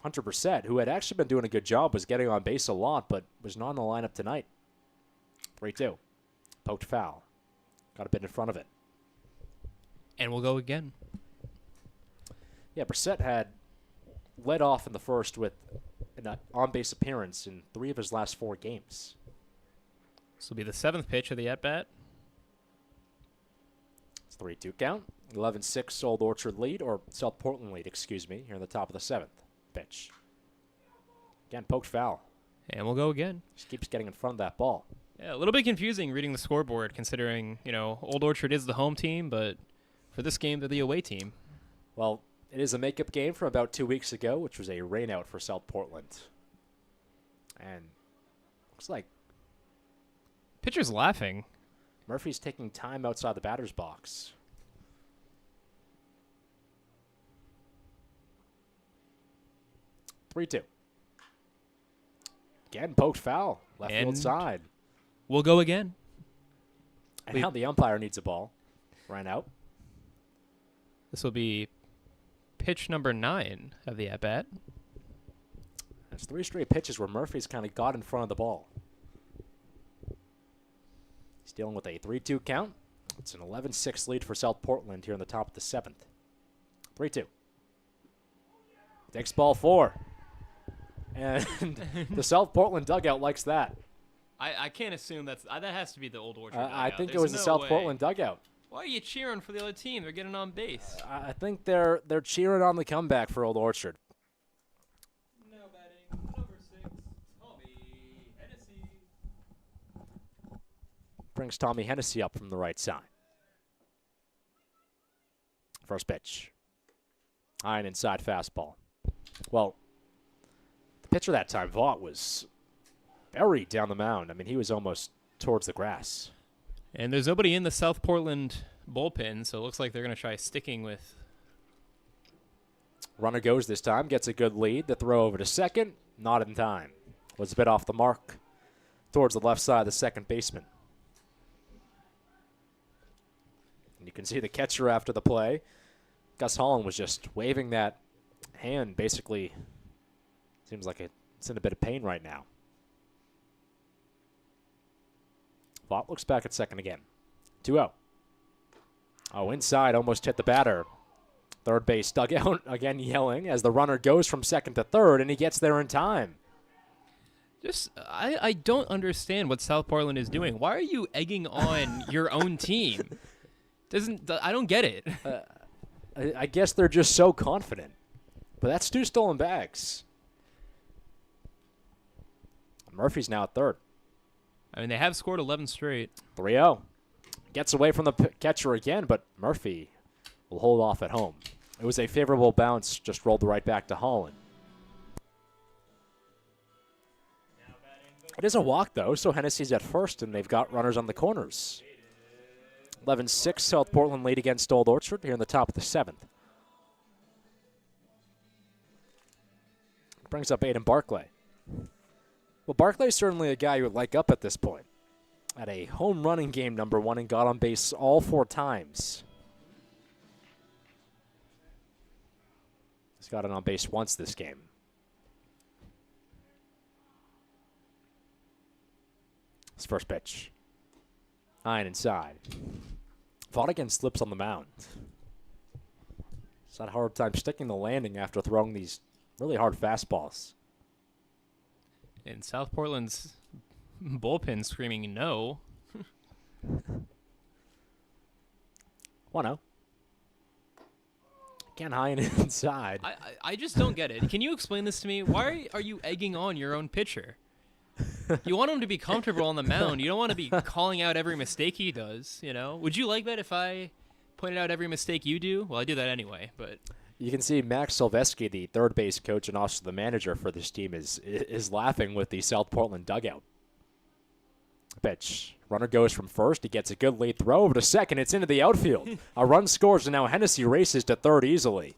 Brissett, who had actually been doing a good job, was getting on base a lot, but was not in the lineup tonight. 3-2. Poked foul. Got a bit in front of it. And we'll go again. Yeah, Brissett had led off in the first with an on-base appearance in 3 of his last 4 games. This will be the 7th pitch of the at-bat. It's 3-2 count. 11-6 Old Orchard lead, or South Portland lead, excuse me, here in the top of the 7th pitch. Again, poked foul. And we'll go again. Just keeps getting in front of that ball. Yeah, a little bit confusing reading the scoreboard, considering, Old Orchard is the home team, but for this game, they're the away team. Well, it is a makeup game from about 2 weeks ago, which was a rainout for South Portland. And looks like Pitcher's laughing. Murphy's taking time outside the batter's box. (3-2). Again, poked foul. Left field And side. We'll go again. And now the umpire needs a ball. Ran out. This will be pitch number 9 of the at-bat. There's 3 straight pitches where Murphy's kind of got in front of the ball. He's dealing with a 3-2 count. It's an 11-6 lead for South Portland here in the top of the 7th. 3-2. Takes ball 4. And the South Portland dugout likes that. I can't assume that has to be the Old Orchard. I dugout. think There's it was the no South way. Portland dugout. Why are you cheering for the other team? They're getting on base. I think they're cheering on the comeback for Old Orchard. Now batting number 6, Tommy Hennessy. Brings Tommy Hennessy up from the right side. First pitch. High and inside fastball. Well, the pitcher that time, Vaught, was buried down the mound. I mean, he was almost towards the grass. And there's nobody in the South Portland bullpen, so it looks like they're going to try sticking with. Runner goes this time, gets a good lead. The throw over to second, not in time. Was a bit off the mark towards the left side of the second baseman. And you can see the catcher after the play. Gus Holland was just waving that hand, basically. Seems like it's in a bit of pain right now. Vaught looks back at second again. 2-0. Oh, inside, almost hit the batter. Third base dugout again yelling as the runner goes from second to third, and he gets there in time. I don't understand what South Portland is doing. Why are you egging on your own team? I don't get it. I guess they're just so confident. But that's 2 stolen bags. Murphy's now at third. I mean, they have scored 11 straight. 3-0. Gets away from the catcher again, but Murphy will hold off at home. It was a favorable bounce, just rolled right back to Holland. It is a walk, though, so Hennessy's at first, and they've got runners on the corners. 11-6, South Portland lead against Old Orchard here in the top of the 7th. Brings up Aiden Barclay. Well, Barclay's certainly a guy you would like up at this point. At a home running game #1 and got on base all 4 times. He's got it on base once this game. His first pitch. High and inside. Fought against slips on the mound. He's had a hard time sticking the landing after throwing these really hard fastballs. And South Portland's bullpen screaming no. 1-0. Again, high and inside. I just don't get it. Can you explain this to me? Why are you egging on your own pitcher? You want him to be comfortable on the mound. You don't want to be calling out every mistake he does, you know? Would you like that if I pointed out every mistake you do? Well, I do that anyway, but... You can see Max Silveski, the third base coach and also the manager for this team, is laughing with the South Portland dugout. Pitch. Runner goes from first. He gets a good lead throw over to second. It's into the outfield. A run scores, and now Hennessy races to third easily.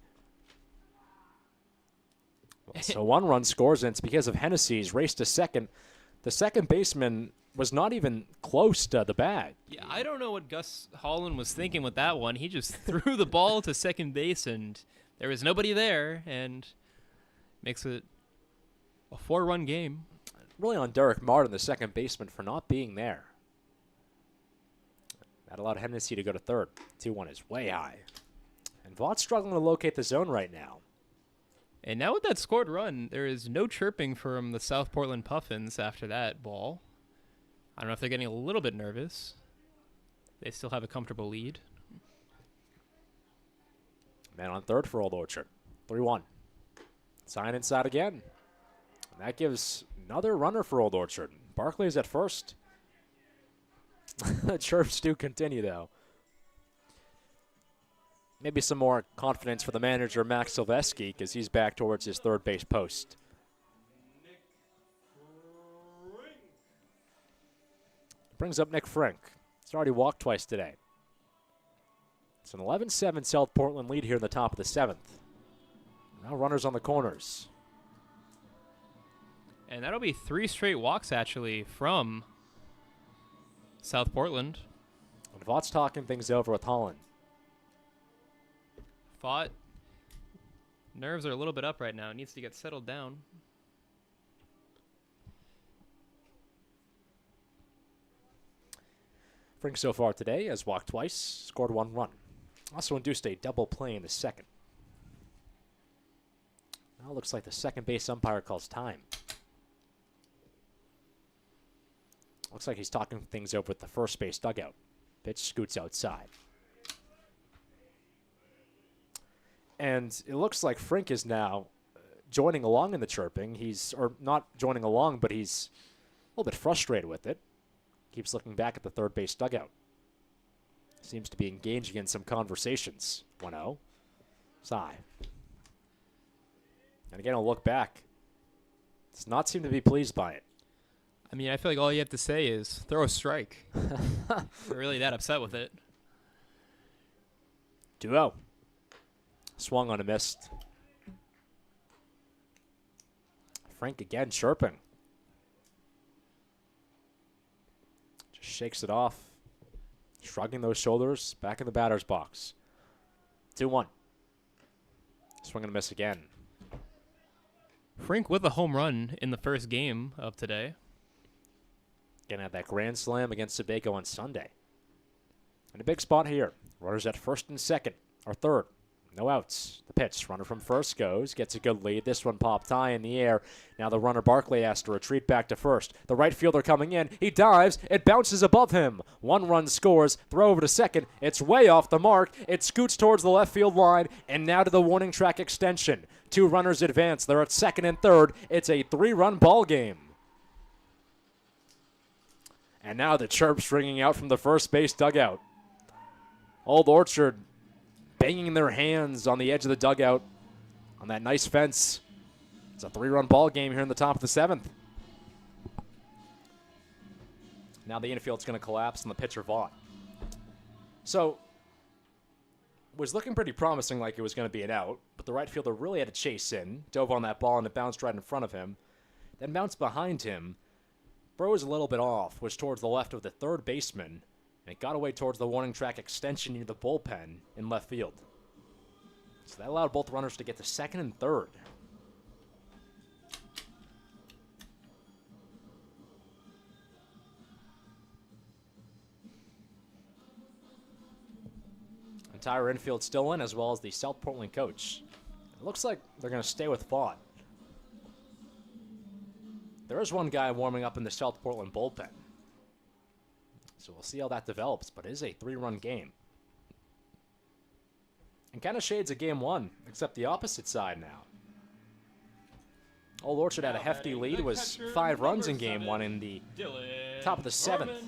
So 1 run scores, and it's because of Hennessy's race to second. The second baseman was not even close to the bag. Yeah, I don't know what Gus Holland was thinking with that one. He just threw the ball to second base, and there was nobody there, and makes it a 4-run game. Really on Derek Martin, the second baseman, for not being there. That allowed Hennessy to go to third. 2-1 is way high. And Vaught's struggling to locate the zone right now. And now with that scored run, there is no chirping from the South Portland Puffins after that ball. I don't know if they're getting a little bit nervous. They still have a comfortable lead. Man on third for Old Orchard. 3-1. Sign inside again. And that gives another runner for Old Orchard. Barclay's at first. The chirps do continue, though. Maybe some more confidence for the manager, Max Silveski, because he's back towards his third base post. Brings up Nick Frank. He's already walked twice today. It's an 11-7 South Portland lead here in the top of the 7th. Now runners on the corners. And that'll be 3 straight walks, actually, from South Portland. And Vaught's talking things over with Holland. Vaught, nerves are a little bit up right now. Needs to get settled down. Frank so far today has walked twice, scored 1 run. Also induced a double play in the second. Now it looks like the second base umpire calls time. Looks like he's talking things over with the first base dugout. Pitch scoots outside. And it looks like Frank is now joining along in the chirping. Or not joining along, but he's a little bit frustrated with it. Keeps looking back at the third base dugout. Seems to be engaging in some conversations. 1-0. Sigh. And again, I'll look back. Does not seem to be pleased by it. I mean, I feel like all you have to say is throw a strike. We're really that upset with it. 2-0. Swung on a missed. Frank again chirping. Just shakes it off. Shrugging those shoulders. Back in the batter's box. 2-1. Swing and a miss again. Frank with a home run in the first game of today. Gonna have that grand slam against Sebago on Sunday. And a big spot here. Runners at first and second, or third. No outs. The pitch. Runner from first goes. Gets a good lead. This one popped high in the air. Now the runner Barkley has to retreat back to first. The right fielder coming in. He dives. It bounces above him. 1 run scores. Throw over to second. It's way off the mark. It scoots towards the left field line. And now to the warning track extension. 2 runners advance. They're at second and third. It's a 3-run ball game. And now the chirps ringing out from the first base dugout. Old Orchard banging their hands on the edge of the dugout on that nice fence. It's a 3-run ball game here in the top of the 7th. Now the infield's going to collapse and the pitcher Vaught. So, was looking pretty promising like it was going to be an out, but the right fielder really had to chase in, dove on that ball and it bounced right in front of him, then bounced behind him, froze a little bit off, was towards the left of the third baseman, and it got away towards the warning track extension near the bullpen in left field. So that allowed both runners to get to second and third. Entire infield still in, as well as the South Portland coach. It looks like they're going to stay with Vaught. There is one guy warming up in the South Portland bullpen. So we'll see how that develops, but it is a 3-run game. And kind of shades of game 1, except the opposite side now. Old Orchard had a hefty lead, was 5 runs in game 1 in the top of the 7th.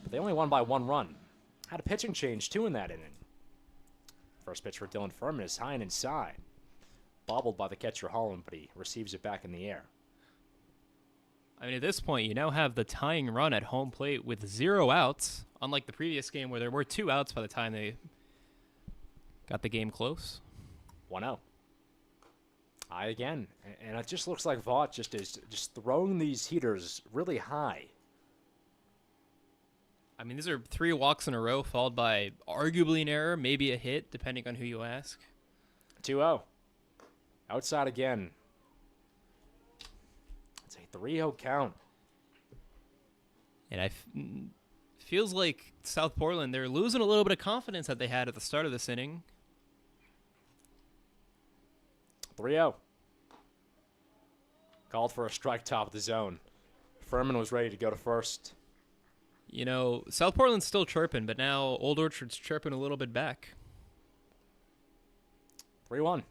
But they only won by 1 run. Had a pitching change, too, in that inning. First pitch for Dylan Furman is high and inside. Bobbled by the catcher Holland, but he receives it back in the air. I mean, at this point, you now have the tying run at home plate with 0 outs, unlike the previous game where there were 2 outs by the time they got the game close. 1-0. High again. And it just looks like Vaught just is just throwing these heaters really high. I mean, these are 3 walks in a row, followed by arguably an error, maybe a hit, depending on who you ask. 2-0. Outside again. It's a 3-0 count. And feels like South Portland, they're losing a little bit of confidence that they had at the start of this inning. 3-0. Called for a strike top of the zone. Furman was ready to go to first. You know, South Portland's still chirping, but now Old Orchard's chirping a little bit back. 3-1.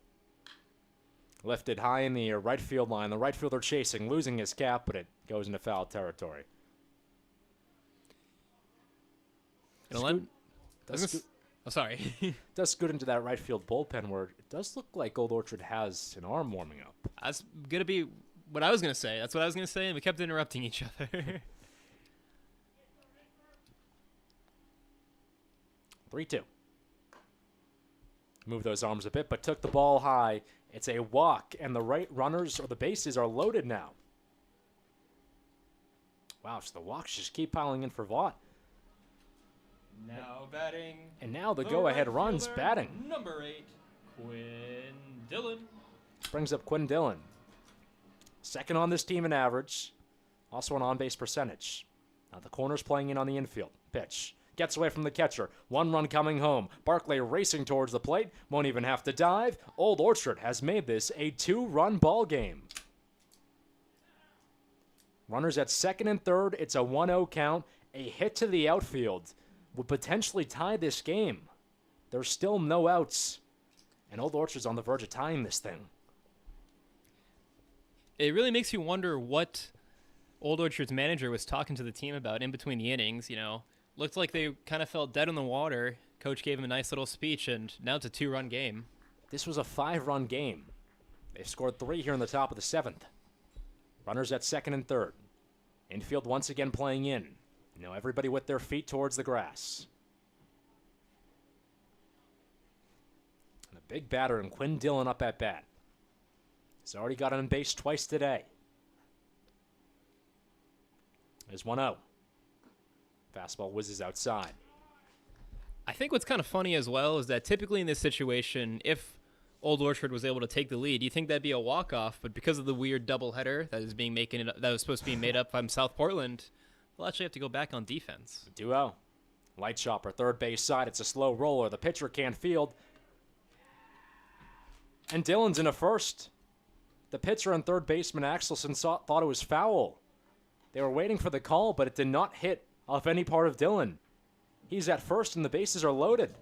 Lifted high in the right field line. The right fielder chasing, losing his cap, but it goes into foul territory. Sorry. Does scoot into that right field bullpen where it does look like Old Orchard has an arm warming up. That's going to be what I was going to say. That's what I was going to say, and we kept interrupting each other. 3-2. Move those arms a bit, but took the ball high. It's a walk, and the right runners or the bases are loaded now. Wow, so the walks just keep piling in for Vaught. Now batting. And now the go-ahead runs batting. Number 8, Quinn Dillon. Brings up Quinn Dillon. Second on this team in average. Also an on-base percentage. Now the corner's playing in on the infield. Pitch. Gets away from the catcher. 1 run coming home. Barkley racing towards the plate. Won't even have to dive. Old Orchard has made this a 2-run ball game. Runners at second and third. It's a 1-0 count. A hit to the outfield would potentially tie this game. There's still no outs. And Old Orchard's on the verge of tying this thing. It really makes you wonder what Old Orchard's manager was talking to the team about in between the innings, you know. Looked like they kind of felt dead in the water. Coach gave him a nice little speech, and now it's a 2-run game. This was a 5-run game. They've scored 3 here in the top of the 7th. Runners at second and third. Infield once again playing in. Now everybody with their feet towards the grass. And a big batter and Quinn Dillon up at bat. He's already got on base twice today. There's 1-0. Fastball whizzes outside. I think what's kind of funny as well is that typically in this situation, if Old Orchard was able to take the lead, you think that'd be a walk-off, but because of the weird doubleheader that was supposed to be made up from South Portland, they'll actually have to go back on defense. Duo. Light chopper, third base side. It's a slow roller. The pitcher can't field. And Dillon's in a first. The pitcher and third baseman Axelson thought it was foul. They were waiting for the call, but it did not hit off any part of Dillon. He's at first and the bases are loaded.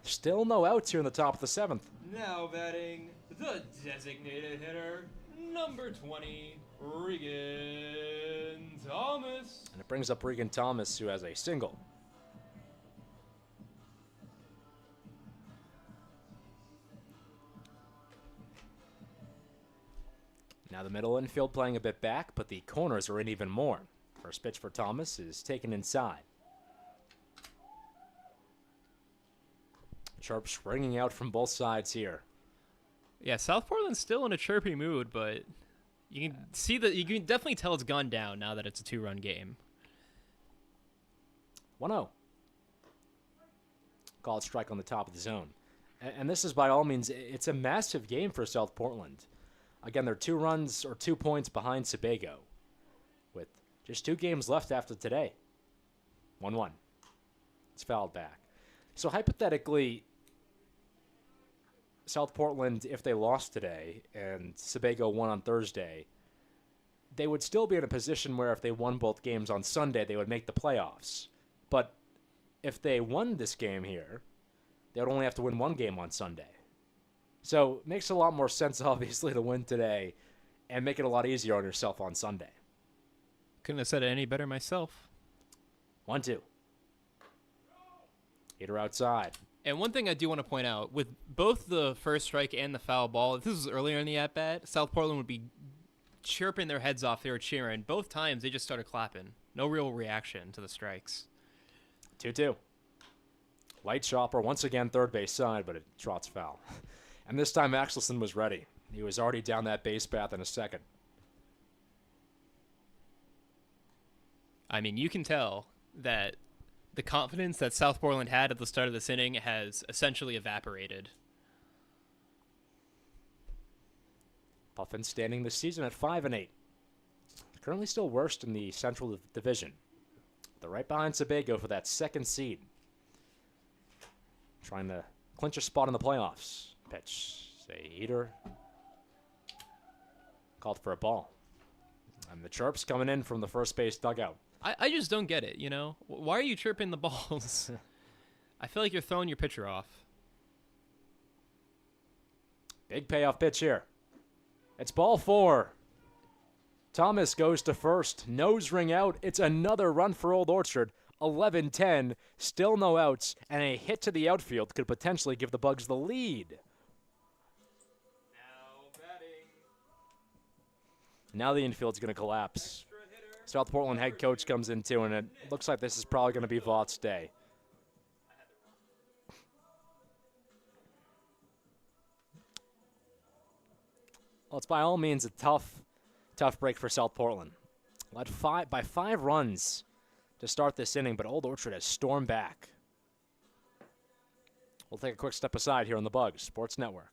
Still no outs here in the top of the 7th. Now batting the designated hitter, number 20, Regan Thomas. And it brings up Regan Thomas, who has a single. Now the middle infield playing a bit back, but the corners are in even more. First pitch for Thomas is taken inside. Chirps ringing out from both sides here. Yeah, South Portland's still in a chirpy mood, but you can see that you can definitely tell it's gone down now that it's a 2-run game. 1-0. Called strike on the top of the zone. And this is by all means, it's a massive game for South Portland. Again, they're 2 runs or 2 points behind Sebago with just 2 games left after today. 1-1. It's fouled back. So hypothetically, South Portland, if they lost today and Sebago won on Thursday, they would still be in a position where if they won both games on Sunday, they would make the playoffs. But if they won this game here, they would only have to win 1 game on Sunday. So it makes a lot more sense, obviously, to win today and make it a lot easier on yourself on Sunday. Couldn't have said it any better myself. 1-2. Hitter outside. And one thing I do want to point out, with both the first strike and the foul ball, if this was earlier in the at-bat, South Portland would be chirping their heads off. They were cheering. Both times, they just started clapping. No real reaction to the strikes. 2-2. Light chopper, once again, third base side, but it trots foul. And this time, Axelson was ready. He was already down that base path in a second. I mean, you can tell that the confidence that South Portland had at the start of this inning has essentially evaporated. Puffins standing this season at 5-8. Currently still worst in the Central Division. They're right behind Sebago for that 2nd seed. Trying to clinch a spot in the playoffs. Pitch. Say heater. Called for a ball. And the chirps coming in from the first base dugout. I just don't get it, you know? Why are you chirping the balls? I feel like you're throwing your pitcher off. Big payoff pitch here. It's ball 4. Thomas goes to first. Nose ring out. It's another run for Old Orchard. 11-10. Still no outs. And a hit to the outfield could potentially give the Bugs the lead. Now the infield's going to collapse. South Portland head coach comes in too, and it looks like this is probably going to be Vaught's day. Well, it's by all means a tough break for South Portland. Led by 5 runs to start this inning, but Old Orchard has stormed back. We'll take a quick step aside here on the Bugs Sports Network.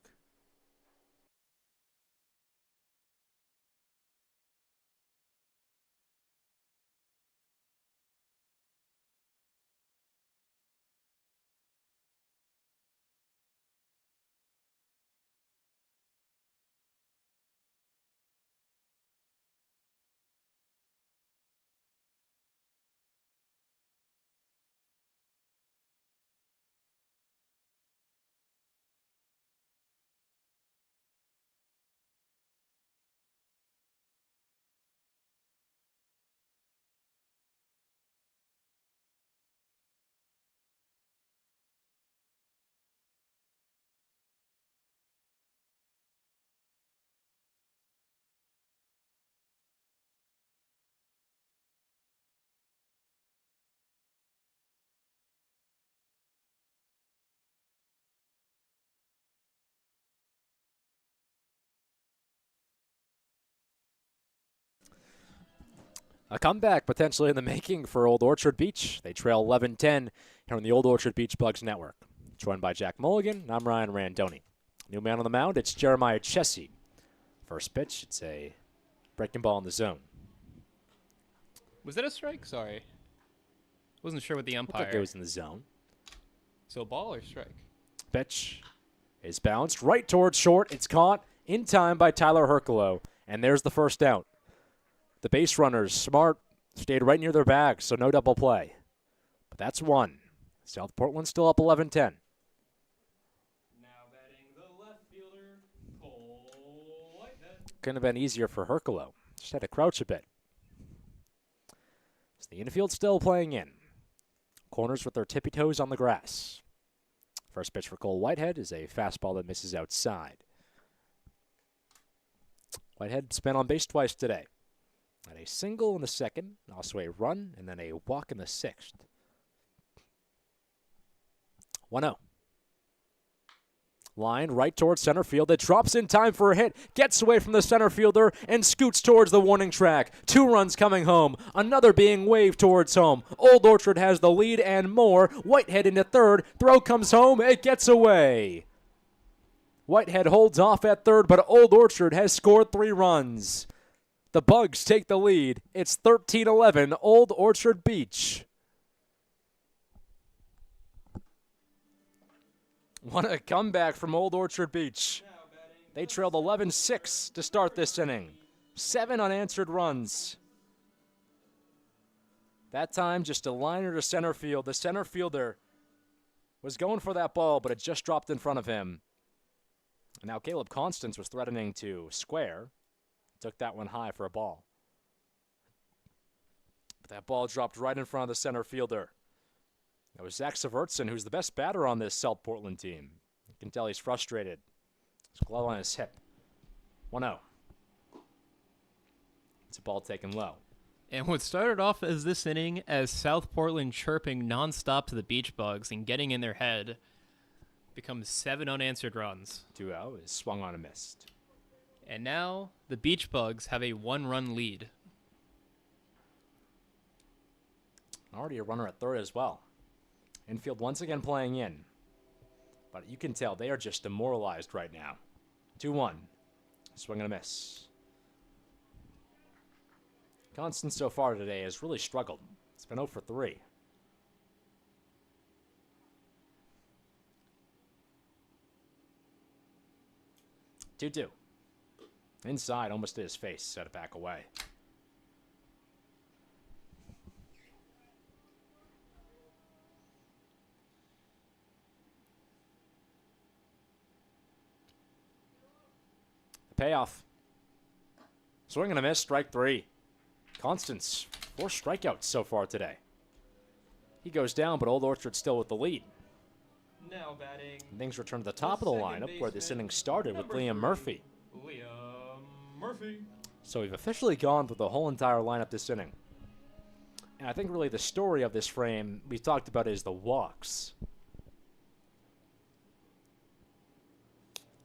A comeback potentially in the making for Old Orchard Beach. They trail 11-10 here on the Old Orchard Beach Bugs Network. Joined by Jack Mulligan, and I'm Ryan Randoni. New man on the mound, it's Jeremiah Chessie. First pitch, it's a breaking ball in the zone. Was that a strike? Sorry. Wasn't sure what the umpire. Looked like it was in the zone. So ball or strike? Pitch. is bounced right towards short. It's caught in time by Tyler Herculo, and there's the first out. The base runners, smart, stayed right near their bags, so no double play. But that's one. South Portland still up 11-10. Now batting the left fielder, Cole Whitehead. Couldn't have been easier for Herculo. Just had to crouch a bit. So the infield still playing in. Corners with their tippy toes on the grass. First pitch for Cole Whitehead is a fastball that misses outside. Whitehead's been on base twice today. Had a single in the second, also a run, and then a walk in the sixth. 1-0. Line right towards center field. It drops in time for a hit. Gets away from the center fielder and scoots towards the warning track. 2 runs coming home. Another being waved towards home. Old Orchard has the lead and more. Whitehead into third. Throw comes home. It gets away. Whitehead holds off at third, but Old Orchard has scored 3 runs. The Bugs take the lead. It's 13-11, Old Orchard Beach. What a comeback from Old Orchard Beach. They trailed 11-6 to start this inning. 7 unanswered runs. That time, just a liner to center field. The center fielder was going for that ball, but it just dropped in front of him. And now Caleb Constance was threatening to square. Took that one high for a ball. But that ball dropped right in front of the center fielder. That was Zach Severtson, who's the best batter on this South Portland team. You can tell he's frustrated. His glove on his hip. 1-0. It's a ball taken low. And what started off as this inning as South Portland chirping nonstop to the Beach Bugs and getting in their head becomes 7 unanswered runs. 2-0 is swung on and missed. And now the Beach Bugs have a 1-run lead. Already a runner at third as well. Infield once again playing in. But you can tell they are just demoralized right now. 2-1. Swing and a miss. Constance so far today has really struggled. It's been 0 for 3. Two. Inside, almost to his face. Set it back away. Payoff. Swing and a miss, strike 3. Constance, 4 strikeouts so far today. He goes down, but Old Orchard still with the lead. Now batting. And things return to the top of the lineup where this inning started with Liam Murphy. Liam Murphy. So we've officially gone through the whole entire lineup this inning. And I think really the story of this frame we talked about is the walks.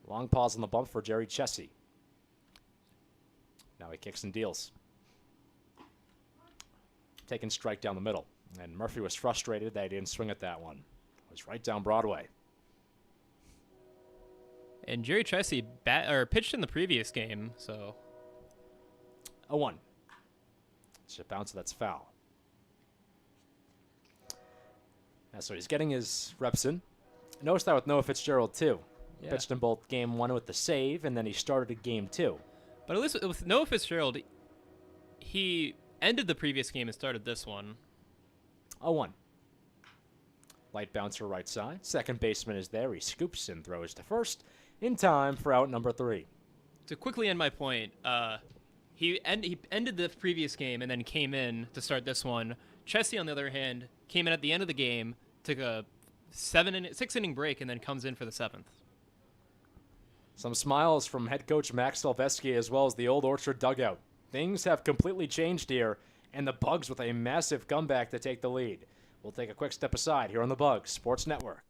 Long pause on the bump for Jerry Chessie. Now he kicks and deals. Taking strike down the middle. And Murphy was frustrated that he didn't swing at that one. It was right down Broadway. And Jerry Chessie pitched in the previous game, so 0-1. It's a bounce that's foul. So he's getting his reps in. Notice that with Noah Fitzgerald too. yeah. Pitched in both game 1 with the save, and then he started game 2. But at least with Noah Fitzgerald, he ended the previous game and started this one. 0-1. Light bouncer right side. Second baseman is there. He scoops and throws to first in time for out number 3. To quickly end my point, he ended the previous game and then came in to start this one. Chessie, on the other hand, came in at the end of the game, took a 6-inning break, and then comes in for the 7th. Some smiles from head coach Max Silvesky as well as the Old Orchard dugout. Things have completely changed here, and the Bugs with a massive comeback to take the lead. We'll take a quick step aside here on the Bugs Sports Network.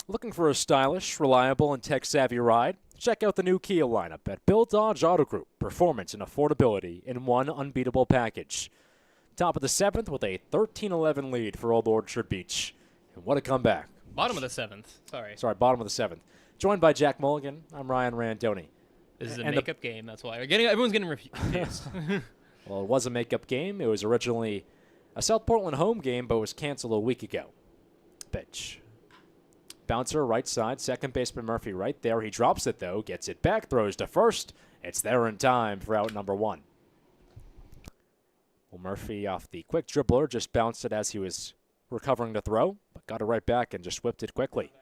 Looking for a stylish, reliable, and tech-savvy ride? Check out the new Kia lineup at Bill Dodge Auto Group. Performance and affordability in one unbeatable package. Top of the 7th with a 13-11 lead for Old Orchard Beach. And what a comeback. Bottom of the 7th. Sorry. Bottom of the 7th. Joined by Jack Mulligan, I'm Ryan Randoni. This is a And makeup game. That's why everyone's getting confused. Well, it was a makeup game. It was originally a South Portland home game, but was canceled a week ago. Pitch. Bouncer right side, second baseman Murphy right there. He drops it, though, gets it back, throws to first. It's there in time for out number 1. Well, Murphy off the quick dribbler just bounced it as he was recovering the throw, but got it right back and just whipped it quickly.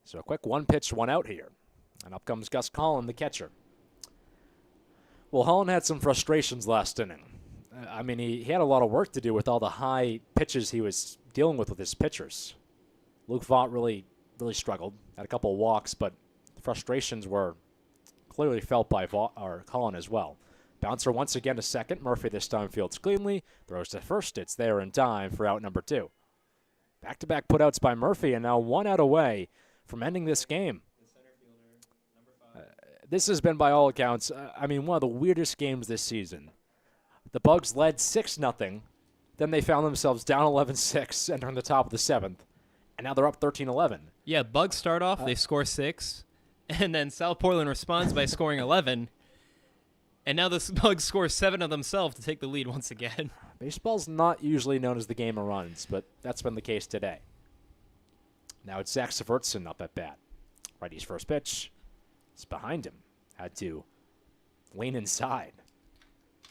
So a quick 1-pitch, 1 out here. And up comes Gus Collin, the catcher. Well, Holland had some frustrations last inning. I mean, he had a lot of work to do with all the high pitches he was dealing with his pitchers. Luke Vaught really struggled. Had a couple of walks, but the frustrations were clearly felt by Collin as well. Bouncer once again to second. Murphy this time fields cleanly. Throws to first. It's there in time for out number 2. Back-to-back putouts by Murphy, and now 1 out away from ending this game. This has been, by all accounts, one of the weirdest games this season. The Bugs led 6-0. Then they found themselves down 11-6 entering the top of the 7th. And now they're up 13-11. Yeah, Bugs start off, they score 6. And then South Portland responds by scoring 11. And now the Bugs score 7 of themselves to take the lead once again. Baseball's not usually known as the game of runs, but that's been the case today. Now it's Zach Severtson up at bat. Righty's first pitch. It's behind him. Had to lean inside.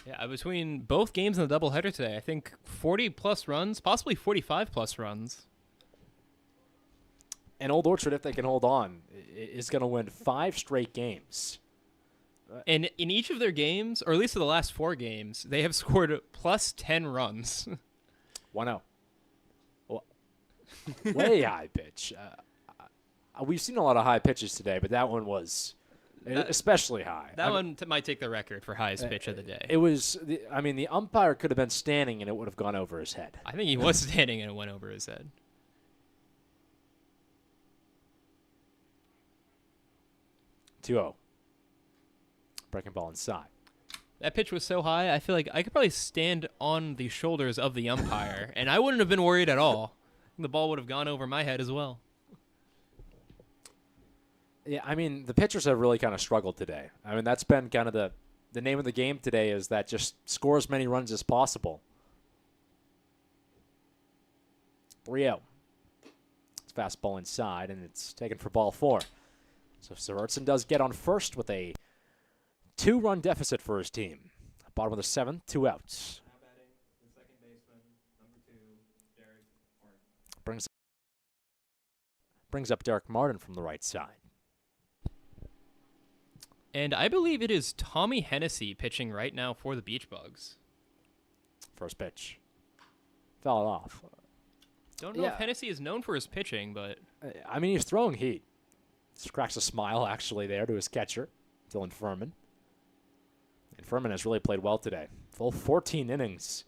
Yeah, between both games in the doubleheader today, I think 40-plus runs, possibly 45-plus runs. And Old Orchard, if they can hold on, is going to win 5 straight games. And in each of their games, or at least in the last 4 games, they have scored plus 10 runs. 1-0. Well, way high pitch. We've seen a lot of high pitches today, but that one was especially high. That one might take the record for highest pitch of the day. It was, the umpire could have been standing and it would have gone over his head. I think he was standing and it went over his head. 2-0. Breaking ball inside. That pitch was so high, I feel like I could probably stand on the shoulders of the umpire, and I wouldn't have been worried at all. The ball would have gone over my head as well. Yeah, the pitchers have really kind of struggled today. That's been kind of the name of the game today, is that just score as many runs as possible. 3-0. It's fastball inside, and it's taken for ball 4. So Severtson does get on first with a 2-run deficit for his team. Bottom of the 7th, 2 outs. Now batting the second baseman, number 2, Derek Martin. Brings up Derek Martin from the right side. And I believe it is Tommy Hennessy pitching right now for the Beach Bugs. First pitch. Foul it off. Don't know if Hennessy is known for his pitching, but... he's throwing heat. Just cracks a smile, actually, there to his catcher, Dylan Furman. And Furman has really played well today. Full 14 innings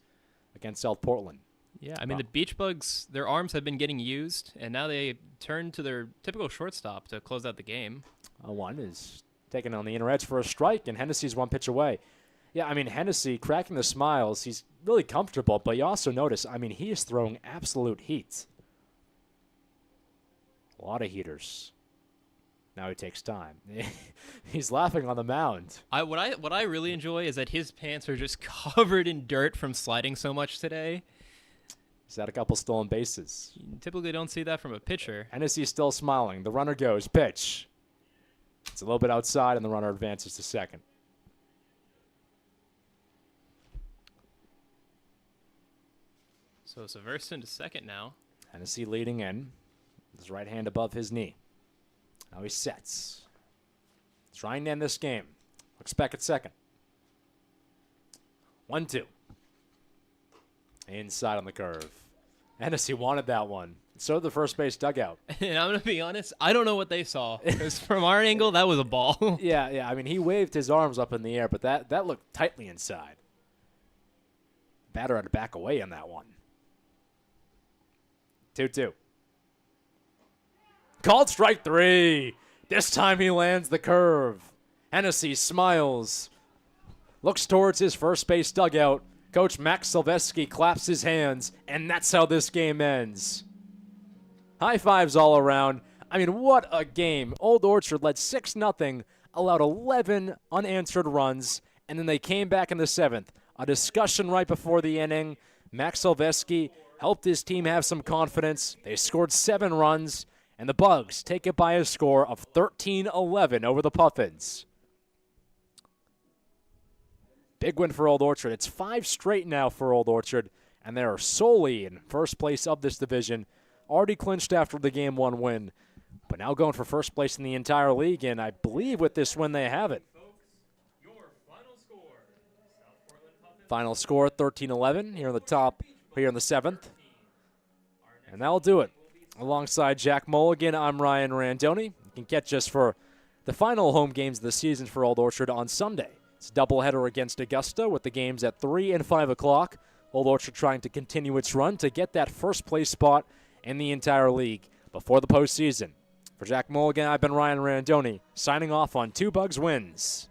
against South Portland. Yeah, the Beach Bugs, their arms have been getting used, and now they turn to their typical shortstop to close out the game. 1 is taken on the inner edge for a strike, and Hennessy's 1 pitch away. Yeah, Hennessy cracking the smiles. He's really comfortable, but you also notice, he is throwing absolute heat. A lot of heaters. Now he takes time. He's laughing on the mound. What I really enjoy is that his pants are just covered in dirt from sliding so much today. He's had a couple stolen bases. You typically don't see that from a pitcher. Hennessy's still smiling. The runner goes. Pitch. It's a little bit outside, and the runner advances to second. So Severson to second now. Hennessy leading in. His right hand above his knee. Now he sets. Trying to end this game. Looks back at second. 1-2. Inside on the curve. Hennessy wanted that one. So did the first base dugout. And I'm going to be honest, I don't know what they saw. Because from our angle, that was a ball. Yeah. He waved his arms up in the air, but that looked tightly inside. Batter had to back away on that one. 2-2. Called strike 3. This time he lands the curve. Hennessy smiles. Looks towards his first base dugout. Coach Max Silvesky claps his hands, and that's how this game ends. High fives all around. I mean, what a game. Old Orchard led 6-0, allowed 11 unanswered runs, and then they came back in the 7th. A discussion right before the inning. Max Silvesky helped his team have some confidence. They scored 7 runs, and the Bugs take it by a score of 13-11 over the Puffins. Big win for Old Orchard. It's 5 straight now for Old Orchard, and they are solely in first place of this division. Already clinched after the Game 1 win, but now going for first place in the entire league, and I believe with this win they have it. Final score, 13-11 here in the top, here in the 7th. And that'll do it. Alongside Jack Mulligan, I'm Ryan Randoni. You can catch us for the final home games of the season for Old Orchard on Sunday. It's a doubleheader against Augusta with the games at 3 and 5 o'clock. Old Orchard trying to continue its run to get that first place spot in the entire league before the postseason. For Jack Mulligan, I've been Ryan Randoni, signing off on 2 Bugs Wins.